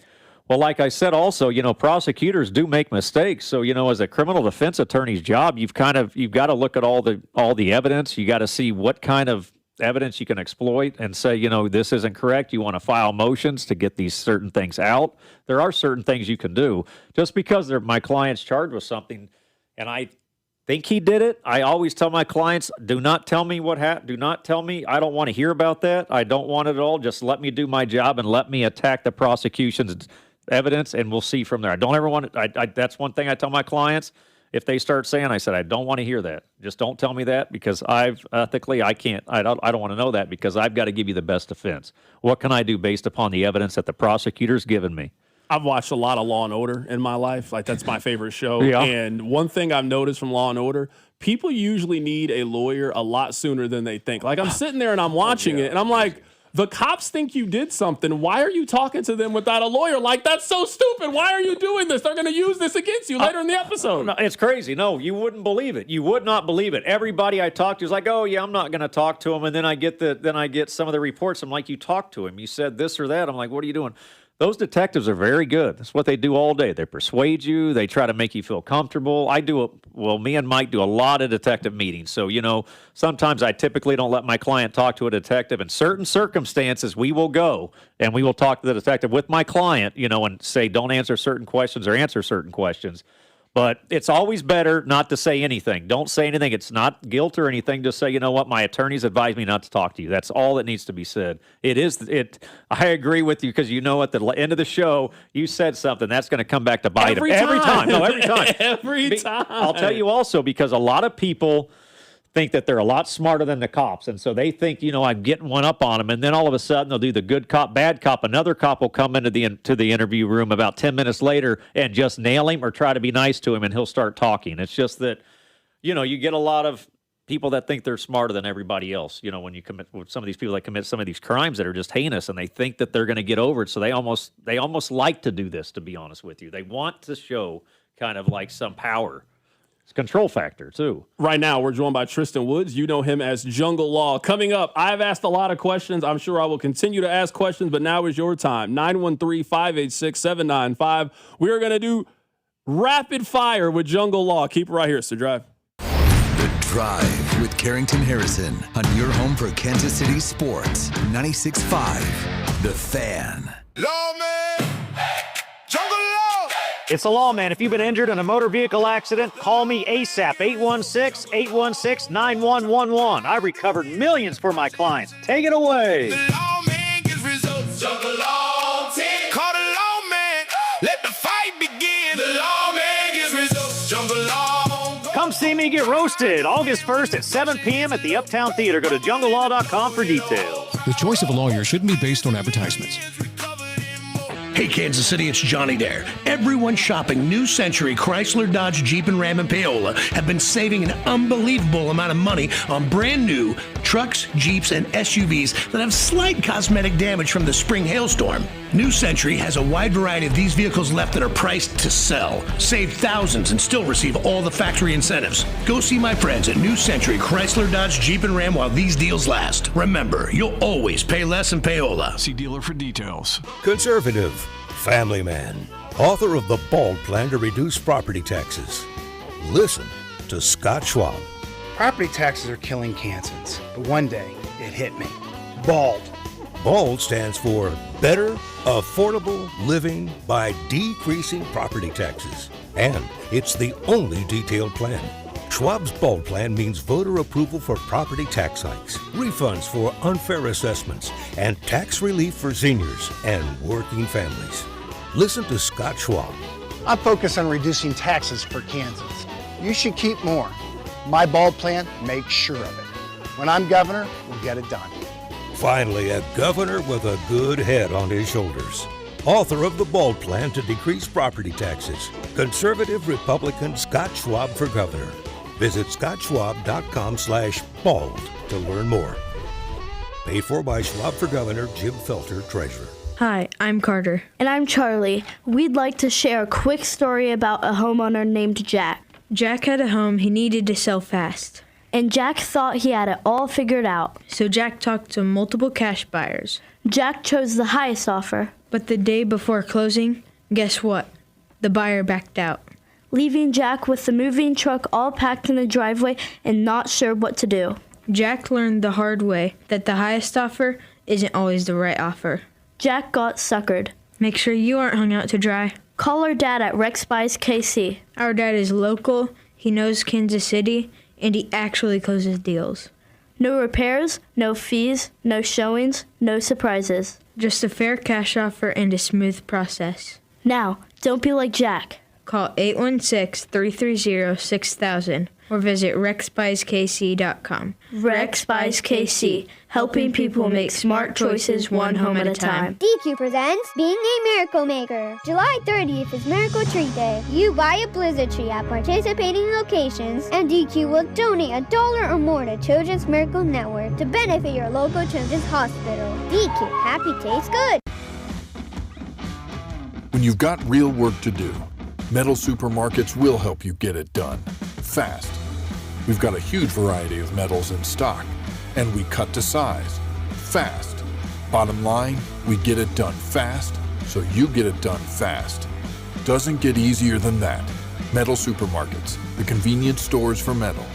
S1: Well, like I said, also, prosecutors do make mistakes. So, as a criminal defense attorney's job, you've got to look at all the evidence. You got to see what kind of evidence you can exploit and say, this isn't correct. You want to file motions to get these certain things out. There are certain things you can do. Just because my client's charged with something and I think he did it, I always tell my clients, do not tell me what happened. Do not tell me. I don't want to hear about that. I don't want it at all. Just let me do my job and let me attack the prosecution's evidence, and we'll see from there. I don't ever want it. That's one thing I tell my clients. If they start saying, I said, I don't want to hear that. Just don't tell me that because I can't. I don't want to know that because I've got to give you the best defense. What can I do based upon the evidence that the prosecutor's given me?
S2: I've watched a lot of Law and Order in my life. Like, that's my favorite show.
S1: Yeah.
S2: And one thing I've noticed from Law and Order, people usually need a lawyer a lot sooner than they think. Like, I'm sitting there and I'm watching it and I'm like, the cops think you did something. Why are you talking to them without a lawyer? Like, that's so stupid. Why are you doing this? They're going to use this against you later in the episode.
S1: No, it's crazy. No, you wouldn't believe it. You would not believe it. Everybody I talked to is like, oh, yeah, I'm not going to talk to him. And then I get some of the reports. I'm like, you talked to him. You said this or that. I'm like, what are you doing? Those detectives are very good. That's what they do all day. They persuade you. They try to make you feel comfortable. Me and Mike do a lot of detective meetings. So, sometimes I typically don't let my client talk to a detective. In certain circumstances, we will go and we will talk to the detective with my client, and say, don't answer certain questions or answer certain questions. But it's always better not to say anything. Don't say anything. It's not guilt or anything. Just say, you know what, my attorneys advised me not to talk to you. That's all that needs to be said. I agree with you because at the end of the show, you said something. That's going to come back to bite him. Every time. No, every time.
S2: Every time.
S1: I'll tell you also because a lot of people think that they're a lot smarter than the cops. And so they think, I'm getting one up on them. And then all of a sudden they'll do the good cop, bad cop. Another cop will come into the interview room about 10 minutes later and just nail him or try to be nice to him and he'll start talking. It's just that, you get a lot of people that think they're smarter than everybody else. When you commit with some of these people that commit some of these crimes that are just heinous and they think that they're going to get over it. So they almost like to do this, to be honest with you. They want to show kind of like some power. It's a control factor, too.
S2: Right now, we're joined by Tristan Woods. You know him as Jungle Law. Coming up, I've asked a lot of questions. I'm sure I will continue to ask questions, but now is your time. 913-586-795. We are going to do rapid fire with Jungle Law. Keep it right here. It's The Drive.
S5: The Drive with Carrington Harrison on your home for Kansas City sports. 96.5, The Fan.
S8: Lawman, Jungle Law.
S3: It's the law, man. If you've been injured in a motor vehicle accident, call me ASAP, 816-816-9111. I recovered millions for my clients. Take it away.
S8: The lawman gets results. Jungle Law team. Call the lawman. Let the fight begin. The lawman gets results. Jungle Law.
S3: Come see me get roasted August 1st at 7 p.m. at the Uptown Theater. Go to junglelaw.com for details.
S4: The choice of a lawyer shouldn't be based on advertisements.
S7: Hey, Kansas City, it's Johnny there. Everyone shopping New Century, Chrysler, Dodge, Jeep, and Ram and Paola have been saving an unbelievable amount of money on brand new trucks, Jeeps, and SUVs that have slight cosmetic damage from the spring hailstorm. New Century has a wide variety of these vehicles left that are priced to sell. Save thousands and still receive all the factory incentives. Go see my friends at New Century Chrysler, Dodge, Jeep, and Ram while these deals last. Remember, you'll always pay less in payola.
S4: See dealer for details.
S6: Conservative, family man, author of The Bald Plan to Reduce Property Taxes. Listen to Scott Schwab.
S9: Property taxes are killing Kansans, but one day it hit me. BALD.
S6: BALD stands for Better Affordable Living by Decreasing Property Taxes. And it's the only detailed plan. Schwab's BALD plan means voter approval for property tax hikes, refunds for unfair assessments, and tax relief for seniors and working families. Listen to Scott Schwab.
S9: I'm focused on reducing taxes for Kansans. You should keep more. My BALD plan makes sure of it. When I'm governor, we'll get it done.
S6: Finally, a governor with a good head on his shoulders. Author of the BALD Plan to Decrease Property Taxes. Conservative Republican Scott Schwab for governor. Visit scottschwab.com/bald to learn more. Paid for by Schwab for Governor, Jim Felter, Treasurer.
S10: Hi, I'm Carter.
S14: And I'm Charlie. We'd like to share a quick story about a homeowner named Jack.
S10: Jack had a home he needed to sell fast.
S14: And Jack thought he had it all figured out.
S10: So Jack talked to multiple cash buyers.
S14: Jack chose the highest offer.
S10: But the day before closing, guess what? The buyer backed out,
S14: leaving Jack with the moving truck all packed in the driveway and not sure what to do.
S10: Jack learned the hard way that the highest offer isn't always the right offer.
S14: Jack got suckered.
S10: Make sure you aren't hung out to dry.
S14: Call our dad at Rex Buys KC.
S10: Our dad is local, he knows Kansas City, and he actually closes deals.
S14: No repairs, no fees, no showings, no surprises.
S10: Just a fair cash offer and a smooth process.
S14: Now, don't be like Jack.
S10: Call 816-330-6000 or visit rexbuyskc.com.
S14: Rex Buys KC, helping people make smart choices one home at a time.
S16: DQ presents Being a Miracle Maker. July 30th is Miracle Tree Day. You buy a blizzard tree at participating locations, and DQ will donate $1 or more to Children's Miracle Network to benefit your local children's hospital. DQ, happy tastes good.
S17: When you've got real work to do, Metal Supermarkets will help you get it done fast. We've got a huge variety of metals in stock, and we cut to size fast. Bottom line, we get it done fast, so you get it done fast. Doesn't get easier than that. Metal Supermarkets, the convenience stores for metal.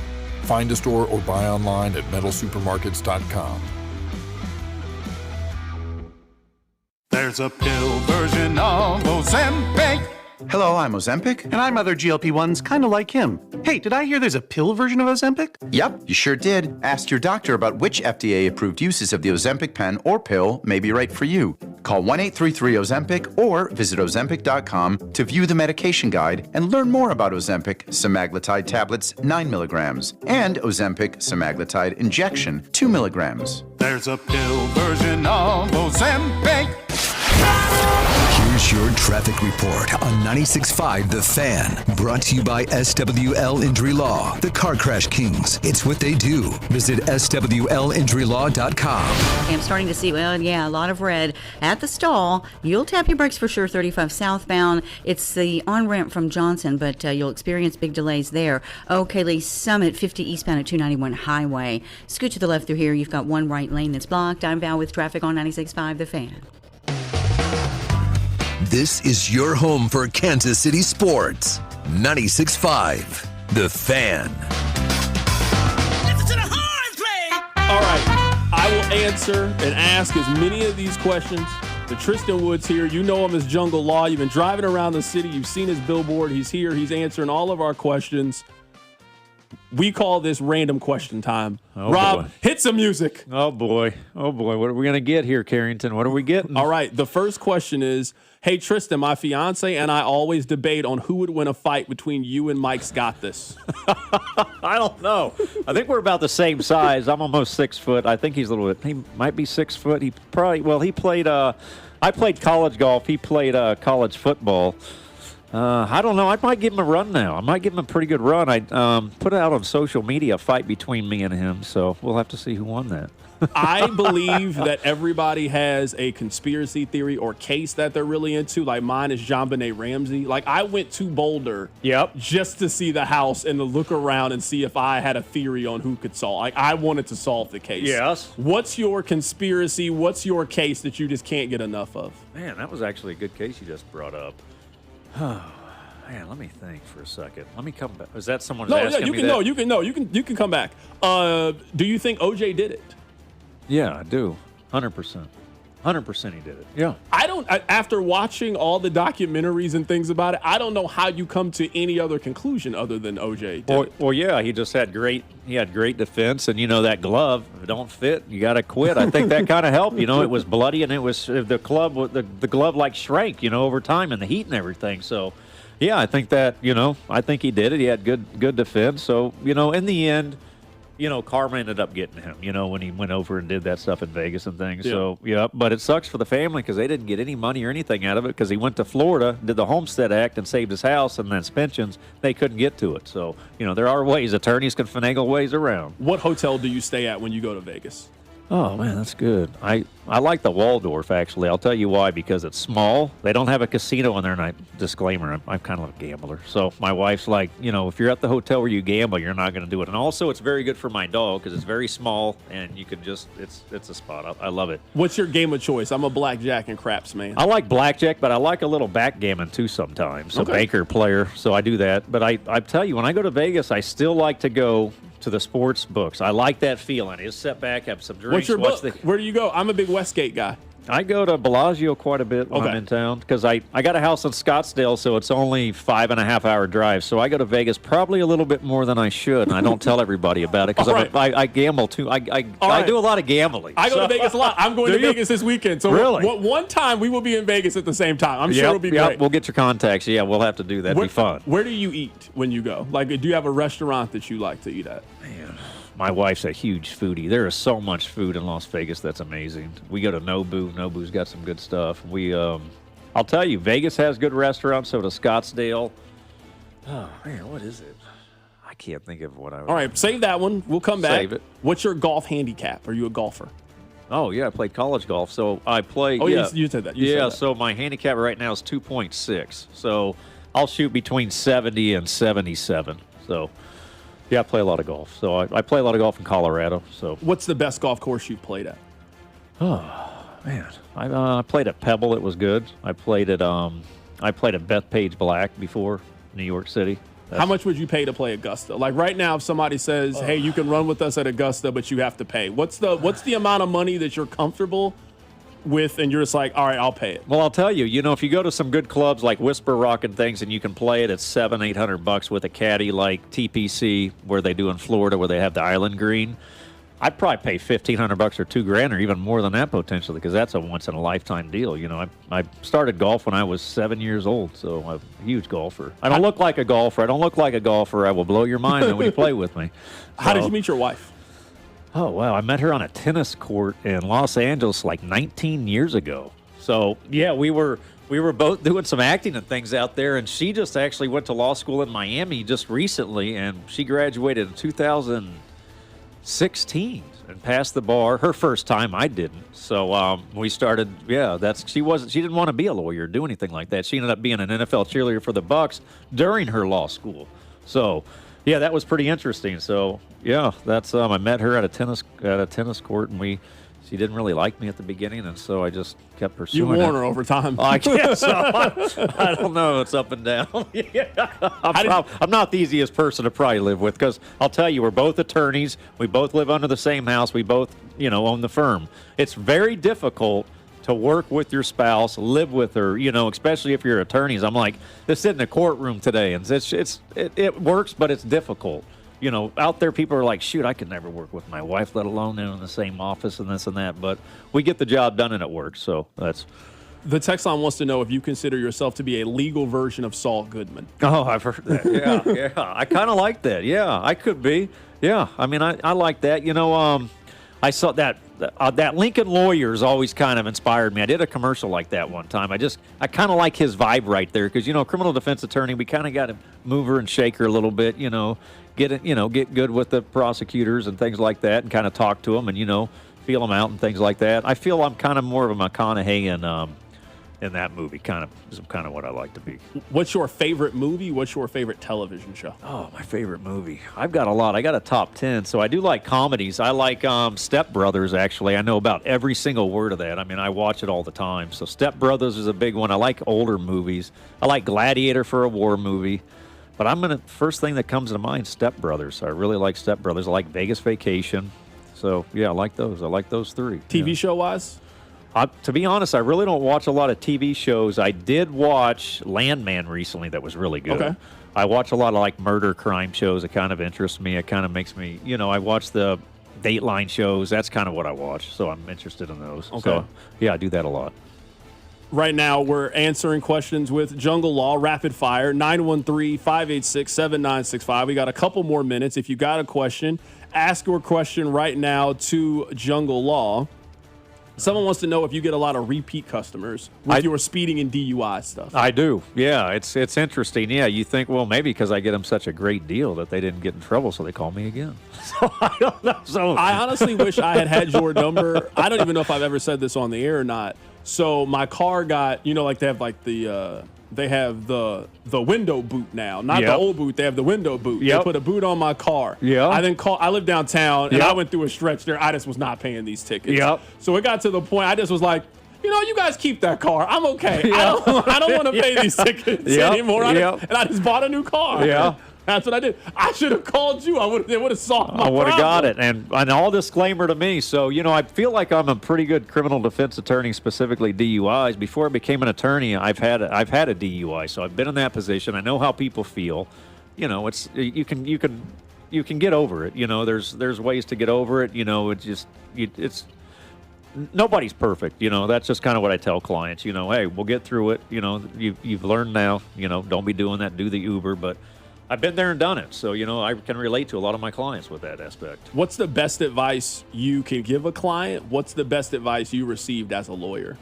S17: Find a store or buy online at metalsupermarkets.com.
S18: There's a pill version of Ozempic.
S19: Hello, I'm Ozempic. And I'm other GLP-1s kind of like him. Hey, did I hear there's a pill version of Ozempic? Yep, you sure did. Ask your doctor about which FDA-approved uses of the Ozempic pen or pill may be right for you. Call 1-833-OZEMPIC or visit Ozempic.com to view the medication guide and learn more about Ozempic semaglutide tablets 9 milligrams and Ozempic semaglutide injection 2 milligrams.
S18: There's a pill version of Ozempic.
S5: Here's your traffic report on 96.5 The Fan. Brought to you by SWL Injury Law, the Car Crash Kings. It's what they do. Visit SWLinjurylaw.com.
S29: I'm starting to see, a lot of red at the stall. You'll tap your brakes for sure, 35 southbound. It's the on-ramp from Johnson, but you'll experience big delays there. Lee Summit, 50 eastbound at 291 Highway. Scoot to the left through here. You've got one right lane that's blocked. I'm Val with traffic on 96.5 The Fan.
S5: This is your home for Kansas City sports. 96.5 The Fan.
S2: All right. I will answer and ask as many of these questions to Tristan Woods here. You know him as Jungle Law. You've been driving around the city. You've seen his billboard. He's here. He's answering all of our questions. We call this random question time.
S1: Oh,
S2: Rob,
S1: boy.
S2: hit some music.
S1: Oh, boy. What are we going to get here, Carrington? What are we getting?
S2: All right. The first question is, hey, Tristan, my fiance and I always debate on who would win a fight between you and Mike's Got This.
S1: I don't know. I think we're about the same size. I'm almost 6 foot. I think he's a little bit. He might be 6 foot. He played, I played college golf. He played college football. I don't know. I might give him a run now. I might give him a pretty good run. I put out on social media a fight between me and him, so we'll have to see who won that.
S2: I believe that everybody has a conspiracy theory or case that they're really into. Like mine is JonBenet Ramsey. Like I went to Boulder just to see the house and to look around and see if I had a theory on who could solve. Like I wanted to solve the case.
S1: Yes.
S2: What's your conspiracy? What's your case that you just can't get enough of?
S1: Man, that was actually a good case you just brought up. Man, let me think for a second. Let me come back. Is that someone's asking me that?
S2: You can come back. Do you think OJ did it?
S1: Yeah, I do. 100%. 100% he did it. Yeah.
S2: After watching all the documentaries and things about it, I don't know how you come to any other conclusion other than OJ did it.
S1: Well, yeah, he just had great defense, and that glove, if it don't fit, you got to quit. I think that kind of helped. It was bloody, and it was the glove like shrank, over time and the heat and everything. So, yeah, I think that, I think he did it. He had good defense. So, in the end, karma ended up getting him, when he went over and did that stuff in Vegas and things. Yeah. So, yeah, but it sucks for the family because they didn't get any money or anything out of it because he went to Florida, did the Homestead Act, and saved his house, and then pensions, they couldn't get to it. So, there are ways. Attorneys can finagle ways around.
S2: What hotel do you stay at when you go to Vegas?
S1: Oh, man, that's good. I like the Waldorf, actually. I'll tell you why, because it's small. They don't have a casino in there, and disclaimer, I'm kind of a gambler. So my wife's like, if you're at the hotel where you gamble, you're not going to do it. And also, it's very good for my dog because it's very small, and you could just, it's a spot. I love it.
S2: What's your game of choice? I'm a blackjack and craps man.
S1: I like blackjack, but I like a little backgammon, too, sometimes. So Baker player, so I do that. But I tell you, when I go to Vegas, I still like to go to the sports books. I like that feeling. Just sit back, have some drinks.
S2: What's your book? Where do you go? I'm a big Westgate guy.
S1: I go to Bellagio quite a bit when I'm in town because I got a house in Scottsdale, so it's only 5.5 hour drive. So I go to Vegas probably a little bit more than I should, and I don't tell everybody about it because I gamble too. I do a lot of gambling.
S2: I go to Vegas a lot. I'm going to Vegas this weekend. So
S1: really?
S2: One time we will be in Vegas at the same time. I'm sure it'll be great.
S1: We'll get your contacts. Yeah, we'll have to do that. It'll be fun.
S2: Where do you eat when you go? Like, do you have a restaurant that you like to eat at?
S1: Man. My wife's a huge foodie. There is so much food in Las Vegas that's amazing. We go to Nobu. Nobu's got some good stuff. I'll tell you, Vegas has good restaurants, so does Scottsdale. Oh, man, what is it? I can't think of what I would.
S2: All right, save that one. We'll come back.
S1: Save it.
S2: What's your golf handicap? Are you a golfer?
S1: Oh, yeah, I played college golf. So I play.
S2: Oh, yeah, you said that. You said that.
S1: So my handicap right now is 2.6. So I'll shoot between 70 and 77. So. Yeah, I play a lot of golf. So I play a lot of golf in Colorado. So
S2: what's the best golf course you've played at?
S1: Oh man, I played at Pebble. It was good. I played at Bethpage Black before, New York City.
S2: How much would you pay to play Augusta? Like right now, if somebody says, "Hey, you can run with us at Augusta, but you have to pay," what's the amount of money that you're comfortable with, and you're just like, all right, I'll pay it?
S1: Well, I'll tell you, if you go to some good clubs like Whisper Rock and things, and you can play it at $700-800 with a caddy like TPC, where they do in Florida, where they have the Island Green, I'd probably pay $1,500 or $2,000 or even more than that potentially, because that's a once in a lifetime deal. I started golf when I was 7 years old, so I'm a huge golfer. I don't look like a golfer. I will blow your mind when you play with me.
S2: How did you meet your wife?
S1: Oh, wow. I met her on a tennis court in Los Angeles like 19 years ago. So, yeah, we were both doing some acting and things out there, and she just actually went to law school in Miami just recently, and she graduated in 2016 and passed the bar. Her first time, I didn't. So we started, she didn't want to be a lawyer or do anything like that. She ended up being an NFL cheerleader for the Bucks during her law school. So, yeah, that was pretty interesting. So, yeah, that's I met her at a tennis court, and she didn't really like me at the beginning, and so I just kept pursuing.
S2: You won her over time.
S1: I guess so. I don't know. It's up and down. I'm not the easiest person to probably live with, because I'll tell you, we're both attorneys. We both live under the same house. We both, own the firm. It's very difficult to work with your spouse, live with her, especially if you're attorneys. I'm like, let's sit in a courtroom today, and it works, but it's difficult. Out there, people are like, shoot, I could never work with my wife, let alone in the same office and this and that. But we get the job done, and it works. So that's.
S2: The text line wants to know if you consider yourself to be a legal version of Saul Goodman.
S1: Oh, I've heard that. Yeah. I kind of like that. Yeah, I could be. Yeah, I mean, I like that. I saw that Lincoln Lawyer's always kind of inspired me. I did a commercial like that one time. I kind of like his vibe right there because, criminal defense attorney, we kind of got to move her and shake her a little bit, get good with the prosecutors and things like that and kind of talk to them and, feel them out and things like that. I feel I'm kind of more of a McConaughey in that movie, kind of what I like to be.
S2: What's your favorite movie? What's your favorite television show?
S1: Oh, my favorite movie. I've got a lot. I got a top 10, so I do like comedies. I like Step Brothers, actually. I know about every single word of that. I mean, I watch it all the time. So Step Brothers is a big one. I like older movies. I like Gladiator for a war movie. But first thing that comes to mind, Step Brothers. I really like Step Brothers. I like Vegas Vacation. So, yeah, I like those. I like those three.
S2: TV show-wise?
S1: To be honest, I really don't watch a lot of TV shows. I did watch Landman recently that was really good.
S2: Okay.
S1: I watch a lot of murder crime shows. It kind of interests me. It kind of makes me, I watch the Dateline shows. That's kind of what I watch. So I'm interested in those.
S2: Okay.
S1: So, yeah, I do that a lot.
S2: Right now, we're answering questions with Jungle Law, rapid fire, 913-586-7965. We got a couple more minutes. If you got a question, ask your question right now to Jungle Law. Someone wants to know if you get a lot of repeat customers with your speeding and DUI stuff.
S1: I do. Yeah, it's interesting. Yeah, you think, well, maybe because I get them such a great deal that they didn't get in trouble, so they call me again. So I don't know. So
S2: I honestly wish I had your number. I don't even know if I've ever said this on the air or not. So my car got, they have the window boot now, not the old boot. They have the window boot. They put a boot on my car.
S1: Yeah.
S2: I live downtown, and I went through a stretch there. I just was not paying these tickets.
S1: Yep.
S2: So it got to the point I just was like, you guys keep that car. I'm okay. I don't want to pay these tickets anymore. And I just bought a new car.
S1: Yeah.
S2: That's what I did. I should have called you. They would have solved my
S1: I would have got
S2: problem.
S1: it. And all disclaimer to me. So, I feel like I'm a pretty good criminal defense attorney, specifically DUIs. Before I became an attorney, I've had a DUI. So I've been in that position. I know how people feel. It's you can get over it. There's ways to get over it. It's nobody's perfect. That's just kind of what I tell clients. Hey, we'll get through it. You've learned now. Don't be doing that. Do the Uber, but I've been there and done it, so, I can relate to a lot of my clients with that aspect.
S2: What's the best advice you can give a client? What's the best advice you received as a lawyer?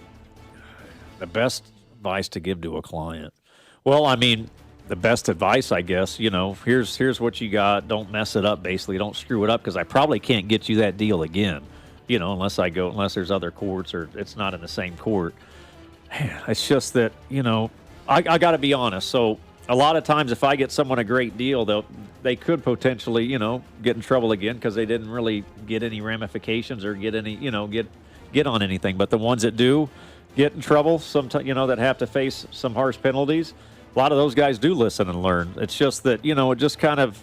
S1: The best advice to give to a client? Well, the best advice, I guess, here's what you got. Don't mess it up, basically. Don't screw it up, because I probably can't get you that deal again, unless there's other courts or it's not in the same court. Man, it's just that, I got to be honest. So, a lot of times, if I get someone a great deal, they could potentially, get in trouble again because they didn't really get any ramifications or get any, get on anything. But the ones that do get in trouble, sometimes, that have to face some harsh penalties, a lot of those guys do listen and learn. It's just that, it just kind of,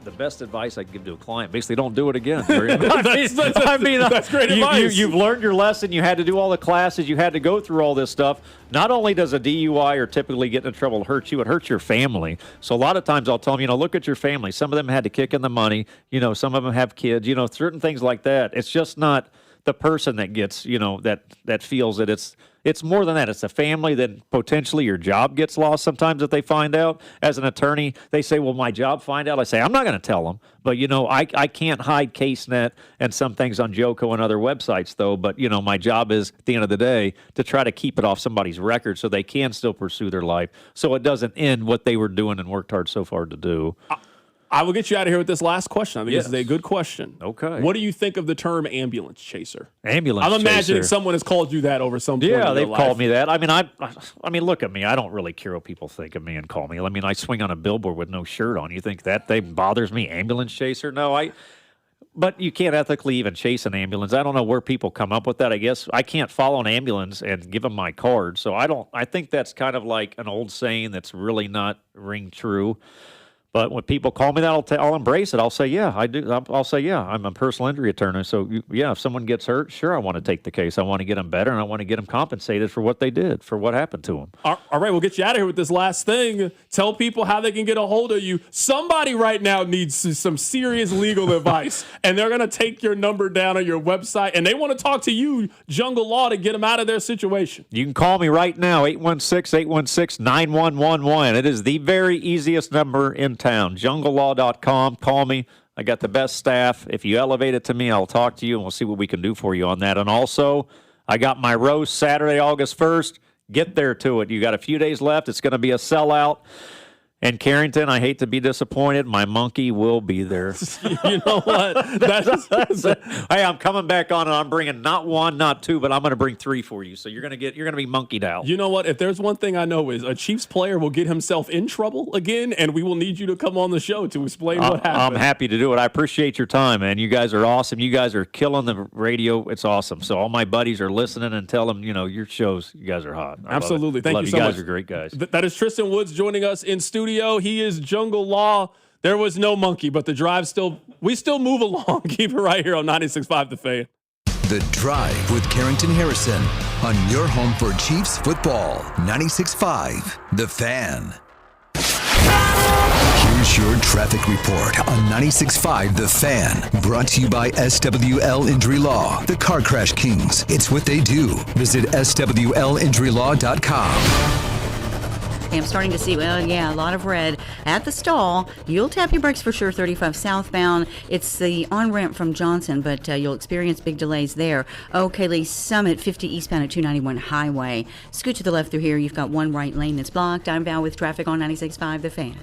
S1: the best advice I can give to a client, basically don't do it again.
S2: That's great advice.
S1: You've learned your lesson. You had to do all the classes. You had to go through all this stuff. Not only does a DUI or typically getting in trouble hurt you, it hurts your family. So a lot of times I'll tell them, look at your family. Some of them had to kick in the money. Some of them have kids, certain things like that. It's just not the person that gets, that feels that it's more than that. It's the family that potentially your job gets lost sometimes if they find out. As an attorney, they say, well, my job find out. I say, I'm not going to tell them. But, I can't hide CaseNet and some things on JOCO and other websites, though. But, my job is, at the end of the day, to try to keep it off somebody's record so they can still pursue their life, so it doesn't end what they were doing and worked hard so far to do.
S2: I will get you out of here with this last question. I think this is a good question.
S1: Okay.
S2: What do you think of the term ambulance chaser?
S1: Ambulance chaser.
S2: I'm imagining someone has called you that over some point in
S1: Yeah, they've
S2: their
S1: called
S2: life.
S1: me that. I mean, look at me. I don't really care what people think of me and call me. I swing on a billboard with no shirt on. You think that bothers me? Ambulance chaser? No, but you can't ethically even chase an ambulance. I don't know where people come up with that. I guess I can't follow an ambulance and give them my card. So I think that's kind of like an old saying that's really not ring true. But when people call me that, I'll embrace it. I'll say, yeah, I do. I'll say, yeah, I'm a personal injury attorney. So, yeah, if someone gets hurt, sure, I want to take the case. I want to get them better, and I want to get them compensated for what they did, for what happened to them.
S2: All right, we'll get you out of here with this last thing. Tell people how they can get a hold of you. Somebody right now needs some serious legal advice, and they're going to take your number down on your website, and they want to talk to you, Jungle Law, to get them out of their situation.
S1: You can call me right now, 816-816-9111. It is the very easiest number in town, junglelaw.com. Call me. I got the best staff. If you elevate it to me, I'll talk to you, and we'll see what we can do for you on that. And also, I got my roast Saturday, August 1st. Get there to it. You got a few days left. It's going to be a sellout. And Carrington, I hate to be disappointed. My monkey will be there.
S2: You know what?
S1: Hey, I'm coming back on, and I'm bringing not one, not two, but I'm going to bring 3 for you. So you're going to be monkeyed out.
S2: You know what? If there's one thing I know is a Chiefs player will get himself in trouble again, and we will need you to come on the show to explain what happened.
S1: I'm happy to do it. I appreciate your time, man. You guys are awesome. You guys are killing the radio. It's awesome. So all my buddies are listening, and tell them, your shows, you guys are hot.
S2: Absolutely. Thank you so much.
S1: You guys are great guys.
S2: That is Tristan Woods joining us in studio. He is Jungle Law. There was no monkey, but the drive we still move along. Keep it right here on 96.5 The Fan.
S5: The Drive with Carrington Harrison on your home for Chiefs football. 96.5 The Fan. Here's your traffic report on 96.5 The Fan. Brought to you by SWL Injury Law, the car crash kings. It's what they do. Visit SWLinjurylaw.com.
S29: I'm starting to see, a lot of red at the stall. You'll tap your brakes for sure, 35 southbound. It's the on-ramp from Johnson, but you'll experience big delays there. Lee Summit, 50 eastbound at 291 Highway. Scoot to the left through here. You've got one right lane that's blocked. I'm Val with traffic on 96.5 The Fan.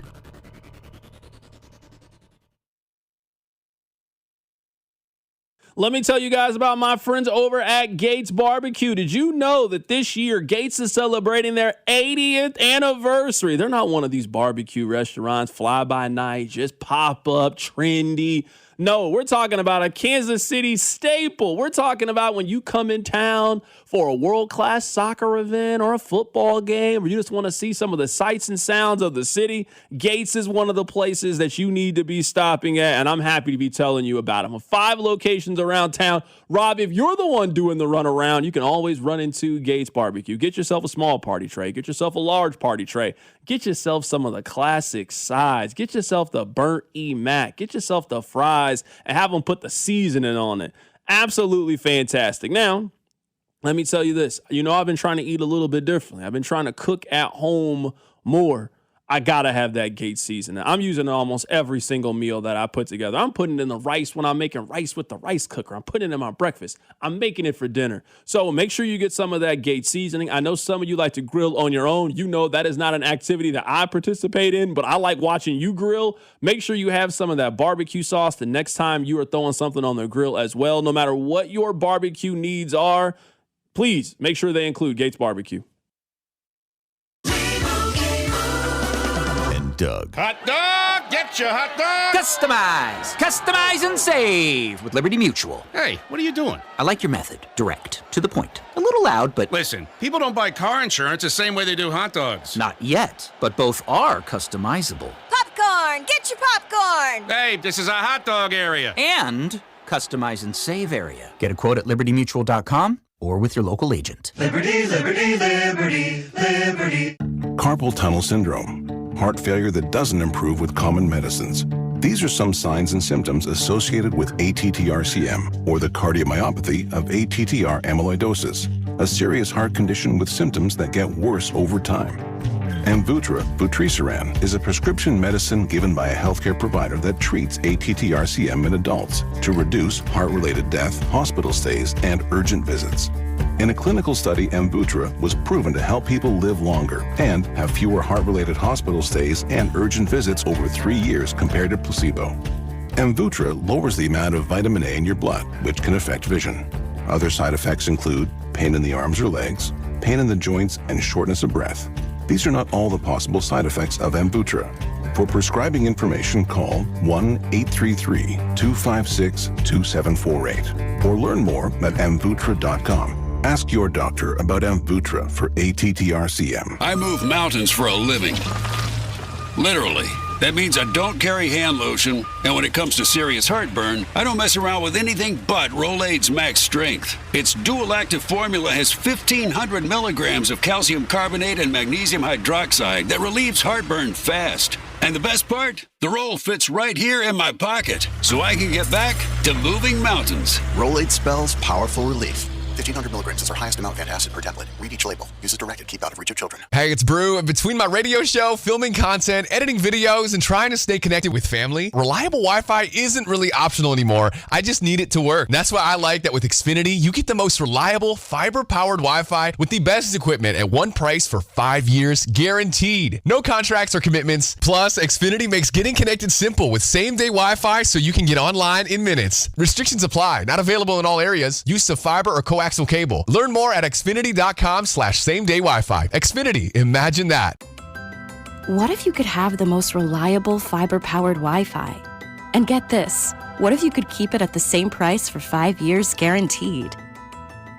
S2: Let me tell you guys about my friends over at Gates Barbecue. Did you know that this year Gates is celebrating their 80th anniversary? They're not one of these barbecue restaurants, fly by night, just pop up, trendy. No, we're talking about a Kansas City staple. We're talking about when you come in town for a world-class soccer event or a football game, or you just want to see some of the sights and sounds of the city. Gates is one of the places that you need to be stopping at, and I'm happy to be telling you about them. 5 locations around town. Rob, if you're the one doing the run around, you can always run into Gates Barbecue. Get yourself a small party tray. Get yourself a large party tray. Get yourself some of the classic sides. Get yourself the burnt E-Mac. Get yourself the fries and have them put the seasoning on it. Absolutely fantastic. Now, let me tell you this. I've been trying to eat a little bit differently. I've been trying to cook at home more. I got to have that Gates seasoning. I'm using it almost every single meal that I put together. I'm putting it in the rice when I'm making rice with the rice cooker. I'm putting it in my breakfast. I'm making it for dinner. So make sure you get some of that Gates seasoning. I know some of you like to grill on your own. That is not an activity that I participate in, but I like watching you grill. Make sure you have some of that barbecue sauce the next time you are throwing something on the grill as well. No matter what your barbecue needs are, please make sure they include Gates Barbecue.
S28: Doug.
S18: Hot dog, get your hot dog.
S12: Customize and save with Liberty Mutual.
S18: Hey, what are you doing?
S12: I like your method. Direct, to the point. A little loud, but...
S18: Listen, people don't buy car insurance the same way they do hot dogs.
S12: Not yet, but both are customizable.
S13: Popcorn, get your popcorn.
S18: Hey, this is a hot dog area.
S12: And customize and save area. Get a quote at libertymutual.com or with your local agent.
S15: Liberty, liberty, liberty, liberty.
S11: Carpal tunnel syndrome. Heart failure that doesn't improve with common medicines. These are some signs and symptoms associated with ATTR-CM, or the cardiomyopathy of ATTR amyloidosis, a serious heart condition with symptoms that get worse over time. Amvuttra, vutrisiran, is a prescription medicine given by a healthcare provider that treats ATTR-CM in adults to reduce heart-related death, hospital stays, and urgent visits. In a clinical study, Amvuttra was proven to help people live longer and have fewer heart-related hospital stays and urgent visits over 3 years compared to placebo. Amvuttra lowers the amount of vitamin A in your blood, which can affect vision. Other side effects include pain in the arms or legs, pain in the joints, and shortness of breath. These are not all the possible side effects of Amvuttra. For prescribing information, call 1-833-256-2748 or learn more at amvuttra.com. Ask your doctor about Amvuttra for ATTR-CM.
S20: I move mountains for a living. Literally. That means I don't carry hand lotion, and when it comes to serious heartburn, I don't mess around with anything but Rolaids Max Strength. Its dual-active formula has 1,500 milligrams of calcium carbonate and magnesium hydroxide that relieves heartburn fast. And the best part? The roll fits right here in my pocket, so I can get back to moving mountains.
S21: Rolaids spells powerful relief.
S3: 1,500 milligrams is our highest amount of antacid per tablet. Read each label. Use as directed. Keep out of reach of children.
S8: Hey, it's Brew. Between my radio show, filming content, editing videos, and trying to stay connected with family, reliable Wi-Fi isn't really optional anymore. I just need it to work. That's why I like that with Xfinity, you get the most reliable, fiber-powered Wi-Fi with the best equipment at one price for 5 years, guaranteed. No contracts or commitments. Plus, Xfinity makes getting connected simple with same-day Wi-Fi so you can get online in minutes. Restrictions apply. Not available in all areas. Use of fiber or coaxial cable. Learn more at xfinity.com/same-day Wi-Fi. Xfinity. Imagine that.
S21: What if you could have the most reliable fiber-powered Wi-Fi? And get this, what if you could keep it at the same price for 5 years guaranteed?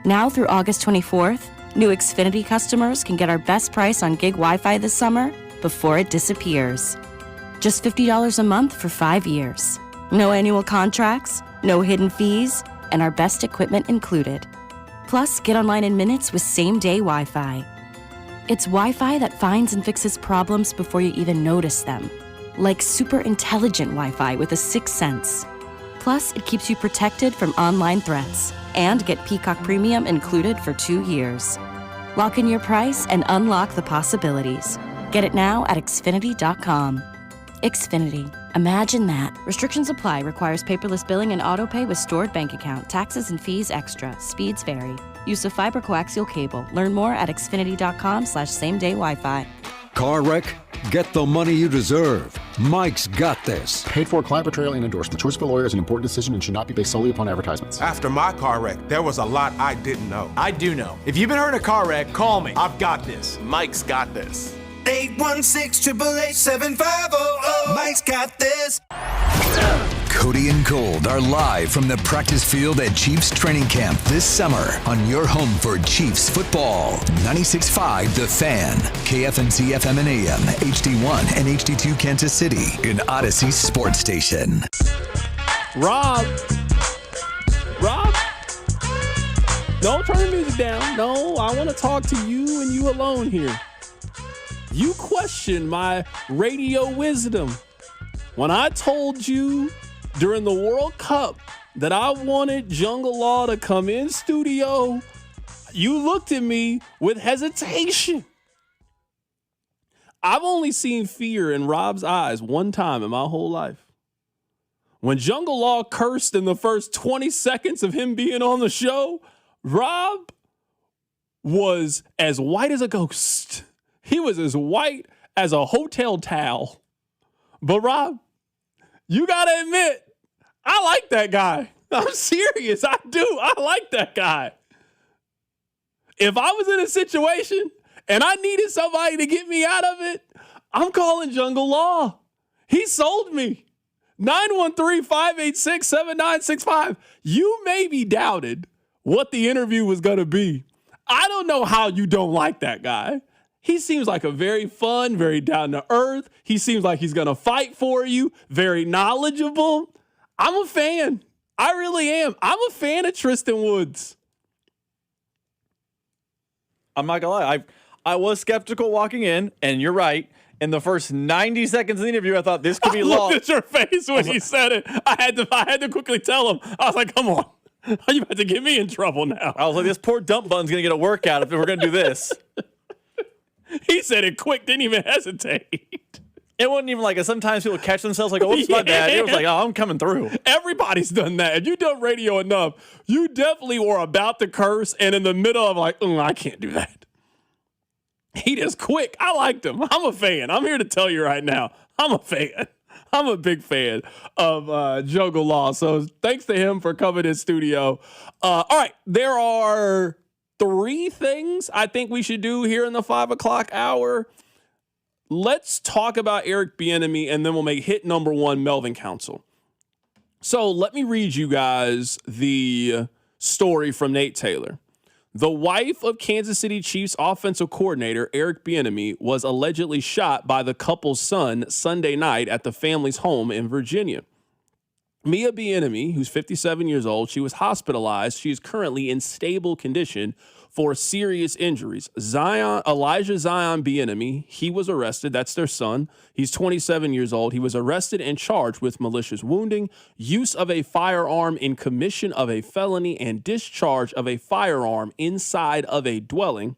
S21: Now through August 24th, new Xfinity customers can get our best price on gig Wi-Fi this summer before it disappears. Just $50 a month for 5 years. No annual contracts, no hidden fees, and our best equipment included. Plus, get online in minutes with same-day Wi-Fi. It's Wi-Fi that finds and fixes problems before you even notice them. Like super intelligent Wi-Fi with a sixth sense. Plus, it keeps you protected from online threats. And get Peacock Premium included for 2 years. Lock in your price and unlock the possibilities. Get it now at Xfinity.com. Xfinity. Imagine that. Restrictions apply. Requires paperless billing and autopay with stored bank account. Taxes and fees extra. Speeds vary. Use of fiber coaxial cable. Learn more at Xfinity.com/same-day Wi-Fi.
S22: Car wreck? Get the money you deserve. Mike's got this.
S23: Paid for, client portrayal, and endorsement. Choice of a lawyer is an important decision and should not be based solely upon advertisements.
S24: After my car wreck, there was a lot I didn't know.
S25: I do know. If you've been hurt in a car wreck, call me. I've got this. Mike's got this.
S15: 816-888-7500. Mike's got this.
S5: Cody and Gold are live from the practice field at Chiefs training camp this summer on your home for Chiefs football. 96.5 The Fan, KFNC FM and AM, HD1 and HD2 Kansas City, an Odyssey sports station.
S2: Rob. No, turn the music down. No, I want to talk to you and you alone here. You questioned my radio wisdom when I told you during the World Cup that I wanted Jungle Law to come in studio. You looked at me with hesitation. I've only seen fear in Rob's eyes one time in my whole life. When Jungle Law cursed in the first 20 seconds of him being on the show, Rob was as white as a ghost. He was as white as a hotel towel. But Rob, you got to admit, I like that guy. I'm serious. I do. I like that guy. If I was in a situation and I needed somebody to get me out of it, I'm calling Jungle Law. He sold me. 913-586-7965. You maybe doubted what the interview was going to be. I don't know how you don't like that guy. He seems like a very fun, very down to earth. He seems like he's going to fight for you. Very knowledgeable. I'm a fan. I really am. I'm a fan of Tristan Woods.
S26: I'm not going to lie. I was skeptical walking in, and you're right. In the first 90 seconds of the interview, I thought this could be long.
S2: Look at your face when he said it. I had to quickly tell him. I was like, come on. Are you about to get me in trouble now?
S26: I was like, this poor dump button's going to get a workout if we're going to do this.
S2: He said it quick, didn't even hesitate.
S26: It wasn't even like sometimes people catch themselves like, oh, it's my bad. It was like, oh, I'm coming through.
S2: Everybody's done that. If you've done radio enough, you definitely were about to curse and in the middle of like, I can't do that. He just quick. I liked him. I'm a fan. I'm here to tell you right now. I'm a fan. I'm a big fan of Jungle Law. So thanks to him for coming in studio. All right. There are 3 things I think we should do here in the 5 o'clock hour. Let's talk about Eric Bieniemy, and then we'll make hit number 1, Melvin Council. So let me read you guys the story from Nate Taylor. The wife of Kansas City Chiefs offensive coordinator Eric Bieniemy was allegedly shot by the couple's son Sunday night at the family's home in Virginia. Mia Bieniemy, who's 57 years old, she was hospitalized. She is currently in stable condition for serious injuries. Elijah Zion Bieniemy, he was arrested. That's their son. He's 27 years old. He was arrested and charged with malicious wounding, use of a firearm in commission of a felony, and discharge of a firearm inside of a dwelling.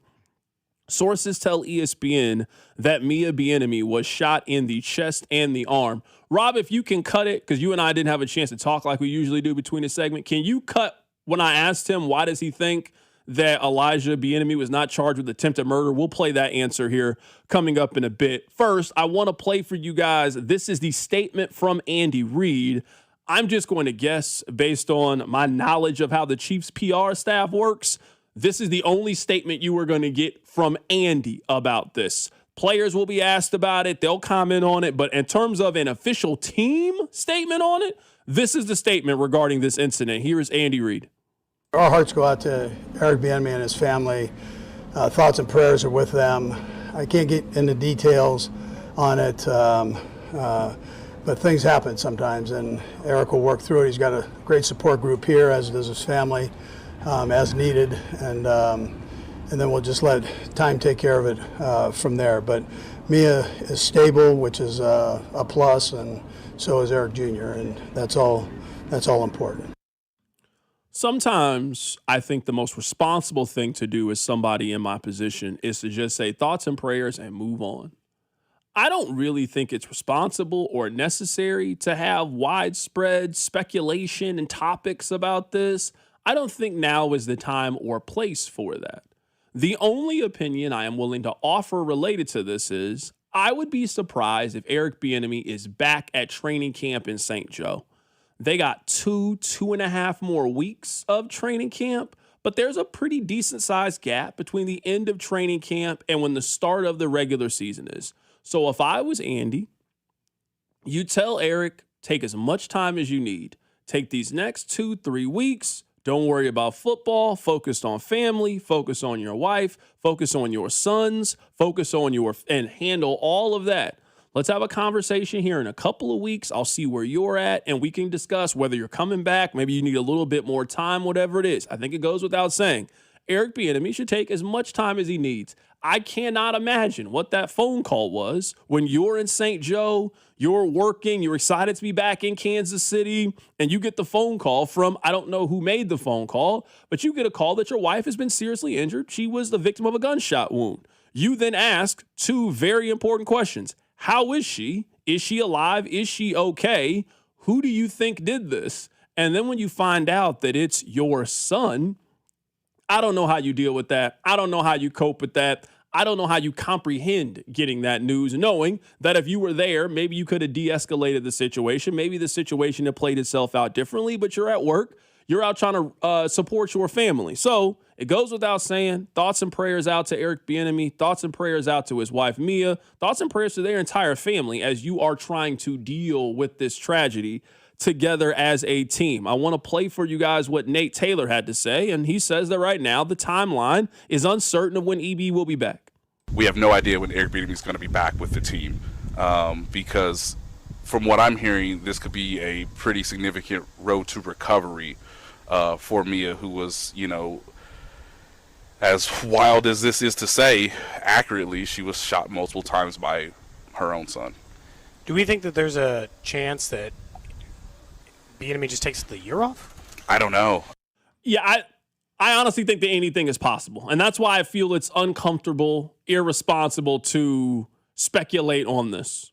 S2: Sources tell ESPN that Mia Bieniemy was shot in the chest and the arm. Rob, if you can cut it, because you and I didn't have a chance to talk like we usually do between the segment, can you cut when I asked him why does he think that Elijah Bieniemy was not charged with attempted murder? We'll play that answer here coming up in a bit. First, I want to play for you guys. This is the statement from Andy Reid. I'm just going to guess based on my knowledge of how the Chiefs PR staff works. This is the only statement you are going to get from Andy about this. Players will be asked about it. They'll comment on it. But in terms of an official team statement on it, this is the statement regarding this incident. Here is Andy Reid.
S4: Our hearts go out to Eric Bieniemy and his family. Thoughts and prayers are with them. I can't get into details on it, but things happen sometimes, and Eric will work through it. He's got a great support group here, as does his family, as needed, and then we'll just let time take care of it from there. But Mia is stable, which is a plus, and so is Eric Jr., and that's all important.
S2: Sometimes I think the most responsible thing to do as somebody in my position is to just say thoughts and prayers and move on. I don't really think it's responsible or necessary to have widespread speculation and topics about this. I don't think now is the time or place for that. The only opinion I am willing to offer related to this is I would be surprised if Eric Bieniemy is back at training camp in St. Joe. They got 2.5 more weeks of training camp, but there's a pretty decent sized gap between the end of training camp and when the start of the regular season is. So if I was Andy, you tell Eric, take as much time as you need. Take these next 2-3 weeks. Don't worry about football. Focus on family. Focus on your wife. Focus on your sons. Focus on and handle all of that. Let's have a conversation here in a couple of weeks. I'll see where you're at, and we can discuss whether you're coming back. Maybe you need a little bit more time, whatever it is. I think it goes without saying. Eric Bieniemy should take as much time as he needs. I cannot imagine what that phone call was when you're in St. Joe, you're working, you're excited to be back in Kansas City, and you get the phone call from, I don't know who made the phone call, but you get a call that your wife has been seriously injured. She was the victim of a gunshot wound. You then ask two very important questions. How is she? Is she alive? Is she okay? Who do you think did this? And then when you find out that it's your son, I don't know how you deal with that. I don't know how you cope with that. I don't know how you comprehend getting that news, knowing that if you were there, maybe you could have de-escalated the situation. Maybe the situation had played itself out differently, but you're at work. You're out trying to support your family. So it goes without saying, thoughts and prayers out to Eric Bieniemy, thoughts and prayers out to his wife, Mia, thoughts and prayers to their entire family as you are trying to deal with this tragedy together as a team. I want to play for you guys what Nate Taylor had to say, and he says that right now the timeline is uncertain of when EB will be back.
S6: We have no idea when Eric Bieniemy is going to be back with the team because from what I'm hearing, this could be a pretty significant road to recovery for Mia, who was, as wild as this is to say, accurately, she was shot multiple times by her own son.
S7: Do we think that there's a chance that Bieniemy just takes the year off?
S6: I don't know.
S2: Yeah, I honestly think that anything is possible. And that's why I feel it's uncomfortable, irresponsible to speculate on this.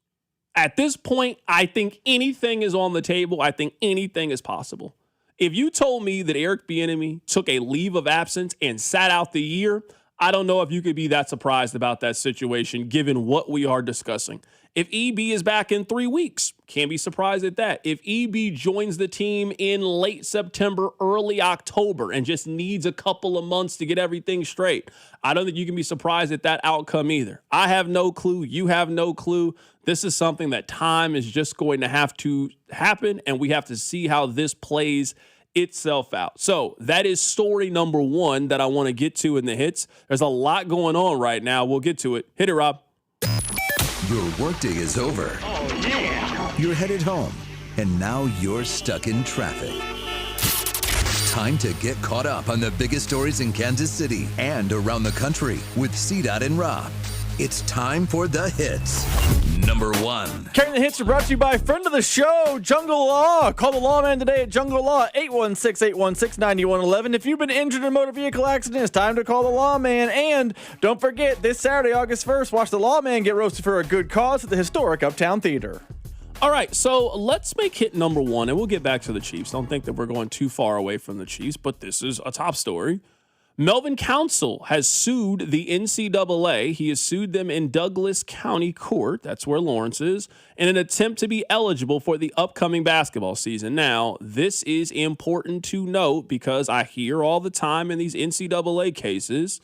S2: At this point, I think anything is on the table. I think anything is possible. If you told me that Eric Bieniemy took a leave of absence and sat out the year, I don't know if you could be that surprised about that situation given what we are discussing. If EB is back in 3 weeks, can't be surprised at that. If EB joins the team in late September, early October, and just needs a couple of months to get everything straight, I don't think you can be surprised at that outcome either. I have no clue. You have no clue. This is something that time is just going to have to happen, and we have to see how this plays itself out. So that is story number one that I want to get to in the hits. There's a lot going on right now. We'll get to it. Hit it, Rob.
S5: Your workday is over.
S15: Oh, yeah.
S5: You're headed home. and now you're stuck in traffic. Time to get caught up on the biggest stories in Kansas City and around the country with CDOT and Rob. It's time for The Hits. Number 1.
S26: Carrying the hits are brought to you by friend of the show, Jungle Law. Call the lawman today at Jungle Law, 816-816-9111. If you've been injured in a motor vehicle accident, it's time to call the lawman. And don't forget, this Saturday, August 1st, watch the lawman get roasted for a good cause at the historic Uptown Theater.
S2: All right, so let's make hit number 1, and we'll get back to the Chiefs. Don't think that we're going too far away from the Chiefs, but this is a top story. Melvin Council has sued the NCAA. He has sued them in Douglas County Court, that's where Lawrence is, in an attempt to be eligible for the upcoming basketball season. Now, this is important to note because I hear all the time in these NCAA cases,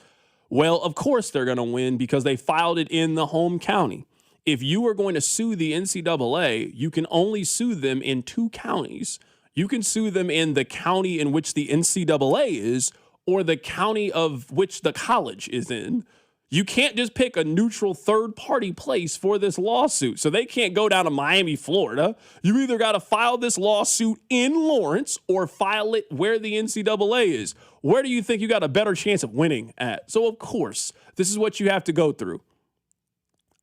S2: well, of course they're going to win because they filed it in the home county. If you are going to sue the NCAA, you can only sue them in 2 counties. You can sue them in the county in which the NCAA is or the county of which the college is in. You can't just pick a neutral third-party place for this lawsuit. So they can't go down to Miami, Florida. You either got to file this lawsuit in Lawrence or file it where the NCAA is. Where do you think you got a better chance of winning at? So, of course, this is what you have to go through.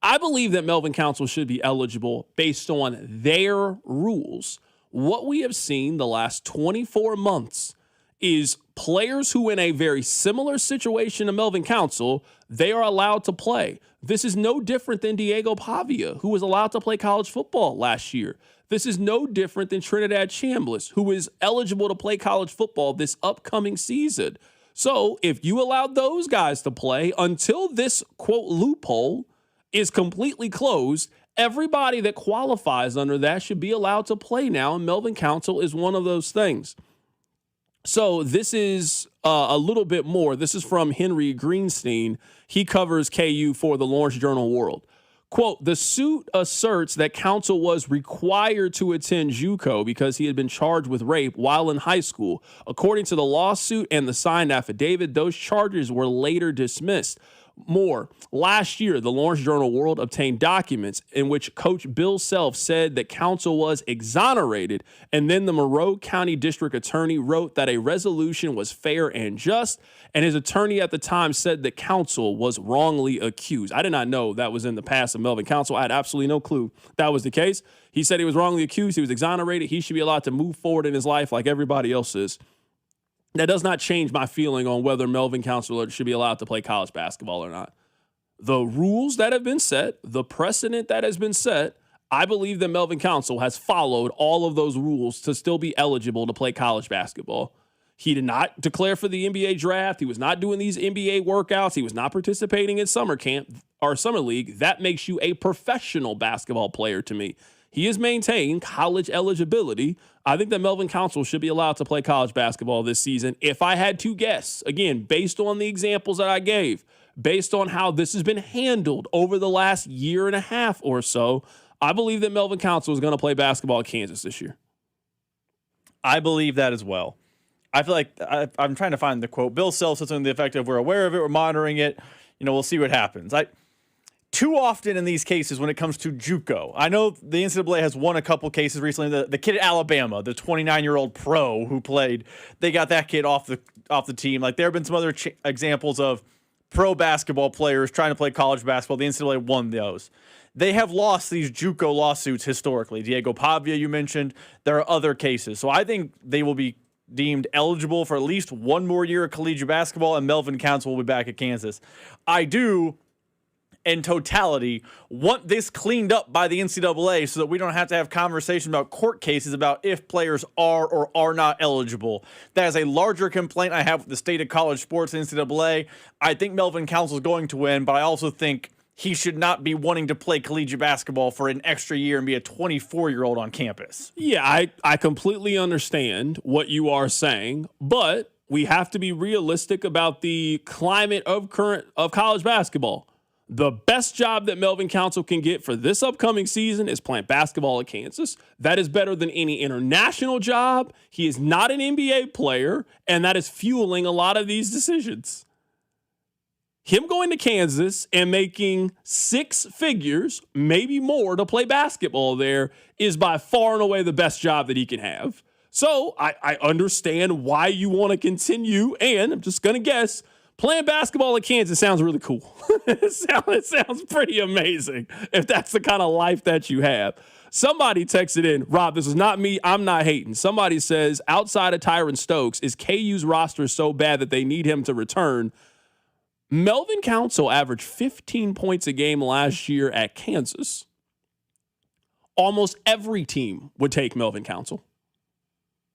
S2: I believe that Melvin Council should be eligible based on their rules. What we have seen the last 24 months is players who in a very similar situation to Melvin Council, they are allowed to play. This is no different than Diego Pavia, who was allowed to play college football last year. This is no different than Trinidad Chambliss, who is eligible to play college football this upcoming season. So if you allowed those guys to play until this, quote, loophole is completely closed, everybody that qualifies under that should be allowed to play now, and Melvin Council is one of those things. So this is a little bit more. This is from Henry Greenstein. He covers KU for the Lawrence Journal-World. Quote, the suit asserts that Council was required to attend JUCO because he had been charged with rape while in high school. According to the lawsuit and the signed affidavit, those charges were later dismissed. More, last year, the Lawrence Journal-World obtained documents in which Coach Bill Self said that Council was exonerated, and then the Monroe County District Attorney wrote that a resolution was fair and just, and his attorney at the time said that Council was wrongly accused. I did not know that was in the past of Melvin Council. I had absolutely no clue that was the case. He said he was wrongly accused. He was exonerated. He should be allowed to move forward in his life like everybody else is. That does not change my feeling on whether Melvin Council should be allowed to play college basketball or not. The rules that have been set, the precedent that has been set, I believe that Melvin Council has followed all of those rules to still be eligible to play college basketball. He did not declare for the NBA draft. He was not doing these NBA workouts. He was not participating in summer camp or summer league. That makes you a professional basketball player to me. He has maintained college eligibility. I think that Melvin Council should be allowed to play college basketball this season. If I had to guess, again, based on the examples that I gave, based on how this has been handled over the last year and a half or so, I believe that Melvin Council is going to play basketball at Kansas this year.
S26: I believe that as well. I feel like I'm trying to find the quote. Bill Self said something to the effect of, we're aware of it, we're monitoring it. We'll see what happens. Too often in these cases when it comes to JUCO, I know the NCAA has won a couple cases recently. The kid at Alabama, the 29-year-old pro who played, they got that kid off the team. Like, there have been some other examples of pro basketball players trying to play college basketball. The NCAA won those. They have lost these JUCO lawsuits historically. Diego Pavia, you mentioned. There are other cases. So I think they will be deemed eligible for at least one more year of collegiate basketball, and Melvin Council will be back at Kansas. I do, in totality, want this cleaned up by the NCAA so that we don't have to have conversation about court cases about if players are or are not eligible. That is a larger complaint I have with the state of college sports and NCAA. I think Melvin Council is going to win, but I also think he should not be wanting to play collegiate basketball for an extra year and be a 24-year-old on campus.
S2: Yeah, I completely understand what you are saying, but we have to be realistic about the climate of college basketball. The best job that Melvin Council can get for this upcoming season is playing basketball at Kansas. That is better than any international job. He is not an NBA player, and that is fueling a lot of these decisions. him going to Kansas and making six figures, maybe more, to play basketball there is by far and away the best job that he can have. So I understand why you want to continue, and I'm just going to guess, playing basketball at Kansas sounds really cool. It sounds pretty amazing if that's the kind of life that you have. Somebody texted in, Rob, this is not me, I'm not hating. Somebody says, outside of Tyron Stokes, is KU's roster so bad that they need him to return? Melvin Council averaged 15 points a game last year at Kansas. Almost every team would take Melvin Council.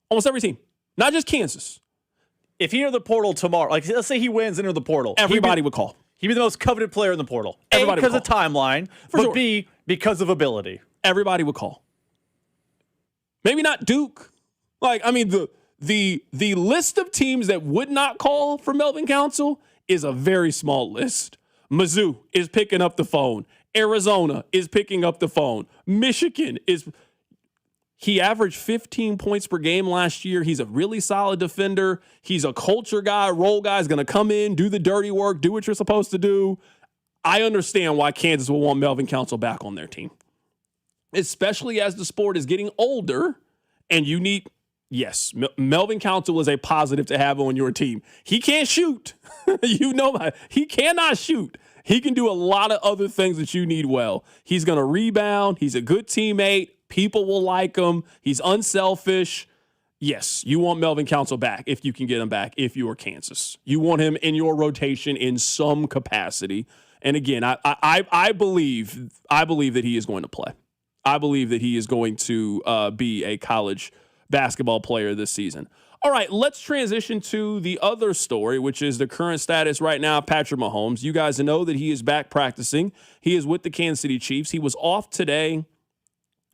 S2: Almost every team. Not just Kansas.
S26: If he entered the portal tomorrow, like let's say he wins and entered the portal.
S2: Everybody would call.
S26: He'd be the most coveted player in the portal.
S2: Everybody
S26: A, because
S2: would
S26: of timeline, but
S2: sure.
S26: B, because of ability.
S2: Everybody would call. Maybe not Duke. Like, I mean, the list of teams that would not call for Melvin Council is a very small list. Mizzou is picking up the phone. Arizona is picking up the phone. Michigan is... He averaged 15 points per game last year. He's a really solid defender. He's a culture guy, role guy. He's going to come in, do the dirty work, do what you're supposed to do. I understand why Kansas will want Melvin Council back on their team, especially as the sport is getting older and you need, yes, Melvin Council is a positive to have on your team. He can't shoot. You know that. He cannot shoot. He can do a lot of other things that you need well. He's going to rebound. He's a good teammate. People will like him. He's unselfish. Yes, you want Melvin Council back if you can get him back if you are Kansas. You want him in your rotation in some capacity. And again, I believe that he is going to play. I believe that he is going to be a college basketball player this season. All right, let's transition to the other story, which is the current status right now of Patrick Mahomes. You guys know that he is back practicing. He is with the Kansas City Chiefs. He was off today.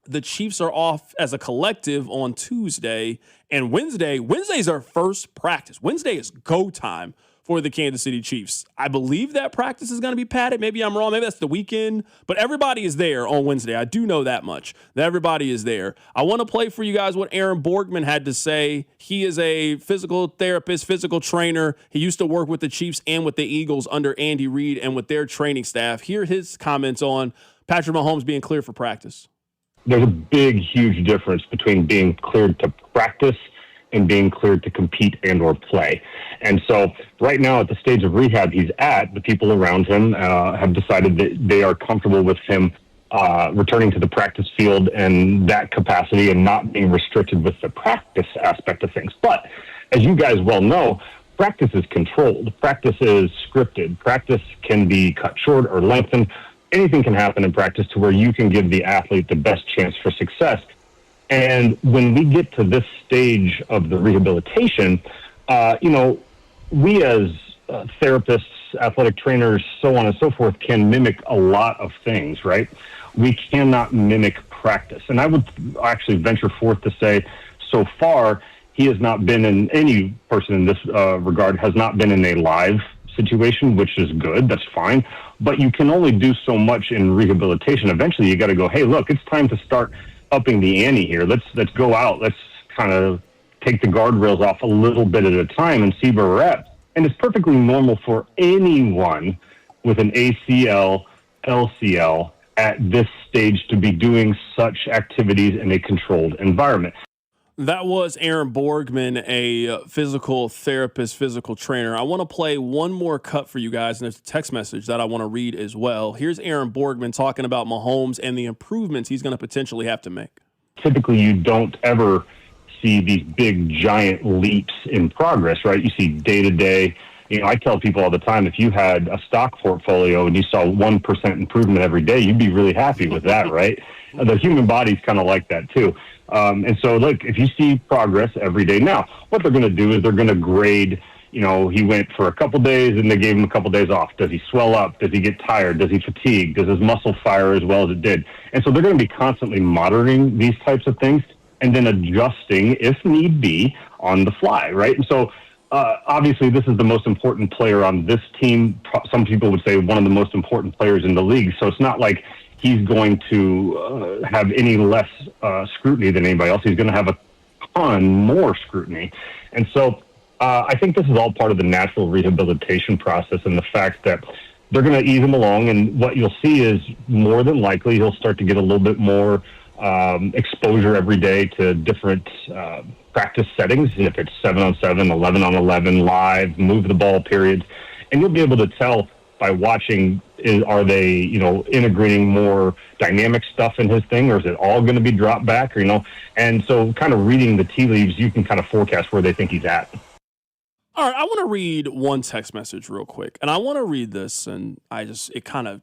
S2: The Chiefs are off as a collective on Tuesday and Wednesday. Wednesday's our first practice. Wednesday is go time for the Kansas City Chiefs. I believe that practice is going to be padded. Maybe I'm wrong. Maybe that's the weekend. But everybody is there on Wednesday. I do know that much, that everybody is there. I want to play for you guys what Aaron Borgman had to say. He is a physical therapist, physical trainer. He used to work with the Chiefs and with the Eagles under Andy Reid and with their training staff. Here are his comments on Patrick Mahomes being cleared for practice.
S1: There's a big, huge difference between being cleared to practice and being cleared to compete and or play. And so right now at the stage of rehab he's at, the people around him have decided that they are comfortable with him returning to the practice field and that capacity and not being restricted with the practice aspect of things. But as you guys well know, practice is controlled. Practice is scripted. Practice can be cut short or lengthened. Anything can happen in practice to where you can give the athlete the best chance for success. And when we get to this stage of the rehabilitation, we as therapists, athletic trainers, so on and so forth, can mimic a lot of things, right? We cannot mimic practice. And I would actually venture forth to say, so far, he has not been in, any person in this regard has not been in a live situation, which is good. That's fine. But you can only do so much in rehabilitation. Eventually, you got to go, hey, look, it's time to start upping the ante here. Let's go out. Let's kind of take the guardrails off a little bit at a time and see where we're at. And it's perfectly normal for anyone with an ACL, LCL at this stage to be doing such activities in a controlled environment.
S2: That was Aaron Borgman, a physical therapist, physical trainer. I want to play one more cut for you guys, and there's a text message that I want to read as well. Here's Aaron Borgman talking about Mahomes and the improvements he's going to potentially have to make.
S1: Typically, you don't ever see these big, giant leaps in progress, right? You see day-to-day. I tell people all the time, if you had a stock portfolio and you saw 1% improvement every day, you'd be really happy with that, right? The human body's kind of like that, too. And so, look, if you see progress every day, now, what they're going to do is they're going to grade, he went for a couple days and they gave him a couple days off. Does he swell up? Does he get tired? Does he fatigue? Does his muscle fire as well as it did? And so they're going to be constantly monitoring these types of things and then adjusting, if need be, on the fly, right? And so, obviously, this is the most important player on this team. Some people would say one of the most important players in the league. So it's not like he's going to have any less scrutiny than anybody else. He's going to have a ton more scrutiny. And so I think this is all part of the natural rehabilitation process and the fact that they're going to ease him along. And what you'll see is more than likely he'll start to get a little bit more exposure every day to different practice settings. If it's 7-on-7, 11-on-11, live, move the ball periods. And you'll be able to tell by watching, are they, integrating more dynamic stuff in his thing, or is it all going to be dropped back, and so kind of reading the tea leaves, you can kind of forecast where they think he's at.
S2: All right, I want to read one text message real quick, and I want to read this, and it kind of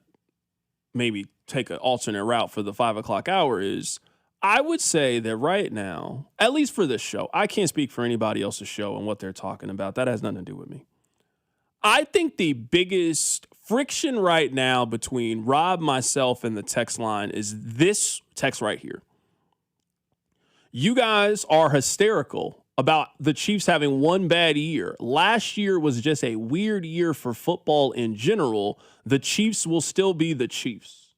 S2: maybe take an alternate route for the 5 o'clock hour is, I would say that right now, at least for this show, I can't speak for anybody else's show and what they're talking about. That has nothing to do with me. I think the biggest friction right now between Rob, myself, and the text line is this text right here. You guys are hysterical about the Chiefs having one bad year. Last year was just a weird year for football in general. The Chiefs will still be the Chiefs.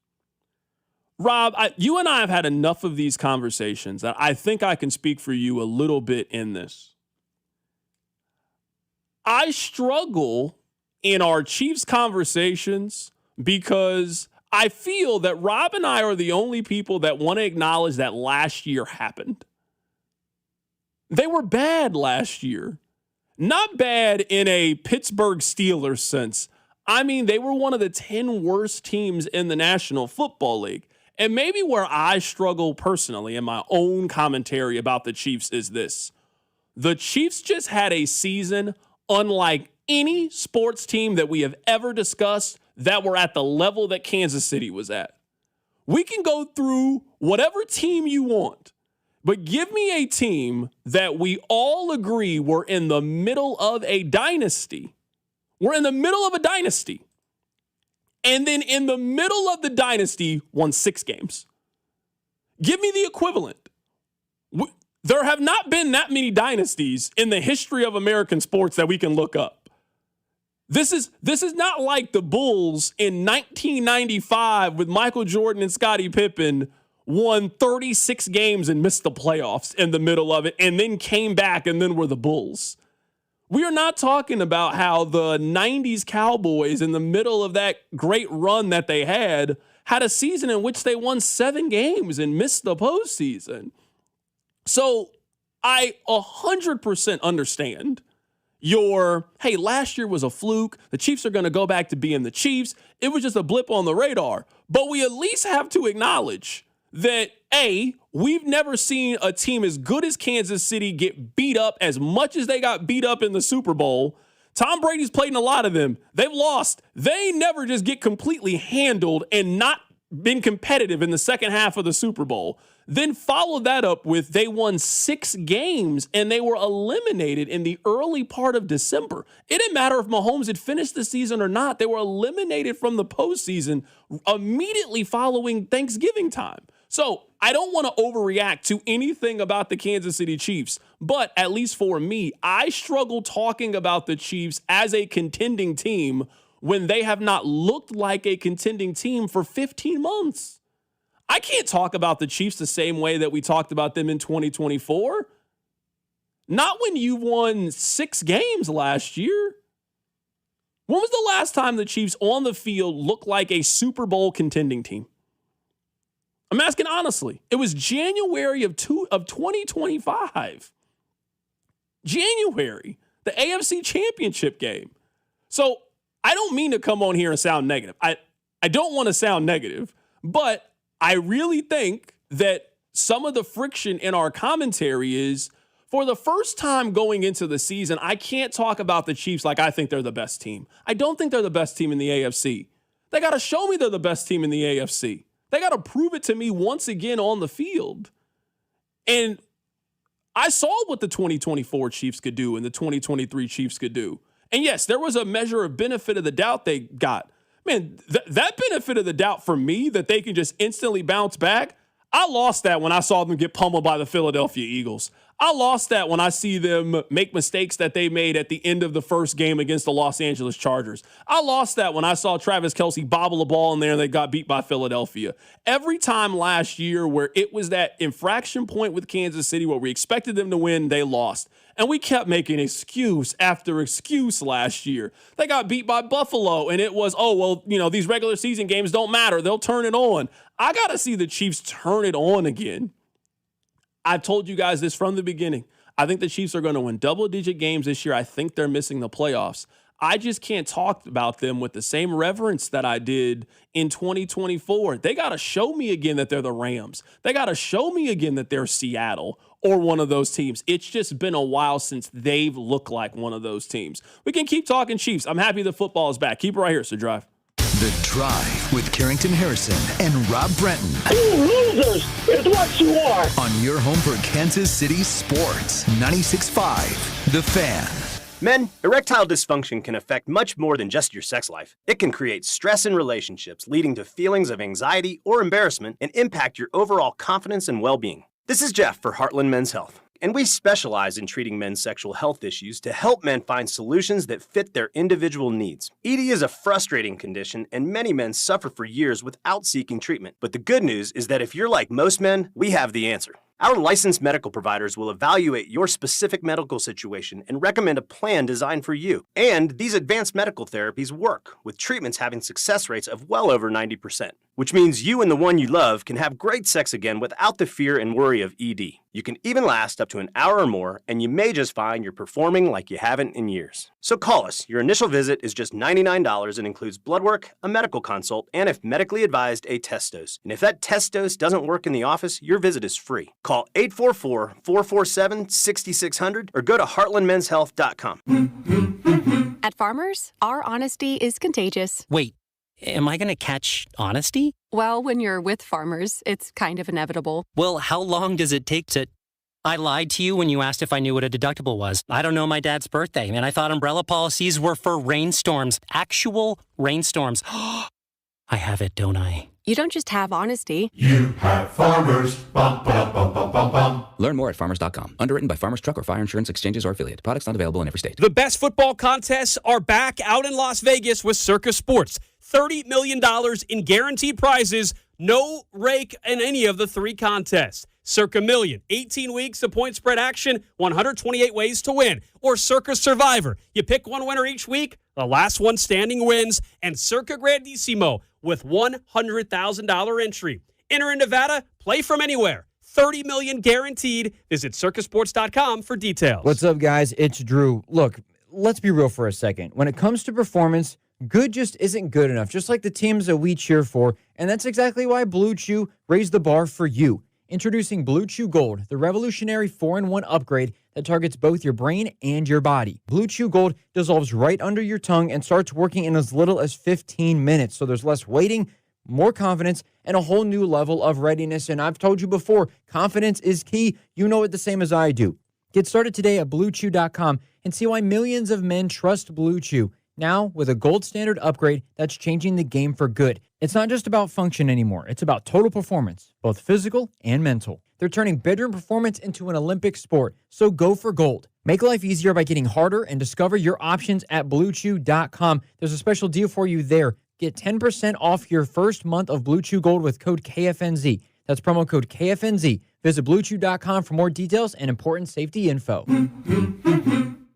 S2: Rob, you and I have had enough of these conversations that I think I can speak for you a little bit in this. I struggle in our Chiefs conversations because I feel that Rob and I are the only people that want to acknowledge that last year happened. They were bad last year. Not bad in a Pittsburgh Steelers sense. I mean, they were one of the 10 worst teams in the National Football League. And maybe where I struggle personally in my own commentary about the Chiefs is this. The Chiefs just had a season unlike any sports team that we have ever discussed that were at the level that Kansas City was at. We can go through whatever team you want, but give me a team that we all agree were in the middle of a dynasty. We're in the middle of a dynasty. And then in the middle of the dynasty, won 6 games. Give me the equivalent. There have not been that many dynasties in the history of American sports that we can look up. This is not like the Bulls in 1995 with Michael Jordan and Scottie Pippen won 36 games and missed the playoffs in the middle of it and then came back and then were the Bulls. We are not talking about how the 90s Cowboys in the middle of that great run that they had a season in which they won 7 games and missed the postseason. So I 100% understand hey, last year was a fluke. The Chiefs are going to go back to being the Chiefs. It was just a blip on the radar. But we at least have to acknowledge that, A, we've never seen a team as good as Kansas City get beat up as much as they got beat up in the Super Bowl. Tom Brady's played in a lot of them. They've lost. They never just get completely handled and not been competitive in the second half of the Super Bowl. Then follow that up with they won 6 games and they were eliminated in the early part of December. It didn't matter if Mahomes had finished the season or not. They were eliminated from the postseason immediately following Thanksgiving time. So I don't want to overreact to anything about the Kansas City Chiefs, but at least for me, I struggle talking about the Chiefs as a contending team when they have not looked like a contending team for 15 months. I can't talk about the Chiefs the same way that we talked about them in 2024. Not when you won 6 games last year. When was the last time the Chiefs on the field looked like a Super Bowl contending team? I'm asking honestly. It was January of 2025. January, the AFC Championship game. So I don't mean to come on here and sound negative. I don't want to sound negative, but I really think that some of the friction in our commentary is, for the first time going into the season, I can't talk about the Chiefs like I think they're the best team. I don't think they're the best team in the AFC. They got to show me they're the best team in the AFC. They got to prove it to me once again on the field. And I saw what the 2024 Chiefs could do and the 2023 Chiefs could do. And yes, there was a measure of benefit of the doubt they got. Man, that benefit of the doubt for me that they can just instantly bounce back, I lost that when I saw them get pummeled by the Philadelphia Eagles. I lost that when I see them make mistakes that they made at the end of the first game against the Los Angeles Chargers. I lost that when I saw Travis Kelce bobble a ball in there and they got beat by Philadelphia. Every time last year where it was that infraction point with Kansas City where we expected them to win, they lost. And we kept making excuse after excuse last year. They got beat by Buffalo, and it was, these regular season games don't matter. They'll turn it on. I got to see the Chiefs turn it on again. I've told you guys this from the beginning. I think the Chiefs are going to win double-digit games this year. I think they're missing the playoffs. I just can't talk about them with the same reverence that I did in 2024. They got to show me again that they're the Rams. They got to show me again that they're Seattle or one of those teams. It's just been a while since they've looked like one of those teams. We can keep talking Chiefs. I'm happy the football is back. Keep it right here, so Drive.
S5: The Drive with Carrington Harrison and Rob Brenton.
S9: You losers is what you are.
S5: On your home for Kansas City sports. 96.5 The Fan.
S10: Men, erectile dysfunction can affect much more than just your sex life. It can create stress in relationships, leading to feelings of anxiety or embarrassment, and impact your overall confidence and well-being. This is Jeff for Heartland Men's Health, and we specialize in treating men's sexual health issues to help men find solutions that fit their individual needs. ED is a frustrating condition, and many men suffer for years without seeking treatment. But the good news is that if you're like most men, we have the answer. Our licensed medical providers will evaluate your specific medical situation and recommend a plan designed for you. And these advanced medical therapies work, with treatments having success rates of well over 90%, which means you and the one you love can have great sex again without the fear and worry of ED. You can even last up to an hour or more, and you may just find you're performing like you haven't in years. So call us. Your initial visit is just $99 and includes blood work, a medical consult, and if medically advised, a test dose. And if that test dose doesn't work in the office, your visit is free. Call 844-447-6600 or go to heartlandmenshealth.com.
S14: At Farmers, our honesty is contagious.
S16: Wait, am I going to catch honesty?
S14: Well, when you're with Farmers, it's kind of inevitable.
S16: Well, how long does it take to... I lied to you when you asked if I knew what a deductible was. I don't know my dad's birthday, and I thought umbrella policies were for rainstorms. Actual rainstorms. I have it, don't I?
S14: You don't just have honesty.
S18: You have Farmers. Bum, bum, bum, bum, bum, bum.
S12: Learn more at farmers.com. Underwritten by Farmers Truck or Fire Insurance Exchanges or affiliate. Products not available in every state.
S17: The best football contests are back out in Las Vegas with Circa Sports. $30 million in guaranteed prizes. No rake in any of the three contests. Circa Million, 18 weeks of point spread action, 128 ways to win. Or Circa Survivor. You pick one winner each week, the last one standing wins. And Circa Grandissimo with $100,000 entry. Enter in Nevada, play from anywhere. $30 million guaranteed. Visit circasports.com for details.
S19: What's up, guys? It's Drew. Look, let's be real for a second. When it comes to performance, good just isn't good enough, just like the teams that we cheer for. And that's exactly why Blue Chew raised the bar for you. Introducing Blue Chew Gold, the revolutionary 4-in-1 upgrade that targets both your brain and your body. Blue Chew Gold dissolves right under your tongue and starts working in as little as 15 minutes. So there's less waiting, more confidence, and a whole new level of readiness. And I've told you before, confidence is key. You know it the same as I do. Get started today at BlueChew.com and see why millions of men trust Blue Chew. Now with a gold standard upgrade that's changing the game for good. It's not just about function anymore. It's about total performance, both physical and mental. They're turning bedroom performance into an Olympic sport, so go for gold. Make life easier by getting harder and discover your options at BlueChew.com. There's a special deal for you there. Get 10% off your first month of Blue Chew Gold with code KFNZ. That's promo code KFNZ. Visit BlueChew.com for more details and important safety info.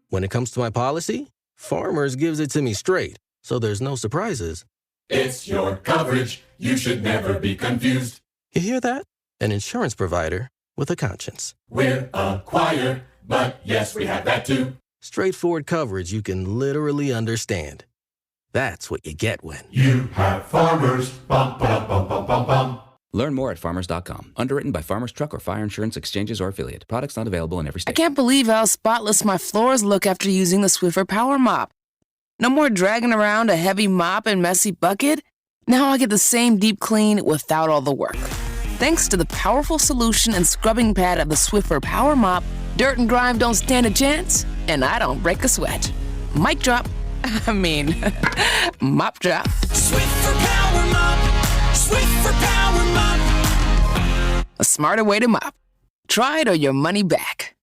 S27: When it comes to my policy, Farmers gives it to me straight, so there's no surprises.
S18: It's your coverage. You should never be confused.
S27: You hear that? An insurance provider with a conscience.
S18: We're a choir, but yes, we have that too.
S27: Straightforward coverage you can literally understand. That's what you get when
S18: you have Farmers. Bum, bum, bum, bum, bum, bum.
S12: Learn more at farmers.com. Underwritten by Farmers Truck or Fire Insurance Exchanges or affiliate. Products not available in every state.
S28: I can't believe how spotless my floors look after using the Swiffer Power Mop. No more dragging around a heavy mop and messy bucket. Now I get the same deep clean without all the work. Thanks to the powerful solution and scrubbing pad of the Swiffer Power Mop, dirt and grime don't stand a chance, and I don't break a sweat. Mic drop. Mop drop.
S15: Swiffer Power Mop. Swiffer Power Mop.
S28: A smarter way to mop. Try it or your money back.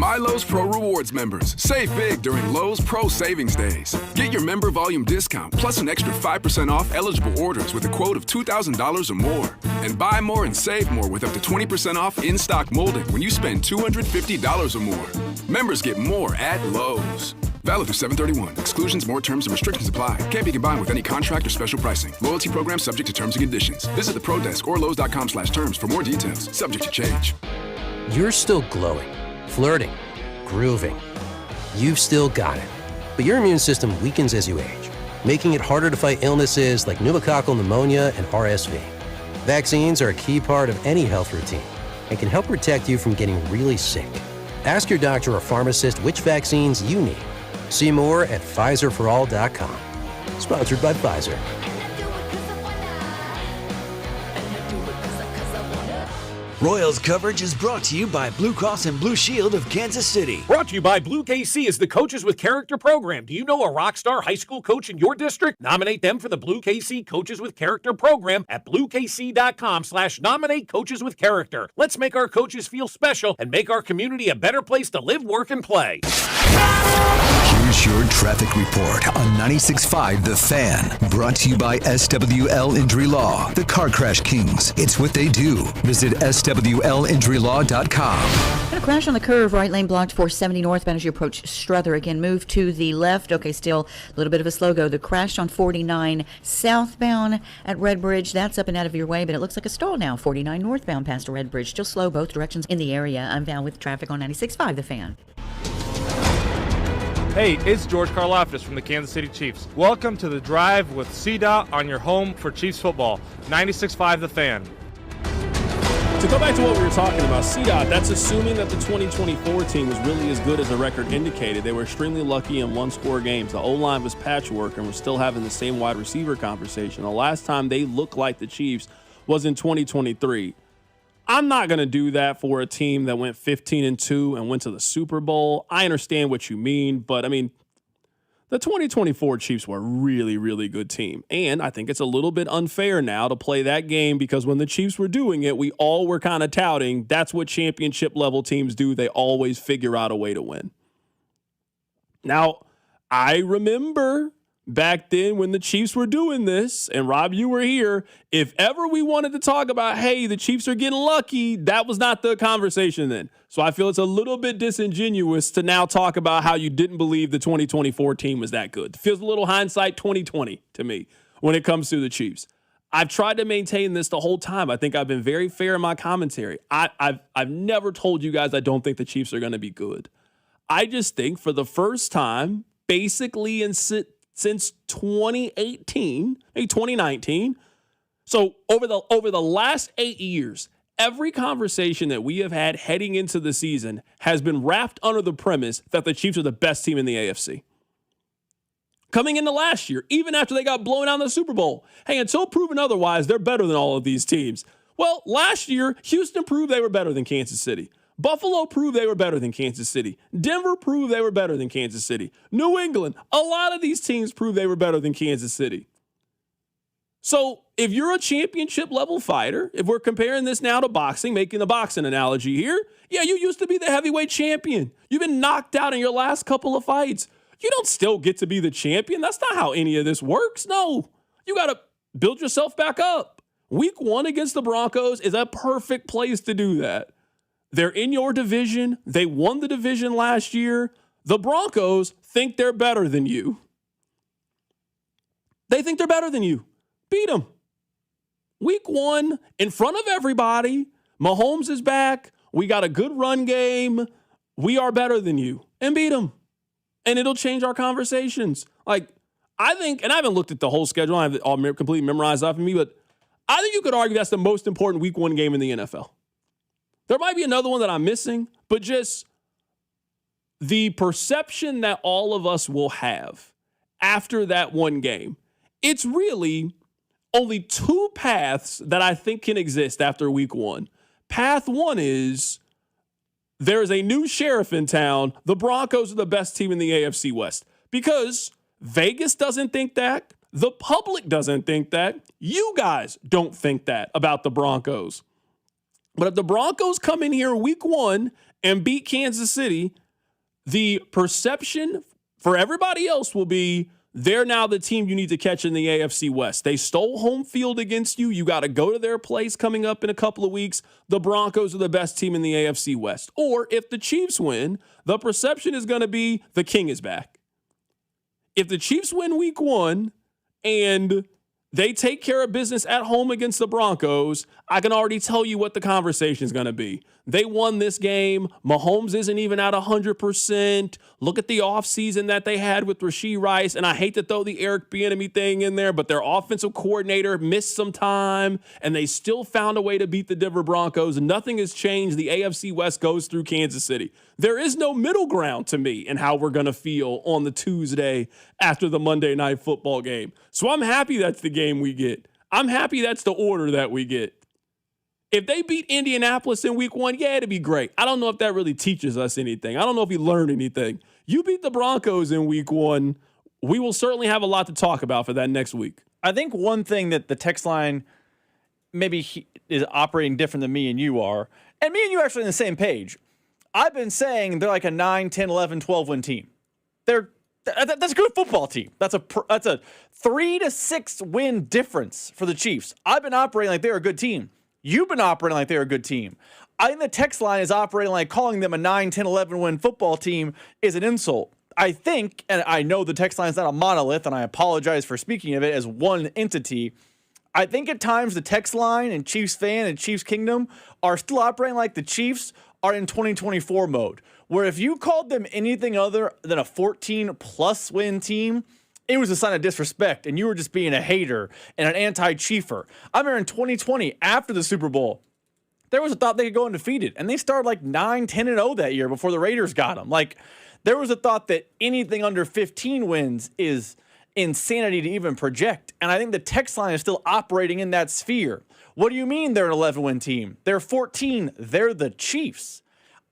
S3: My Lowe's Pro Rewards members, save big during Lowe's Pro Savings Days. Get your member volume discount plus an extra 5% off eligible orders with a quote of $2,000 or more. And buy more and save more with up to 20% off in-stock molding when you spend $250 or more. Members get more at Lowe's. Valid through 7/31. Exclusions, more terms, and restrictions apply. Can't be combined with any contract or special pricing. Loyalty program subject to terms and conditions. Visit the Pro Desk or Lowe's.com/terms for more details. Subject to change.
S27: You're still glowing, flirting, grooving. You've still got it. But your immune system weakens as you age, making it harder to fight illnesses like pneumococcal pneumonia and RSV. Vaccines are a key part of any health routine and can help protect you from getting really sick. Ask your doctor or pharmacist which vaccines you need. See more at PfizerForAll.com. Sponsored by Pfizer.
S8: Royals coverage is brought to you by Blue Cross and Blue Shield of Kansas City.
S11: Brought to you by Blue KC is the Coaches with Character program. Do you know a rock star high school coach in your district? Nominate them for the Blue KC Coaches with Character program at bluekc.com/nominate coaches with character. Let's make our coaches feel special and make our community a better place to live, work, and play.
S5: Here's your traffic report on 96.5 The Fan. Brought to you by SWL Injury Law, the Car Crash Kings. It's what they do. Visit SWLinjurylaw.com.
S13: Got a crash on the curve, right lane blocked 470 northbound as you approach Struther. Again, move to the left. Okay, still a little bit of a slow go. The crash on 49 southbound at Red Bridge. That's up and out of your way, but it looks like a stall now. 49 northbound past Red Bridge. Still slow both directions in the area. I'm Val with traffic on 96.5 The Fan.
S20: Hey, it's George Karlaftis from the Kansas City Chiefs. Welcome to The Drive with CDOT on your home for Chiefs football. 96.5 The Fan.
S2: To go back to what we were talking about, CDOT, that's assuming that the 2024 team was really as good as the record indicated. They were extremely lucky in one-score games. The O-line was patchwork, and we're still having the same wide receiver conversation. The last time they looked like the Chiefs was in 2023. I'm not going to do that for a team that went 15-2 and went to the Super Bowl. I understand what you mean, but, I mean, the 2024 Chiefs were a really, really good team. And I think it's a little bit unfair now to play that game because when the Chiefs were doing it, we all were kind of touting that's what championship-level teams do. They always figure out a way to win. Now, I remember back then when the Chiefs were doing this, and Rob, you were here, if ever we wanted to talk about, hey, the Chiefs are getting lucky, that was not the conversation then. So I feel it's a little bit disingenuous to now talk about how you didn't believe the 2024 team was that good. It feels a little hindsight 2020 to me when it comes to the Chiefs. I've tried to maintain this the whole time. I think I've been very fair in my commentary. I've never told you guys I don't think the Chiefs are going to be good. I just think for the first time, basically since 2018, maybe 2019. So over the last 8 years, every conversation that we have had heading into the season has been wrapped under the premise that the Chiefs are the best team in the AFC. Coming into last year, even after they got blown out in the Super Bowl, hey, until proven otherwise, they're better than all of these teams. Well, last year, Houston proved they were better than Kansas City. Buffalo proved they were better than Kansas City. Denver proved they were better than Kansas City. New England, a lot of these teams proved they were better than Kansas City. So if you're a championship level fighter, if we're comparing this now to boxing, making the boxing analogy here, yeah, you used to be the heavyweight champion. You've been knocked out in your last couple of fights. You don't still get to be the champion. That's not how any of this works. No, you got to build yourself back up. Week 1 against the Broncos is a perfect place to do that. They're in your division. They won the division last year. The Broncos think they're better than you. They think they're better than you. Beat them. Week 1, in front of everybody. Mahomes is back. We got a good run game. We are better than you. And beat them. And it'll change our conversations. Like, I think, and I haven't looked at the whole schedule. I have it all completely memorized off of me, but I think you could argue that's the most important Week 1 game in the NFL. There might be another one that I'm missing, but just the perception that all of us will have after that one game, it's really only 2 paths that I think can exist after Week 1. Path 1 is there is a new sheriff in town. The Broncos are the best team in the AFC West because Vegas doesn't think that. The public doesn't think that. You guys don't think that about the Broncos. But if the Broncos come in here Week 1 and beat Kansas City, the perception for everybody else will be they're now the team you need to catch in the AFC West. They stole home field against you. You got to go to their place coming up in a couple of weeks. The Broncos are the best team in the AFC West. Or if the Chiefs win, the perception is going to be the king is back. If the Chiefs win week 1 and they take care of business at home against the Broncos, I can already tell you what the conversation is going to be. They won this game. Mahomes isn't even at 100%. Look at the offseason that they had with Rashee Rice. And I hate to throw the Eric Bieniemy thing in there, but their offensive coordinator missed some time, and they still found a way to beat the Denver Broncos. Nothing has changed. The AFC West goes through Kansas City. There is no middle ground to me in how we're going to feel on the Tuesday after the Monday Night Football game. So I'm happy that's the game we get. I'm happy that's the order that we get. If they beat Indianapolis in week 1, yeah, it'd be great. I don't know if that really teaches us anything. I don't know if we learned anything. You beat the Broncos in week 1, we will certainly have a lot to talk about for that next week.
S26: I think one thing that the text line maybe is operating different than me and you are, and me and you are actually on the same page. I've been saying they're like a 9, 10, 11, 12 win team. That's a good football team. That's a 3 to 6 win difference for the Chiefs. I've been operating like they're a good team. You've been operating like they're a good team. I think the text line is operating like calling them a 9, 10, 11 win football team is an insult. I think, and I know the text line is not a monolith, and I apologize for speaking of it as one entity. I think at times the text line and Chiefs fan and Chiefs Kingdom are still operating like the Chiefs are in 2024 mode, where if you called them anything other than a 14-plus win team, it was a sign of disrespect, and you were just being a hater and an anti-Chiefer. I remember in 2020, after the Super Bowl, there was a thought they could go undefeated, and they started like 9, 10-0 that year before the Raiders got them. Like, there was a thought that anything under 15 wins is insanity to even project, and I think the text line is still operating in that sphere. What do you mean they're an 11-win team? They're 14. They're the Chiefs.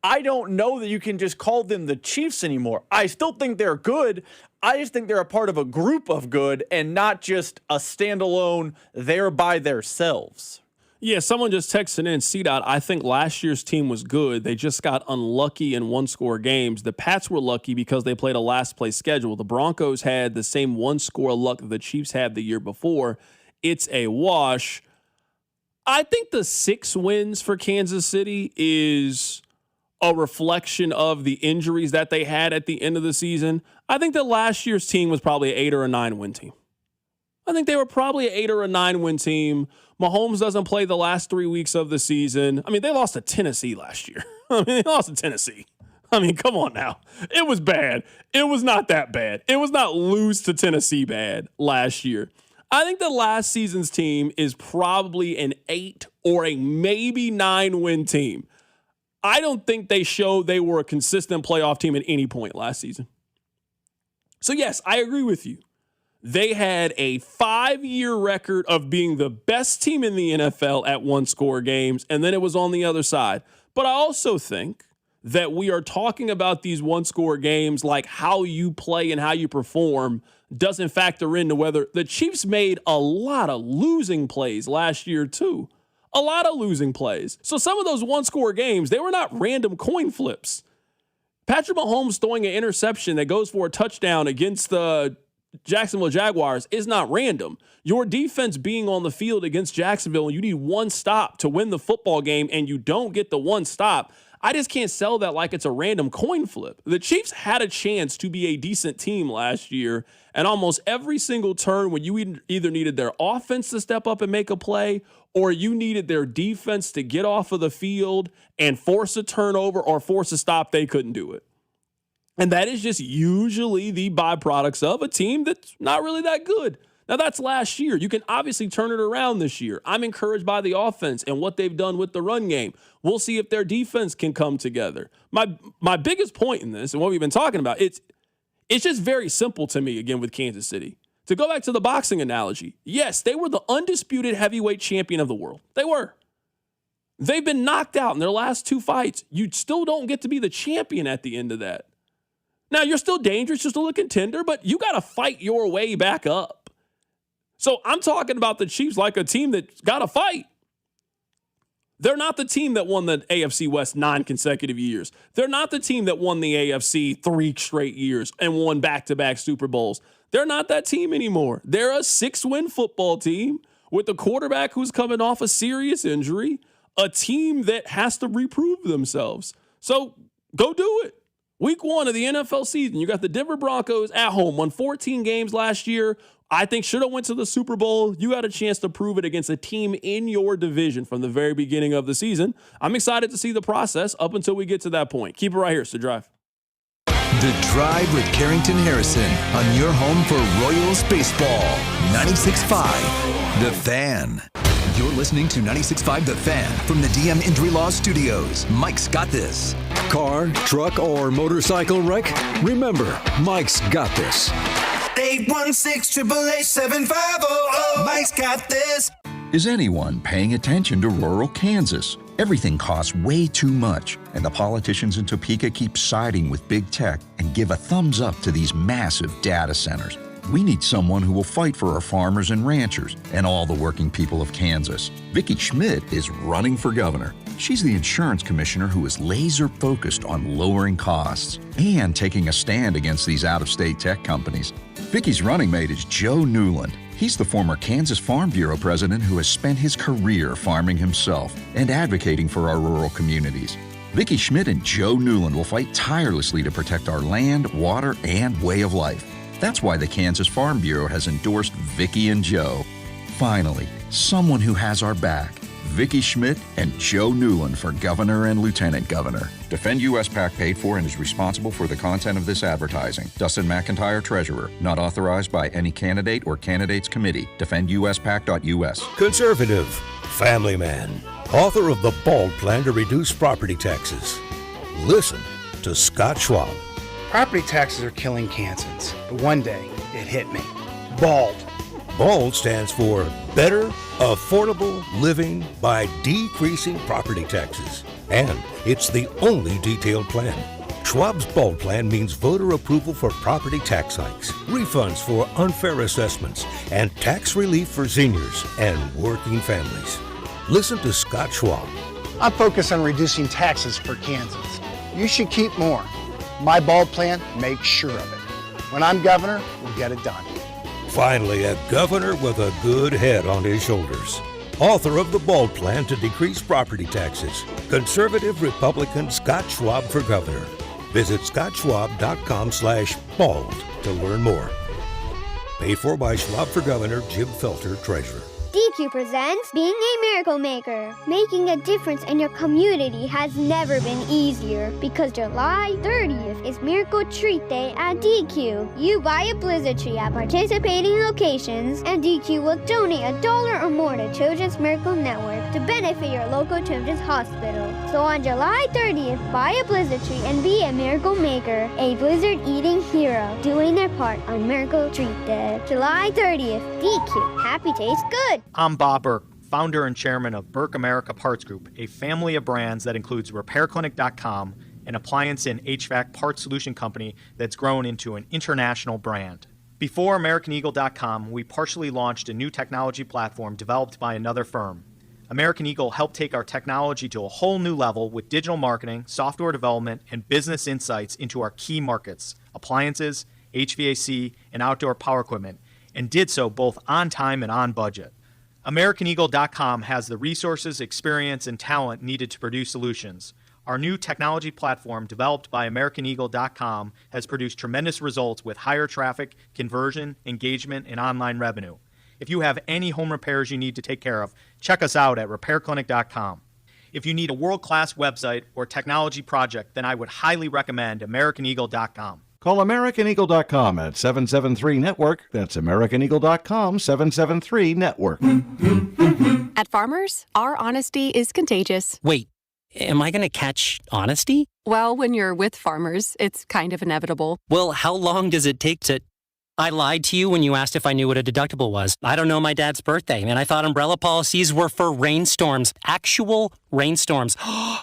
S26: I don't know that you can just call them the Chiefs anymore. I still think they're good. I just think they're a part of a group of good and not just a standalone, they're by themselves.
S2: Yeah, someone just texted in, CDOT, I think last year's team was good. They just got unlucky in one-score games. The Pats were lucky because they played a last-place schedule. The Broncos had the same one-score luck that the Chiefs had the year before. It's a wash. I think the 6 wins for Kansas City is a reflection of the injuries that they had at the end of the season. I think that last year's team was probably an 8 or a 9 win team. I think they were probably an 8 or a 9 win team. Mahomes doesn't play the last 3 weeks of the season. I mean, they lost to Tennessee last year. They lost to Tennessee. I mean, come on now. It was bad. It was not that bad. It was not lose to Tennessee bad last year. I think the last season's team is probably an 8 or a maybe 9 win team. I don't think they showed they were a consistent playoff team at any point last season. So, yes, I agree with you. They had a 5-year record of being the best team in the NFL at one-score games, and then it was on the other side. But I also think that we are talking about these one-score games like how you play and how you perform doesn't factor into whether the Chiefs made a lot of losing plays last year, too. A lot of losing plays. So some of those one-score games, they were not random coin flips. Patrick Mahomes throwing an interception that goes for a touchdown against the Jacksonville Jaguars is not random. Your defense being on the field against Jacksonville and you need one stop to win the football game and you don't get the one stop, I just can't sell that like it's a random coin flip. The Chiefs had a chance to be a decent team last year, and almost every single turn when you either needed their offense to step up and make a play or you needed their defense to get off of the field and force a turnover or force a stop, they couldn't do it. And that is just usually the byproducts of a team that's not really that good. Now, that's last year. You can obviously turn it around this year. I'm encouraged by the offense and what they've done with the run game. We'll see if their defense can come together. My biggest point in this and what we've been talking about, it's just very simple to me, again, with Kansas City. To go back to the boxing analogy, yes, they were the undisputed heavyweight champion of the world. They were. They've been knocked out in their last 2 fights. You still don't get to be the champion at the end of that. Now, you're still dangerous, you're still a contender, but you got to fight your way back up. So I'm talking about the Chiefs like a team that's got to fight. They're not the team that won the AFC West 9 consecutive years. They're not the team that won the AFC 3 straight years and won back-to-back Super Bowls. They're not that team anymore. They're a 6-win football team with a quarterback who's coming off a serious injury, a team that has to reprove themselves. So go do it. Week 1 of the NFL season, you got the Denver Broncos at home, won 14 games last year. I think should have went to the Super Bowl. You got a chance to prove it against a team in your division from the very beginning of the season. I'm excited to see the process up until we get to that point. Keep it right here. It's The Drive.
S5: The Drive with Carrington Harrison on your home for Royals baseball. 96.5 The Fan. You're listening to 96.5 The Fan from the DM Injury Law Studios. Mike's got this.
S4: Car, truck, or motorcycle wreck? Remember, Mike's got this.
S15: 816-888-7500. Mike's got this.
S6: Is anyone paying attention to rural Kansas? Everything costs way too much, and the politicians in Topeka keep siding with big tech and give a thumbs up to these massive data centers. We need someone who will fight for our farmers and ranchers and all the working people of Kansas. Vicki Schmidt is running for governor. She's the insurance commissioner who is laser focused on lowering costs and taking a stand against these out-of-state tech companies. Vicki's running mate is Joe Newland. He's the former Kansas Farm Bureau president who has spent his career farming himself and advocating for our rural communities. Vicki Schmidt and Joe Newland will fight tirelessly to protect our land, water, and way of life. That's why the Kansas Farm Bureau has endorsed Vicki and Joe. Finally, someone who has our back. Vicki Schmidt and Joe Newland for governor and lieutenant governor. Defend US PAC paid for and is responsible for the content of this advertising. Dustin McIntyre, Treasurer. Not authorized by any candidate or candidates committee. DefendUSPAC.us.
S4: Conservative, family man, author of The Bald Plan to Reduce Property Taxes. Listen to Scott Schwab.
S7: Property taxes are killing Kansans, but one day it hit me. BALD.
S4: BALD stands for Better Affordable Living by Decreasing Property Taxes. And it's the only detailed plan. Schwab's BALD plan means voter approval for property tax hikes, refunds for unfair assessments, and tax relief for seniors and working families. Listen to Scott Schwab.
S7: I'm focused on reducing taxes for Kansans. You should keep more. My BALD plan makes sure of it. When I'm governor, we'll get it done.
S4: Finally, a governor with a good head on his shoulders. Author of the BALD Plan to Decrease Property Taxes. Conservative Republican Scott Schwab for governor. Visit scottschwab.com/bald to learn more. Paid for by Schwab for Governor, Jim Felter, Treasurer.
S21: DQ presents Being a Miracle Maker. Making a difference in your community has never been easier because July 30th is Miracle Treat Day at DQ. You buy a blizzard tree at participating locations and DQ will donate $1 or more to Children's Miracle Network to benefit your local children's hospital. So on July 30th, buy a blizzard tree and be a miracle maker, a blizzard eating hero, doing their part on Miracle Treat Day. July 30th, DQ. Happy tastes good.
S22: I'm Bob Burke, founder and chairman of Burke America Parts Group, a family of brands that includes RepairClinic.com, an appliance and HVAC parts solution company that's grown into an international brand. Before AmericanEagle.com, we partially launched a new technology platform developed by another firm. American Eagle helped take our technology to a whole new level with digital marketing, software development, and business insights into our key markets, appliances, HVAC, and outdoor power equipment, and did so both on time and on budget. AmericanEagle.com has the resources, experience, and talent needed to produce solutions. Our new technology platform, developed by AmericanEagle.com, has produced tremendous results with higher traffic, conversion, engagement, and online revenue. If you have any home repairs you need to take care of, check us out at RepairClinic.com. If you need a world-class website or technology project, then I would highly recommend AmericanEagle.com.
S23: Call AmericanEagle.com at 773-NETWORK. That's AmericanEagle.com, 773-NETWORK.
S14: At Farmers, our honesty is contagious.
S16: Wait, am I going to catch honesty?
S14: Well, when you're with farmers, it's kind of inevitable.
S16: Well, how long does it take to... I lied to you when you asked if I knew what a deductible was. I don't know my dad's birthday, and I thought umbrella policies were for rainstorms. Actual rainstorms. I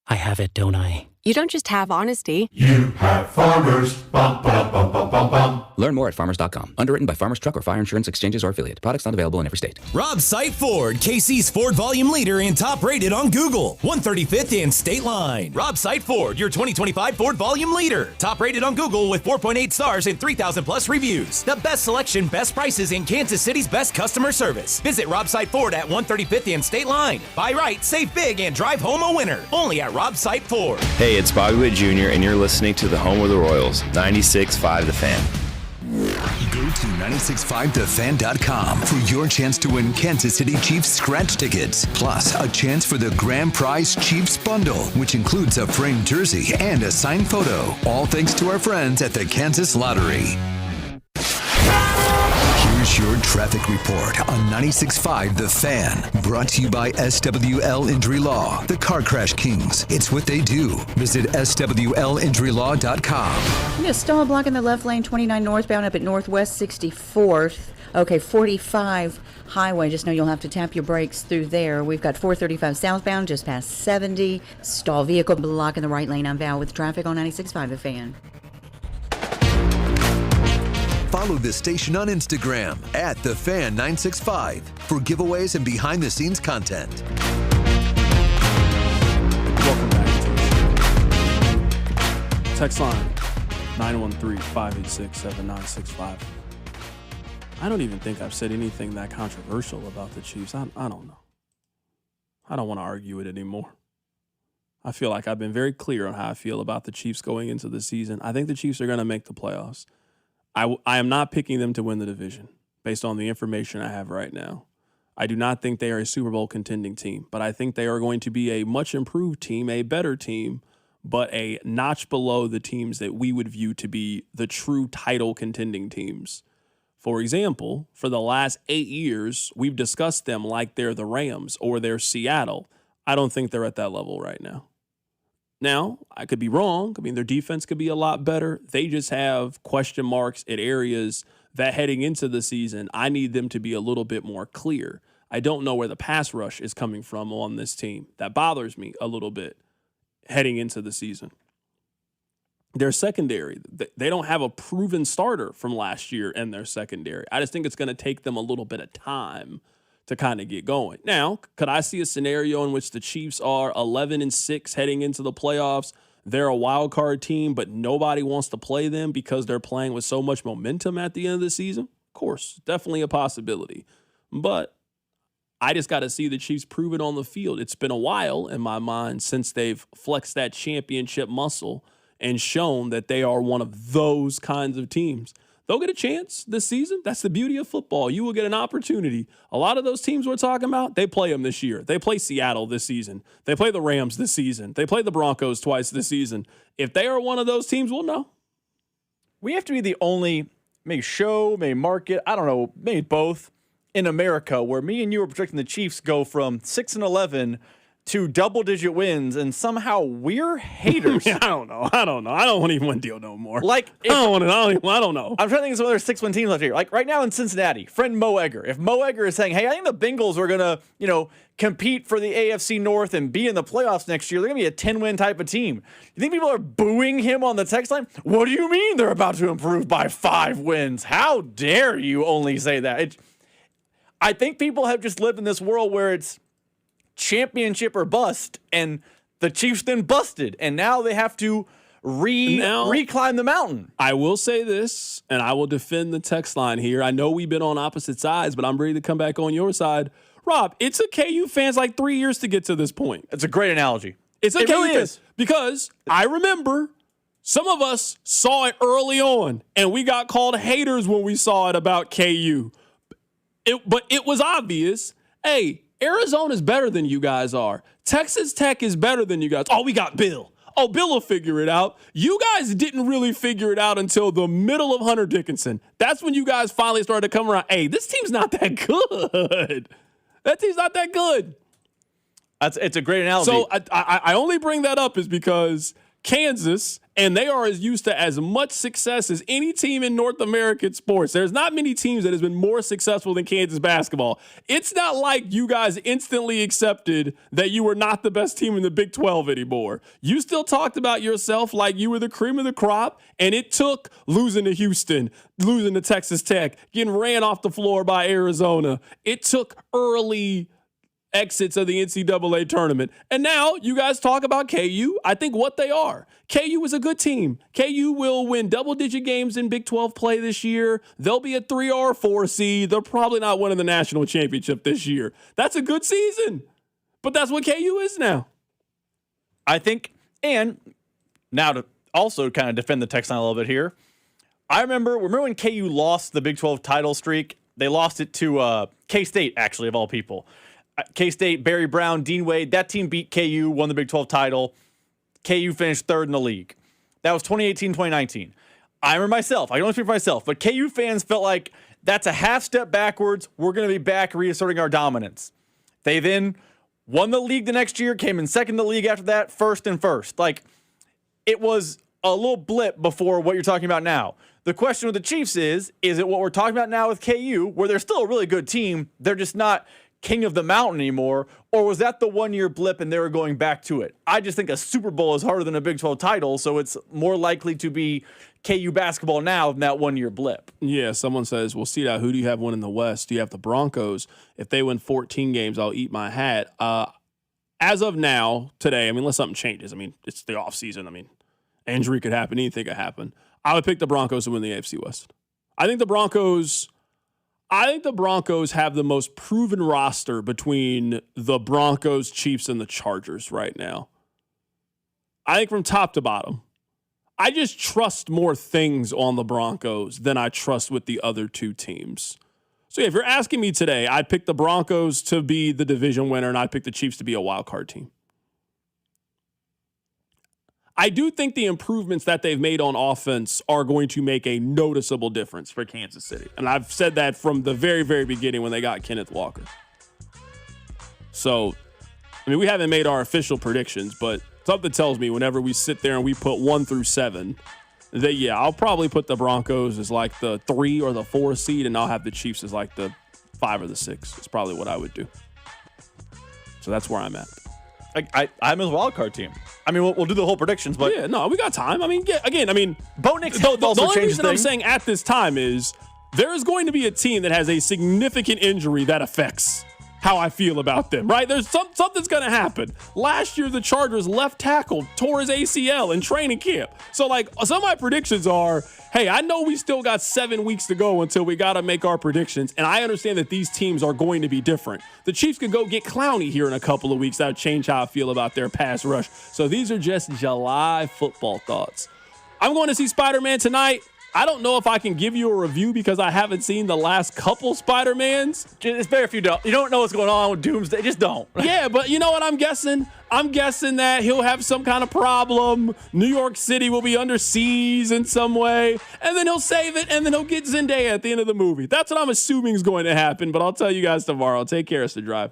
S16: have it, don't I?
S14: you don't just have honesty.
S15: You have Farmers. Bum, bum, bum, bum, bum, bum.
S1: Learn more at farmers.com. Underwritten by Farmers Truck or Fire Insurance Exchanges or affiliate. Products not available in every state.
S9: Rob Sight Ford, KC's Ford volume leader and top rated on Google. 135th and State Line. Rob Sight Ford, your 2025 Ford volume leader. Top rated on Google with 4.8 stars and 3,000 plus reviews. The best selection, best prices, and Kansas City's best customer service. Visit Rob Sight Ford at 135th and State Line. Buy right, save big, and drive home a winner. Only at Rob Sight Ford.
S10: Hey, it's Bobby Witt Jr., and you're listening to the home of the Royals, 96.5 The Fan.
S5: Go to 965thefan.com for your chance to win Kansas City Chiefs scratch tickets, plus a chance for the grand prize Chiefs bundle, which includes a framed jersey and a signed photo. All thanks to our friends at the Kansas Lottery. Here's your traffic report on 96.5 The Fan. Brought to you by SWL Injury Law, the Car Crash Kings. It's what they do. Visit SWLinjurylaw.com.
S13: A stall blocking the left lane, 29 northbound up at Northwest 64th. Okay, 45 highway. Just know you'll have to tap your brakes through there. We've got 435 southbound, just past 70. Stall vehicle blocking the right lane on Val with traffic on 96.5 The Fan.
S5: Follow the station on Instagram at TheFan965 for giveaways and behind-the-scenes content.
S2: Welcome back to the show. Text line 913-586-7965. I don't even think I've said anything that controversial about the Chiefs. I don't know. I don't want to argue it anymore. I feel like I've been very clear on how I feel about the Chiefs going into the season. I think the Chiefs are going to make the playoffs. I am not picking them to win the division based on the information I have right now. I do not think they are a Super Bowl contending team, but I think they are going to be a much improved team, a better team, but a notch below the teams that we would view to be the true title contending teams. For example, for the last 8 years, we've discussed them like they're the Rams or they're Seattle. I don't think they're at that level right now. Now, I could be wrong. I mean, their defense could be a lot better. They just have question marks at areas that heading into the season, I need them to be a little bit more clear. I don't know where the pass rush is coming from on this team. That bothers me a little bit heading into the season. Their secondary, they don't have a proven starter from last year in their secondary. I just think it's going to take them a little bit of time to kind of get going. Now, could I see a scenario in which the Chiefs are 11-6 heading into the playoffs? They're a wild card team, but nobody wants to play them because they're playing with so much momentum at the end of the season? Of course, definitely a possibility. But I just got to see the Chiefs prove it on the field. It's been a while in my mind since they've flexed that championship muscle and shown that they are one of those kinds of teams. They'll get a chance this season. That's the beauty of football. You will get an opportunity. A lot of those teams we're talking about, they play them this year. They play Seattle this season. They play the Rams this season. They play the Broncos twice this season. If they are one of those teams, we'll know.
S26: We have to be the only, maybe show, maybe market, I don't know, maybe both, in America where me and you are projecting the Chiefs go from 6-11 to double-digit wins, and somehow we're haters.
S2: I don't know. I don't want to even win deal no more.
S26: Like,
S2: I don't know.
S26: I'm trying to think of some other 6-win teams left here. Like right now in Cincinnati, friend Mo Egger. If Mo Egger is saying, hey, I think the Bengals are going to, compete for the AFC North and be in the playoffs next year, they're going to be a 10-win type of team. You think people are booing him on the text line? What do you mean they're about to improve by 5 wins? How dare you only say that? I think people have just lived in this world where it's championship or bust, and the Chiefs then busted, and now they have to reclimb the mountain.
S2: I will say this, and I will defend the text line here. I know we've been on opposite sides, but I'm ready to come back on your side. Rob, it took KU fans like 3 years to get to this point.
S26: It's a great analogy.
S2: It really is. Because I remember some of us saw it early on, and we got called haters when we saw it about KU. But it was obvious, hey, Arizona's better than you guys are. Texas Tech is better than you guys. Oh, we got Bill. Oh, Bill will figure it out. You guys didn't really figure it out until the middle of Hunter Dickinson. That's when you guys finally started to come around. Hey, this team's not that good. That team's not that good.
S26: It's a great analogy.
S2: So I only bring that up is because Kansas And they are as used to as much success as any team in North American sports. There's not many teams that has been more successful than Kansas basketball. It's not like you guys instantly accepted that you were not the best team in the Big 12 anymore. You still talked about yourself like you were the cream of the crop, and it took losing to Houston, losing to Texas Tech, getting ran off the floor by Arizona. It took early exits of the NCAA tournament. And now you guys talk about KU. I think what they are. KU is a good team. KU will win double-digit games in Big 12 play this year. They'll be a 3 or 4 seed. They're probably not winning the national championship this year. That's a good season. But that's what KU is now.
S26: I think, and now to also kind of defend the Texans a little bit here, I remember when KU lost the Big 12 title streak, they lost it to K-State, actually, of all people. K-State, Barry Brown, Dean Wade, that team beat KU, won the Big 12 title. KU finished third in the league. That was 2018-2019. I remember myself. I can only speak for myself, but KU fans felt like that's a half step backwards. We're going to be back reasserting our dominance. They then won the league the next year, came in second in the league after that, first. Like, it was a little blip before what you're talking about now. The question with the Chiefs is it what we're talking about now with KU, where they're still a really good team, they're just not king of the mountain anymore, or was that the 1 year blip and they were going back to it? I just think a Super Bowl is harder than a Big 12 title, so it's more likely to be KU basketball now than that 1 year blip.
S2: Yeah, someone says, well, see, who do you have winning the West? Do you have the Broncos? If they win 14 games, I'll eat my hat. As of now, today, unless something changes, it's the offseason. Injury could happen, anything could happen. I would pick the Broncos to win the AFC West. I think the Broncos have the most proven roster between the Broncos, Chiefs, and the Chargers right now. I think from top to bottom. I just trust more things on the Broncos than I trust with the other two teams. So yeah, if you're asking me today, I'd pick the Broncos to be the division winner, and I'd pick the Chiefs to be a wild card team. I do think the improvements that they've made on offense are going to make a noticeable difference for Kansas City. And I've said that from the very, very beginning when they got Kenneth Walker. So, we haven't made our official predictions, but something tells me whenever we sit there and we put 1 through 7, that, yeah, I'll probably put the Broncos as like the 3 or the 4 seed, and I'll have the Chiefs as like the 5 or the 6. It's probably what I would do. So that's where I'm at.
S26: I'm a wild card team. We'll do the whole predictions, but
S2: yeah, no, we got time. Bo Nix
S26: health also
S2: the only
S26: changes
S2: reason I'm saying at this time is there is going to be a team that has a significant injury that affects how I feel about them, right? There's something's going to happen. Last year, the Chargers left tackle tore his ACL in training camp. So, some of my predictions are, hey, I know we still got 7 weeks to go until we got to make our predictions, and I understand that these teams are going to be different. The Chiefs could go get Clowney here in a couple of weeks. That would change how I feel about their pass rush. So these are just July football thoughts. I'm going to see Spider-Man tonight. I don't know if I can give you a review because I haven't seen the last couple Spider-Mans.
S26: It's better if you don't. You don't know what's going on with Doomsday. Just don't.
S2: Yeah, but you know what I'm guessing? I'm guessing that he'll have some kind of problem. New York City will be under siege in some way. And then he'll save it, and then he'll get Zendaya at the end of the movie. That's what I'm assuming is going to happen, but I'll tell you guys tomorrow. Take care. It's The Drive.